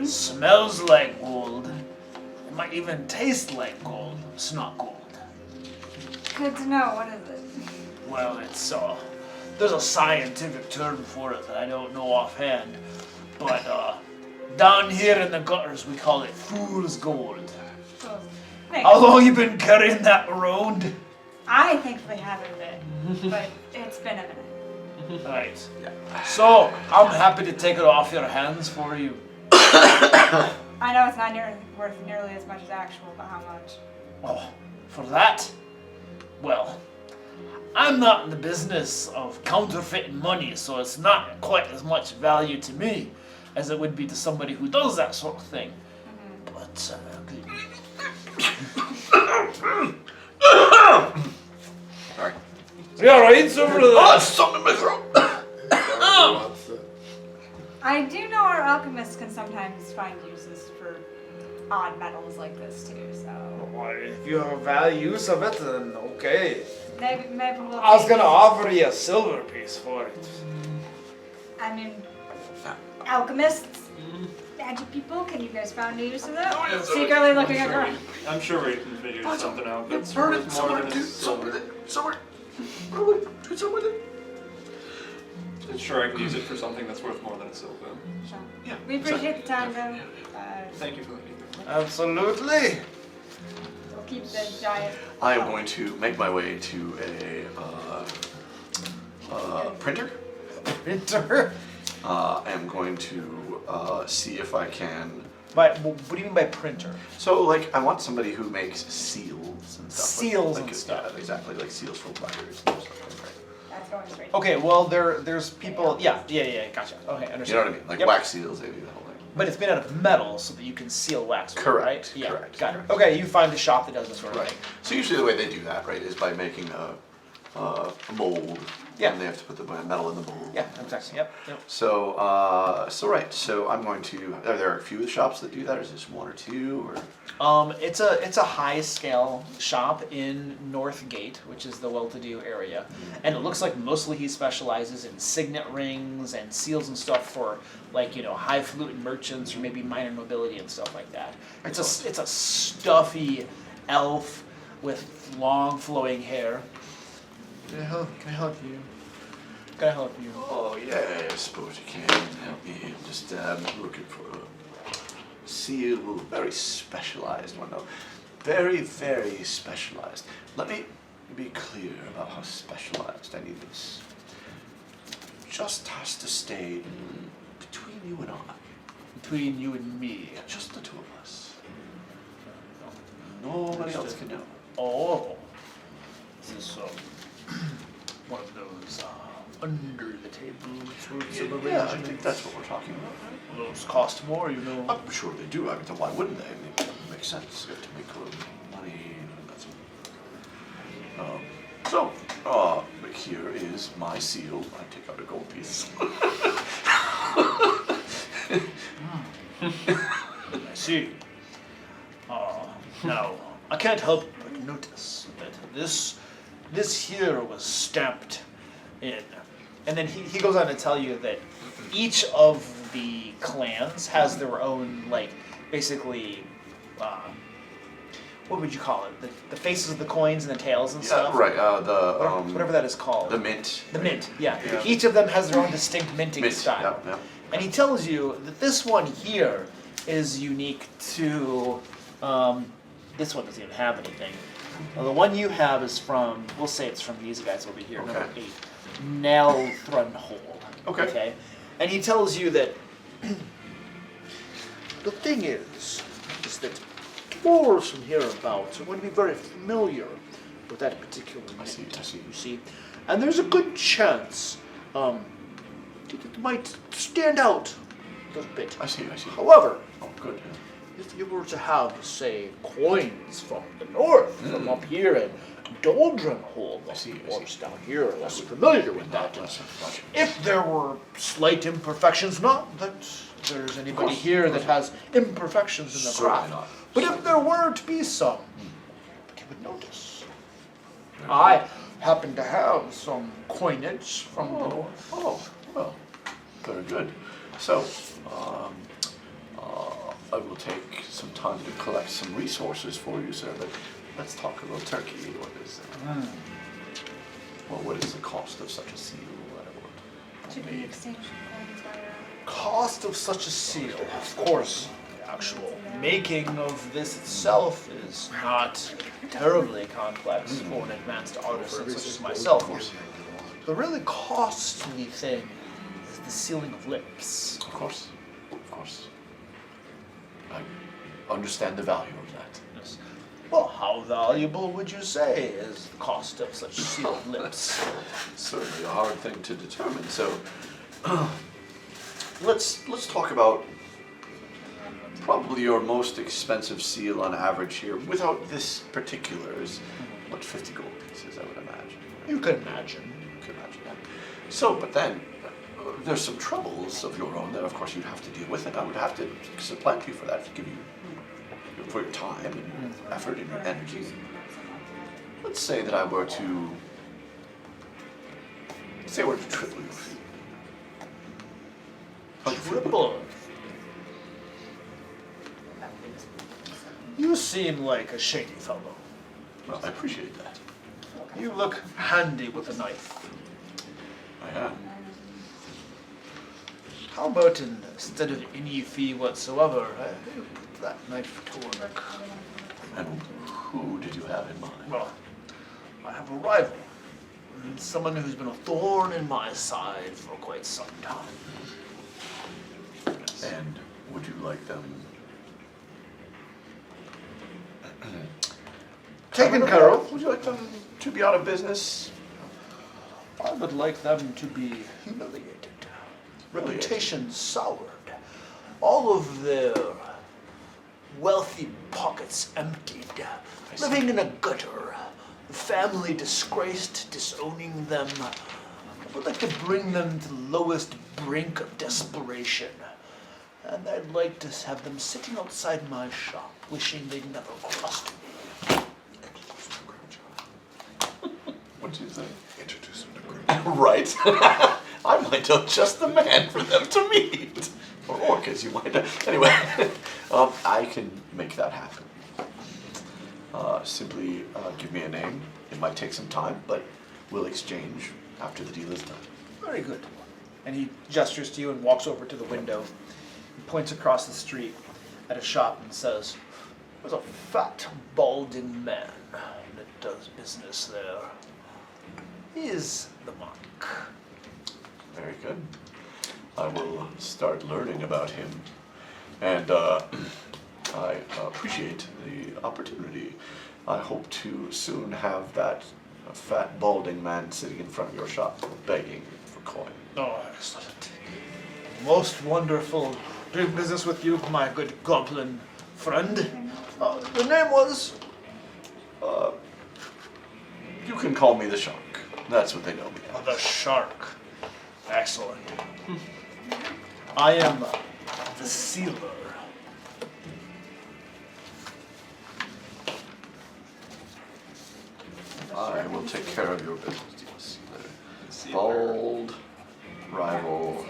smells like gold, it might even taste like gold. It's not gold. Good to know. What is it? Well, it's there's a scientific term for it that I don't know offhand, but down here in the gutters we call it fool's gold. Oh, thanks. How long you been carrying that around? I thankfully haven't been, but it's been a minute. Right. So I'm happy to take it off your hands for you. I know it's not worth nearly as much as actual, but how much? Oh, for that? Well, I'm not in the business of counterfeiting money, so it's not quite as much value to me as it would be to somebody who does that sort of thing. But, Sorry. you alright over Oh, there? it's something in my throat. I do know our alchemists can sometimes find uses for odd metals like this too, so Well, if you have a value use of it, then okay. maybe we'll. I was gonna offer you a silver piece for it. I mean, alchemists, magic people. Can you guys find a use of that? Oh, yeah, Secretly looking at her. I'm sure we can figure something out that's Burn it worth more somewhere, than dude. its Somewhere silver. with it. Somewhere. Probably. Do something with it. sure I can use it for something that's worth more than a silver. Sure. Yeah. We appreciate the time, though. Thank you for letting me know. Absolutely. We'll keep the giant. I am going to make my way to a printer. Printer. I am going to see if I can. What do you mean by printer? So, like, I want somebody who makes seals and stuff. Seals like, and stuff. Yeah, exactly, like seals for players and stuff like that. That's going straight. Okay, well there's people. Yeah, gotcha. Okay, understand. You know what I mean? Like Yep. wax seals, they do the whole thing. But it's made out of metal so that you can seal wax with it, Correct, right? Yeah, correct, got correct. it. Okay, you find a shop that does this sort of Right. thing. So usually the way they do that, right, is by making a mold. Yeah. And they have to put the metal in the mold. Yeah, exactly. Yep. So, so I'm going to. Are there a few shops that do that, or is this one or two, or? It's a high scale shop in Northgate, which is the well-to-do area, and it looks like mostly he specializes in signet rings and seals and stuff for highfalutin merchants or maybe minor nobility and stuff like that. It's a stuffy elf with long flowing hair. Can I help you? Can I help you? Oh yeah, I suppose you can help me. I'm just looking for a seal, very specialized one though. Very, very specialized. Let me be clear about how specialized I need this. Just has to stay between you and I. Between you and me. Just the two of us. Nobody else can know. Oh, this is one of those under the table sorts of Yeah, I arrangements. think that's what we're talking about. Those cost more, you know. I'm sure they do. I mean, why wouldn't they? I mean, it makes sense. You have to make a little money. But here is my seal. I take out a gold piece. I see. Now, I can't help but notice that this here was stamped in. And then he goes on to tell you that each of the clans has their own, basically, what would you call it? The faces of the coins and the tails and stuff? Right. Whatever that is called. The mint. The mint, yeah. Yeah. Each of them has their own distinct minting Mint. style. Yeah. And he tells you that this one here is unique to, this one doesn't even have anything. The one you have is from, we'll say it's from these guys over here, number 8, Nelthrunhold. Okay. And he tells you that the thing is that dwarves from hereabouts are going to be very familiar with that particular mint. I see. You see? And there's a good chance it might stand out a little bit. I see. However, Oh, good. if you were to have, say, coins from the north, from up here in Doldrenhold, I see. dwarves down here are less familiar with that. If there were slight imperfections, not that there's anybody here that has imperfections in the Certainly craft, not. but if there were to be some, you would notice. I happen to have some coinage from the north. Oh, well, very good. So, I will take some time to collect some resources for you, sir, but let's talk about turkey. What is the cost of such a seal? Should we exchange coins while Cost of such a seal, of course, the actual making of this itself is not terribly complex for an advanced artist such as myself. The really costly thing is the sealing of lips. Of course. I understand the value of that. Yes. Well, how valuable would you say is the cost of such sealed lips? Certainly a hard thing to determine. So, let's talk about probably your most expensive seal on average here, without this particular, is what, 50 gold pieces, I would imagine. You can imagine. That. So, but then there's some troubles of your own that, of course, you'd have to deal with, and I would have to supplant you for that, to give you for your time and your effort and your energy. Let's say that I were to triple your fee. Triple. You seem like a shady fellow. Well, I appreciate that. You look handy with a knife. I am. How about instead of any fee whatsoever, I put that knife to work? And who did you have in mind? Well, I have a rival. Someone who's been a thorn in my side for quite some time. And would you like them Taken care of. Would you like them to be out of business? I would like them to be humiliated, reputation soured, all of their wealthy pockets emptied, living in a gutter, family disgraced, disowning them. I would like to bring them to the lowest brink of desperation. And I'd like to have them sitting outside my shop, wishing they'd never crossed me. What'd you say? Introduce them to group. Right. I might know just the man for them to meet. Or orcas, you might know. Anyway, I can make that happen. Simply give me a name. It might take some time, but we'll exchange after the deal is done. Very good. And he gestures to you and walks over to the window. He points across the street at a shop and says, "There's a fat, balding man that does business there. He is the monk." Very good. I will start learning about him. And I appreciate the opportunity. I hope to soon have that fat, balding man sitting in front of your shop begging for coin. Oh, excellent. Most wonderful doing business with you, my good goblin friend. The name was? You can call me the Shark. That's what they know me as. The Shark. Excellent. I am the Sealer. I will take care of your business, Sealer. Bold, rival,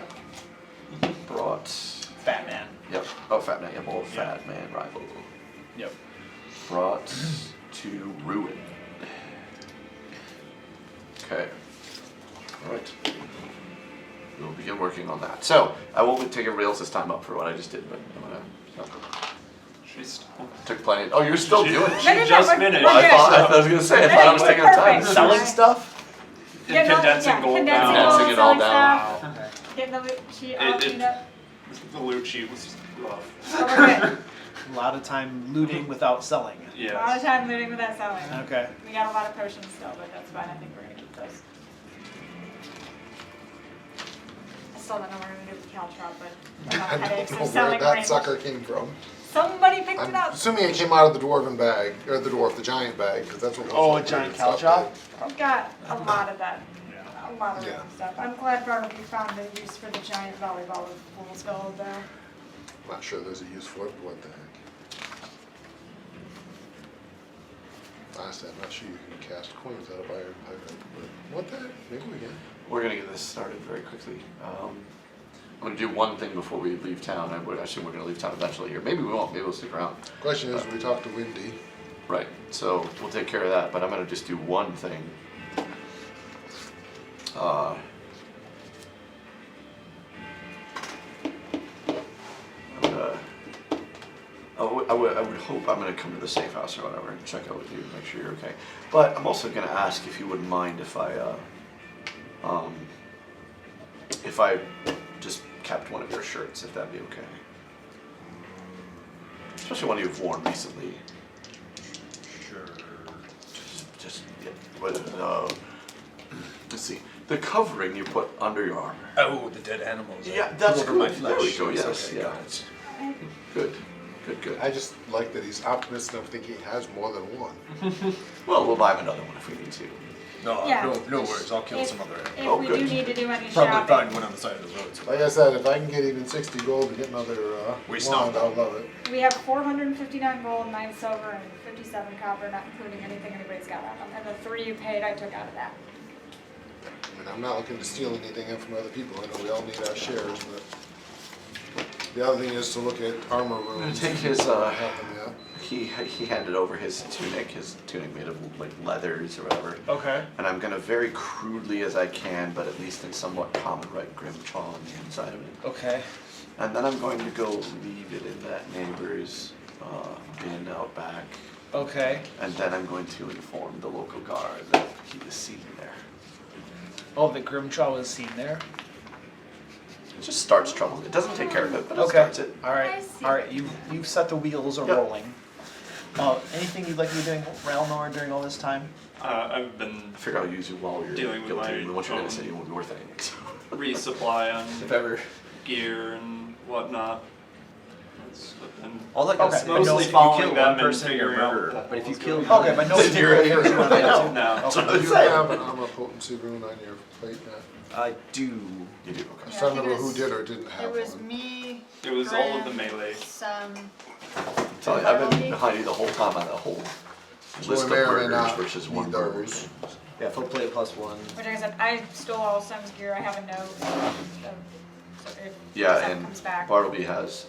brought. Fat man. Yep. Oh, fat man. Yep. Old fat man rival. Yep. Brought to ruin. Okay. All right. We'll begin working on that. So I won't be taking rails this time up for what I just did, but I'm gonna. She's Took plenty. Oh, you're still doing it. She just finished. Well, I was gonna say. I thought I was taking the time. Perfect. Selling stuff? And condensing gold condensing down. gold, Condensing it all selling down. stuff, getting the loot sheet all It- cleaned up. The loot sheet was rough. So we're good. A lot of time looting without selling. A lot of Yes. time looting without selling. Okay. We got a lot of potions still, but that's fine. I think we're gonna keep those. I still don't know what we're gonna do with Caltrop, but I I have headaches don't of know selling where that rings. sucker came from. Somebody picked I'm it up. assuming it came out of the dwarven bag, or the giant bag, because that's what. most Oh, a of the giant weird stuff caltrop? did. I've got a lot of that. A lot of Yeah. random stuff. I'm glad Bartleby found a use for the giant volleyball with fool's gold though. I'm not sure there's a use for it, but what the heck. Honestly, I'm not sure you can cast coins out of iron pirate, but what the heck? Maybe we can. We're gonna get this started very quickly. I'm gonna do one thing before we leave town. I assume we're gonna leave town eventually here. Maybe we won't. Maybe we'll stick around. Question is, we talked to Windy. Right. So we'll take care of that. But I'm gonna just do one thing. I would hope I'm gonna come to the safe house or whatever and check out with you, make sure you're okay. But I'm also gonna ask if you wouldn't mind if I just kept one of your shirts, if that'd be okay. Especially one you've worn recently. Sure. Just yeah. Let's see. The covering you put under your armor. Oh, the dead animals. Yeah, that's over good. my flesh. There we go, Yes, yes, okay, yeah. got it. Good. Good. I just like that he's optimistic enough to think he has more than one. Well, we'll buy him another one if we need to. No, Yeah. no worries. I'll kill If- some other animal. If Oh, we good. do need to do any Probably shopping. find one on the side of the road. So. Like I said, if I can get even 60 gold to get another Waste wand, not. I'll love it. We have 459 gold, 9 silver, and 57 copper, not including anything anybody's got on them. And the 3 you paid, I took out of that. I mean, I'm not looking to steal anything in from other people. I know we all need our shares, but the other thing is to look at armor I'm gonna rooms. take his Have them yet. he handed over his tunic made of like leathers or whatever. Okay. And I'm gonna very crudely as I can, but at least in somewhat common write Grimchaw on the inside of it. Okay. And then I'm going to go leave it in that neighbor's bin out back. Okay. And then I'm going to inform the local guard that he was seen there. Oh, the Grimchaw was seen there? It just starts trouble. It doesn't take care of it, but it Okay. starts it. I Alright. see. Alright, you've set the wheels a Yep. rolling. Anything you'd like to be doing, Ralnor, during all this time? I've been I figure I'll use you while you're Dealing with guilty. my And once you're own- innocent, you won't be worth anything. resupply on If ever. gear and whatnot. And All that goes Okay. no, mostly if you following kill them one and person, you're figuring out murdered. what But if you was kill going Okay, but no Zero here. no. No. So Do you it's like- have an armor potency rune on your plate yet? I do. You do, okay. I'm Yeah, trying to I think remember it who was- did or didn't have It was one. me. It was all of the Grim, melee. Some. Tell you, I've been behind you the whole time on the whole So list we of may or may murders not versus need one murder. those. Yeah, full plate +1. Which, like I said, I stole all Sam's gear. I have a note. So if Yeah, Sam and comes back. Bartleby has.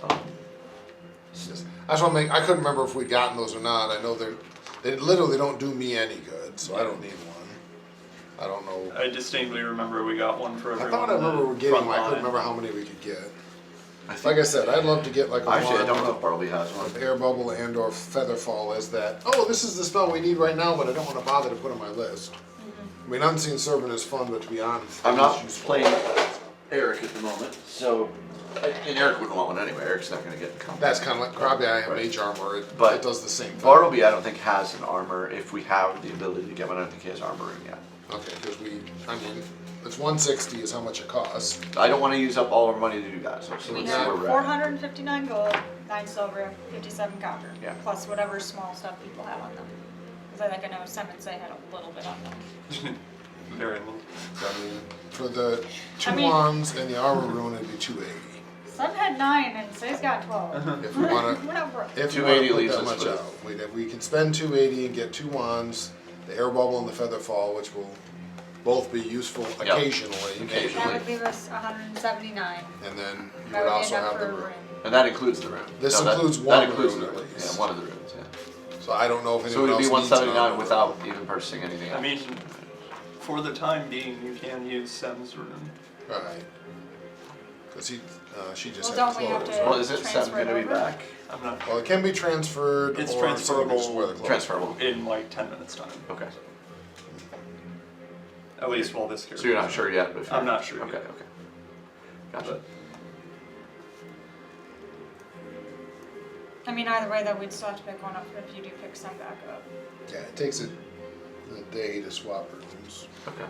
I just want to make. I couldn't remember if we'd gotten those or not. I know they literally don't do me any good, so I don't need one. I don't know. I distinctly remember we got one for I everyone. thought I in the remember we were getting front one. I couldn't line. remember how many we could get. I think, Like I said, I'd love to get like a actually, I wand don't know if Bartleby has one. with air bubble and or feather fall as that. Oh, this is the spell we need right now, but I don't want to bother to put on my list. I mean, Unseen Servant is fun, but to be honest, I'm not it's useful. playing Eric at the moment, so. And Eric wouldn't want one anyway. Eric's not going to get in combat. That's kind of like Krabby. I have Right. mage armor. But it does the same thing. Bartleby, I don't think has an armor. If we have the ability to get one, I don't think he has armoring yet. Okay, because I mean, it's 160 is how much it costs. I don't want to use up all our money to do that. So We let's see where have we're at. 459 gold, 9 silver, 57 copper. Yeah. Plus whatever small stuff people have on them. Because I think I know Simmons, they had a little bit on them. Very little. So, I mean, for the two I mean- wands and the armor rune, it'd be 280. Some had 9 and Say's got 12. If we want to. We're not broke. If we 280 want to leaves put that us much with- out, we can spend 280 and get 2 wands, the air bubble and the feather fall, which will both be useful Yep. occasionally. Occasionally. That would leave us 179. And then you That would would be also enough have for the a rune. room. And that includes the rune. This that- includes that one includes rune the at rune. least. Yeah, one of the runes. Yeah. So I don't know if So anyone it would be else needs an 179 armor without rune. even purchasing anything else. I mean, for the time being, you can use Sem's rune. Right. Because she just Well, had don't we have clothes. to- Well, is it Sam transfer it going to be over? back? I'm not Well, it can be transferred It's or someone can just transferable. wear the clothes. Transferable. in like 10 minutes time. Okay. At least while this character. So you're not sure yet? But if I'm you're- not sure Okay, yet. okay. Gotcha. I mean, either way, though, we'd still have to pick one up if you do pick some back up. Yeah, it takes a day to swap runes. Okay.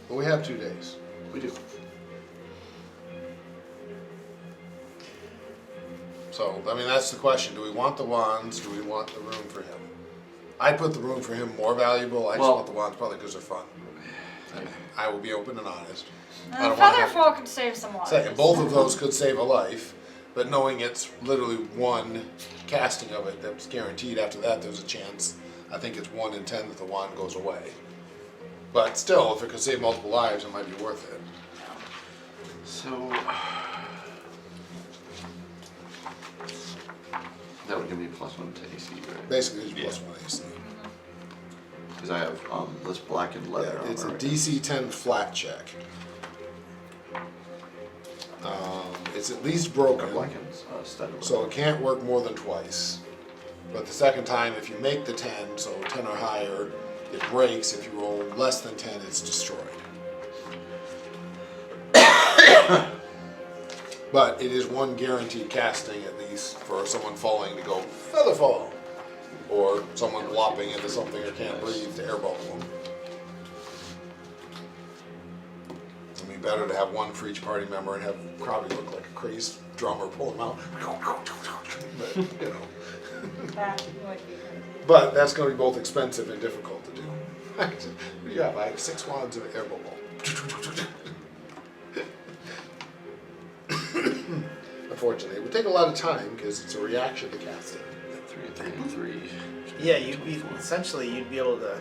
But we have 2 days. We do. So, I mean, that's the question. Do we want the wands? Do we want the rune for him? I'd put the rune for him more valuable. I just Well- want the wands probably because they're fun. I mean, I will be open and honest. I And don't wanna feather have- fall could save some lives. Second, both of those could save a life, but knowing it's literally one casting of it that's guaranteed, after that there's a chance, I think it's 1 in 10 that the wand goes away. But still, if it could save multiple lives, it might be worth it. So that would give me +1 to AC, right? Basically, it's plus 1 AC. Because I have this blackened leather Yeah, it's a armor. DC 10 flat check. It's at least broken, Blackened stud. so it can't work more than twice. But the second time, if you make the 10, so 10 or higher, it breaks. If you roll less than 10, it's destroyed. But it is one guaranteed casting, at least, for someone falling to go feather fall, or someone flopping into something or can't breathe to airball them. It'd be better to have one for each party member and have probably look like a crazed drummer pull them out. But, you know. That would be crazy. But that's going to be both expensive and difficult to do. Yeah, I have 6 wands of airball ball. Unfortunately, it would take a lot of time because it's a reaction to casting. 3 and 3. Yeah, you'd be able to.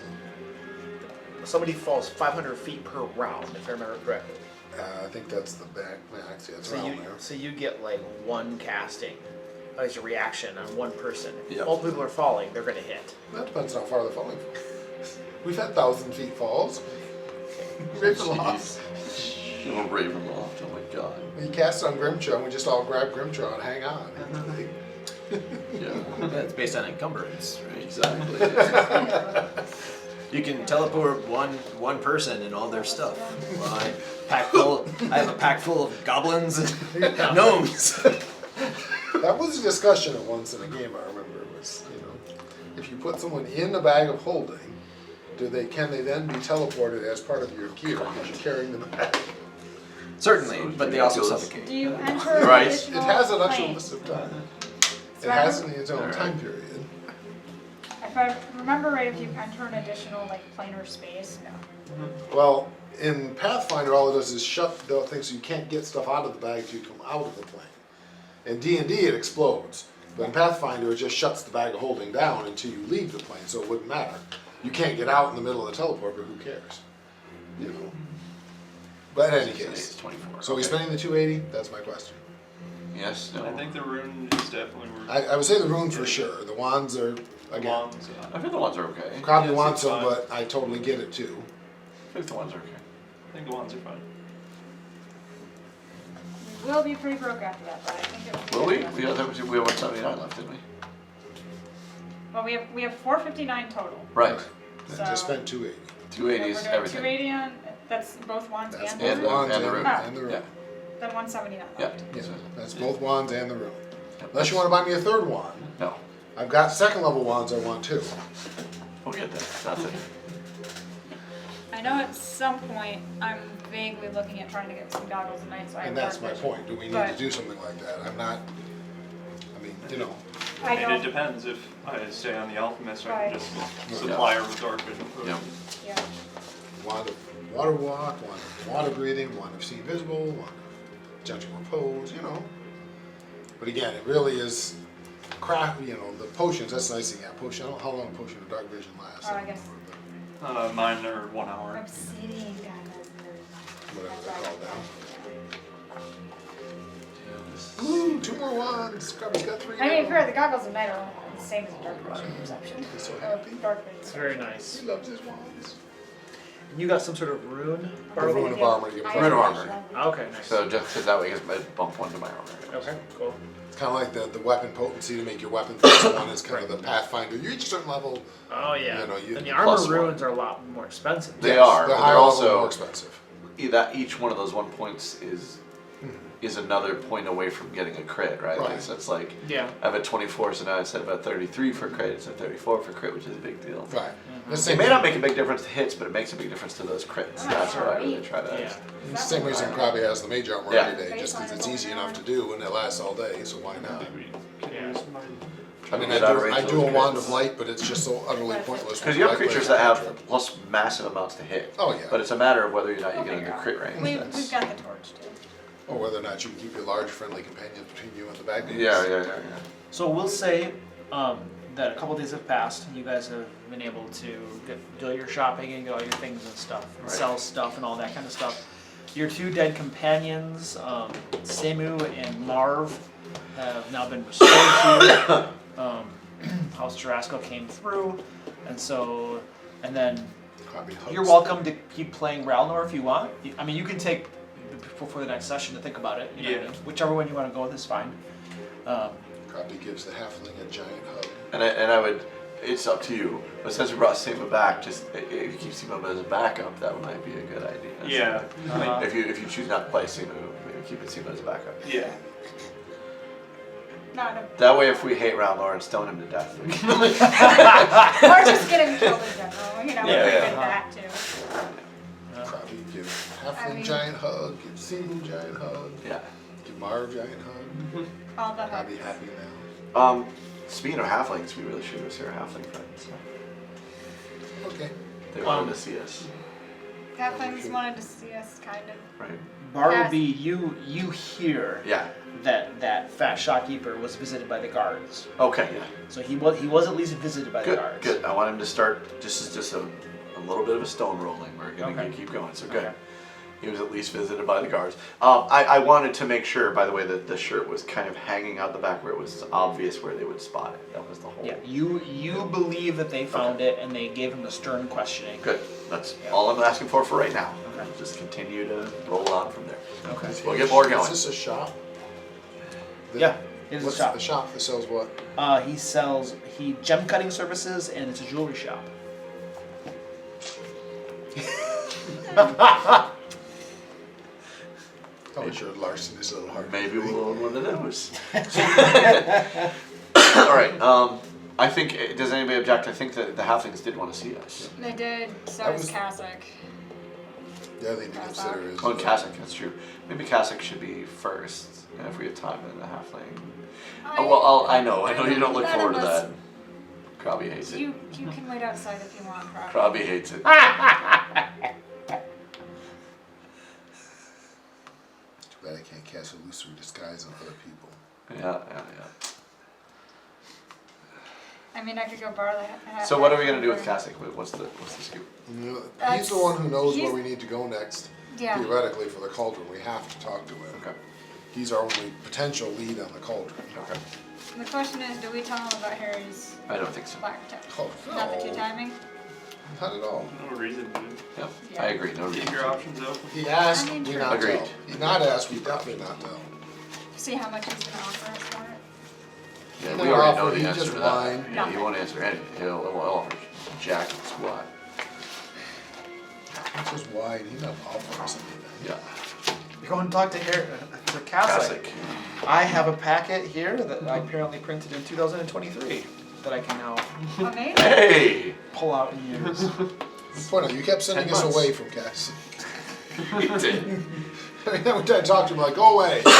Somebody falls 500 feet per round, if I remember correctly. I think that's the back max. Yeah, it's around there. So you get like 1 casting as a reaction on one person. If Yep. multiple people are falling, they're going to hit. That depends on how far they're falling from. We've had 1,000 feet falls. Ravenloft. Little Ravenloft, oh my god. We cast on Grimjaw and we just all grab Grimjaw and hang on. Yeah, That's based on encumbrance, right? exactly. You can teleport one person and all their stuff. Well, I have a pack full of goblins and gnomes. That was a discussion at once in a game I remember. Was, if you put someone in a bag of holding, can they then be teleported as part of your gear because you're carrying the bag? Certainly, but they also suffocate. Do you enter Right. additional It has an actual planes? list of time. So It I has remember- its own time period. If I remember right, if you enter an additional like planar space, no. Well, in Pathfinder, all it does is shut the thing so you can't get stuff out of the bag until you come out of the plane. In D&D, it explodes. But in Pathfinder, it just shuts the bag of holding down until you leave the plane, so it wouldn't matter. You can't get out in the middle of the teleport, but who cares? But in any It's case, 24. so are we spending the 280? That's my question. Yes, no. I think the rune is definitely worth I would say the runes for sure. The wands are, again, wands. I think the ones are okay. probably Yes, wants it's them, fine. but I totally get it too. I think the ones are okay. I think the wands are fine. We will be pretty broke after that, but I think it will Will be we? good. We had 179 left, didn't we? Well, we have 459 total. Right. Then So- just spend 280. 280 is We're doing everything. 280 on, that's both wands That's and both the And rune? wands and the rune. and the rune. Yeah. Then 179 Yeah. left. Yeah, that's both wands and the rune. Unless you want to buy me a third wand. No. I've got second level wands I want too. We'll get there. That's it. I know at some point I'm vaguely looking at trying to get some goggles at night, so I have And that's dark my vision. point. Do we need to But do something like that? I'm not, I And it don't, depends. If I stay on the alchemist, I Right. can just supply her with dark vision. Yeah. yeah. wand of water walk, wand of water breathing, wand of see invisible, wand of gentle repose, But again, it really is craft, the potions, that's the nice thing, potion, I don't know how long a potion of dark vision lasts. Oh, I guess. Mine are 1 hour. Obsidian Whatever they're called now. Ooh, 2 more wands. Scrubby's got 3 I mean, now. fair, the goggles at night are the same as dark vision perception. He's so Or happy. dark vision. It's very nice. He loves his wands. And you got some sort of rune? The rune of armor. You I Rune of have armor. Okay, nice. So just because that way I bump one to my armor. Okay, cool. It's kind of like the weapon potency to make your weapon plus 1 is kind of the Pathfinder. You reach a certain level, Oh yeah. You- And the armor plus one. runes are a lot more expensive. They are, they're but higher they're level, more also expensive. each one of those 1 points is another point away from getting a crit, right? Right. So it's like Yeah. I have a 24, so now instead of a 33 for crit, it's a 34 for crit, which is a big deal. Right. The It same, may not make a big difference to hits, but it makes a big difference to those crits. Oh, That's what I really sweet. try to. Yeah. same reason Krabby has the mage armor Yeah. every day, just because it's easy enough to do and it lasts all day, so why not? Yeah. I mean, Get I out do, range I of do a those wand crits. of light, but it's just so utterly pointless. Because you have with light creatures blade that cantrip. have plus massive amounts to hit. Oh, yeah. But it's a matter of whether or not you get Okay. in your crit range. We've That's- got the torch too. Or whether or not you can keep your large friendly companions between you and the bag. Yeah. So we'll say that a couple days have passed. You guys have been able to do your shopping and get all your things and stuff, and Right. sell stuff and all that kind of stuff. Your 2 dead companions, Semu and Marv, have now been restored to you. House Jarasco came through, and then you're welcome to keep playing Ralnor if you want. I mean, you can take before the next session to think about it. You know what I Yeah. mean? Whichever one you want to go with is fine. Krabby gives the halfling a giant hug. And I would, it's up to you. But since we brought Sima back, just if you keep Sima as a backup, that might be a good idea. Yeah. Uh-huh. If you choose not to play Sima, maybe keep it Sima as a backup. Yeah. No, no. That way, if we hate Round Lord and stone him to death, we can Or just get him killed in general, Yeah, we yeah. did that too. Krabby gives halfling I mean- giant hug, give Seagull giant hug, Yeah. give Marv giant hug. All the Krabby hugs. happy now. Speaking of halflings, we really should go see our halfling friends. Okay. They wanted to see us, Halflings wanted to see us kind of. right? Bartleby, you hear Yeah. that fat shopkeeper was visited by the guards. Okay. Yeah. So he was at least visited by the Good. guards. Good. I want him to start just a little bit of a stone rolling. We're gonna Okay. keep going. So good. Okay. He was at least visited by the guards. I wanted to make sure, by the way, that the shirt was kind of hanging out the back where it was obvious where they would spot it. That was the whole. Yeah, you believe that they found it and they gave him the stern questioning. Good. That's all I'm asking for right now. Okay. Just continue to roll on from there. Okay. We'll get more going. Is this a shop? Yeah, it is a What's shop. a shop that sells what? He sells gem cutting services and it's a jewelry shop. Oh, sure, larceny is a little hard. Maybe we'll own one of those. All right. I think. Does anybody object? I think that the halflings did want to see us. They did, so That is was- Kasich. The other thing to consider is. Oh, and Kasich, that's true. Maybe Kasich should be first, and if we have time, then the halfling. Oh, well, I know you don't look None forward to of us- that. Krabby hates it. You can wait outside if you want, Krabby. Krabby hates it. Too bad I can't cast illusory disguise on other people. Yeah. I mean, I could go borrow the hat. So what are we gonna do with Kasich? What's the scoop? You know, he's That's- the one who knows where he's- we need to go next. Yeah. Theoretically, for the cauldron, we have to talk to him. Okay. He's our only potential lead on the cauldron. Okay. The question is, do we tell him about Harry's I don't think so. black tech? Oh, Not the no. two timing? Not at all. No reason to Yep. Yeah. I agree. No keep reason. your options open. He asked, I mean, we true. not Agreed. tell. He not asked, we definitely not tell. See how much he's gonna offer us for it? Yeah, He we never already know offered, the he answer just to that. whined. Yeah, he Nothing. won't answer anything. He'll offer jack and squat. It's just wide, he never offered us anything. Yeah. You're going to talk to Kasich. Kasich. I have a packet here that I apparently printed in 2023 that I can now Amazing. Hey! pull out and use. Point out, you kept sending 10 us months. away from Cass. He did. Every time I talk to him, like, go away. So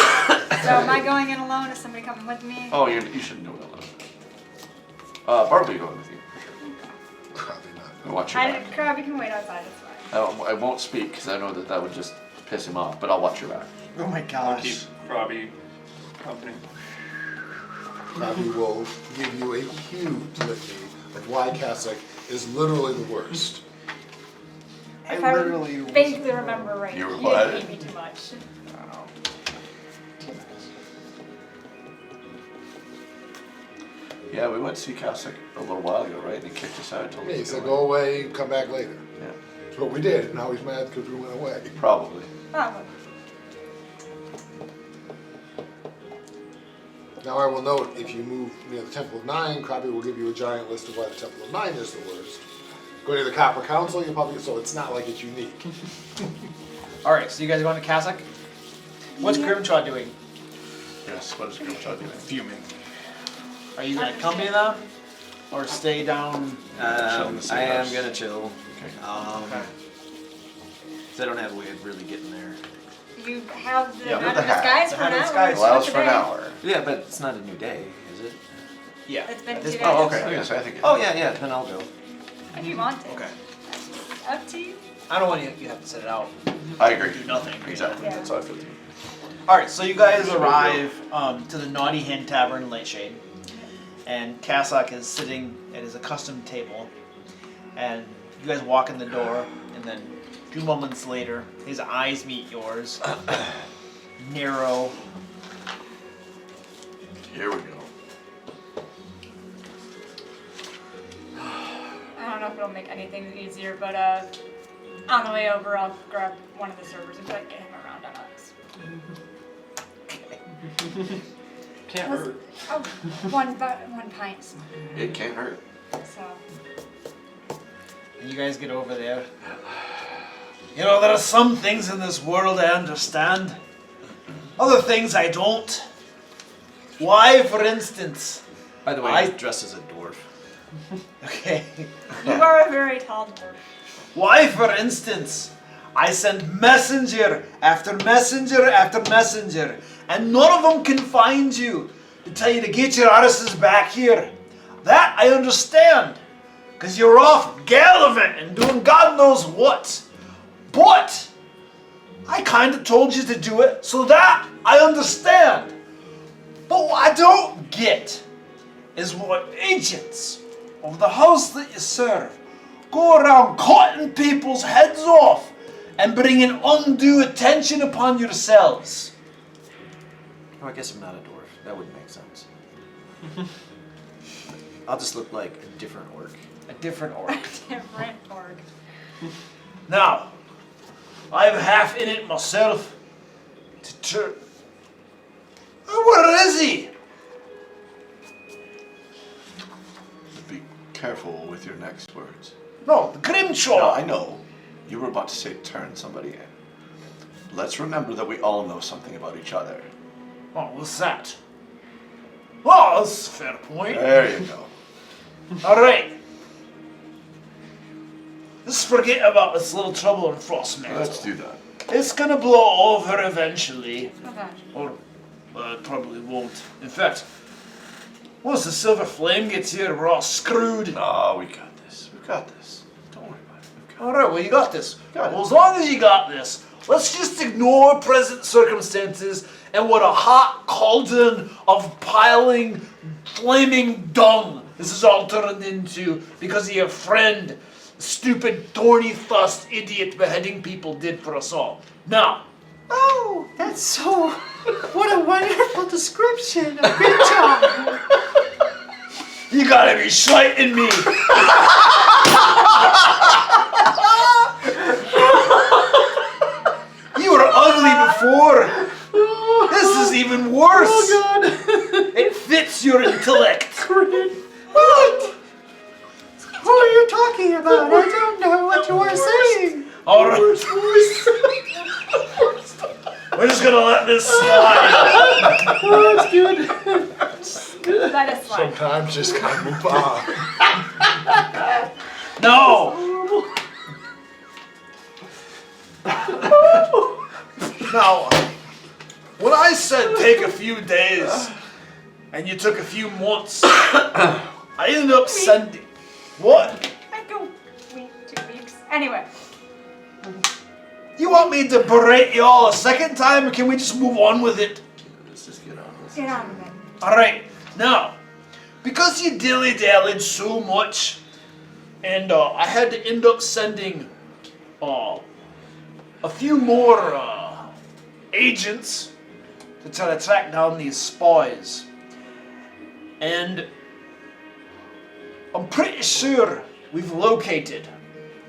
am I going in alone? Is somebody coming with me? Oh, you shouldn't do it alone. Bart will be going with you, for sure. Probably not. And watch your back. Krabby can wait outside, it's fine. I won't speak because I know that would just piss him off, but I'll watch your back. Oh my I'll keep gosh. Krabby company. Probably will give you a huge litany of why Kasich is literally the worst. If I I literally was- vaguely remember right, You were he what? didn't pay me too much. Yeah, we went to see Kasich a little while ago, right? And he kicked us out and told Yeah, us he to said, go go away, come back later. Yeah, That's what we did, and now he's mad because we went away. probably. Oh, Now I will note, if you move near the Temple of Nine, Krabby will give you a giant list of why the Temple of Nine is the worst. Go near the Copper Council, you'll probably, so it's not like it's unique. Alright, so you guys are going to Kasich? What's Grimchaw doing? Yes, what is Grimshaw doing? Fuming. Are you going to accompany them? Or stay down? Chill in the same I am house. gonna chill. Okay. 'Cause I don't have a way of really getting there. you have the Yeah, hat the of hat. disguise The for hat an of hour. disguise it's Allows just for an a day. hour. Yeah, but it's not a new day, is it? Yeah. It's been At this 2 point- days. Oh, okay. Yes, I think. Oh yeah, then I'll go. If you want to. Okay. Up to you. I don't want you have to set it out. I agree. Do nothing. Exactly. Yeah. That's how I feel too. Alright, so you guys arrive to the Naughty Hen Tavern in Lightshade. And Kasich is sitting at his accustomed table. And you guys walk in the door, and then 2 moments later, his eyes meet yours. Narrow. Here we go. I don't know if it'll make anything easier, but on the way over, I'll grab one of the servers and be like, get him around on us. Can't hurt. Oh, one pint. It can't hurt. So, And you guys get over there. You know, there are some things in this world I understand. Other things I don't. Why, for instance? By the way, I- I'm dressed as a dwarf. Okay. you are a very tall dwarf. Why, for instance, I send messenger after messenger after messenger, and none of them can find you to tell you to get your arses back here. That I understand, because you're off gallivanting and doing God knows what. But I kind of told you to do it, so that I understand. But what I don't get is what agents of the house that you serve go around cutting people's heads off and bringing undue attention upon yourselves. Oh, I guess I'm not a dwarf. That wouldn't make sense. I'll just look like a different orc. A different orc. Different org. Now, I'm half in it myself. To turn. Where is he? Be careful with your next words. No, the Grimshaw. No, I know. You were about to say turn somebody in. Let's remember that we all know something about each other. Oh, what's that? Oh, that's a fair point. There you go. Alright. Let's forget about this little trouble in Frostmantle. Let's do that. It's gonna blow over eventually. Okay. Or, it probably won't. In fact, once the Silver Flame gets here, we're all screwed. No, we got this. We got this. Don't worry about it. We've got Alright, well, you got this. Got it. Well, as long as you got this, let's just ignore present circumstances and what a hot cauldron of piling, flaming dung this is all turned into because of your friend, stupid, thorny-thussed idiot beheading people did for us all. Now, Oh, that's so. What a wonderful description. A good job. you gotta be slighting me. You were ugly before. This is even worse. Oh, God. It fits your intellect. What? Who are you talking about? I don't know what you are saying. All right. We're just gonna let this slide. Oh, that's good. Let us slide. Sometimes just kind of move on. No. Now, when I said take a few days, and you took a few months, I ended up sending. What? I go week, 2 weeks. Anyway. You want me to berate you all a second time, or can we just move on with it? Let's just get on with it. Get on with it. Alright, now, because you dilly-dallied so much, and I had to end up sending a few more agents to try to track down these spies. And I'm pretty sure we've located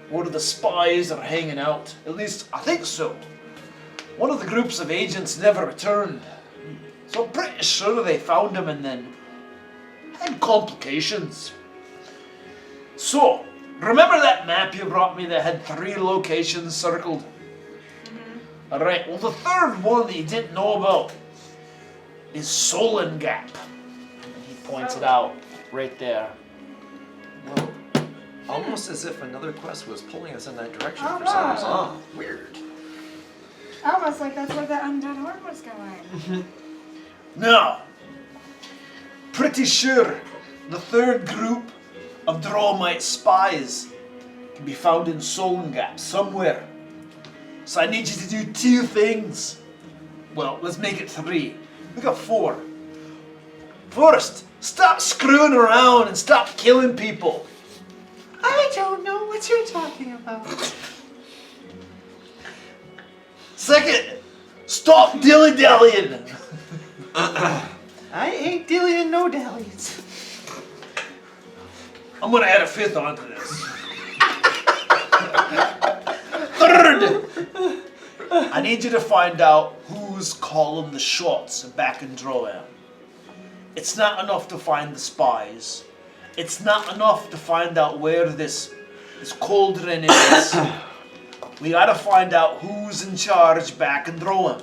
where the spies are hanging out. At least, I think so. One of the groups of agents never returned. So I'm pretty sure they found him and then had complications. So, remember that map you brought me that had 3 locations circled? Alright, well the third one that you didn't know about is Solon Gap. And he points it out right there. Well, almost as if another quest was pulling us in that direction Oh, for some wow. reason. Weird. Almost like that's where the undead horde was going. Now, pretty sure the third group of Drawmite spies can be found in Solon Gap somewhere. So I need you to do 2 things. Well, let's make it 3. We got 4. First, stop screwing around and stop killing people. I don't know what you're talking about. Second, stop dilly-dallying. I ain't dillying no dallies. I'm gonna add a 5th onto this. Third, I need you to find out who's calling the shots back in Droam. It's not enough to find the spies. It's not enough to find out where this cauldron is. We gotta find out who's in charge back in Droam.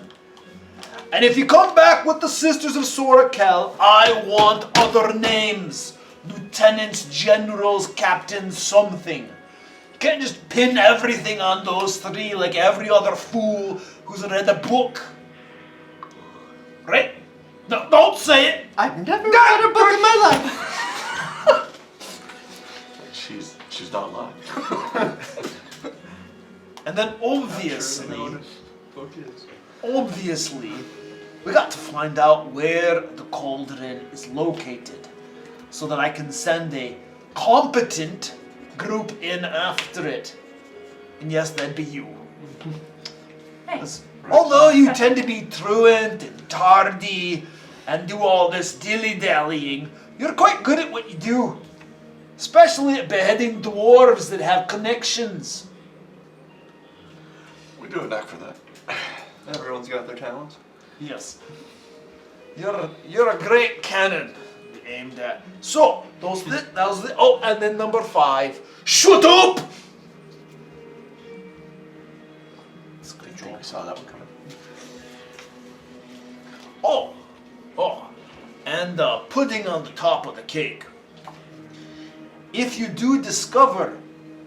And if you come back with the Sisters of Sorakel, I want other names. Lieutenants, generals, captains, something. You can't just pin everything on those 3 like every other fool who's read a book. Right? No, don't say it! I've never read a book in my life. She's not lying. And then obviously, we got to find out where the cauldron is located so that I can send a competent group in after it. And yes, that'd be you. Thanks. Although you tend to be truant and tardy and do all this dilly-dallying, you're quite good at what you do. Especially at beheading dwarves that have connections. We do a knack for that. Everyone's got their talents. Yes. You're a great cannon aimed at. So, oh, and then number 5. Shut up! Good job. We saw that one coming. Oh, and pudding on the top of the cake. If you do discover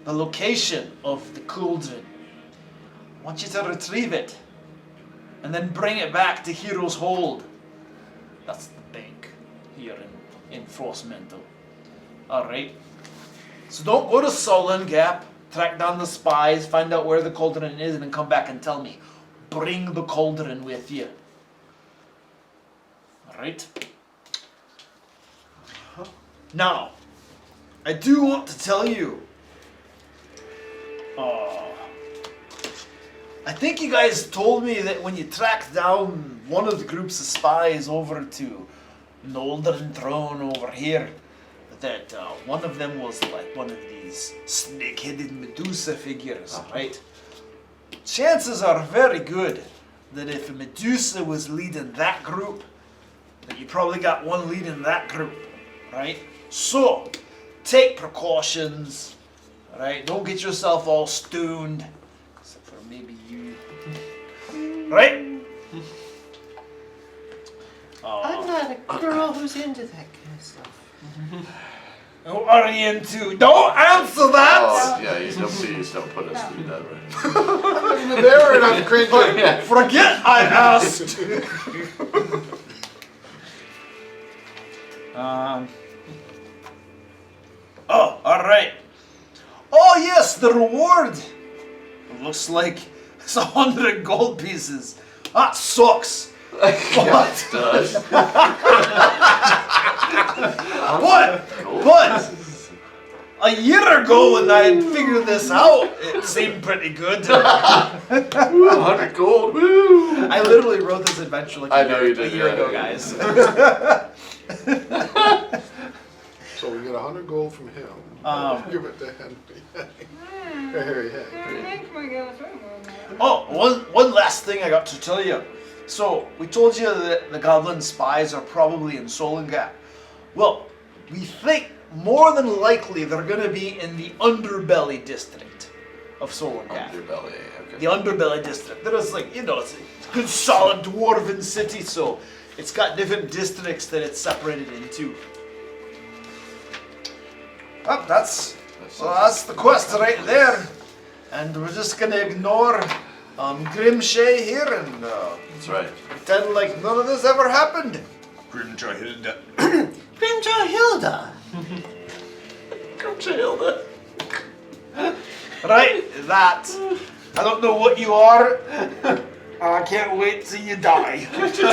the location of the cauldron, I want you to retrieve it and then bring it back to Hero's Hold. That's the bank here in Frostmantle. Alright. So don't go to Sullen Gap, track down the spies, find out where the cauldron is, and then come back and tell me. Bring the cauldron with you. Alright? Now, I do want to tell you. I think you guys told me that when you tracked down one of the groups of spies over to Noldern Throne over here, that one of them was like one of these snake-headed Medusa figures, right? Chances are very good that if a Medusa was leading that group, that you probably got one leading that group, right? So, take precautions, right? Don't get yourself all stoned, except for maybe you, right? I'm not a girl who's into that kind of stuff. Who are you into? Don't answer that! Oh, yeah, you don't, please don't put us through that right now. There and I'm cringing. Yeah. Forget I asked! Oh, alright. Oh yes, the reward! It looks like it's 100 gold pieces. That sucks. Yeah, it does. But a year ago when I had figured this out, it seemed pretty good. 100 gold, woo! I literally wrote this adventure like I know you did, a year yeah, ago, yeah. guys. So we get 100 gold from him. Give it to Henry. Harry Hank. Thanks, my girl. Oh, one last thing I got to tell you. So, we told you that the goblin spies are probably in Solengap. Well, we think more than likely they're going to be in the underbelly district of Solengap. Underbelly, okay. The underbelly district. There is like, it's a good solid dwarven city, so it's got different districts that it's separated into. Well, that's the quest right there. And we're just going to ignore Grimshay here and That's right. pretend like none of this ever happened. Grimjaw Hilda. Grimjaw Hilda. Come to Hilda. Right? That. I don't know what you are. I can't wait till you die. Can't you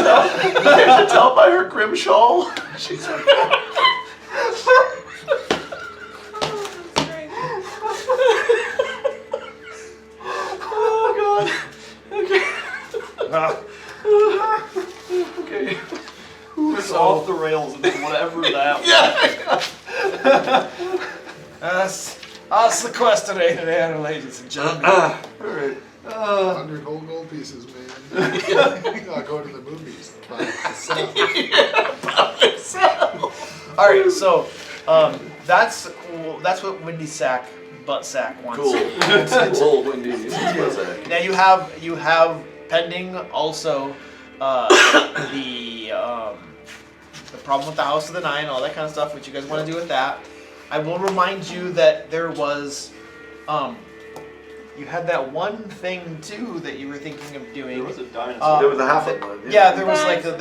tell by her grim shawl? She's like, okay. It's off the rails and whatever that was. That's the quest right there, ladies and gentlemen. Alright. 100 whole gold pieces, man. I'll go to the movies. Buy myself. All right, so that's what Windy Sack Butt Sack wants. Cool. Little windy. Now you have pending also the problem with the House of the Nine, all that kind of stuff. What you guys want to do with that? I will remind you that there was you had that one thing too that you were thinking of doing. There was a dinosaur. There was a half of one. Yeah, there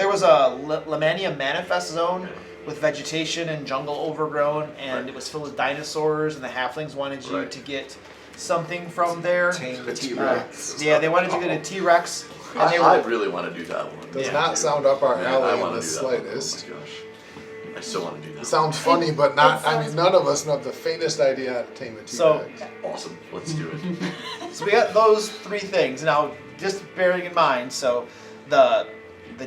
was a Lamania manifest zone with vegetation and jungle overgrown, and it was filled with dinosaurs, and the halflings wanted you to get something from there. Tame the T-Rex. Yeah, they wanted you to get a T-Rex. And they I were, really want to do that one. Does not sound up our Yeah, I alley in want the to do that one. slightest. Oh my gosh. I still want to do It that. sounds funny, but not. It I mean, sounds- none of us know the faintest idea how to tame a So- T-Rex. Awesome. Let's do it. So we got those 3 things. Now, just bearing in mind, so the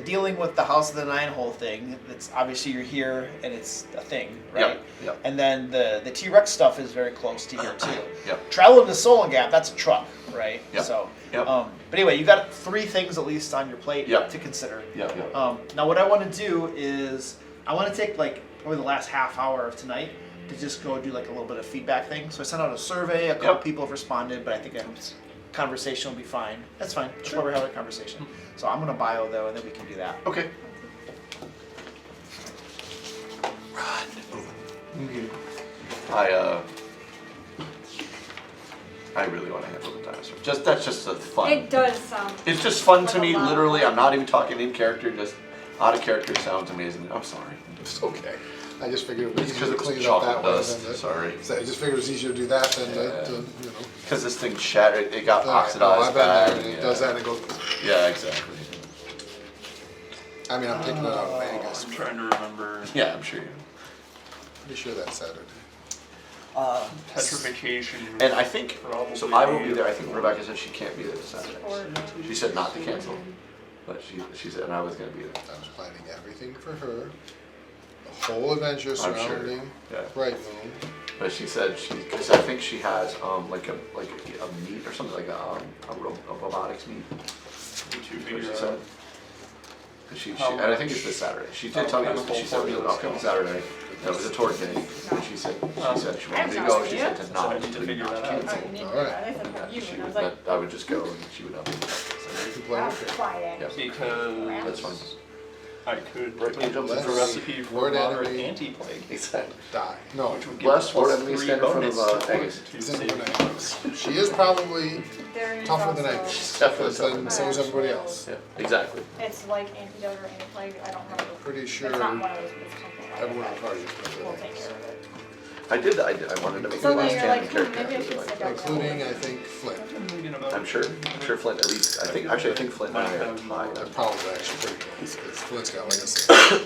dealing with the House of the Nine Hole thing, that's obviously you're here and it's a thing, right? Yep, yep. And then the T-Rex stuff is very close to here too. Yep. Traveling to Soul Gap, that's a truck, right? Yep, So, yep. but anyway, you got 3 things at least on your plate Yep. to consider. Yep, yep. Now, what I want to do is I want to take like over the last half hour of tonight to just go do like a little bit of feedback thing. So I sent out a survey. A couple Yep. people have responded, but I think a conversation will be fine. That's fine. That's why we're having a conversation. So I'm gonna bio though, and then we can do that. Okay. I really want to handle the dinosaur. That's just a fun. It does sound. It's just fun to like me. a lot of Literally, fun. I'm not even talking in character. Just out of character sounds amazing. I'm sorry. It's okay. I just figured it was It's easier to 'cause it was clean it up that chocolate way dust. than to, Sorry. So I just figured it was easier to do that than Yeah. to, you know. Because this thing shattered. It got All right, no, oxidized I've been bad. there, and it does that and it goes. Yeah, exactly. I mean, I'm taking it out of Vegas. I'm trying to remember. Yeah, I'm sure you. Pretty sure that's Saturday. Petrification. And I think Probably. so. I will be there. I think Rebecca said she can't be there this Saturday. Or- She said not to cancel, but she said and I was gonna be there. I was planning everything for her. The whole adventure I'm sure. surrounding Yeah. Bright Moon. But she said because I think she has like a meet or something like a robotics meet. To That's figure what she out. said. 'Cause she How and I think much- it's this Saturday. She how did tell me this, chemical but she said it was formulas upcoming go. Saturday. That was a tour day. And she said she I wanted have to no go. She idea. said to So not I need to figure not that out. cancel. Oh, you need to. Alright. I said from you, She and I would, was like, that I would just go and she would help me. You can play wow, with her. quiet. Yep. Because That's fine. I could Right, he jumps in have a for recipe for Word moderate enemy. anti-plague. Exactly. Die. No, Which would give Bless plus word enemy 3 stand in front of, bonus to Agus. to it's in save. her names. She is probably There is tougher than I also- was. Definitely But then tougher. so is everybody else. Yeah, exactly. It's like antidote or anti-plague. I don't remember. Pretty sure It's not one of those. It's something like everyone in that. the party is We'll take care of it. I wanted to make So it then last you're canon like, character. maybe I should but stick out. including, I think, Flint. I'm sure Flint at least. I think Flint and I are tied. They're probably actually pretty close, because Flint's got like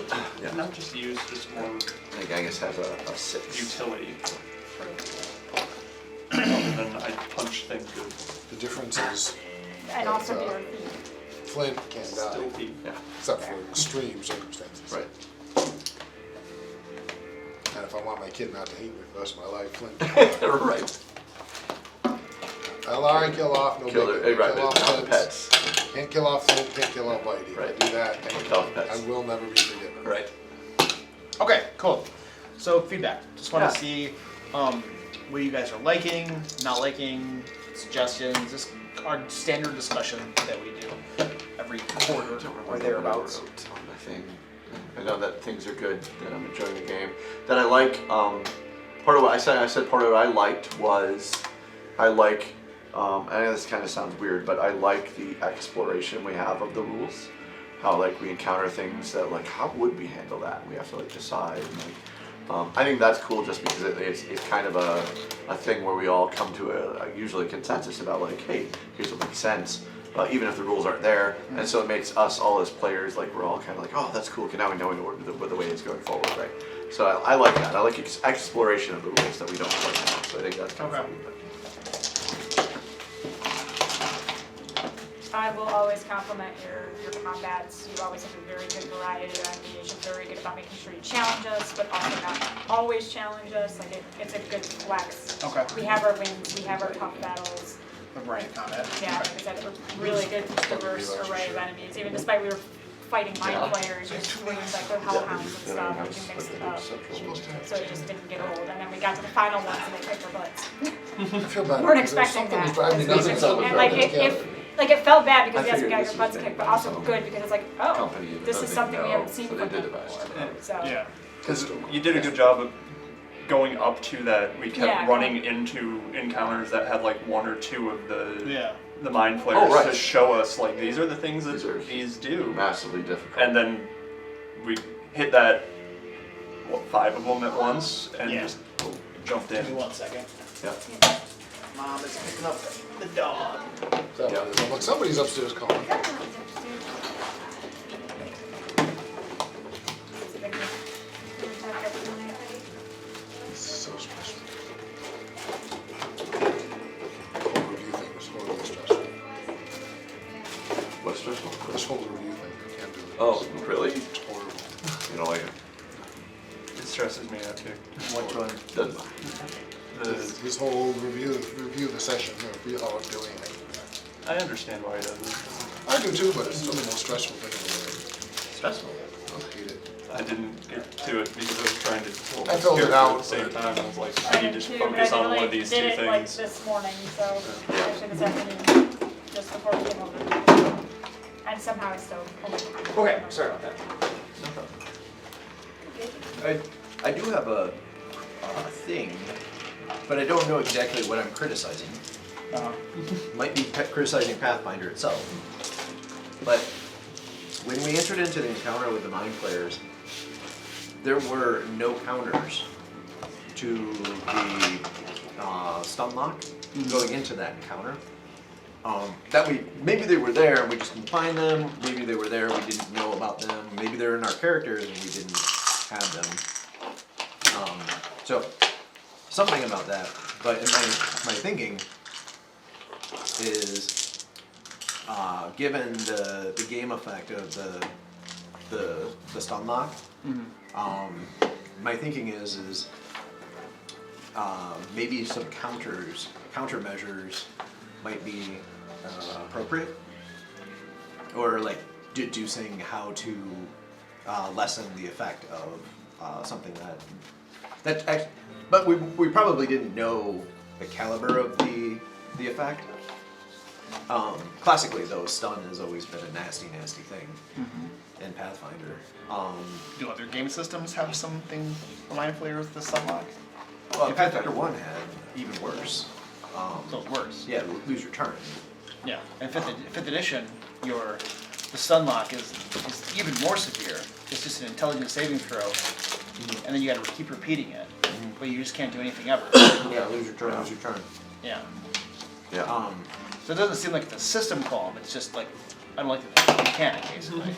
a Yeah. Not just use, just more I think Angus has a 6. utility. True. Other than I punch things good. The difference is And also Uh, be our thief. Flint can die, Still be. Yeah. except for extreme circumstances. Right. And if I want my kid not to hate me for the rest of my life, Flint can die. Right. LR kill off, no Kill biggie. right, Kill off but not Flint. pets. Can't kill off Flint, can't kill off Whitey. If I Right. do that, Kill off pets. I will never be forgiven. Right. Okay, cool. So feedback. Just want Yeah. to see what you guys are liking, not liking, suggestions. Just our standard discussion that we do every quarter or thereabouts. I know that things are good, that I'm enjoying the game. That I like, part of what I said part of what I liked was, I like, I know this kind of sounds weird, but I like the exploration we have of the rules. How like we encounter things that like, how would we handle that? We have to like decide. And, like, I think that's cool just because it's kind of a thing where we all come to a usually consensus about like, hey, here's what makes sense. Even if the rules aren't there, and so it makes us all as players like we're all kind of like, oh, that's cool. Okay, now we know what the way it's going forward, right? So I like that. I like exploration of the rules that we don't quite know. So I think that's kind of fun. I will always compliment your combats. You always have a very good variety of enemies. You're very good about making sure you challenge us, but also not always challenge us. Like it's a good flex. Okay. We have our wins. We have our tough battles. The right combat. Yeah, like I said, a really good diverse array of enemies. Even despite we were fighting mind players, you squeezed like the hellhounds and stuff, and you mixed it up. So it just didn't get old. And then we got to the final ones and they kicked our butts. I feel bad. Weren't because expecting something that. was driving me nuts. And like it felt bad because I yes, we figured got this your was butts gonna kicked, be but also some good because it's like, oh, company this that is they something we know, haven't seen so from they did them the best. before. So Yeah. Because you did a good job of going up to that. We kept Yeah. running into encounters that had like one or two of Yeah. the mind players Oh, right. to show us like these are the things that These are these do. Massively difficult. And then we hit that 5 of them at once and Yeah. just jumped Give me in. 1 second. Yeah. Mom is picking up the dog. So, I'm like, somebody's upstairs calling. What's stressful? This whole review thing, I can't do it. Oh, really? It's horrible. You don't like it? It stresses me out too. Which one? Doesn't matter. This whole review the session, how I'm doing it. I understand why he does it. I do too, but it's still the most stressful thing in the world. Stressful. I hate it. I didn't get to it because I was trying to hold I my filled it character out, at the same but- time. I was like, I I need did to too, focus but I on one of these did two it like things. this morning, so actually this afternoon, just before we came over. And somehow I still. Okay, sorry about that. I do have a thing, but I don't know exactly what I'm criticizing. Might be criticizing Pathfinder itself. But when we entered into the encounter with the Mind Flayers, there were no counters to the stun lock going into that encounter. Maybe they were there and we just didn't find them. Maybe they were there and we didn't know about them. Maybe they're in our characters and we didn't have them. So something about that. But in my thinking is, given the game effect of the stun lock, my thinking is maybe some countermeasures might be appropriate, or like deducing how to lessen the effect of something but we probably didn't know the caliber of the effect. Classically though, stun has always been a nasty thing in Pathfinder. Do other game systems have something for Mind Flayer with the sunlock? Well, Pathfinder 1 had even worse. So it's worse. Yeah, lose your turn. Yeah. And fifth edition, the stun lock is even more severe. It's just an intelligence saving throw, and then you got to keep repeating it, but you just can't do anything ever. Yeah, lose your turn. Yeah. Yeah. So it doesn't seem like it's a system call. It's just like I don't like the mechanic, basically.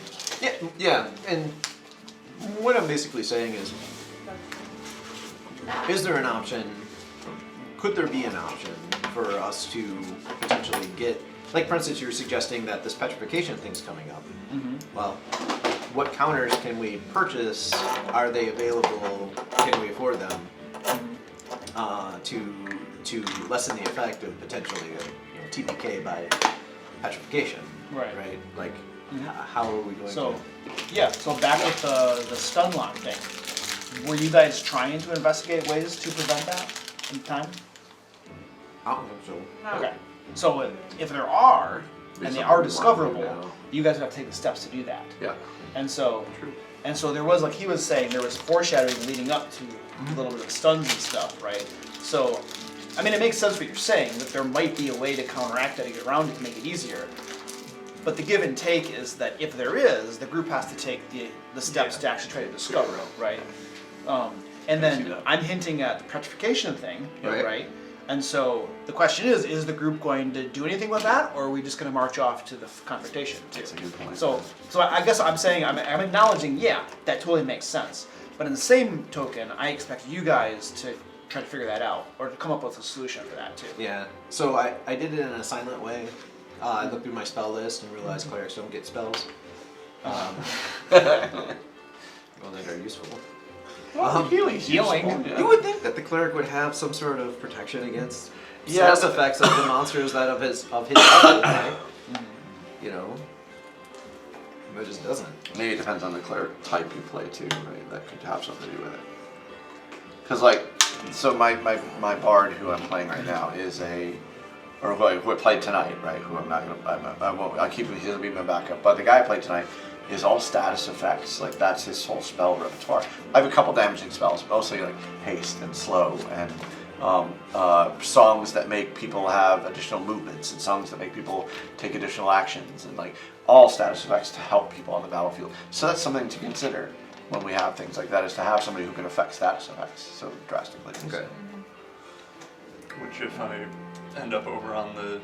Yeah, and what I'm basically saying is there an option, could there be an option for us to potentially get, like for instance, you're suggesting that this petrification thing's coming up. Well, what counters can we purchase? Are they available? Can we afford them? To lessen the effect of potentially TPK by petrification. Right. Right? Like, how are we going So, to... yeah. So back with the stun lock thing, were you guys trying to investigate ways to prevent that in time? I don't think so. No. Okay. So if there are, and they something are we discoverable, wanna do now. you guys have to take the steps to do that. Yeah. And so there was, like he was saying, there was foreshadowing leading up to a little bit of stuns and stuff, right? So, I mean, it makes sense what you're saying, that there might be a way to counteract that, to get around it, to make it easier. But the give and take is that if there is, the group has to take the steps to actually try to discover it, right? And then I'm hinting at the petrification thing, right? And so the question is the group going to do anything with that, or are we just going to march off to the confrontation too? That's a good point. So I guess I'm saying, I'm acknowledging, yeah, that totally makes sense. But in the same token, I expect you guys to try to figure that out, or to come up with a solution for that too. Yeah, so I did it in a silent way. I looked through my spell list and realized clerics don't get spells. Well, that are useful. Healing's Healing. useful, yeah. You would think that the cleric would have some sort of protection against Yeah. status effects of the monsters that of his level, right? You know, but it just doesn't. Maybe it depends on the cleric type you play too, right? That could have something to do with it. Because like, so my bard who I'm playing right now is who I played tonight, right? Who I'm not gonna, I won't, I'll keep him, he doesn't be my backup. But the guy I played tonight is all status effects, like that's his whole spell repertoire. I have a couple damaging spells, mostly like haste and slow and songs that make people have additional movements and songs that make people take additional actions and like all status effects to help people on the battlefield. So that's something to consider when we have things like that, is to have somebody who can affect status effects so drastically. Okay. Which if I end up over on the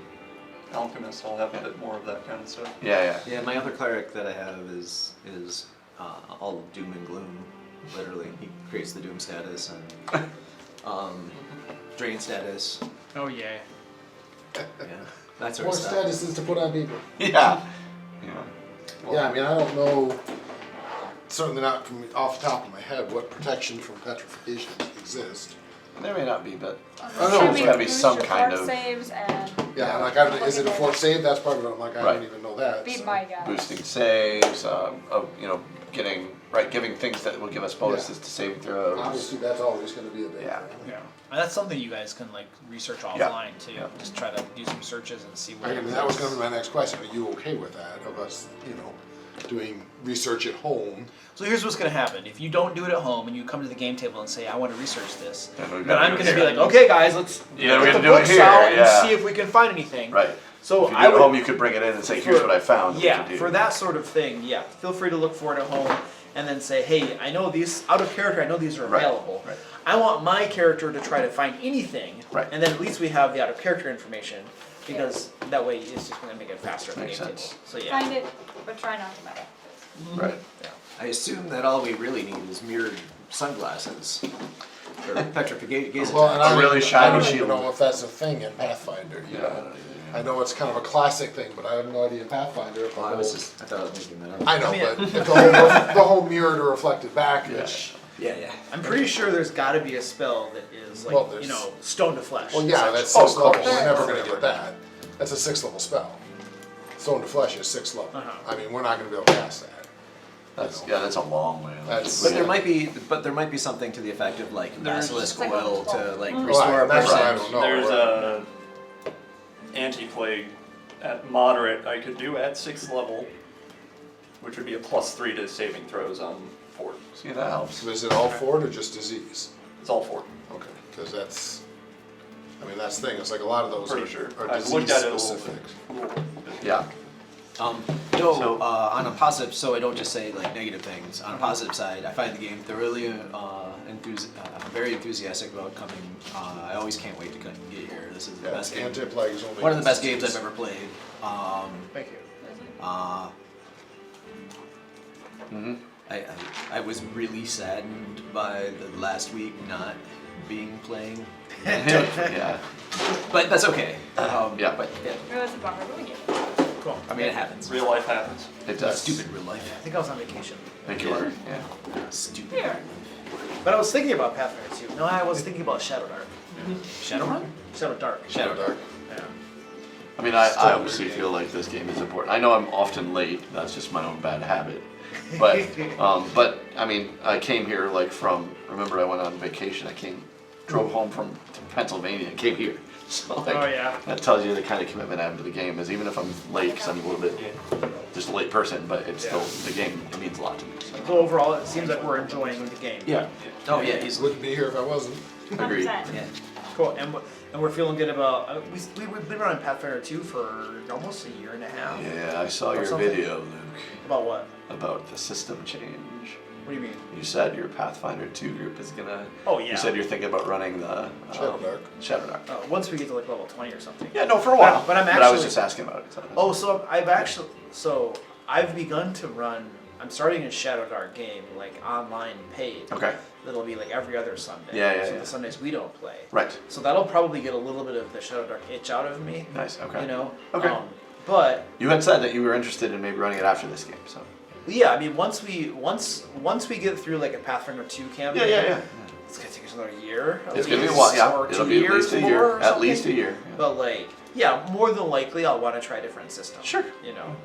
alchemist, I'll have a bit more of that kind of stuff. Yeah. Yeah, my other cleric that I have is all doom and gloom. Literally, he creates the doom status and drain status. Oh yeah. Yeah, that sort More of stuff. statuses to put on people. Yeah. Yeah, I mean, I don't know, certainly not from off the top of my head, what protection from petrification exists. There may not be, but I there's know, gotta be Boost some your kind fort of saves and Yeah, like, I don't, is it a fort save? That's part of it. I'm like, I Right. don't even know that. be so. my guess. boosting saves, giving things that will give us bonuses to saving throws. Obviously, that's always gonna be a big Yeah. thing. Yeah. And that's something you guys can like research offline too. Yeah. Just try to do some searches and see I where. mean, that was gonna be my next question. Are you okay with that, of us, doing research at home? So here's what's gonna happen. If you don't do it at home and you come to the game table and say, I want to research this, Then we've then gotta I'm do it gonna be here. like, okay guys, let's Yeah, we get have the to do it books here, out yeah. and see if we can find anything. Right. So If you I do it would, at home, you could bring it in and say, here's what I found. that we Yeah, could do. for that sort of thing, yeah. Feel free to look for it at home and then say, hey, I know these out of character, I know these are Right, available. right. I want my character to try to find anything. Right. And then at least we have the out of character information because that way it's just gonna make it faster in the Makes game sense. table. So yeah. Find it, but try not to meddle. Right. I assume that all we really need is mirrored sunglasses. Or petrification. Well, and A really I shiny don't even shield. know if that's a thing in Pathfinder. I know it's kind of a classic thing, but I have no idea in Pathfinder if the Well, I whole- thought I was making that up. I know, I mean- but if the whole mirrored or reflected back, which, Yeah. I'm pretty sure there's gotta be a spell that is like, Well, there's- stone to flesh. well, yeah, that's Oh, 6th of level. course. We're never gonna get that. That's a 6th level spell. Stone to flesh is 6th level. Uh-huh. I mean, we're not gonna be able to cast that. That's a long way. That's- But there might be something to the effect of like basilisk Like oil a- to like Mhm. restore a That's what I person. don't know. There's a anti-plague at moderate I could do at 6th level, which would be a +3 to saving throws on fort. See, that helps. So is it all fort or just disease? It's all fort. Okay, because that's the thing, it's like a lot of those Pretty sure. are I've disease looked at it a specific. little bit. Yeah. On a positive, so I don't just say like negative things. On a positive side, I find the game thoroughly very enthusiastic about coming. I always can't wait to get here. This is the Yeah, best game. anti-plague is only. One of the best games I've ever played. Thank you. I was really saddened by the last week not playing, Yeah. but that's okay. Yeah. But yeah, It was a bummer, but we get it. Cool. I mean it happens. Real life happens. It does. Stupid real life. I think I was on vacation. Thank you, Art. Yeah. Stupid. Here. But I was thinking about Pathfinder too. No, I was thinking about Shadowdark. Shadowrun? Dark. Shadow Dark. Yeah. I mean, I Still a obviously weird feel like this game is important. I know I'm often late. That's just my own bad habit. But I mean, I came here like from. Remember, I went on vacation. Drove home from Pennsylvania and came here. So like, Oh, yeah. that tells you the kind of commitment I have to the game. Is even if I'm late, because I'm a little bit just a late person, but it's still the game. It means a lot to me. So. So overall, it seems like we're enjoying the game. Yeah. Oh yeah, he's Wouldn't be here if I wasn't. Agreed. 100%. yeah. Cool. And we're feeling good about. We've been running Pathfinder 2 for almost a year and a half. Yeah, I saw Or your something. video, Luke, About what? about the system change. What do you mean? You said your Pathfinder 2 group is gonna. Oh yeah. You said you're thinking about running the Shadowdark. Shadowdark. Once we get to like level 20 or something. Yeah, no, for a while. But I'm But I was actually- just asking about it. So. Oh, so I've begun to run. I'm starting a Shadowdark game like online paid. Okay. That'll be like every other Sunday. Yeah, So yeah. the Sundays we don't play. Right. So that'll probably get a little bit of the Shadowdark itch out of me. Nice. Okay. You know. Okay. But You had said that you were interested in maybe running it after this game, so. yeah, I mean once we get through like a Pathfinder 2 campaign. Yeah. It's gonna take us another year. It's at gonna be a least, while. Yeah. Or It'll 2 be at years least a more year. or At least a something. year. Yeah. But like, yeah, more than likely I'll want to try different systems. Sure. You know.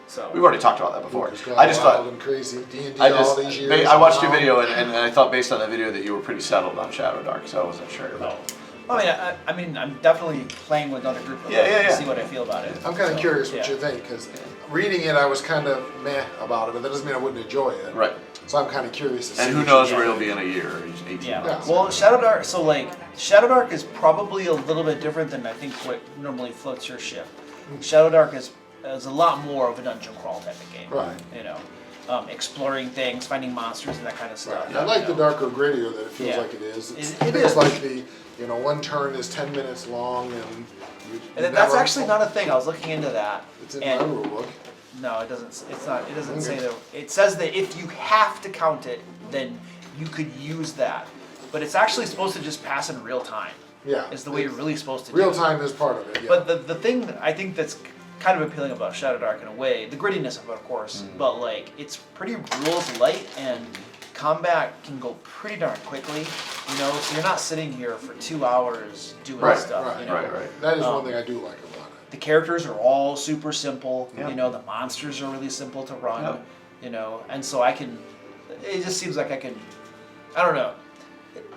So. We've already talked about that before. Just got I just wild thought. and crazy D&D I all just. these years. I watched your now. video and I thought based on the video that you were pretty settled on Shadowdark, so I wasn't sure. But I mean, I'm definitely playing with another group of Yeah, them yeah, to yeah. see what I feel about it. I'm kind of So, curious what yeah. you think, because reading it, I was kind of meh about it, but that doesn't mean I wouldn't enjoy it. Right. So I'm kind of curious to see. And who what knows you where think. you'll be in a year or 18 Yeah. months. Well, Shadowdark. So like, Shadowdark is probably a little bit different than I think what normally floats your ship. Shadowdark is a lot more of a dungeon crawl type of game. Right. You know, exploring things, finding monsters, and that kind of stuff. Right. I like the darker, grittier that it feels Yeah. like it is. It's, It it's is. like the, one turn is 10 minutes long, and And that's actually not a thing. I was looking into that. It's in and my rule book. No, it doesn't. It's not. It doesn't say Okay. that. It says that if you have to count it, then you could use that. But it's actually supposed to just pass in real time. Yeah. Is the way you're really supposed to do Real it. time is part of it. Yeah. But the thing that I think that's kind of appealing about Shadowdark in a way. The grittiness of it, of course, but like it's pretty rules light and combat can go pretty darn quickly. You know, so you're not sitting here for 2 hours doing stuff. Right, you know? right. That is one thing I do like about it. The characters are all super simple. Yeah. You know, the monsters are really simple to run. Yeah. You know, and so I can. It just seems like I can. I don't know.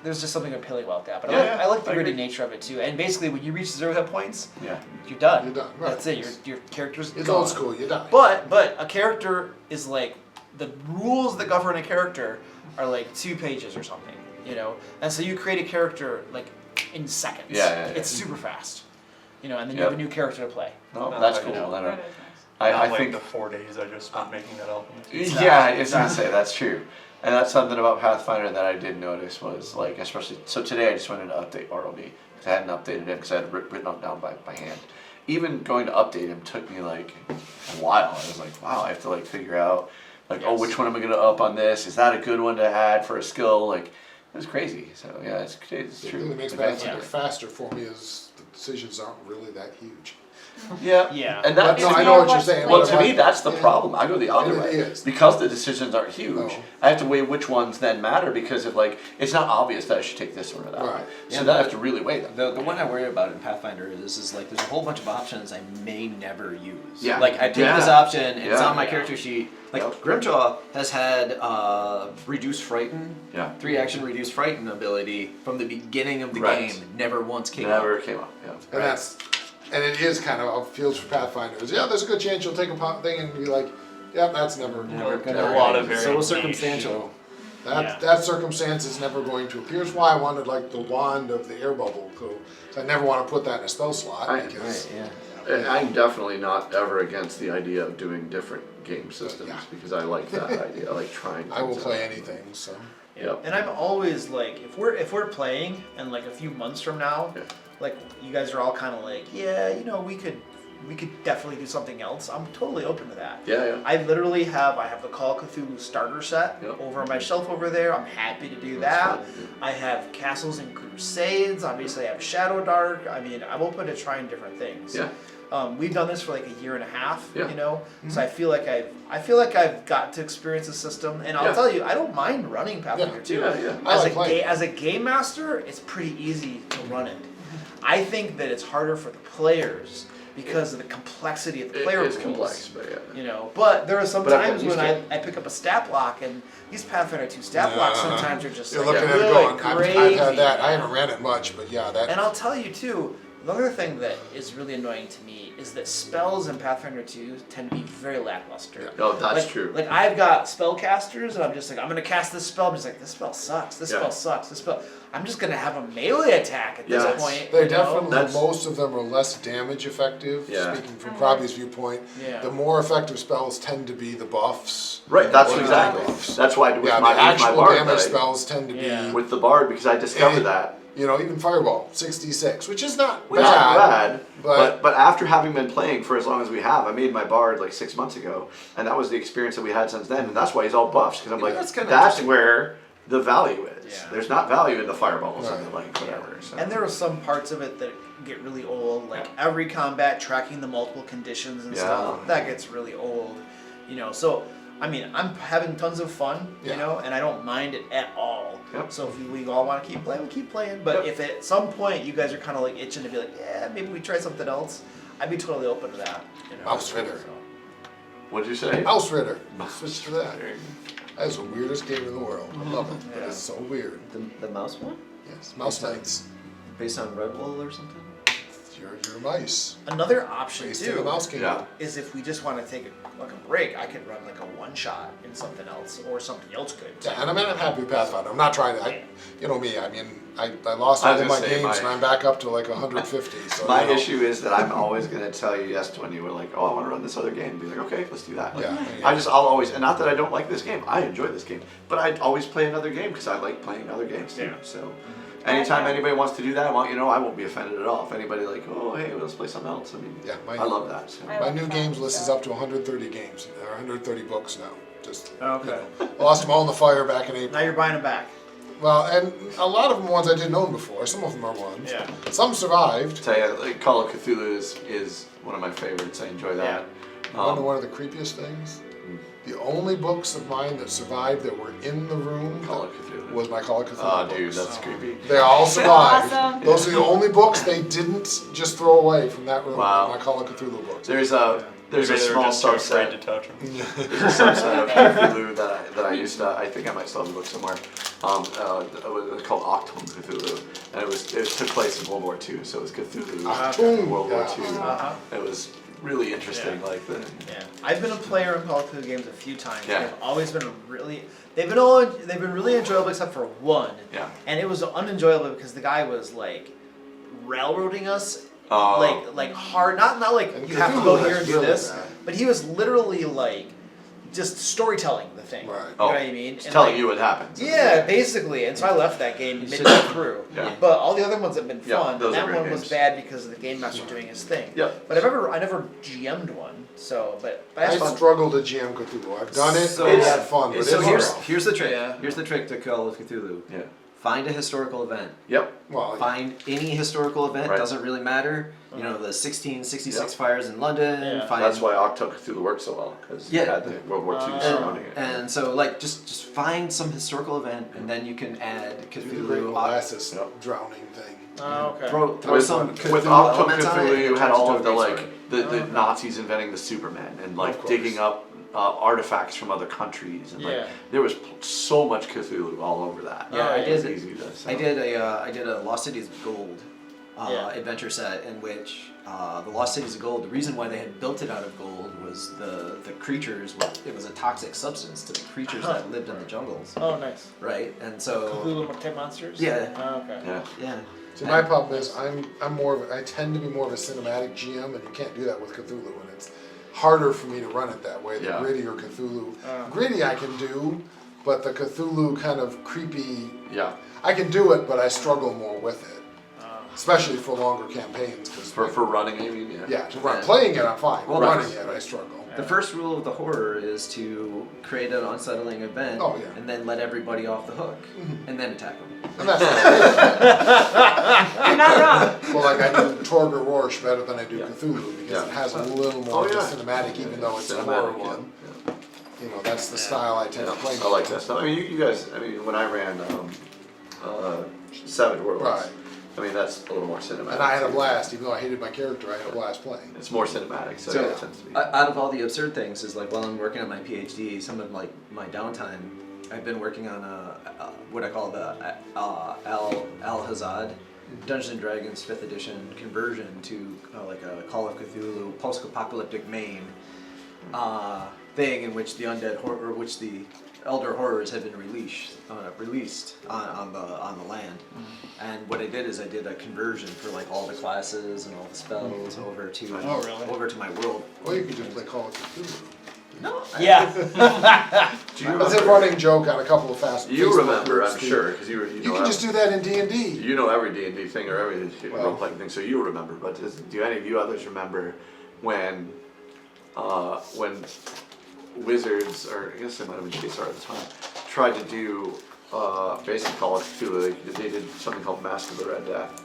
There's just something appealing about that. But I like the gritty nature of it too. And basically, when you reach 0 hit points, you're done. You're done. Right. That's it. Your character's It's gone. old school. You die. But a character is like the rules that govern a character are like 2 pages or something, you know. And so you create a character like in seconds. Yeah. It's super fast, you know. And then you have a new character to play. No, that's cool. That is nice. I Not think like the 4 days I just spent making that alchemist. Yeah, I was gonna say that's true, and that's something about Pathfinder that I did notice was like, especially so today I just went in to update ROB because I hadn't updated him because I had written them down by hand. Even going to update him took me like a while. I was like, wow, I have to like figure out like, oh, which one am I gonna up on this? Is that a good one to add for a skill? Like, it was crazy. So yeah, it's The true. thing that makes Like, Pathfinder faster for me is the decisions aren't really that huge. Yeah. and But that's no, It's I know more what you're what's saying. well, but to I'm me, like- that's the yeah. problem. I go the other It way is. because the decisions aren't huge. No. I have to weigh which ones then matter because of like it's not obvious that I should take this one or that one. Right. So Yeah, then I but have to really weigh them. The one I worry about in Pathfinder is like there's a whole bunch of options I may never use. Yeah. Like I take Yeah. this option and it's Yeah. on my character sheet. Like Yep. Grimjaw has had reduce frighten, Yeah. 3 action reduce frighten ability from the beginning of the Right. game. Never once came Never up. came up. Yeah. And that's, and it is kind of feels for Pathfinders. Yeah, there's a good chance you'll take a thing and be like, yeah, that's never A lot of very So niche. circumstantial. That circumstance is never going to appear. Here's why I wanted like the wand of the air bubble. So I never want to put that in a spell slot Right, because Yeah. And I'm definitely not ever against the idea of doing different game systems Yeah. because I like that idea. I like trying. I will things play out. anything. So Yep. And I'm always like, if we're playing and like a few months from now, Yeah. like you guys are all kind of like, yeah, you know, we could definitely do something else. I'm totally open to that. Yeah. I have the Call of Cthulhu starter set Yep. over on my shelf over there. I'm happy to do that. I have Castles and Crusades. Obviously, I have Shadowdark. I mean, I'm open to trying different things. Yeah. We've done this for like a year and a half, Yeah. you know. So I feel like I've got to experience the system, and I'll Yeah. tell you, I don't mind running Pathfinder too. Yeah. I like playing. As a game master, it's pretty easy to run it. I think that it's harder for the players because of the complexity of the player It is rules. complex, but yeah. You know, but there are some But I've times got when used I pick up a stat block, and these Pathfinder 2 stat blocks sometimes are just you're like looking at really it going, crazy. I've had that. I haven't ran it much, but yeah, that. And I'll tell you too, another thing that is really annoying to me is that spells in Pathfinder 2 tend to be very lackluster. No, that's Like- true. Like I've got spellcasters, and I'm just like, I'm gonna cast this spell. I'm just like, this spell sucks. This Yeah. spell sucks. This spell. I'm just gonna have a melee attack at this Yeah. point. They you know? definitely, That's- most of them are less damage effective. Yeah. Speaking from Krabby's viewpoint, Yeah. the more effective spells tend to be the buffs. Right. That's Or the exactly. debuffs. That's why with Yeah, my the actual bard damage that I- spells tend to Yeah. be, with the bard because I discovered And- that. you know, even Fireball, 66, which is not Which is not bad. bad, but after having been playing for as long as we have, I made my bard like 6 months ago, and that was the experience that we had since then, and that's why he's all buffs because I'm Yeah, like, that's kinda that's interesting. where the value is. Yeah. There's not value in the fireballs and Right. the like whatever. So. And there are some parts of it that get really old, like every combat tracking the multiple conditions and Yeah. stuff. That gets really old, you know. So I mean, I'm having tons of fun, you Yeah. know, and I don't mind it at all. Yep. So if we all want to keep playing, we keep playing. But if at some point you guys are kind of like itching to be like, yeah, maybe we try something else, I'd be totally open to that. You know? Mouse Ritter. So, What'd you say? House Ritter. Switch to that. That is the weirdest game in the world. I love it, but Yeah. it's so weird. The mouse one? Yes, Mouse Knights. Based on Red Bull or something? You're mice. Another option Based in the too Mouse Kingdom. Yeah. is if we just want to take a break, I could run like a one shot in something else, or something else good. Yeah, and I'm happy with Pathfinder. I'm not trying to, you know me, I mean, I lost I all was of my gonna say, games my- and I'm back up to like 150. So, My you know, issue is that I'm always going to tell you yes to when you were like, oh, I want to run this other game. Be like, okay, let's do that. Like, Yeah. I'll always, and not that I don't like this game, I enjoy this game, but I'd always play another game because I like playing other games too. Yeah. So, anytime anybody wants to do that, I won't be offended at all. If anybody like, oh, hey, let's play something else. I mean, Yeah, I love that. So. I My like new that, games list is so. up to 130 games. There are 130 books now. Just Okay. lost them all in the fire back in April. Now you're buying them back. Well, and a lot of them ones I didn't own before. Some of them are ones. Yeah. Some survived. Tell you, like, Call of Cthulhu is one of my favorites. I enjoy that. You wanna know one of the creepiest things? The only books of mine that survived that were in the room Call of Cthulhu. was my Call of Cthulhu Oh, books. dude, that's creepy. They all survived. Awesome. Those are the only books they didn't just throw away from that room. Wow. My Call of Cthulhu books. There's a Maybe they were small just too afraid to subset. touch them. There's a subset of Cthulhu that I used to. I think I might still have the book somewhere. It was called Octum Cthulhu, and it took place in World War II. So it was Cthulhu Achtung, in World War yeah. II. Uh-huh. It was really interesting. Yeah. Like the Yeah, I've been a player in Call of Cthulhu games a few times. Yeah. They've always been they've been really enjoyable except for one. Yeah. And it was unenjoyable because the guy was like railroading us, Oh. like hard. Not like And you have to Cthulhu go has here and do really this, bad. but he was literally like just storytelling the thing. Right. You know Oh, what I mean? it's And, telling like, you what happens. Yeah, basically. And so I left that game midway through. Yeah. But all the other ones have been Yeah, fun. those and are that great one was games. bad because of the game master doing his thing. Yep. But I never GM'd one. So, but I that's fun. struggle to GM Cthulhu. I've done it. So- I've had fun. But So it's rough. here's the trick. Yeah. Here's the trick to Call of Cthulhu. Yeah. Find a historical event. Yep. Well, Find any historical event. Right. Doesn't really matter. You know, the 1666 Yep. fires in London. Yeah. Find, That's why Octum Cthulhu worked so well because Yeah. it had the World War II surrounding it. And so, like, just find some historical event, and then you can add do the Cthulhu. great molasses Yep. drowning thing. Oh, okay. Throw With some Cthulhu Octum elements on it, Cthulhu, and you it had turns all into of a the great like story. the Nazis inventing the Superman and like Of course. digging up artifacts from other countries and like Yeah. there was so much Cthulhu all over that. Yeah, I It was did. easy to. So. I did a Lost Cities of Gold Yeah. adventure set in which the Lost Cities of Gold. The reason why they had built it out of gold was the creatures. It was a toxic substance to the creatures that lived in the jungles, Oh, nice. right? And so Cthulhu type monsters? Yeah. Oh, okay. Yeah. yeah. See, my problem is I'm more of I tend to be more of a cinematic GM, and you can't do that with Cthulhu, and it's harder for me to run it that way. The Yeah. grittier Cthulhu, gritty I can do, but the Cthulhu kind of creepy, Yeah. I can do it, but I struggle more with it, especially for longer campaigns. Cause For running, I mean, yeah. yeah, to run playing it I'm fine. Well, Running it I struggle. The first rule of the horror is to create an unsettling event, Oh, yeah. and then let everybody off the hook, and then attack them. And that's You're not wrong. well, like I do Torger Rorsch better than I do Cthulhu because Yeah. it has a little more Oh, of a yeah. cinematic, even though it's a Cinematic, horror yeah. one. You know, that's the style I tend to play. I like that stuff. I mean, you guys. I mean, when I ran Savage Worlds, Right. I mean, that's a little more cinematic. And I had a too. blast, even though I hated my character, I had a blast playing. It's more cinematic, so, So, yeah, it tends to be. out of all the absurd things, is like while I'm working on my PhD, some of like my downtime, I've been working on what I call the Al Hazad Dungeons and Dragons 5th edition conversion to like a Call of Cthulhu post-apocalyptic Maine thing in which the undead horror, which the elder horrors had been released on the land. And what I did is I did a conversion for like all the classes and all the spells over to over to my world. Or you could just play Call of Cthulhu. No. Yeah. Do you That's a remember? running joke on a couple of fast. You Facebook remember, groups, I'm Steve. sure, because you You can just do that in D&D. You know every D&D thing or every Well. role-playing thing, so you remember. But do any of you others remember when Wizards, or I guess it might have been JSR at the time, tried to do basically Call of Cthulhu? They did something called Mask of the Red Death.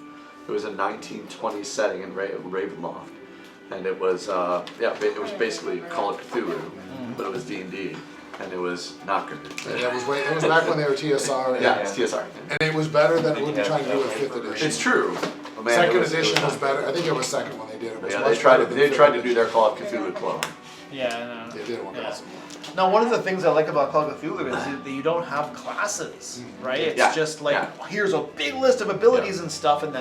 It was a 1920s setting in Ravenloft, and it was it was basically Call of Cthulhu, but it was D&D, and it was not good. And it was back when they were TSR. And, Yeah, it's TSR. and it was better than it would be trying to do with 5th edition. It's true. Oh, man, Second it was edition was not better. good. I think it was second when they did it. It was Yeah, much they tried better to than they tried to fifth do their Call of Cthulhu clone. Yeah, I know. edition. They did one Yeah. awesome. Now, one of the things I like about Call of Cthulhu is that you don't have classes, right? It's Yeah, just like, yeah. here's a big list of abilities and stuff, and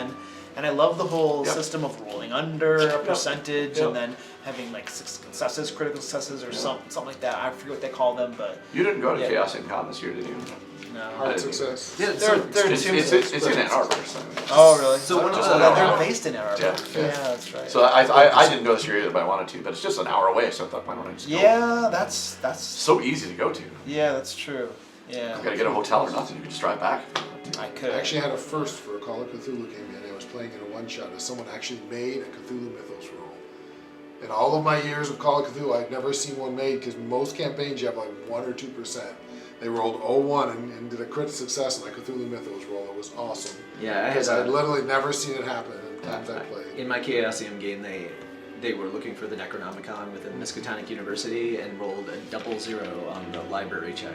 I love the whole Yep. system of rolling under a percentage, Yep. and then having like successes, critical successes, or something like that. I forget what they call them, but You didn't go to Yeah. Chaos Con this year, did you? no. Hard success. Yeah, They're It's in Ann Arbor. So. Oh, really? So one of Oh, the- they're based in Ann Arbor. Yeah. Yeah, that's right. So I didn't go this year either, but I wanted to. But it's just an hour away, so I thought, why don't I just go? Yeah, that's So easy to go to. yeah, that's true. Yeah, You gotta get a hotel or nothing. You can just drive back. I could. I actually had a first for a Call of Cthulhu game, and I was playing in a one-shot as someone actually made a Cthulhu Mythos roll. In all of my years of Call of Cthulhu, I've never seen one made because most campaigns you have like 1 or 2%. They rolled 01 and did a crit success on the Cthulhu Mythos roll. It was awesome. Yeah, Because I'd literally never seen it happen in the times I played. in my Chaosium game, they were looking for the Necronomicon within Miskatonic University and rolled a 00 on the library check.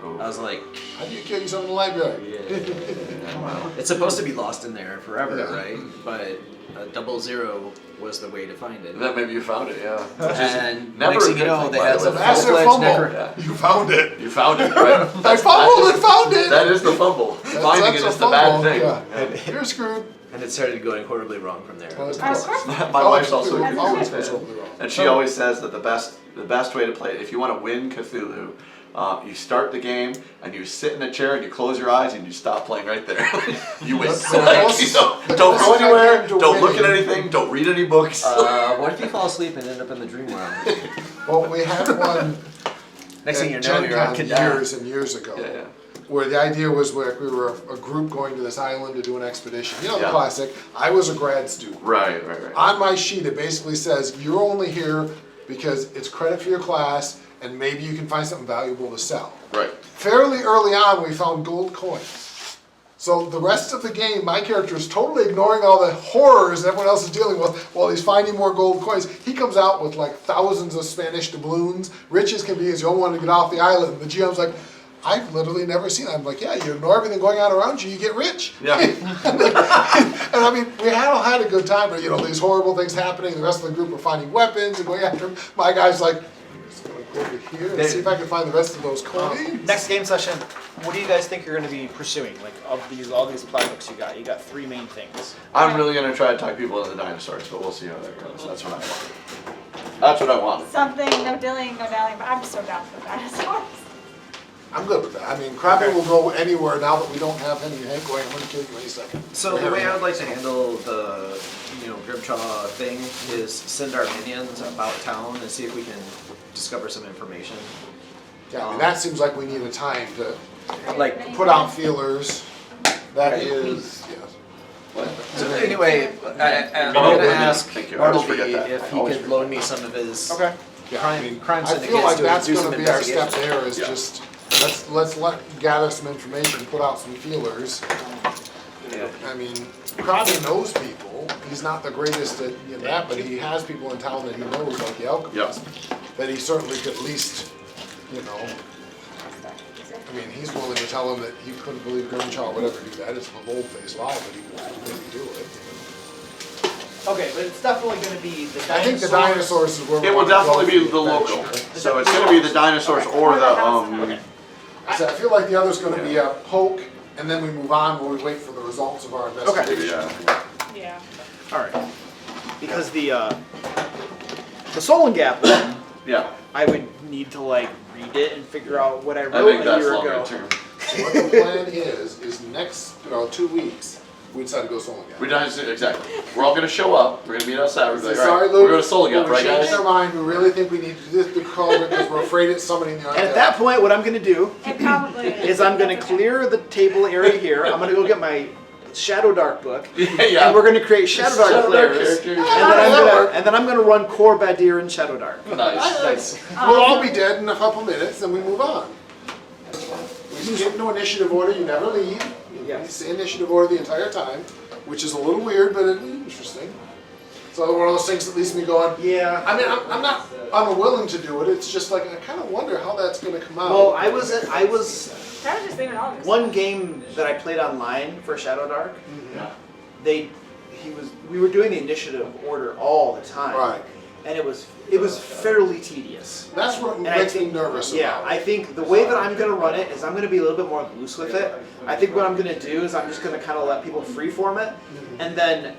Oh. I was like, How do you kill yourself in the library? yeah. It's supposed to be lost in there forever, Yeah. right? But a 00 was the way to find it. Then maybe you found it, yeah. And never next a thing you good know, thing, they by had the some way. Massive full-fledged fumble. necro. You found it. You found it, right? I fumbled and found it. That is the fumble. Finding it That's is a the bad fumble, thing. Yeah. You're screwed. And it started going horribly wrong from there. Well, Of course. My wife's also a As it Cthulhu should. Always fan. goes wrong. And she always says that the best way to play it, if you want to win Cthulhu, you start the game and you sit in a chair and you close your eyes and you stop playing right there. You win. That's the Like, most- you don't the go closest I anywhere, came to don't look at winning. anything, don't read any books. What if you fall asleep and end up in the dream world? Well, we had one Next thing you at know, Gen you're on Con Kundarak. years and years ago. Yeah. Where the idea was we were a group going to this island to do an expedition. You know the Yeah. classic, I was a grad student. Right. On my sheet it basically says, you're only here because it's credit for your class and maybe you can find something valuable to sell. Right. Fairly early on we found gold coins. So the rest of the game, my character is totally ignoring all the horrors everyone else is dealing with while he's finding more gold coins. He comes out with like thousands of Spanish doubloons, rich as can be, as you don't want to get off the island. The GM's like, I've literally never seen it. I'm like, yeah, you ignore everything going on around you, you get rich. Yeah. And I mean, we all had a good time, but you know, these horrible things happening, the rest of the group are finding weapons and going after them. My guy's like, I'm just gonna go over here and see if I can find the rest of those coins. Next game session, what do you guys think you're going to be pursuing? Like of all these playbooks you got 3 main things. I'm really gonna try to talk people into the dinosaurs, but we'll see how that goes. That's what I want. That's what I want. Something, no dillying, no dallying, but I'm so down for dinosaurs. I'm good with that. I mean, Krabi will go anywhere now that we don't have any Hank going. I'm gonna kill you any second. So the way I would like to handle the, Grimchaw thing is send our minions about town and see if we can discover some information. Yeah, I mean, that seems like we need a time to Like, put out feelers. That is, yes. so anyway, I'm Oh, gonna yeah, ask thank you. I always Bartleby forget that. if I he always could forget loan me that. some of his Okay. Yeah, crime I feel syndicates like to that's do some gonna be our step investigation. there is Yeah. just, let's gather some information, put out some feelers. Yeah. I mean, Krabi knows people. He's not the greatest at that, but he has people in town that he knows, like the alchemist. That he certainly could at least, I mean, he's willing to tell him that he couldn't believe Grimchaw would ever do that. It's a bold-faced lie, but he would maybe do it. Okay, but it's definitely going to be the dinosaurs. I think the dinosaurs is where we It will wanna go definitely be for the local. adventure. So it's gonna be the dinosaurs or the Okay. So I feel like the other's gonna be a poke, and then we move on where we wait for the results of our investigation. Yeah. Yeah. All right. Because the Solon Gap one, Yeah. I would need to like read it and figure out what I I wrote think a that's year longer ago. term. So what the plan is next, 2 weeks, we decide to go solo again. We don't exactly. We're all gonna show up. We're gonna meet outside. We're like, all Sorry, right, Luke. we're gonna solo again, but right, we changed guys? our mind. We really think we need to do this to call it because we're afraid it's somebody in the And at that point, what I'm going to do It probably is I'm going to clear the table area here. I'm going to go get my Shadow Dark book, Yeah. and we're going to create Shadow Dark Shadow Dark players. characters. And then I'm gonna run Khor Badhir and Shadow Dark. Nice. We'll all be dead in a couple minutes, and we move on. We just get into initiative order. You never leave. You stay initiative order the entire time, which is a little weird, but it's interesting. So one of those things that leaves me going. Yeah. I mean, I'm not unwilling to do it. It's just like I kind of wonder how that's going to come out. Well, I was I was just leaving all this. one game that I played online for Shadow Dark. We were doing the initiative order all the time. Right. And it was fairly tedious. That's what And I makes me think- nervous Yeah, about it. I think the way that I'm going to run it is I'm going to be a little bit more loose with it. I think what I'm going to do is I'm just going to kind of let people freeform it, and then